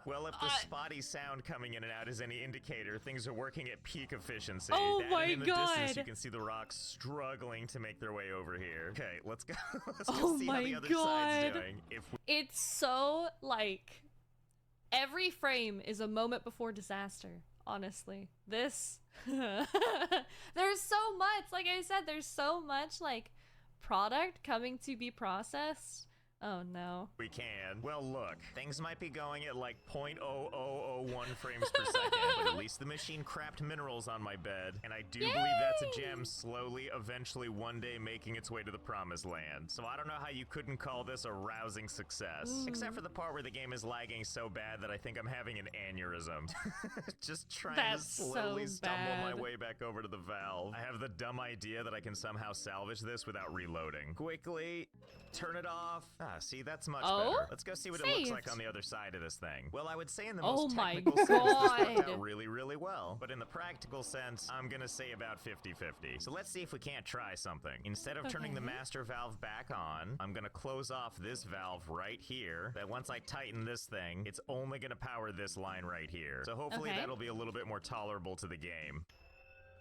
Speaker 2: Well, if the
Speaker 6: I-
Speaker 2: spotty sound coming in and out is any indicator, things are working at peak efficiency.
Speaker 6: Oh
Speaker 2: That,
Speaker 6: my
Speaker 2: and in the distance, you
Speaker 6: God.
Speaker 2: can see the rocks struggling to make their way over here. Okay, let's go. Let's
Speaker 6: Oh
Speaker 2: go see how
Speaker 6: my
Speaker 2: the other
Speaker 6: God.
Speaker 2: side's doing. If we
Speaker 6: It's so, like, every frame is a moment before disaster, honestly. This, there's so much, like I said, there's so much, like, product coming to be processed. Oh no.
Speaker 2: We can. Well, look, things might be going at like 0.0001 frames per second, but at least the machine crapped minerals on my bed, and I do believe that's a gem slowly, eventually, one day making its way to the promised land. So I don't know how you couldn't call this a rousing success, except for the part where the game is lagging so bad that I think I'm having an aneurysm. Just trying
Speaker 6: That's
Speaker 2: to
Speaker 6: so
Speaker 2: slowly stumble my
Speaker 6: bad.
Speaker 2: way back over to the valve. I have the dumb idea that I can somehow salvage this without reloading. Quickly turn it off. Ah, see, that's much
Speaker 6: Oh?
Speaker 2: better. Let's go see what it looks like
Speaker 6: Saved.
Speaker 2: on the other side of this thing. Well, I would say in the
Speaker 6: Oh
Speaker 2: most
Speaker 6: my
Speaker 2: technical sense, this worked
Speaker 6: God.
Speaker 2: out really, really well. But in the practical sense, I'm gonna say about 50-50. So let's see if we can't try something. Instead of turning the
Speaker 6: Okay.
Speaker 2: master valve back on, I'm gonna close off this valve right here. That once I tighten this thing, it's only gonna power this line right here. So hopefully
Speaker 6: Okay.
Speaker 2: that'll be a little bit more tolerable to the game.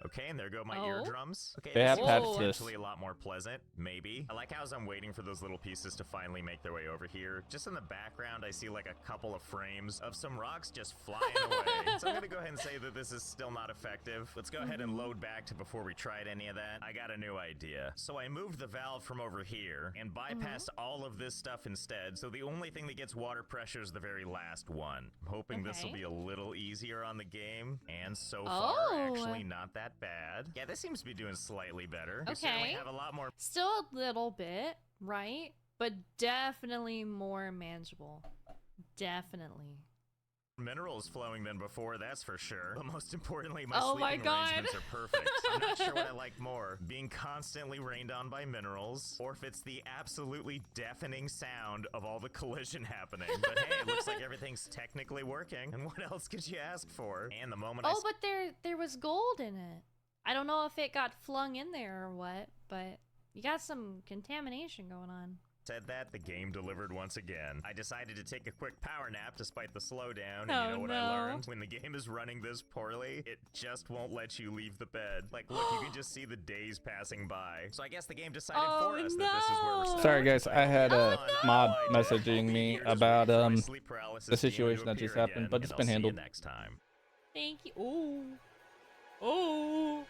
Speaker 2: Okay, and there go my
Speaker 6: Oh.
Speaker 2: eardrums. Okay,
Speaker 1: They
Speaker 2: this
Speaker 1: have
Speaker 2: seems
Speaker 1: patched
Speaker 6: Whoa.
Speaker 1: this.
Speaker 2: potentially a lot more pleasant, maybe. I like how as I'm waiting for those little pieces to finally make their way over here, just in the background I see like a couple of frames of some rocks just flying away. So I'm gonna go ahead and say that this is still not effective. Let's go ahead and load back to before we tried any of that. I got a new idea. So I moved the valve from over here and bypassed all of this stuff instead, so the only thing that gets water pressure is the very last one. I'm hoping this will
Speaker 6: Okay.
Speaker 2: be a little easier on the game, and so
Speaker 6: Oh.
Speaker 2: far, actually not that bad. Yeah, this seems to be doing slightly better. We certainly
Speaker 6: Okay.
Speaker 2: have a lot more
Speaker 6: Still a little bit, right? But definitely more manageable. Definitely.
Speaker 2: minerals flowing than before, that's for sure. But most importantly, my
Speaker 6: Oh my
Speaker 2: sleeping
Speaker 6: God.
Speaker 2: arrangements are perfect. I'm not sure what I like more, being constantly rained on by minerals, or if it's the absolutely deafening sound of all the collision happening. But hey, it looks like everything's technically working, and what else could you ask for? And the moment I
Speaker 6: Oh, but there was gold in it. I don't know if it got flung in there or what, but you got some contamination going on.
Speaker 2: said that, the game delivered once again. I decided to take a quick power nap despite the slowdown, and
Speaker 6: Oh,
Speaker 2: you know what
Speaker 6: no.
Speaker 2: I learned? When the game is running this poorly, it just won't let you leave the bed. Like, look, you can just see the days passing by. So I guess the game decided
Speaker 6: Oh,
Speaker 2: for us that this is where we're
Speaker 6: no.
Speaker 2: stuck.
Speaker 1: Sorry, guys, I had a
Speaker 6: Oh,
Speaker 1: mod
Speaker 2: All I did,
Speaker 1: messaging
Speaker 2: I'll be
Speaker 1: me
Speaker 2: here just
Speaker 1: about
Speaker 2: waiting for my sleep paralysis
Speaker 1: the
Speaker 2: demon to
Speaker 1: situation that just
Speaker 2: appear
Speaker 1: happened,
Speaker 2: again,
Speaker 1: but
Speaker 2: and
Speaker 1: it's
Speaker 2: I'll
Speaker 1: been
Speaker 2: see you
Speaker 1: handled.
Speaker 2: next time.
Speaker 6: Thank you. Oh. Oh.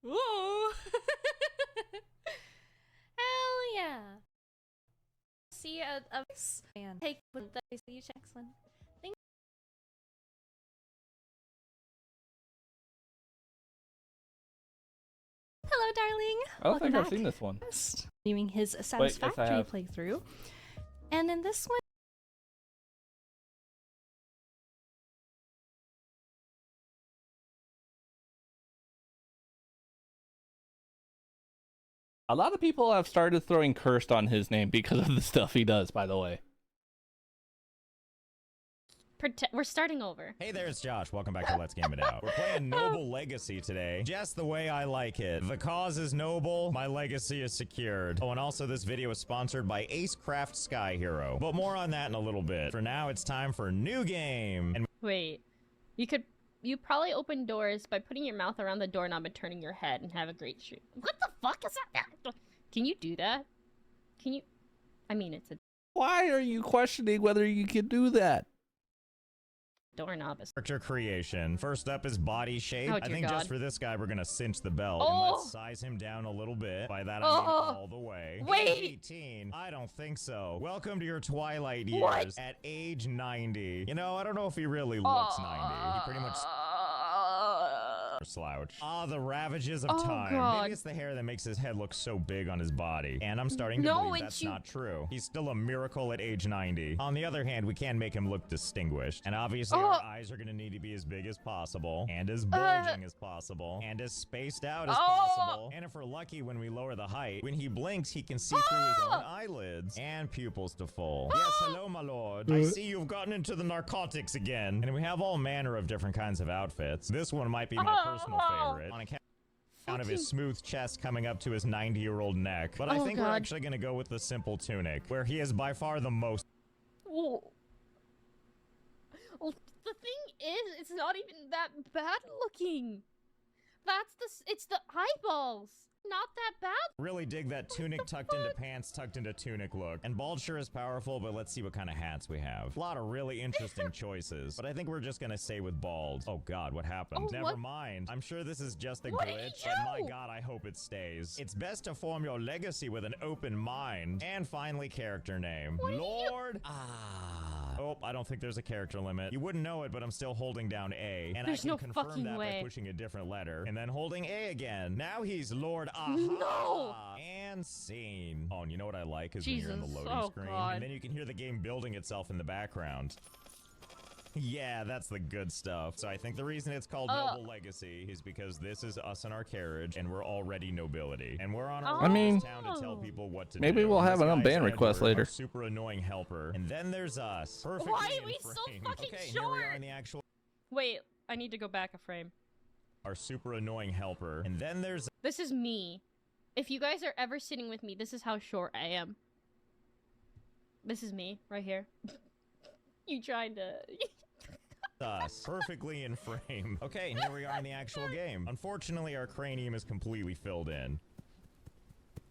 Speaker 6: Oh. Hell yeah. See a man. Take with the you Jackson. Thank Hello, darling.
Speaker 1: I don't
Speaker 6: Welcome
Speaker 1: think I've
Speaker 6: back.
Speaker 1: seen this one.
Speaker 6: Doing his
Speaker 1: yes, I
Speaker 6: satisfactory
Speaker 1: have.
Speaker 6: playthrough. And in this one,
Speaker 1: A lot of people have started throwing cursed on his name because of the stuff he does, by the way.
Speaker 5: We're starting over.
Speaker 2: Hey there, it's Josh. Welcome back to Let's Game It Out. We're playing Noble Legacy today, just the way I like it. The cause is noble, my legacy is secured. Oh, and also this video is sponsored by Acecraft Sky Hero. But more on that in a little bit. For now, it's time for new game. And
Speaker 5: Wait, you probably open doors by putting your mouth around the doorknob and turning your head and have a great shoot. What the fuck is that? Can you do that? Can you? I mean, it's a
Speaker 1: Why are you questioning whether you can do that?
Speaker 5: doorknob.
Speaker 2: character creation. First up is body shape.
Speaker 5: Oh,
Speaker 2: I
Speaker 5: dear
Speaker 2: think just
Speaker 5: God.
Speaker 2: for this guy, we're gonna cinch the belt and
Speaker 5: Oh!
Speaker 2: let's size him down a little bit. By that I mean
Speaker 5: Oh!
Speaker 2: all the way.
Speaker 5: Wait!
Speaker 2: Age 18? I don't think so. Welcome to your twilight years.
Speaker 5: What?
Speaker 2: At age 90. You know, I don't know if he really looks 90. He pretty much slouch. Ah, the ravages of
Speaker 5: Oh,
Speaker 2: time.
Speaker 5: God.
Speaker 2: Maybe it's the hair that makes his head look so big on his body. And I'm starting to
Speaker 5: No,
Speaker 2: believe
Speaker 5: and
Speaker 2: that's
Speaker 5: you-
Speaker 2: not true. He's still a miracle at age 90. On the other hand, we can make him look distinguished. And obviously our eyes are going to need to be as big as possible, and as bulging as possible, and as spaced out as possible. And if we're lucky, when we lower the height, when he blinks, he can see through his own eyelids and pupils to full. Yes, hello, my lord. I see you've gotten into the narcotics again. And we have all manner of different kinds of outfits. This one might be my personal favorite. On account of his smooth chest coming up to his 90-year-old neck. But I
Speaker 5: Oh,
Speaker 2: think we're
Speaker 5: God.
Speaker 2: actually going to go with the simple tunic, where he is by far the most.
Speaker 5: Oh. Well, the thing is, it's not even that bad looking. It's the eyeballs. Not that bad.
Speaker 2: Really dig that tunic tucked into pants, tucked into tunic look. And bald sure is powerful, but let's see what kind of hats we have. A lot of really interesting choices, but I think we're just gonna stay with bald. Oh god, what happened?
Speaker 5: Oh,
Speaker 2: Never
Speaker 5: what?
Speaker 2: mind. I'm sure this is just a
Speaker 5: What did
Speaker 2: glitch,
Speaker 5: he
Speaker 2: but my
Speaker 5: do?
Speaker 2: god, I hope it stays. It's best to form your legacy with an open mind. And finally, character name.
Speaker 5: What did he do?
Speaker 2: Lord Oh, I don't think there's a character limit. You wouldn't know it, but I'm still holding down A. And
Speaker 5: There's
Speaker 2: I can
Speaker 5: no
Speaker 2: confirm
Speaker 5: fucking
Speaker 2: that
Speaker 5: way.
Speaker 2: by pushing a different letter. And then holding A again. Now he's Lord Aha.
Speaker 5: No!
Speaker 2: And scene. Oh, and you know what I like is when you're in the
Speaker 5: Jesus.
Speaker 2: loading
Speaker 5: Oh,
Speaker 2: screen.
Speaker 5: God.
Speaker 2: And then you can hear the game building itself in the background. Yeah, that's the good stuff. So I think the reason it's called Noble Legacy is because this is us in our carriage, and we're already nobility. And we're on our
Speaker 1: I
Speaker 2: way
Speaker 1: mean,
Speaker 2: to town to tell people what to
Speaker 1: maybe
Speaker 2: do.
Speaker 1: we'll
Speaker 2: And
Speaker 1: have
Speaker 2: this
Speaker 1: an
Speaker 2: guy's
Speaker 1: unban request
Speaker 2: Edward,
Speaker 1: later.
Speaker 2: our super annoying helper. And then there's us. Perfectly
Speaker 5: Why are
Speaker 2: in
Speaker 5: we so
Speaker 2: frame.
Speaker 5: fucking
Speaker 2: Okay, here we are
Speaker 5: short?
Speaker 2: in the actual...
Speaker 5: Wait, I need to go back a frame.
Speaker 2: our super annoying helper. And then there's
Speaker 5: This is me. If you guys are ever sitting with me, this is how short I am. This is me, right here. You trying to...
Speaker 2: us, perfectly in frame. Okay, and here we are in the actual game. Unfortunately, our cranium is completely filled in.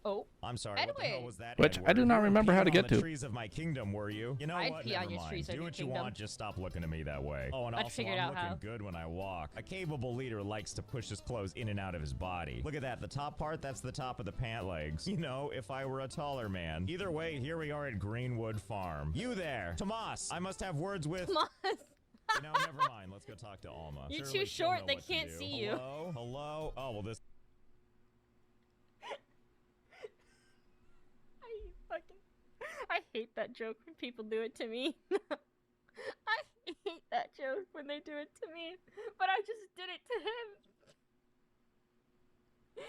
Speaker 5: Oh.
Speaker 2: I'm sorry, what the
Speaker 5: Anyway.
Speaker 2: hell was that?
Speaker 1: Which I do
Speaker 2: N-word?
Speaker 1: not
Speaker 2: You were
Speaker 1: remember how
Speaker 2: peeing
Speaker 1: to
Speaker 2: on
Speaker 1: get
Speaker 2: the
Speaker 1: to.
Speaker 2: trees of my kingdom, were you? You know
Speaker 5: I'd
Speaker 2: what?
Speaker 5: pee on
Speaker 2: Never
Speaker 5: your
Speaker 2: mind.
Speaker 5: trees of
Speaker 2: Do
Speaker 5: your
Speaker 2: what you
Speaker 5: kingdom.
Speaker 2: want, just stop looking at me that way. Oh, and
Speaker 5: I'd
Speaker 2: also,
Speaker 5: figured
Speaker 2: I'm
Speaker 5: out
Speaker 2: looking
Speaker 5: how.
Speaker 2: good when I walk. A capable leader likes to push his clothes in and out of his body. Look at that, the top part, that's the top of the pant legs. You know, if I were a taller man. Either way, here we are at Greenwood Farm. You there, Tomas, I must have words with...
Speaker 5: Come on.
Speaker 2: You know, never mind. Let's go talk to Alma.
Speaker 5: You're
Speaker 2: Surely
Speaker 5: too
Speaker 2: she'll
Speaker 5: short,
Speaker 2: know
Speaker 5: they
Speaker 2: what to
Speaker 5: can't
Speaker 2: do.
Speaker 5: see you.
Speaker 2: Hello? Hello? Oh, well, this...
Speaker 5: I hate that joke when people do it to me. I hate that joke when they do it to me. But I just did it to him.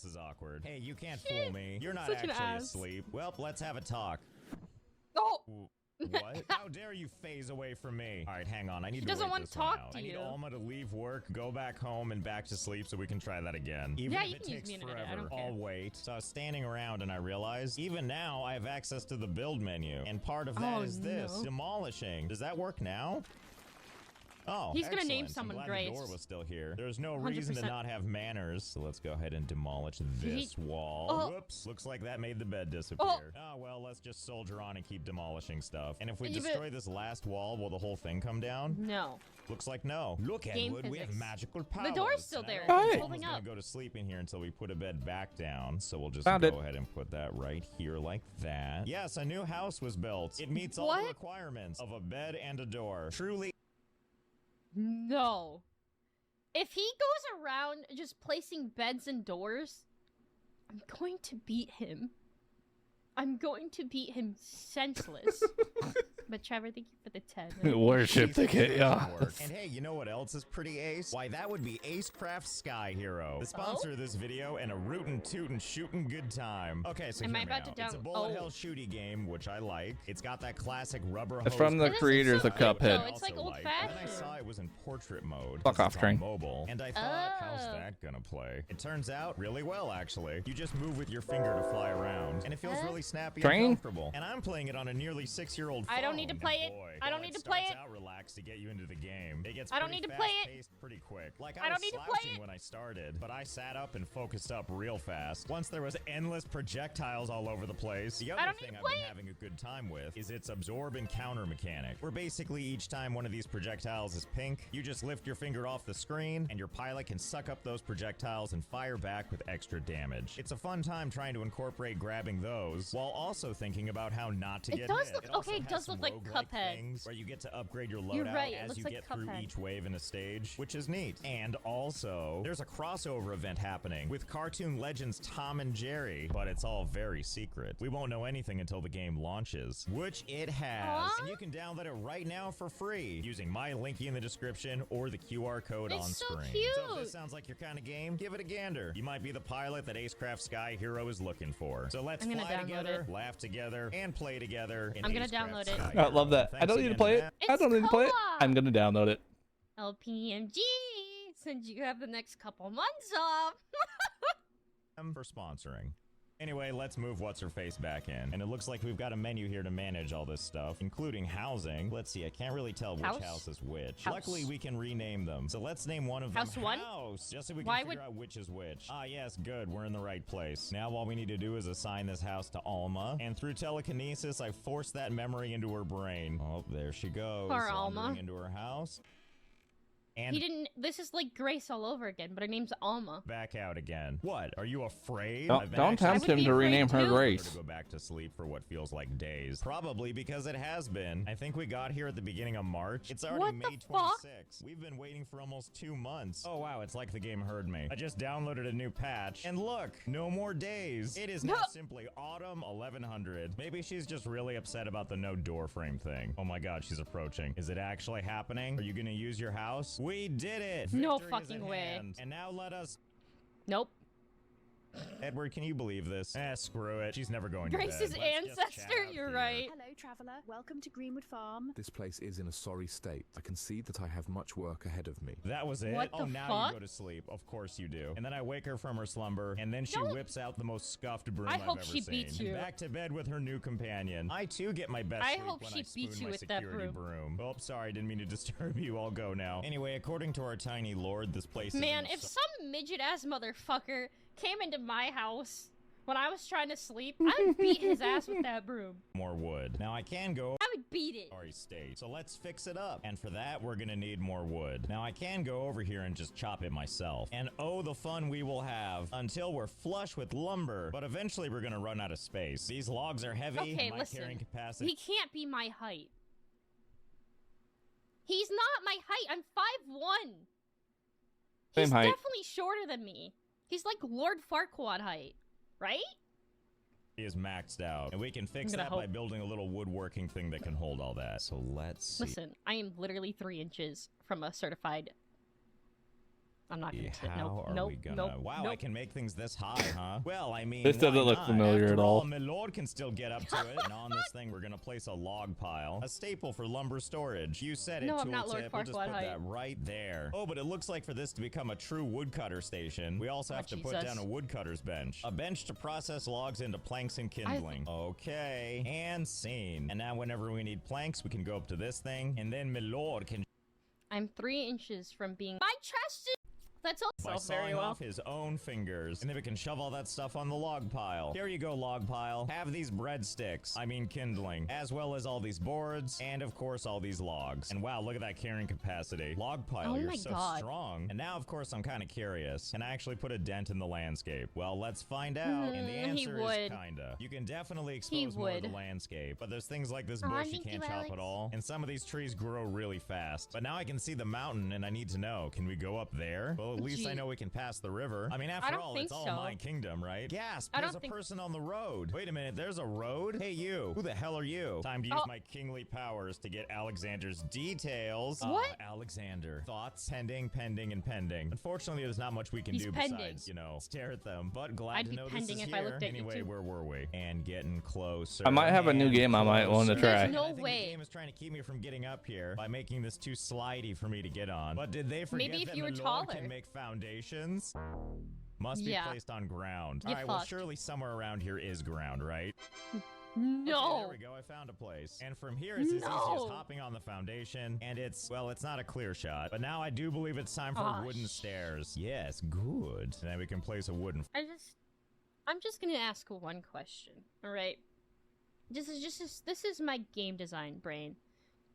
Speaker 2: This is awkward. Hey, you can't fool me. You're not
Speaker 5: Such an
Speaker 2: actually
Speaker 5: ass.
Speaker 2: asleep. Well, let's have a talk.
Speaker 5: Oh!
Speaker 2: What? How dare you phase away from me? All right, hang on. I need to
Speaker 5: doesn't
Speaker 2: wait
Speaker 5: want
Speaker 2: this
Speaker 5: to
Speaker 2: one
Speaker 5: talk
Speaker 2: out.
Speaker 5: to
Speaker 2: I need
Speaker 5: you.
Speaker 2: Alma to leave work, go back home, and back to sleep so we can try that again. Even
Speaker 5: Yeah,
Speaker 2: if
Speaker 5: you
Speaker 2: it
Speaker 5: can use
Speaker 2: takes
Speaker 5: me in a minute, I
Speaker 2: forever,
Speaker 5: don't care.
Speaker 2: I'll wait. So I was standing around and I realized, even now, I have access to the build menu. And part of that
Speaker 5: Oh,
Speaker 2: is this,
Speaker 5: no.
Speaker 2: demolishing. Does that work now? Oh,
Speaker 5: He's gonna name
Speaker 2: excellent.
Speaker 5: someone
Speaker 2: I'm glad
Speaker 5: Grace.
Speaker 2: the door was still here. There's no reason to
Speaker 5: 100%.
Speaker 2: not have manners. So let's go ahead and demolish this wall.
Speaker 5: Oh.
Speaker 2: Whoops. Looks like that made the bed disappear. Oh, well, let's just soldier on and keep demolishing stuff. And if we
Speaker 5: Yeah, but-
Speaker 2: destroy this last wall, will the whole thing come down?
Speaker 5: No.
Speaker 2: Looks like no. Look,
Speaker 5: Game
Speaker 2: Edward, we have
Speaker 5: physics.
Speaker 2: magical powers.
Speaker 5: door's still
Speaker 2: And I
Speaker 5: there.
Speaker 2: don't
Speaker 1: It's
Speaker 2: think
Speaker 1: holding
Speaker 2: Alma's
Speaker 5: up.
Speaker 2: gonna go to sleep in here until we put a bed back down. So we'll just
Speaker 1: Found
Speaker 2: go
Speaker 1: it.
Speaker 2: ahead and put that right here like that. Yes, a new house was built. It meets all
Speaker 5: What?
Speaker 2: the requirements of a bed and a door. Truly.
Speaker 5: No. If he goes around just placing beds and doors, I'm going to beat him. I'm going to beat him senseless. But Trevor, thank you for the 10.
Speaker 1: Worship the
Speaker 2: Ace
Speaker 1: kid. Yeah.
Speaker 2: work. And hey, you know what else is pretty ace? Why, that would be Acecraft Sky Hero, the sponsor of this video, and a rootin' tootin' shootin' good time. Okay, so
Speaker 5: Am
Speaker 2: hear
Speaker 5: I
Speaker 2: me
Speaker 5: about to
Speaker 2: out. It's a
Speaker 5: down-
Speaker 2: bullet
Speaker 5: oh.
Speaker 2: hell shooty game, which I like. It's got that classic rubber
Speaker 1: It's
Speaker 2: hose
Speaker 1: from the
Speaker 5: This is
Speaker 1: creators
Speaker 5: so
Speaker 1: of
Speaker 5: cute, though.
Speaker 1: Cuphead.
Speaker 5: It's like
Speaker 2: also And then I
Speaker 5: old-fashioned.
Speaker 2: saw it was in portrait mode.
Speaker 1: Fuck
Speaker 2: 'cause
Speaker 1: off,
Speaker 2: it's on
Speaker 1: Train.
Speaker 2: mobile. And I thought, how's
Speaker 5: Oh.
Speaker 2: that gonna play? It turns out really well, actually. You just move with your finger to fly around, and it feels really snappy
Speaker 1: Train?
Speaker 2: and comfortable. And I'm playing it on a nearly 6-year-old phone.
Speaker 5: I don't need to
Speaker 2: And
Speaker 5: play it.
Speaker 2: boy,
Speaker 5: I don't
Speaker 2: well,
Speaker 5: need to play
Speaker 2: starts
Speaker 5: it.
Speaker 2: out relaxed to get you into the game. It gets
Speaker 5: I don't
Speaker 2: pretty
Speaker 5: need to play it.
Speaker 2: fast-paced pretty quick. Like
Speaker 5: I
Speaker 2: I
Speaker 5: don't
Speaker 2: was
Speaker 5: need to play
Speaker 2: slouching
Speaker 5: it.
Speaker 2: when I started, but I sat up and focused up real fast. Once there was endless projectiles all over the place. The
Speaker 5: I
Speaker 2: other
Speaker 5: don't need
Speaker 2: thing
Speaker 5: to
Speaker 2: I've
Speaker 5: play
Speaker 2: been
Speaker 5: it.
Speaker 2: having a good time with is its absorb and counter mechanic, where basically each time one of these projectiles is pink, you just lift your finger off the screen, and your pilot can suck up those projectiles and fire back with extra damage. It's a fun time trying to incorporate grabbing those, while also thinking about how not to
Speaker 5: It
Speaker 2: get
Speaker 5: does
Speaker 2: hit.
Speaker 5: look-
Speaker 2: It also
Speaker 5: okay, it
Speaker 2: has
Speaker 5: does
Speaker 2: some
Speaker 5: look like
Speaker 2: roguelike
Speaker 5: Cuphead.
Speaker 2: things where you get to upgrade your
Speaker 5: You're
Speaker 2: loadout
Speaker 5: right, it
Speaker 2: as
Speaker 5: looks
Speaker 2: you
Speaker 5: like
Speaker 2: get through
Speaker 5: Cuphead.
Speaker 2: each wave in a stage, which is neat. And also, there's a crossover event happening with cartoon legends Tom and Jerry, but it's all very secret. We won't know anything until the game launches, which it has.
Speaker 5: Aw.
Speaker 2: And you can download it right now for free using my linky in the description or the QR code
Speaker 5: It's
Speaker 2: on
Speaker 5: so
Speaker 2: screen. So if
Speaker 5: cute.
Speaker 2: this sounds like your kind of game, give it a gander. You might be the pilot that Acecraft Sky Hero is looking for. So let's
Speaker 5: I'm gonna
Speaker 2: fly
Speaker 5: download
Speaker 2: together,
Speaker 5: it.
Speaker 2: laugh together, and play together in
Speaker 5: I'm gonna
Speaker 2: Acecraft
Speaker 5: download it.
Speaker 2: Sky
Speaker 1: I love
Speaker 2: Hero.
Speaker 1: that. I
Speaker 2: Thanks
Speaker 1: don't need to
Speaker 2: again
Speaker 1: play it.
Speaker 2: that.
Speaker 1: I
Speaker 5: It's
Speaker 1: don't need to play it.
Speaker 5: co-op.
Speaker 1: I'm gonna download it.
Speaker 5: LPMG, since you have the next couple months off.
Speaker 2: For sponsoring. Anyway, let's move What's-Her-Face back in. And it looks like we've got a menu here to manage all this stuff, including housing. Let's see, I can't really tell which
Speaker 5: House?
Speaker 2: house is which.
Speaker 5: House.
Speaker 2: Luckily, we can rename them. So let's name one of them
Speaker 5: House one?
Speaker 2: House, just so we can
Speaker 5: Why
Speaker 2: figure
Speaker 5: would-
Speaker 2: out which is which. Ah, yes, good. We're in the right place. Now all we need to do is assign this house to Alma. And through telekinesis, I forced that memory into her brain. Oh, there she goes.
Speaker 5: Poor
Speaker 2: wandering
Speaker 5: Alma.
Speaker 2: into her house. And
Speaker 5: He didn't. This is like Grace all over again, but her name's Alma.
Speaker 2: back out again. What? Are you afraid?
Speaker 1: Don't,
Speaker 2: I've been
Speaker 1: don't
Speaker 2: actually
Speaker 1: tempt
Speaker 5: would
Speaker 1: him
Speaker 5: be
Speaker 1: to
Speaker 5: afraid
Speaker 1: rename her
Speaker 5: too.
Speaker 2: her
Speaker 1: Grace.
Speaker 2: to go back to sleep for what feels like days. Probably because it has been. I think we got here at the beginning of March. It's already
Speaker 5: What the
Speaker 2: May
Speaker 5: fuck?
Speaker 2: 26th. We've been waiting for almost 2 months. Oh wow, it's like the game heard me. I just downloaded a new patch. And look, no more days. It is now simply Autumn 1100. Maybe she's just really upset about the no door frame thing. Oh my god, she's approaching. Is it actually happening? Are you gonna use your house? We did it!
Speaker 5: No
Speaker 2: Victory is
Speaker 5: fucking
Speaker 2: at
Speaker 5: way.
Speaker 2: hand. And now let us...
Speaker 5: Nope.
Speaker 2: Edward, can you believe this? Screw it. She's never going
Speaker 5: Grace's
Speaker 2: to bed. Let's just
Speaker 5: ancestor,
Speaker 2: chat out
Speaker 5: you're
Speaker 2: here.
Speaker 5: right.
Speaker 7: Hello, traveller. Welcome to Greenwood Farm.
Speaker 8: This place is in a sorry state. I can see that I have much work ahead of me.
Speaker 2: That was it?
Speaker 5: What
Speaker 2: Oh,
Speaker 5: the
Speaker 2: now
Speaker 5: fuck?
Speaker 2: you go to sleep. Of course you do. And then I wake her from her slumber, and then she
Speaker 5: Don't-
Speaker 2: whips out the most scuffed broom
Speaker 5: I
Speaker 2: I've
Speaker 5: hope
Speaker 2: ever
Speaker 5: she
Speaker 2: seen.
Speaker 5: beats
Speaker 2: And
Speaker 5: you.
Speaker 2: back to bed with her new companion. I too get my best
Speaker 5: I
Speaker 2: sleep
Speaker 5: hope
Speaker 2: when
Speaker 5: she
Speaker 2: I spoon
Speaker 5: beats you
Speaker 2: my
Speaker 5: with that
Speaker 2: security broom. Oh, sorry, didn't mean to disturb you. I'll go now. Anyway, according to our tiny lord, this place is
Speaker 5: Man,
Speaker 2: in a
Speaker 5: if
Speaker 2: so-
Speaker 5: some midget-ass motherfucker came into my house when I was trying to sleep, I would beat his ass with that broom.
Speaker 2: more wood. Now I can go
Speaker 5: I would beat it.
Speaker 2: sorry state. So let's fix it up. And for that, we're gonna need more wood. Now I can go over here and just chop it myself. And oh, the fun we will have until we're flush with lumber. But eventually we're gonna run out of space. These logs are heavy.
Speaker 5: Okay,
Speaker 2: my
Speaker 5: listen.
Speaker 2: carrying capacity.
Speaker 5: He can't be my height. He's not my height. I'm 5'1".
Speaker 1: Same
Speaker 5: He's
Speaker 1: height.
Speaker 5: definitely shorter than me. He's like Lord Farquaad height, right?
Speaker 2: is maxed out. And we can fix
Speaker 5: gonna
Speaker 2: that by
Speaker 5: hope-
Speaker 2: building a little woodworking thing that can hold all that. So let's see.
Speaker 5: Listen, I am literally 3 inches from a certified. I'm not gonna say
Speaker 2: How
Speaker 5: no.
Speaker 2: are
Speaker 5: Nope.
Speaker 2: we gonna?
Speaker 5: Nope.
Speaker 2: Wow, I
Speaker 5: nope.
Speaker 2: can make things this high, huh? Well, I mean,
Speaker 1: This doesn't
Speaker 2: why
Speaker 1: look
Speaker 2: not?
Speaker 1: familiar
Speaker 2: After
Speaker 1: at all.
Speaker 2: My lord can still get up to it. And on this thing, we're gonna place a log pile, a staple for lumber storage. You said it.
Speaker 5: No, I'm not
Speaker 2: tooltip.
Speaker 5: Lord
Speaker 2: We'll just
Speaker 5: Farquaad
Speaker 2: put
Speaker 5: height.
Speaker 2: that right there. Oh, but it looks like for this to become a true woodcutter station, we also
Speaker 5: Oh,
Speaker 2: have to put
Speaker 5: Jesus.
Speaker 2: down a woodcutter's bench, a bench to process logs into planks and kindling. Okay, and scene. And now, whenever we need planks, we can go up to this thing, and then my lord can.
Speaker 5: I'm 3 inches from being. My chest is. That's
Speaker 2: By
Speaker 5: also very
Speaker 2: sawing
Speaker 5: well.
Speaker 2: off his own fingers. And then we can shove all that stuff on the log pile. Here you go, log pile. Have these breadsticks. I mean kindling. As well as all these boards. And of course, all these logs. And wow, look at that carrying capacity. Log pile,
Speaker 5: Oh
Speaker 2: you're
Speaker 5: my
Speaker 2: so
Speaker 5: God.
Speaker 2: strong. And now, of course, I'm kind of curious. Can I actually put a dent in the landscape? Well, let's find out. And the
Speaker 5: He
Speaker 2: answer
Speaker 5: would.
Speaker 2: is kinda. You can definitely expose more of the
Speaker 5: would.
Speaker 2: landscape. But there's things like this
Speaker 5: Oh,
Speaker 2: bush you
Speaker 5: thank
Speaker 2: can't
Speaker 5: you,
Speaker 2: chop
Speaker 5: Alex.
Speaker 2: at all. And some of these trees grow really fast. But now I can see the mountain and I need to know, can we go up there? Well, at least I
Speaker 5: Gee.
Speaker 2: know we can pass the river. I mean, after
Speaker 5: don't
Speaker 2: all,
Speaker 5: think
Speaker 2: it's all
Speaker 5: so.
Speaker 2: my kingdom, right? Gasp!
Speaker 5: I
Speaker 2: There's
Speaker 5: don't
Speaker 2: a
Speaker 5: think-
Speaker 2: person on the road. Wait a minute, there's a road? Hey, you. Who the hell are you? Time to use
Speaker 5: Oh.
Speaker 2: my kingly powers to get Alexander's details.
Speaker 5: What?
Speaker 2: Alexander. Thoughts? Pending, pending, and pending. Unfortunately, there's not much we can
Speaker 5: He's
Speaker 2: do
Speaker 5: pending.
Speaker 2: besides, stare at them. But glad
Speaker 5: I'd
Speaker 2: to
Speaker 5: be
Speaker 2: know this
Speaker 5: pending
Speaker 2: is
Speaker 5: if I
Speaker 2: here.
Speaker 5: looked at you,
Speaker 2: Anyway,
Speaker 5: too.
Speaker 2: where were we? And getting closer.
Speaker 1: I might have a new
Speaker 2: and
Speaker 1: game I might wanna
Speaker 2: closer.
Speaker 1: try.
Speaker 5: There's
Speaker 2: And
Speaker 5: no
Speaker 2: I think
Speaker 5: way.
Speaker 2: The game is trying to keep me from getting up here by making this too slidey for me to get on. But did they forget
Speaker 5: Maybe if
Speaker 2: that
Speaker 5: you were
Speaker 2: my lord
Speaker 5: taller.
Speaker 2: can make foundations? Must be
Speaker 5: Yeah.
Speaker 2: placed on ground.
Speaker 5: You
Speaker 2: All right, well,
Speaker 5: fucked.
Speaker 2: surely somewhere around here is ground, right? Okay, there
Speaker 5: No.
Speaker 2: we go. I found a place. And from here, it's as easy as
Speaker 5: No.
Speaker 2: hopping on the foundation. And it's, well, it's not a clear shot. But now I do believe it's time for
Speaker 5: Aw,
Speaker 2: wooden stairs. Yes, good. And then we can place a wooden.
Speaker 5: I'm just gonna ask one question. All right. This is my game design brain.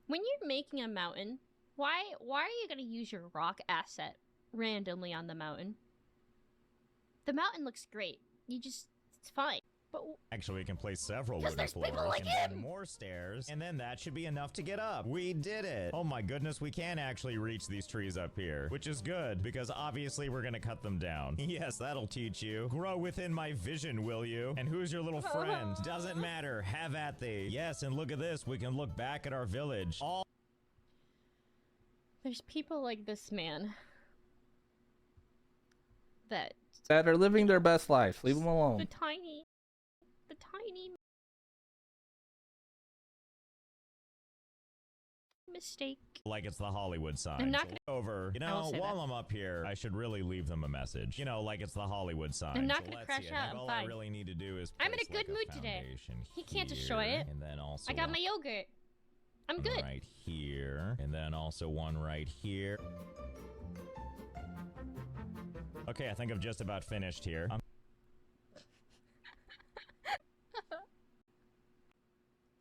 Speaker 5: When you're making a mountain, why are you gonna use your rock asset randomly on the mountain? The mountain looks great. It's fine. But
Speaker 2: Actually, we can place several
Speaker 5: 'Cause
Speaker 2: wooden
Speaker 5: there's
Speaker 2: floors
Speaker 5: people like
Speaker 2: and then
Speaker 5: him!
Speaker 2: more stairs, and then that should be enough to get up. We did it! Oh my goodness, we can actually reach these trees up here, which is good because obviously we're gonna cut them down. Yes, that'll teach you. Grow within my vision, will you? And who's your little friend? Doesn't matter. Have at thee. Yes, and look at this. We can look back at our village. All
Speaker 5: there's people like this man that
Speaker 1: That are living their best life. Leave them
Speaker 5: the
Speaker 1: alone.
Speaker 5: tiny mistake.
Speaker 2: like it's the Hollywood sign.
Speaker 5: I'm not
Speaker 2: So
Speaker 5: gonna-
Speaker 2: over.
Speaker 5: I will say
Speaker 2: While
Speaker 5: that.
Speaker 2: I'm up here, I should really leave them a message. Like it's the Hollywood sign.
Speaker 5: I'm not
Speaker 2: So
Speaker 5: gonna
Speaker 2: let's
Speaker 5: crash
Speaker 2: see. I
Speaker 5: out,
Speaker 2: think
Speaker 5: I'm
Speaker 2: all
Speaker 5: fine.
Speaker 2: I really need to do is
Speaker 5: I'm in a
Speaker 2: place,
Speaker 5: good
Speaker 2: like,
Speaker 5: mood today.
Speaker 2: foundation
Speaker 5: He can't destroy
Speaker 2: here,
Speaker 5: it.
Speaker 2: And then also
Speaker 5: I got
Speaker 2: one
Speaker 5: my yogurt. I'm good.
Speaker 2: right here, and then also one right here. Okay, I think I've just about finished here.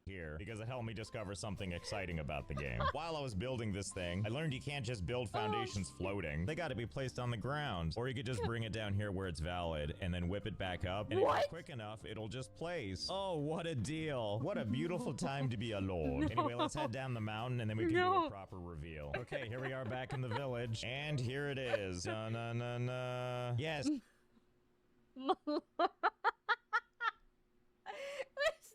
Speaker 2: Here because it helped me discover something exciting about the game. While I was building this thing, I learned you can't just build foundations floating. They got to be placed on the ground. Or you could just bring it down here where it's valid and then whip it back up. And if
Speaker 5: What?
Speaker 2: it's quick enough, it'll just place. Oh, what a deal. What a beautiful time to be a lord. Anyway, let's head down the mountain and then we can do
Speaker 5: No.
Speaker 2: a proper reveal. Okay, here we are back in the village. And here it is. Na-na-na-na. Yes.
Speaker 5: There's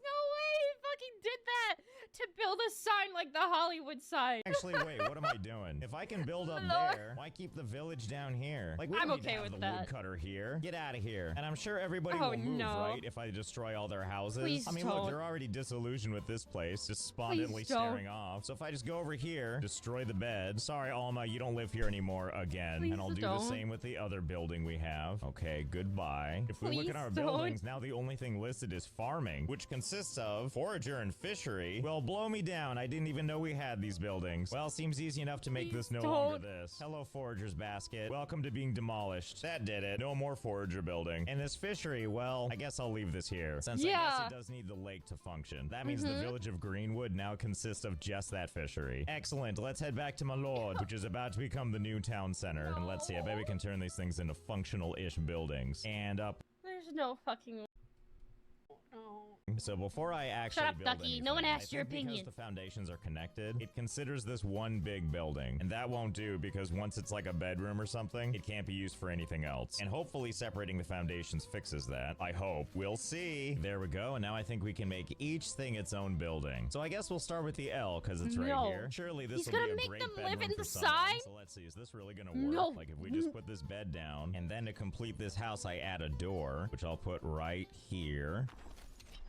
Speaker 5: no way he fucking did that to build a sign like the Hollywood sign.
Speaker 2: Actually, wait, what am I doing? If I can build up
Speaker 5: Lord.
Speaker 2: there, why keep the village down here? Like, we
Speaker 5: I'm
Speaker 2: don't need to
Speaker 5: okay
Speaker 2: have
Speaker 5: with
Speaker 2: the
Speaker 5: that.
Speaker 2: woodcutter here. Get out of here. And I'm sure everybody
Speaker 5: Oh,
Speaker 2: will move,
Speaker 5: no.
Speaker 2: right, if I destroy all their houses?
Speaker 5: Please
Speaker 2: I mean, look,
Speaker 5: don't.
Speaker 2: they're already disillusioned with this place, despondently
Speaker 5: Please don't.
Speaker 2: staring off. So if I just go over here, destroy the bed. Sorry, Alma, you don't live here anymore again.
Speaker 5: Please
Speaker 2: and I'll do
Speaker 5: don't.
Speaker 2: the same with the other building we have. Okay, goodbye. If we look
Speaker 5: Please
Speaker 2: at our
Speaker 5: don't.
Speaker 2: buildings, now the only thing listed is farming, which consists of forager and fishery. Well, blow me down. I didn't even know we had these buildings. Well, seems easy enough to make this no longer this. Hello, forager's basket. Welcome to being demolished. That did it. No more forager building. And this fishery, well, I guess I'll leave this here. Since I guess it does need the lake to function. That means the village of Greenwood now consists of just that fishery. Excellent. Let's head back to my lord, which is about to become the new town center. And let's see, I bet we can turn these things into functional-ish buildings. And up.
Speaker 5: There's no fucking.
Speaker 2: So before I actually
Speaker 5: Shut up,
Speaker 2: build
Speaker 5: Ducky. No one
Speaker 2: anything,
Speaker 5: asked your
Speaker 2: I think
Speaker 5: opinion.
Speaker 2: Because the foundations are connected, it considers this one big building, and that won't do because once it's like a bedroom or something, it can't be used for anything else. And hopefully separating the foundations fixes that. I hope. We'll see. There we go. And now I think we can make each thing its own building. So I guess we'll start with the L because it's right
Speaker 5: No.
Speaker 2: here. Surely this
Speaker 5: He's
Speaker 2: will be
Speaker 5: gonna
Speaker 2: a
Speaker 5: make
Speaker 2: great
Speaker 5: them live
Speaker 2: bedroom
Speaker 5: in
Speaker 2: for
Speaker 5: the
Speaker 2: someone.
Speaker 5: sign?
Speaker 2: So let's see. Is this really gonna work?
Speaker 5: No.
Speaker 2: Like if we just put this bed down, and then to complete this house, I add a door, which I'll put right here.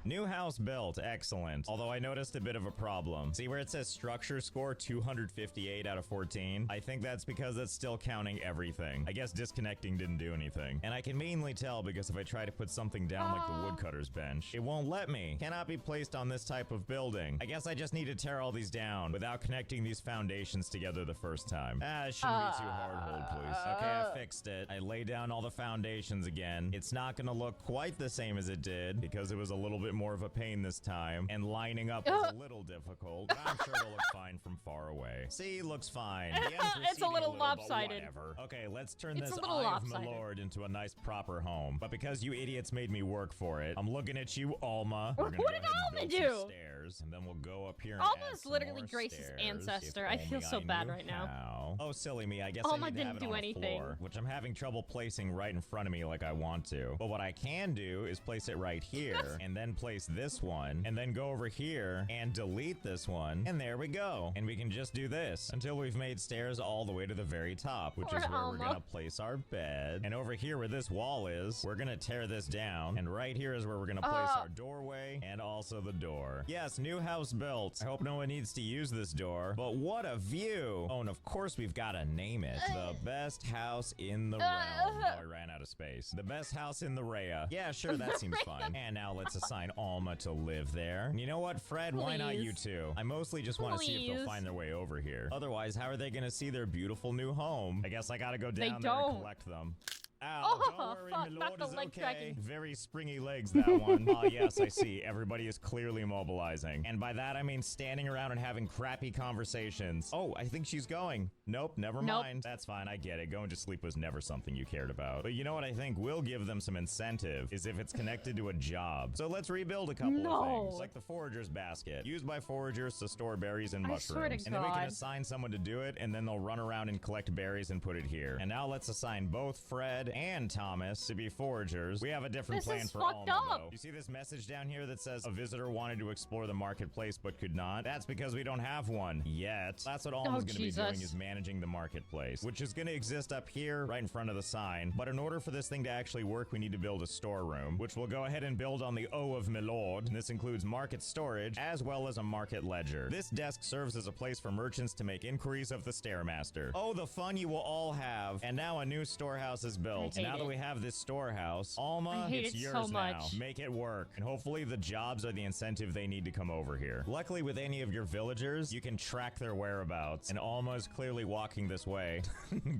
Speaker 2: New house built, excellent. Although I noticed a bit of a problem. See where it says structure score 258 out of 14? I think that's because it's still counting everything. I guess disconnecting didn't do anything. And I can mainly tell because if I try to put something down like the woodcutter's bench, it won't let me. Cannot be placed on this type of building. I guess I just need to tear all these down without connecting these foundations together the first time. It shouldn't be too hard, hold please. Okay, I fixed it. I laid down all the foundations again. It's not gonna look quite the same as it did because it was a little bit more of a pain this time, and lining up was a little difficult, but I'm sure it'll look fine from far away. See, looks fine. The end's
Speaker 5: It's a
Speaker 2: receding
Speaker 5: little
Speaker 2: but
Speaker 5: lopsided.
Speaker 2: whatever. Okay, let's turn
Speaker 5: It's
Speaker 2: this
Speaker 5: a little
Speaker 2: Eye of my
Speaker 5: lopsided.
Speaker 2: lord into a nice proper home. But because you idiots made me work for it, I'm looking at you, Alma. We're gonna
Speaker 5: What
Speaker 2: go
Speaker 5: did
Speaker 2: ahead and
Speaker 5: Alma
Speaker 2: build some
Speaker 5: do?
Speaker 2: stairs, and then we'll go up here and
Speaker 5: Alma
Speaker 2: add
Speaker 5: is
Speaker 2: some
Speaker 5: literally
Speaker 2: more
Speaker 5: Grace's
Speaker 2: stairs,
Speaker 5: ancestor.
Speaker 2: if
Speaker 5: I feel
Speaker 2: only
Speaker 5: so bad
Speaker 2: knew
Speaker 5: right now.
Speaker 2: how. Oh, silly me. I guess
Speaker 5: Alma
Speaker 2: I need to have
Speaker 5: didn't
Speaker 2: it
Speaker 5: do
Speaker 2: on
Speaker 5: anything.
Speaker 2: a floor, which I'm having trouble placing right in front of me like I want to. But what I can do is place it right here, and then place this one, and then go over here and delete this one, and there we go. And we can just do this until we've made stairs all the way to the very top, which
Speaker 5: Poor
Speaker 2: is where we're
Speaker 5: Alma.
Speaker 2: gonna place our bed. And over here where this wall is, we're gonna tear this down, and right here is where we're gonna place our doorway and also the door. Yes, new house built. I hope no one needs to use this door, but what a view. Oh, and of course we've gotta name it. The best house in the realm. Oh, I ran out of space. The best house in the Rhea. Yeah, sure, that seems fine. And now let's assign Alma to live there. And you know what, Fred? Why not you
Speaker 5: Please.
Speaker 2: two? I mostly just want to see if they'll
Speaker 5: Please.
Speaker 2: find their way over here. Otherwise, how are they going to see their beautiful new home? I guess I gotta go
Speaker 5: They
Speaker 2: down there and
Speaker 5: don't.
Speaker 2: collect them. Ow,
Speaker 5: Oh,
Speaker 2: don't worry,
Speaker 5: fuck,
Speaker 2: my
Speaker 5: not
Speaker 2: lord
Speaker 5: the
Speaker 2: is
Speaker 5: leg
Speaker 2: okay.
Speaker 5: tracking.
Speaker 2: Very springy legs, that one. Ah, yes, I see. Everybody is clearly mobilizing. And by that, I mean standing around and having crappy conversations. Oh, I think she's going. Nope, never
Speaker 5: Nope.
Speaker 2: mind. That's fine, I get it. Going to sleep was never something you cared about. But you know what I think will give them some incentive is if it's connected to a job. So let's rebuild a couple of
Speaker 5: No.
Speaker 2: things, like the forager's basket, used by foragers to store berries and
Speaker 5: I
Speaker 2: mushrooms.
Speaker 5: swear to
Speaker 2: And then we can
Speaker 5: God.
Speaker 2: assign someone to do it, and then they'll run around and collect berries and put it here. And now let's assign both Fred and Thomas to be foragers. We have a different
Speaker 5: This
Speaker 2: plan
Speaker 5: is
Speaker 2: for
Speaker 5: fucked
Speaker 2: Alma,
Speaker 5: up.
Speaker 2: though. You see this message down here that says a visitor wanted to explore the marketplace but could not? That's because we don't have one yet. That's what Alma's going to be doing,
Speaker 5: Jesus.
Speaker 2: is managing the marketplace, which is going to exist up here right in front of the sign. But in order for this thing to actually work, we need to build a storeroom, which we'll go ahead and build on the O of Milord. And this includes market storage as well as a market ledger. This desk serves as a place for merchants to make inquiries of the Stairmaster. Oh, the fun you will all have. And now a new storehouse is built.
Speaker 5: hate
Speaker 2: Now that
Speaker 5: it.
Speaker 2: we have this storehouse, Alma,
Speaker 5: I hate
Speaker 2: it's
Speaker 5: it
Speaker 2: yours
Speaker 5: so
Speaker 2: now.
Speaker 5: much.
Speaker 2: Make it work. And hopefully the jobs are the incentive they need to come over here. Luckily, with any of your villagers, you can track their whereabouts. And Alma is clearly walking this way,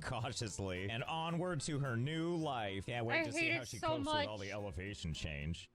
Speaker 2: cautiously, and onward to her new life. Can't wait
Speaker 5: I
Speaker 2: to see
Speaker 5: hate
Speaker 2: how
Speaker 5: it
Speaker 2: she
Speaker 5: so
Speaker 2: copes with all
Speaker 5: much.
Speaker 2: the elevation change.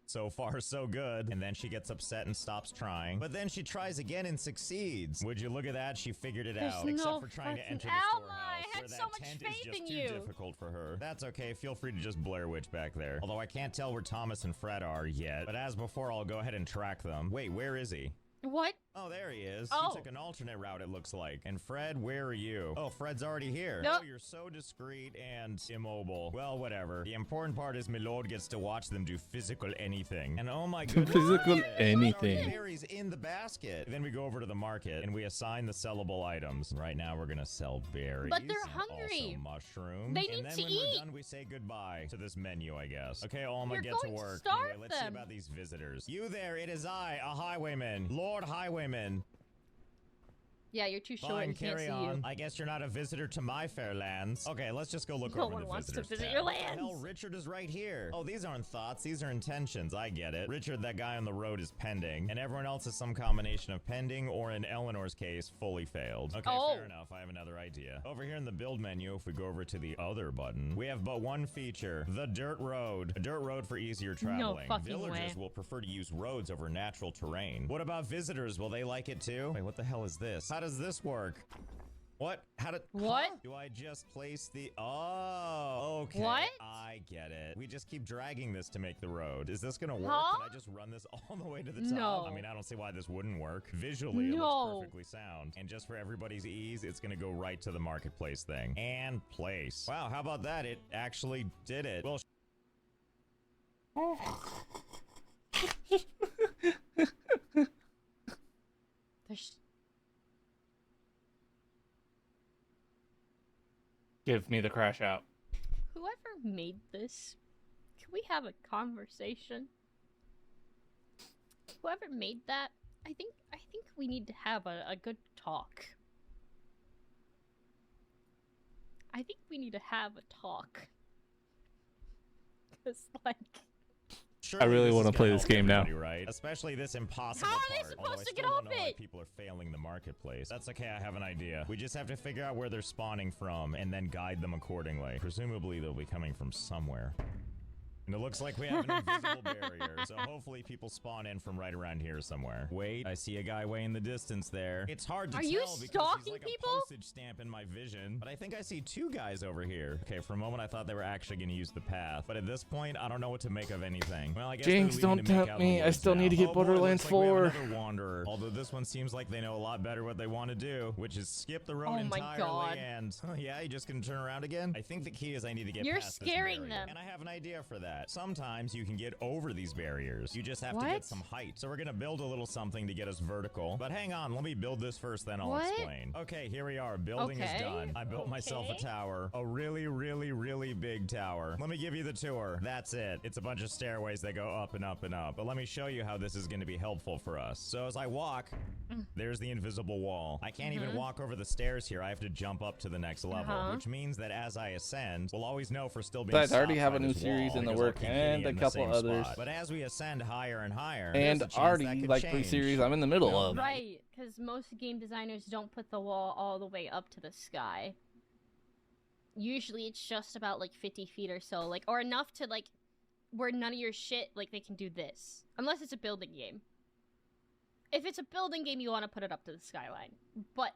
Speaker 2: So far, so good. And then she gets upset and stops trying. But then she tries again and succeeds. Would you look at that? She figured it
Speaker 5: There's
Speaker 2: out.
Speaker 5: no
Speaker 2: Except for trying to
Speaker 5: fucking-
Speaker 2: enter the
Speaker 5: Alma,
Speaker 2: storehouse,
Speaker 5: I had
Speaker 2: where
Speaker 5: so
Speaker 2: that
Speaker 5: much
Speaker 2: tent is
Speaker 5: faith
Speaker 2: just
Speaker 5: in
Speaker 2: too
Speaker 5: you.
Speaker 2: difficult for her. That's okay. Feel free to just Blair Witch back there. Although I can't tell where Thomas and Fred are yet. But as before, I'll go ahead and track them. Wait, where is he?
Speaker 5: What?
Speaker 3: Oh, there he is.
Speaker 5: Oh.
Speaker 3: He took an alternate route, it looks like. And Fred, where are you? Oh, Fred's already here.
Speaker 5: Nope.
Speaker 3: Oh, you're so discreet and immobile. Well, whatever. The important part is Milord gets to watch them do physical anything. And oh my goodness.
Speaker 1: Physical
Speaker 3: look at this.
Speaker 1: anything.
Speaker 3: There's already berries in the basket. Then we go over to the market and we assign the sellable items. Right now, we're gonna sell berries.
Speaker 5: But they're
Speaker 3: and
Speaker 5: hungry.
Speaker 3: Also mushrooms.
Speaker 5: They
Speaker 3: and
Speaker 5: need
Speaker 3: then
Speaker 5: to
Speaker 3: when
Speaker 5: eat.
Speaker 3: we're done, we say goodbye to this menu, I guess. Okay, Alma,
Speaker 5: You're
Speaker 3: get to
Speaker 5: going to
Speaker 3: work.
Speaker 5: starve
Speaker 3: Anyway, let's see
Speaker 5: them.
Speaker 3: about these visitors. You there, it is I, a highwayman. Lord Highwayman.
Speaker 5: Yeah, you're too short.
Speaker 3: Fine,
Speaker 5: You can't
Speaker 3: carry
Speaker 5: see
Speaker 3: on.
Speaker 5: you.
Speaker 3: I guess you're not a visitor to my fair lands. Okay, let's just go look
Speaker 5: No
Speaker 3: over
Speaker 5: one
Speaker 3: the
Speaker 5: wants to
Speaker 3: visitors
Speaker 5: visit
Speaker 3: tab.
Speaker 5: your
Speaker 3: What the hell,
Speaker 5: lands.
Speaker 3: Richard is right here. Oh, these aren't thoughts, these are intentions. I get it. Richard, that guy on the road, is pending, and everyone else is some combination of pending or, in Eleanor's case, fully failed. Okay,
Speaker 5: Oh.
Speaker 3: fair enough. I have another idea. Over here in the build menu, if we go over to the other button, we have but one feature: the dirt road. A dirt road for easier traveling.
Speaker 5: fucking
Speaker 3: Villagers
Speaker 5: way.
Speaker 3: will prefer to use roads over natural terrain. What about visitors? Will they like it too? Wait, what the hell is this? How does this work? What? How did...
Speaker 5: What?
Speaker 3: Huh? Do I just place the... Oh, okay.
Speaker 5: What?
Speaker 3: I get it. We just keep dragging this to make the road. Is this gonna work?
Speaker 5: Huh?
Speaker 3: Can I just run this all the way to the top?
Speaker 5: No.
Speaker 3: I mean, I don't see why this wouldn't work. Visually, it
Speaker 5: No.
Speaker 3: looks perfectly sound. And just for everybody's ease, it's gonna go right to the marketplace thing. And place. Wow, how about that? It actually did it. Well,
Speaker 5: There's...
Speaker 1: Give me the crash out.
Speaker 5: Whoever made this, can we have a conversation? Whoever made that, I think we need to have a good talk. I think we need to have a talk. Cause like,
Speaker 3: surely
Speaker 1: really
Speaker 3: this
Speaker 1: wanna
Speaker 3: is
Speaker 1: play
Speaker 3: gonna
Speaker 1: this
Speaker 3: help
Speaker 1: game now.
Speaker 3: everybody, right? Especially this impossible
Speaker 5: How are they
Speaker 3: part.
Speaker 5: supposed
Speaker 3: Although I
Speaker 5: to
Speaker 3: still
Speaker 5: get
Speaker 3: don't
Speaker 5: off
Speaker 3: know why
Speaker 5: it?
Speaker 3: people are failing the marketplace. That's okay, I have an idea. We just have to figure out where they're spawning from and then guide them accordingly. Presumably they'll be coming from somewhere. And it looks like we have an invisible barrier, so hopefully people spawn in from right around here somewhere. Wait, I see a guy way in the distance there. It's hard to
Speaker 5: Are
Speaker 3: tell
Speaker 5: you
Speaker 3: because he's
Speaker 5: stalking
Speaker 3: like
Speaker 5: people?
Speaker 3: a postage stamp in my vision, but I think I see two guys over here. Okay, for a moment I thought they were actually going to use the path, but at this point I don't know what to make of anything. Well, I guess
Speaker 1: Jinx,
Speaker 3: they're leaving
Speaker 1: don't
Speaker 3: to make
Speaker 1: tempt
Speaker 3: out in
Speaker 1: me.
Speaker 3: the
Speaker 1: I
Speaker 3: woods
Speaker 1: still
Speaker 3: now.
Speaker 1: need to get
Speaker 3: Oh boy,
Speaker 1: Borderlands
Speaker 3: looks like we have
Speaker 1: 4.
Speaker 3: another wanderer. Although this one seems like they know a lot better what they want to do, which is skip the road
Speaker 5: Oh my
Speaker 3: entirely
Speaker 5: God.
Speaker 3: and... Oh yeah, you just gonna turn around again? I think the key is I need to get
Speaker 5: You're
Speaker 3: past this
Speaker 5: scaring
Speaker 3: barrier.
Speaker 5: them.
Speaker 3: And I have an idea for that. Sometimes you can get over these barriers. You just have to
Speaker 5: What?
Speaker 3: get some height. So we're gonna build a little something to get us vertical. But hang on, let me build this first, then I'll
Speaker 5: What?
Speaker 3: explain. Okay, here we are. Building is
Speaker 5: Okay,
Speaker 3: done. I built myself a
Speaker 5: okay.
Speaker 3: tower. A really, really, really big tower. Let me give you the tour. That's it. It's a bunch of stairways that go up and up and up. But let me show you how this is gonna be helpful for us. So as I walk, there's the invisible wall. I can't even walk over the stairs here. I have to jump up to the next level, which means that as I ascend, we'll always know if we're still being
Speaker 1: Besides, I already
Speaker 3: stopped
Speaker 1: have
Speaker 3: by
Speaker 1: a new
Speaker 3: this
Speaker 1: series
Speaker 3: wall
Speaker 1: in the
Speaker 3: because I'll
Speaker 1: work
Speaker 3: keep
Speaker 1: and
Speaker 3: hitting
Speaker 1: a
Speaker 3: in the
Speaker 1: couple
Speaker 3: same
Speaker 1: others.
Speaker 3: spot. But as we ascend higher and higher,
Speaker 1: And
Speaker 3: there's a chance that
Speaker 1: already
Speaker 3: could
Speaker 1: like 3
Speaker 3: change.
Speaker 1: series I'm in the middle
Speaker 3: No,
Speaker 1: of.
Speaker 5: Right, because most game designers don't put the wall all the way up to the sky. Usually it's just about like 50 feet or so, like, or enough to like, where none of your shit, like, they can do this. Unless it's a building game. If it's a building game, you want to put it up to the skyline. But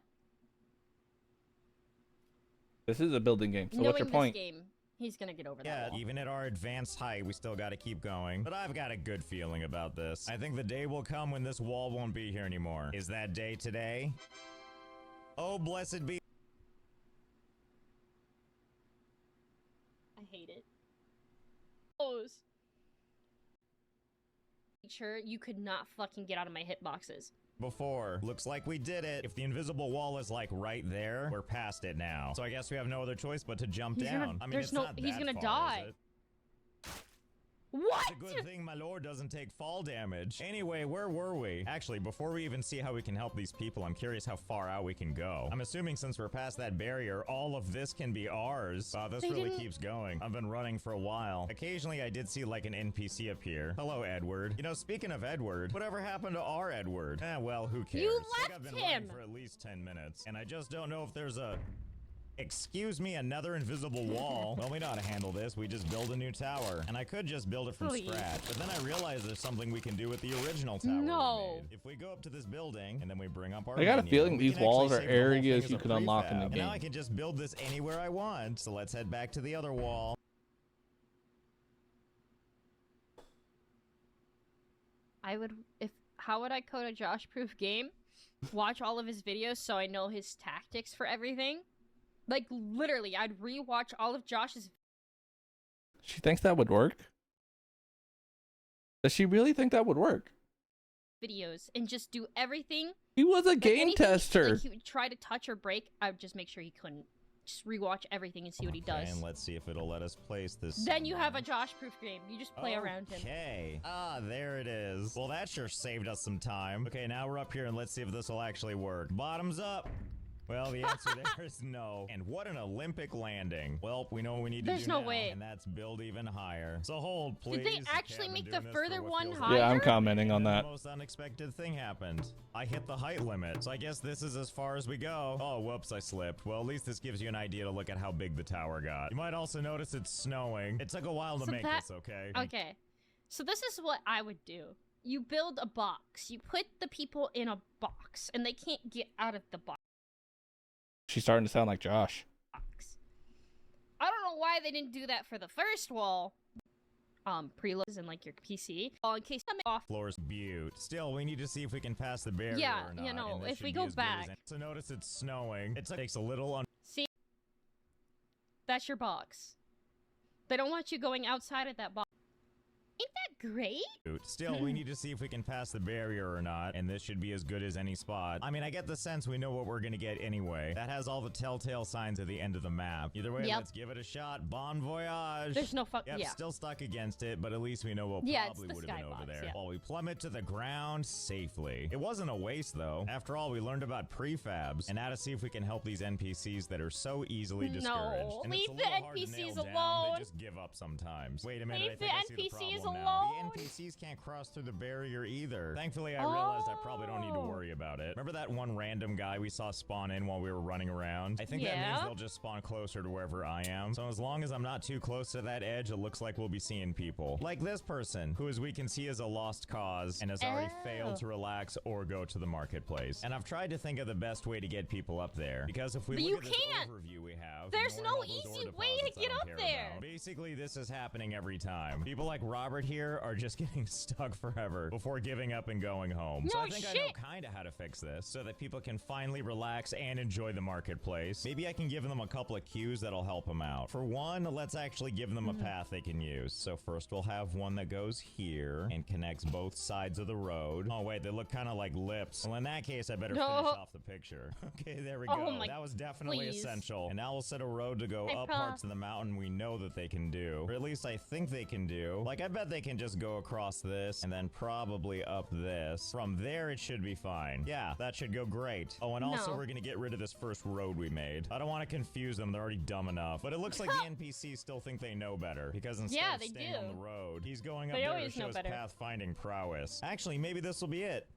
Speaker 1: This is a building game, so
Speaker 5: knowing
Speaker 1: what's your point?
Speaker 5: this game, he's gonna get over
Speaker 3: Yeah,
Speaker 5: that wall.
Speaker 3: even at our advanced height, we still gotta keep going. But I've got a good feeling about this. I think the day will come when this wall won't be here anymore. Is that day today? Oh, blessed be.
Speaker 5: I hate it. Close. Sure, you could not fucking get out of my hitboxes.
Speaker 3: Before. Looks like we did it. If the invisible wall is like right there, we're past it now. So I guess we have no other choice but to jump
Speaker 5: He's
Speaker 3: down.
Speaker 5: gonna-
Speaker 3: I mean,
Speaker 5: there's
Speaker 3: it's
Speaker 5: no-
Speaker 3: not
Speaker 5: he's
Speaker 3: that
Speaker 5: gonna
Speaker 3: far,
Speaker 5: die.
Speaker 3: is it?
Speaker 5: What?
Speaker 3: It's a good thing my lord doesn't take fall damage. Anyway, where were we? Actually, before we even see how we can help these people, I'm curious how far out we can go. I'm assuming since we're past that barrier, all of this can be ours. Wow, this
Speaker 5: They
Speaker 3: really
Speaker 5: didn't-
Speaker 3: keeps going. I've been running for a while. Occasionally, I did see like an NPC appear. Hello, Edward. You know, speaking of Edward, whatever happened to our Edward? Eh, well, who cares?
Speaker 5: You
Speaker 3: Like, I've
Speaker 5: left
Speaker 3: been running
Speaker 5: him.
Speaker 3: for at least 10 minutes, and I just don't know if there's a... Excuse me, another invisible wall. Well, we know how to handle this. We just build a new tower. And I could just build it from
Speaker 5: Please.
Speaker 3: scratch. But then I realized there's something we can do with the original tower we
Speaker 5: No.
Speaker 3: made. If we go up to this building, and then we bring up our
Speaker 1: I got a
Speaker 3: menu,
Speaker 1: feeling
Speaker 3: we
Speaker 1: these
Speaker 3: can
Speaker 1: walls
Speaker 3: actually
Speaker 1: are
Speaker 3: save the whole thing
Speaker 1: areas
Speaker 3: as
Speaker 1: you
Speaker 3: a
Speaker 1: can unlock in the
Speaker 3: prefab. And now
Speaker 1: game.
Speaker 3: I can just build this anywhere I want. So let's head back to the other wall.
Speaker 5: how would I code a Josh-proof game? Watch all of his videos so I know his tactics for everything. Like, literally, I'd rewatch all of Josh's
Speaker 1: She thinks that would work? Does she really think that would work?
Speaker 5: videos and just do everything.
Speaker 1: He was a
Speaker 5: Like,
Speaker 1: game
Speaker 5: anything
Speaker 1: tester.
Speaker 5: Like, he would try to touch or break, I would just make sure he couldn't. Just rewatch everything and see what he does.
Speaker 2: And let's see if it'll let us place this.
Speaker 5: Then you have a
Speaker 2: somewhere.
Speaker 5: Josh-proof game. You just play around him.
Speaker 2: Okay. Ah, there it is. Well, that sure saved us some time. Okay, now we're up here and let's see if this will actually work. Bottoms up. Well, the answer there is no. And what an Olympic landing. Well, we know what we need to
Speaker 5: There's
Speaker 2: do
Speaker 5: no
Speaker 2: now,
Speaker 5: way.
Speaker 2: and that's build even higher. So hold, please.
Speaker 5: Did they
Speaker 2: Okay,
Speaker 5: actually
Speaker 2: I've
Speaker 5: make
Speaker 2: been
Speaker 5: the
Speaker 2: doing this
Speaker 5: further
Speaker 2: for what
Speaker 5: one
Speaker 2: feels
Speaker 5: higher?
Speaker 1: Yeah, I'm
Speaker 2: like-
Speaker 1: commenting on
Speaker 2: And
Speaker 1: that.
Speaker 2: The most unexpected thing happened. I hit the height limit, so I guess this is as far as we go. Oh, whoops, I slipped. Well, at least this gives you an idea to look at how big the tower got. You might also notice it's snowing. It took a while to
Speaker 5: So
Speaker 2: make
Speaker 5: that-
Speaker 2: this, okay?
Speaker 5: Okay. So this is what I would do. You build a box. You put the people in a box, and they can't get out of the box.
Speaker 1: She's starting to sound like Josh.
Speaker 5: I don't know why they didn't do that for the first wall. Preloads in like your PC. In case something off.
Speaker 2: Floor's butte. Still, we need to see if we can pass the barrier
Speaker 5: Yeah,
Speaker 2: or not.
Speaker 5: you know,
Speaker 2: and this
Speaker 5: if
Speaker 2: should
Speaker 5: we
Speaker 2: be
Speaker 5: go
Speaker 2: as good as
Speaker 5: back.
Speaker 2: So notice it's snowing. It takes a little
Speaker 5: See? That's your box. They don't want you going outside of that box. Ain't that great?
Speaker 2: Still, we need to see if we can pass the barrier or not, and this should be as good as any spot. I mean, I get the sense we know what we're gonna get anyway. That has all the telltale signs at the end of the map. Either way,
Speaker 5: Yep.
Speaker 2: let's give it a shot. Bon voyage!
Speaker 5: There's no fuck.
Speaker 2: Yep,
Speaker 5: Yeah.
Speaker 2: still stuck against it, but at least we know what
Speaker 5: Yeah, it's
Speaker 2: probably
Speaker 5: the
Speaker 2: would have been over
Speaker 5: skybox,
Speaker 2: there.
Speaker 5: yeah.
Speaker 2: While we plummet to the ground safely. It wasn't a waste, though. After all, we learned about prefabs, and now to see if we can help these NPCs that are so easily discouraged.
Speaker 5: No,
Speaker 2: And it's
Speaker 5: leave
Speaker 2: a
Speaker 5: the
Speaker 2: little hard to
Speaker 5: NPCs
Speaker 2: nail down.
Speaker 5: alone.
Speaker 2: They just give up sometimes. Wait a minute,
Speaker 5: Leave
Speaker 2: I
Speaker 5: the
Speaker 2: think I see the
Speaker 5: NPCs
Speaker 2: problem now.
Speaker 5: alone.
Speaker 2: The NPCs can't cross through the barrier either. Thankfully, I realized I probably don't need to
Speaker 5: Oh.
Speaker 2: worry about it. Remember that one random guy we saw spawn in while we were running around? I think that means
Speaker 5: Yeah.
Speaker 2: they'll just spawn closer to wherever I am. So as long as I'm not too close to that edge, it looks like we'll be seeing people. Like this person, who as we can see is a lost cause and has already failed to relax or go to the marketplace. And I've tried to think of the best way to get people up there. Because if we
Speaker 5: But
Speaker 2: look
Speaker 5: you
Speaker 2: at this
Speaker 5: can't.
Speaker 2: overview we have,
Speaker 5: There's
Speaker 2: ignoring
Speaker 5: no
Speaker 2: all those
Speaker 5: easy
Speaker 2: ore
Speaker 5: way to
Speaker 2: deposits I
Speaker 5: get
Speaker 2: don't
Speaker 5: up
Speaker 2: care
Speaker 5: there.
Speaker 2: about. Basically, this is happening every time. People like Robert here are just getting stuck forever before giving up and going home. So
Speaker 5: No
Speaker 2: I think I
Speaker 5: shit.
Speaker 2: know kind of how to fix this so that people can finally relax and enjoy the marketplace. Maybe I can give them a couple of cues that'll help them out. For one, let's actually give them a path they can use. So first we'll have one that goes here and connects both sides of the road. Oh wait, they look kind of like lips. Well, in that case, I better
Speaker 5: No.
Speaker 2: finish off the picture. Okay, there we
Speaker 5: Oh
Speaker 2: go.
Speaker 5: my-
Speaker 2: That was definitely
Speaker 5: please.
Speaker 2: essential. And now we'll set a road to go
Speaker 5: Hey,
Speaker 2: up
Speaker 5: Pa.
Speaker 2: parts of the mountain we know that they can do. Or at least I think they can do. Like, I bet they can just go across this and then probably up this. From there, it should be fine. Yeah, that should go great. Oh, and also
Speaker 5: No.
Speaker 2: we're gonna get rid of this first road we made. I don't want to confuse them. They're already dumb enough. But it looks like the NPCs still think they know better. Because instead
Speaker 5: Yeah,
Speaker 2: of
Speaker 5: they
Speaker 2: staying
Speaker 5: do.
Speaker 2: on the road, he's going up
Speaker 5: They
Speaker 2: there to
Speaker 5: always
Speaker 2: show
Speaker 5: know
Speaker 2: his
Speaker 5: better.
Speaker 2: pathfinding prowess. Actually, maybe this will be it.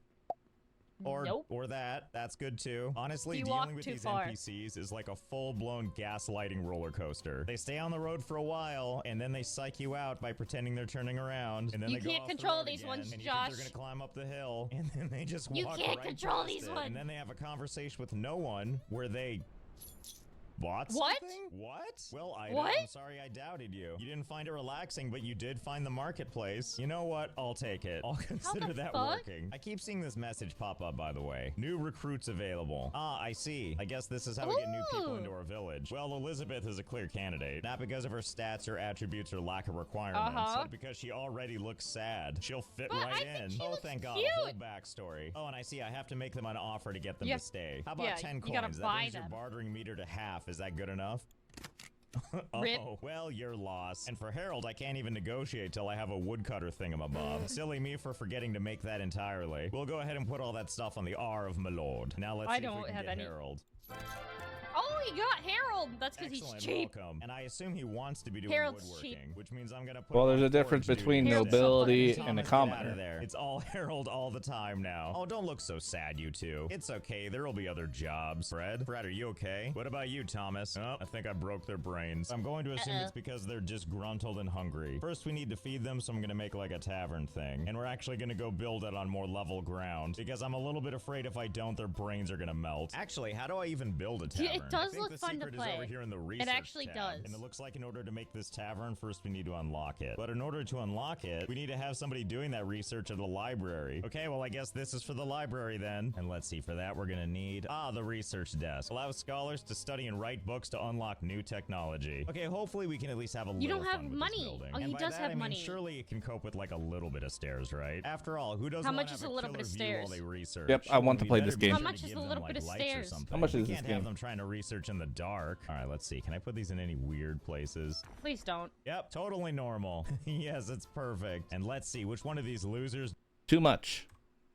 Speaker 2: Or,
Speaker 5: Nope.
Speaker 2: or that. That's good too. Honestly,
Speaker 5: You
Speaker 2: dealing
Speaker 5: walked
Speaker 2: with
Speaker 5: too
Speaker 2: these
Speaker 5: far.
Speaker 2: NPCs is like a full-blown gaslighting roller coaster. They stay on the road for a while, and then they psych you out by pretending they're turning around, and then
Speaker 5: You
Speaker 2: they go
Speaker 5: can't
Speaker 2: off the
Speaker 5: control
Speaker 2: road
Speaker 5: these
Speaker 2: again,
Speaker 5: ones,
Speaker 2: and you think they're
Speaker 5: Josh.
Speaker 2: gonna climb up the hill, and then they just
Speaker 5: You
Speaker 2: walk
Speaker 5: can't
Speaker 2: right
Speaker 5: control
Speaker 2: past
Speaker 5: these
Speaker 2: it,
Speaker 5: ones.
Speaker 2: and then they have a conversation with no one where they bought
Speaker 5: What?
Speaker 2: something? What? Well, Ida,
Speaker 5: What?
Speaker 2: I'm sorry I doubted you. You didn't find it relaxing, but you did find the marketplace. You know what? I'll take it. I'll consider that
Speaker 5: fuck?
Speaker 2: working. I keep seeing this message pop up, by the way. New recruits available. Ah, I see. I guess this is how we get new people
Speaker 5: Ooh.
Speaker 2: into our village. Well, Elizabeth is a clear candidate. Not because of her stats or attributes or lack of requirements, but because she already looks sad. She'll fit
Speaker 5: But
Speaker 2: right
Speaker 5: I think
Speaker 2: in.
Speaker 5: she
Speaker 2: Oh,
Speaker 5: looks
Speaker 2: thank God.
Speaker 5: cute.
Speaker 2: A whole backstory. Oh, and I see I have to make them an offer to get them
Speaker 5: Yeah.
Speaker 2: to stay. How about
Speaker 5: Yeah,
Speaker 2: 10
Speaker 5: you gotta
Speaker 2: coins? That
Speaker 5: buy
Speaker 2: brings your
Speaker 5: them.
Speaker 2: bartering meter to half. Is that good enough?
Speaker 5: Rip.
Speaker 2: Oh, well, you're lost. And for Harold, I can't even negotiate till I have a woodcutter thingamabob. Silly me for forgetting to make that entirely. We'll go ahead and put all that stuff on the R of my lord. Now let's
Speaker 5: I
Speaker 2: see if we
Speaker 5: don't
Speaker 2: can
Speaker 5: have
Speaker 2: get
Speaker 5: any.
Speaker 2: Harold.
Speaker 5: Oh, he got Harold. That's because he's
Speaker 2: Excellent,
Speaker 5: cheap.
Speaker 2: welcome. And I assume he wants to be doing
Speaker 5: Harold's
Speaker 2: woodworking,
Speaker 5: cheap.
Speaker 2: which means I'm gonna put
Speaker 1: Well,
Speaker 2: him
Speaker 1: there's
Speaker 2: on
Speaker 1: a difference
Speaker 2: forge duty
Speaker 1: between
Speaker 2: instead.
Speaker 1: nobility
Speaker 2: Thomas,
Speaker 1: and a
Speaker 2: get out of
Speaker 1: commoner.
Speaker 2: there. It's all Harold all the time now. Oh, don't look so sad, you two. It's okay. There'll be other jobs. Fred, are you okay? What about you, Thomas? Oh, I think I broke their brains. I'm going to assume it's because they're disgruntled and hungry. First, we need to feed them, so I'm gonna make like a tavern thing, and we're actually gonna go build it on more level ground because I'm a little bit afraid if I don't, their brains are gonna melt. Actually, how do I even build a tavern?
Speaker 5: Yeah, it does does
Speaker 2: think
Speaker 5: look
Speaker 2: the
Speaker 5: fun to
Speaker 2: secret
Speaker 5: play.
Speaker 2: is over here in the research
Speaker 5: actually
Speaker 2: tab.
Speaker 5: does.
Speaker 2: And it looks like in order to make this tavern, first we need to unlock it. But in order to unlock it, we need to have somebody doing that research at the library. Okay, well, I guess this is for the library then. And let's see, for that, we're gonna need, the research desk. Allows scholars to study and write books to unlock new technology. Okay, hopefully we can at least have a
Speaker 5: You
Speaker 2: little
Speaker 5: don't have
Speaker 2: fun with
Speaker 5: money.
Speaker 2: this building.
Speaker 5: Oh, he
Speaker 2: And by
Speaker 5: does
Speaker 2: that,
Speaker 5: have
Speaker 2: I mean,
Speaker 5: money.
Speaker 2: surely it can cope with like a little bit of stairs, right? After all, who doesn't
Speaker 5: How
Speaker 2: want
Speaker 5: much
Speaker 2: to
Speaker 5: is
Speaker 2: have
Speaker 5: a little bit of
Speaker 2: killer view while
Speaker 5: stairs?
Speaker 2: they research?
Speaker 1: Yep, I want to
Speaker 2: We
Speaker 1: play
Speaker 2: better
Speaker 1: this
Speaker 2: be
Speaker 1: game.
Speaker 5: How
Speaker 2: sure
Speaker 5: much
Speaker 2: to
Speaker 5: is
Speaker 2: give
Speaker 5: a
Speaker 2: them,
Speaker 5: little
Speaker 2: like,
Speaker 5: bit of
Speaker 2: lights or
Speaker 5: stairs?
Speaker 2: something.
Speaker 1: How much
Speaker 2: We
Speaker 1: is this
Speaker 2: can't
Speaker 1: game?
Speaker 2: have them trying to research in the dark. All right, let's see. Can I put these in any weird places?
Speaker 5: Please don't.
Speaker 2: Yep, totally normal. Yes, it's perfect. And let's see, which one of these losers?
Speaker 1: Too much,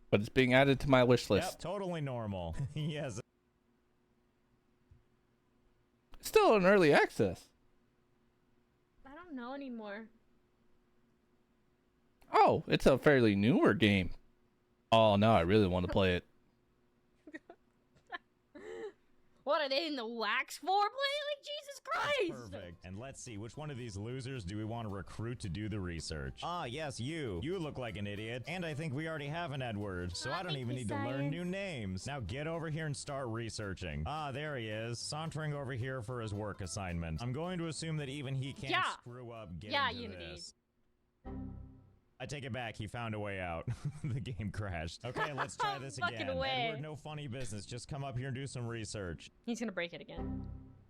Speaker 1: but it's being added to my wish list.
Speaker 2: Yep, totally normal. Yes.
Speaker 1: It's still in early access.
Speaker 5: I don't know anymore.
Speaker 1: Oh, it's a fairly newer game. Oh, now I really want to play it.
Speaker 5: What are they in the wax foreplay? Like Jesus Christ!
Speaker 2: Perfect. And let's see, which one of these losers do we want to recruit to do the research? Yes, you. You look like an idiot. And I think we already have an Edward, so I don't
Speaker 5: thank
Speaker 2: even
Speaker 5: you,
Speaker 2: need to
Speaker 5: sire.
Speaker 2: learn new names. Now get over here and start researching. There he is, sauntering over here for his work assignment. I'm going to assume that even he can't
Speaker 5: Yeah.
Speaker 2: screw up getting
Speaker 5: Yeah,
Speaker 2: to
Speaker 5: Unity.
Speaker 2: this. I take it back. He found a way out. The game crashed. Okay, let's try this
Speaker 5: Fucking
Speaker 2: again.
Speaker 5: way.
Speaker 2: Edward, no funny business. Just come up here and do some research.
Speaker 5: He's gonna break it again.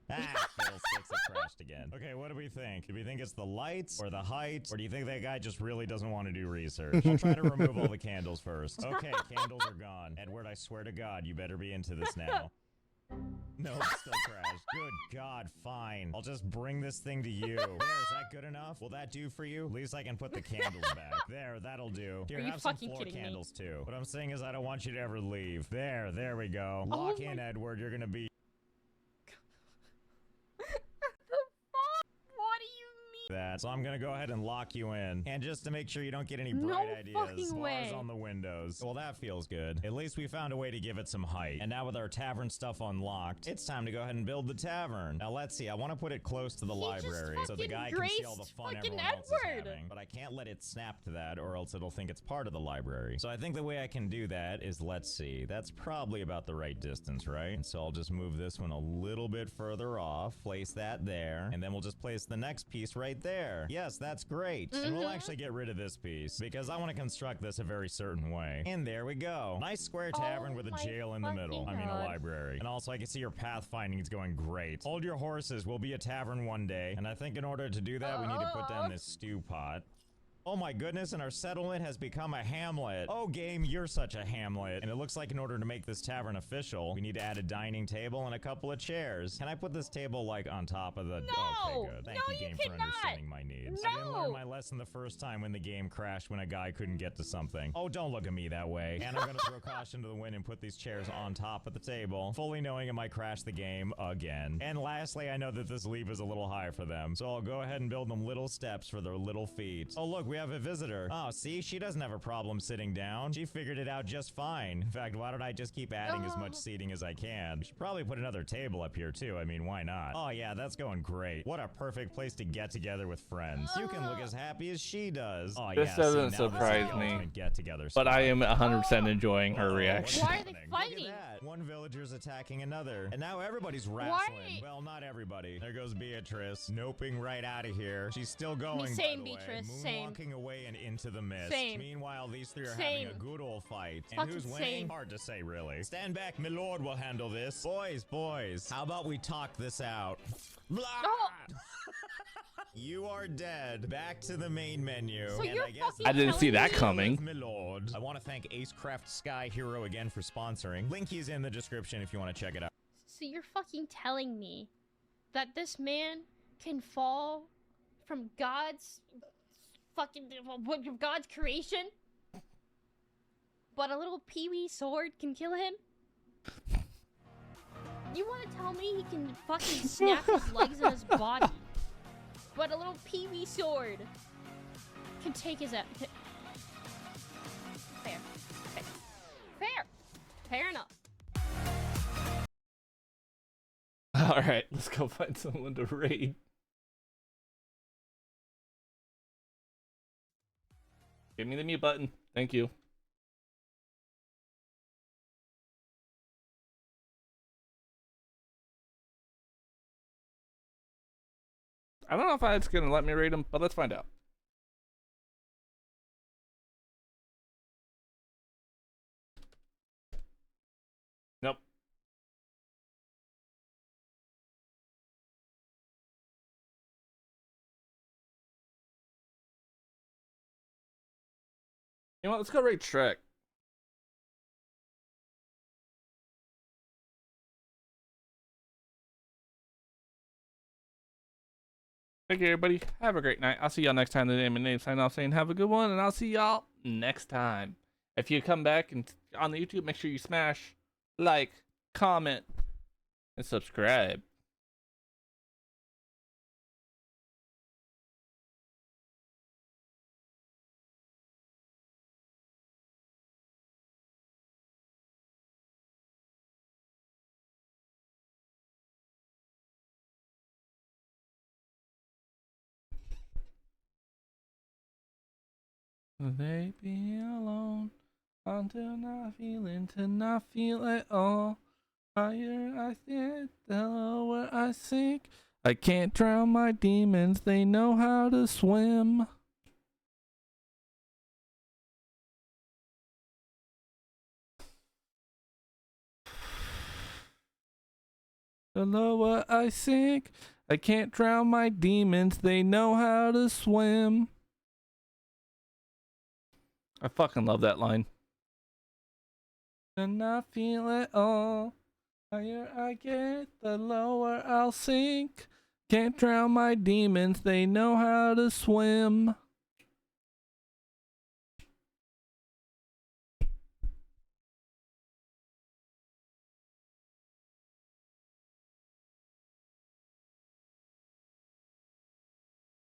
Speaker 2: Fiddlesticks, it crashed again. Okay, what do we think? Do we think it's the lights or the height? Or do you think that guy just really doesn't want to do research? I'll try to remove all the candles first. Okay, candles are gone. Edward, I swear to God, you better be into this now. No, it still crashed. Good God, fine. I'll just bring this thing to you. There, is that good enough? Will that do for you? At least I can put the candles back. There, that'll do. Here,
Speaker 5: Are you
Speaker 2: have some
Speaker 5: fucking
Speaker 2: floor
Speaker 5: kidding me?
Speaker 2: candles too. What I'm saying is I don't want you to ever leave. There we go.
Speaker 5: Oh
Speaker 2: Lock
Speaker 5: my-
Speaker 2: in, Edward. You're gonna be
Speaker 5: The fuck? What do you mean?
Speaker 2: that. So I'm gonna go ahead and lock you in. And just to make sure you don't get any
Speaker 5: No
Speaker 2: bright ideas,
Speaker 5: fucking
Speaker 2: bars
Speaker 5: way.
Speaker 2: on the windows. Well, that feels good. At least we found a way to give it some height. And now with our tavern stuff unlocked, it's time to go ahead and build the tavern. Now let's see. I want to put it close to the
Speaker 5: He just
Speaker 2: library so the
Speaker 5: fucking
Speaker 2: guy can see all the
Speaker 5: graced
Speaker 2: fun
Speaker 5: fucking
Speaker 2: everyone else is
Speaker 5: Edward.
Speaker 2: having. But I can't let it snap to that or else it'll think it's part of the library. So I think the way I can do that is, let's see. That's probably about the right distance, right? So I'll just move this one a little bit further off, place that there, and then we'll just place the next piece right there. Yes, that's great. And we'll actually get rid of this piece because I want to construct this a very certain way. And there we go. Nice square tavern
Speaker 5: Oh
Speaker 2: with a
Speaker 5: my
Speaker 2: jail in the middle. I
Speaker 5: fucking
Speaker 2: mean, a
Speaker 5: God.
Speaker 2: library. And also I can see your pathfinding is going great. Hold your horses. We'll be a tavern one day. And I think in order to do that, we need to put down this stew pot. Oh my goodness, and our settlement has become a hamlet. Oh, game, you're such a hamlet. And it looks like in order to make this tavern official, we need to add a dining table and a couple of chairs. Can I put this table, like, on top of the...
Speaker 5: No!
Speaker 2: Okay, good. Thank
Speaker 5: No,
Speaker 2: you,
Speaker 5: you
Speaker 2: game, for
Speaker 5: cannot!
Speaker 2: understanding my needs. I didn't learn
Speaker 5: No!
Speaker 2: my lesson the first time when the game crashed when a guy couldn't get to something. Oh, don't look at me that way. And I'm gonna throw caution to the wind and put these chairs on top of the table, fully knowing it might crash the game again. And lastly, I know that this leap is a little high for them, so I'll go ahead and build them little steps for their little feet. Oh, look, we have a visitor. Oh, see, she doesn't have a problem sitting down. She figured it out just fine. In fact, why don't I just keep adding as much seating as I can? Should probably put another table up here too. I mean, why not? Oh yeah, that's going great. What a perfect place to get together with friends. You can look as happy as she does. Oh
Speaker 1: This
Speaker 2: yeah,
Speaker 1: doesn't
Speaker 2: see, now this is
Speaker 1: surprise
Speaker 2: the
Speaker 1: me.
Speaker 2: ultimate get-together
Speaker 1: But I
Speaker 2: spot.
Speaker 1: am 100% enjoying her
Speaker 2: Uh-oh,
Speaker 1: reaction.
Speaker 2: what's
Speaker 5: Why are they
Speaker 2: happening?
Speaker 5: fighting?
Speaker 2: Look at that. One villager's attacking another. And now everybody's wrestling. Well, not everybody. There goes Beatrice, noping right out of here. She's still going,
Speaker 5: same,
Speaker 2: by the way.
Speaker 5: Beatrice, same.
Speaker 2: Moonwalking away and into the mist.
Speaker 5: Same.
Speaker 2: Meanwhile, these three are
Speaker 5: Same.
Speaker 2: having a good old fight. And
Speaker 5: Fucking
Speaker 2: who's winning?
Speaker 5: same.
Speaker 2: Hard to say, really. Stand back, my lord will handle this. Boys, how about we talk this out? Blah!
Speaker 5: Oh.
Speaker 2: You are dead. Back to the main menu.
Speaker 5: So
Speaker 2: and
Speaker 5: you're
Speaker 2: I guess
Speaker 5: fucking
Speaker 1: I didn't see that
Speaker 5: telling
Speaker 1: coming.
Speaker 2: my lord. I want to thank Acecraft Sky Hero again for sponsoring. Link is in the description if you want to check it out.
Speaker 5: So you're fucking telling me that this man can fall from God's God's creation, but a little peewee sword can kill him? You want to tell me he can fucking snap his legs and his body, but a little peewee sword can take his... Fair. Fair enough.
Speaker 1: All right, let's go find someone to raid. Give me the mute button. Thank you. I don't know if it's gonna let me rate them, but let's find out. Nope. You know what? Let's go rate Shrek. Thank you, everybody. Have a great night. I'll see y'all next time. The name and name sign off saying have a good one, and I'll see y'all next time. If you come back and on the YouTube, make sure you smash like, comment, and subscribe. They be alone until not feeling to not feel at all. Higher I sit, the lower I sink. I can't drown my demons, they know how to swim. The lower I sink, I can't drown my demons, they know how to swim. I fucking love that line. And I feel it all. Higher I get, the lower I'll sink. Can't drown my demons, they know how to swim.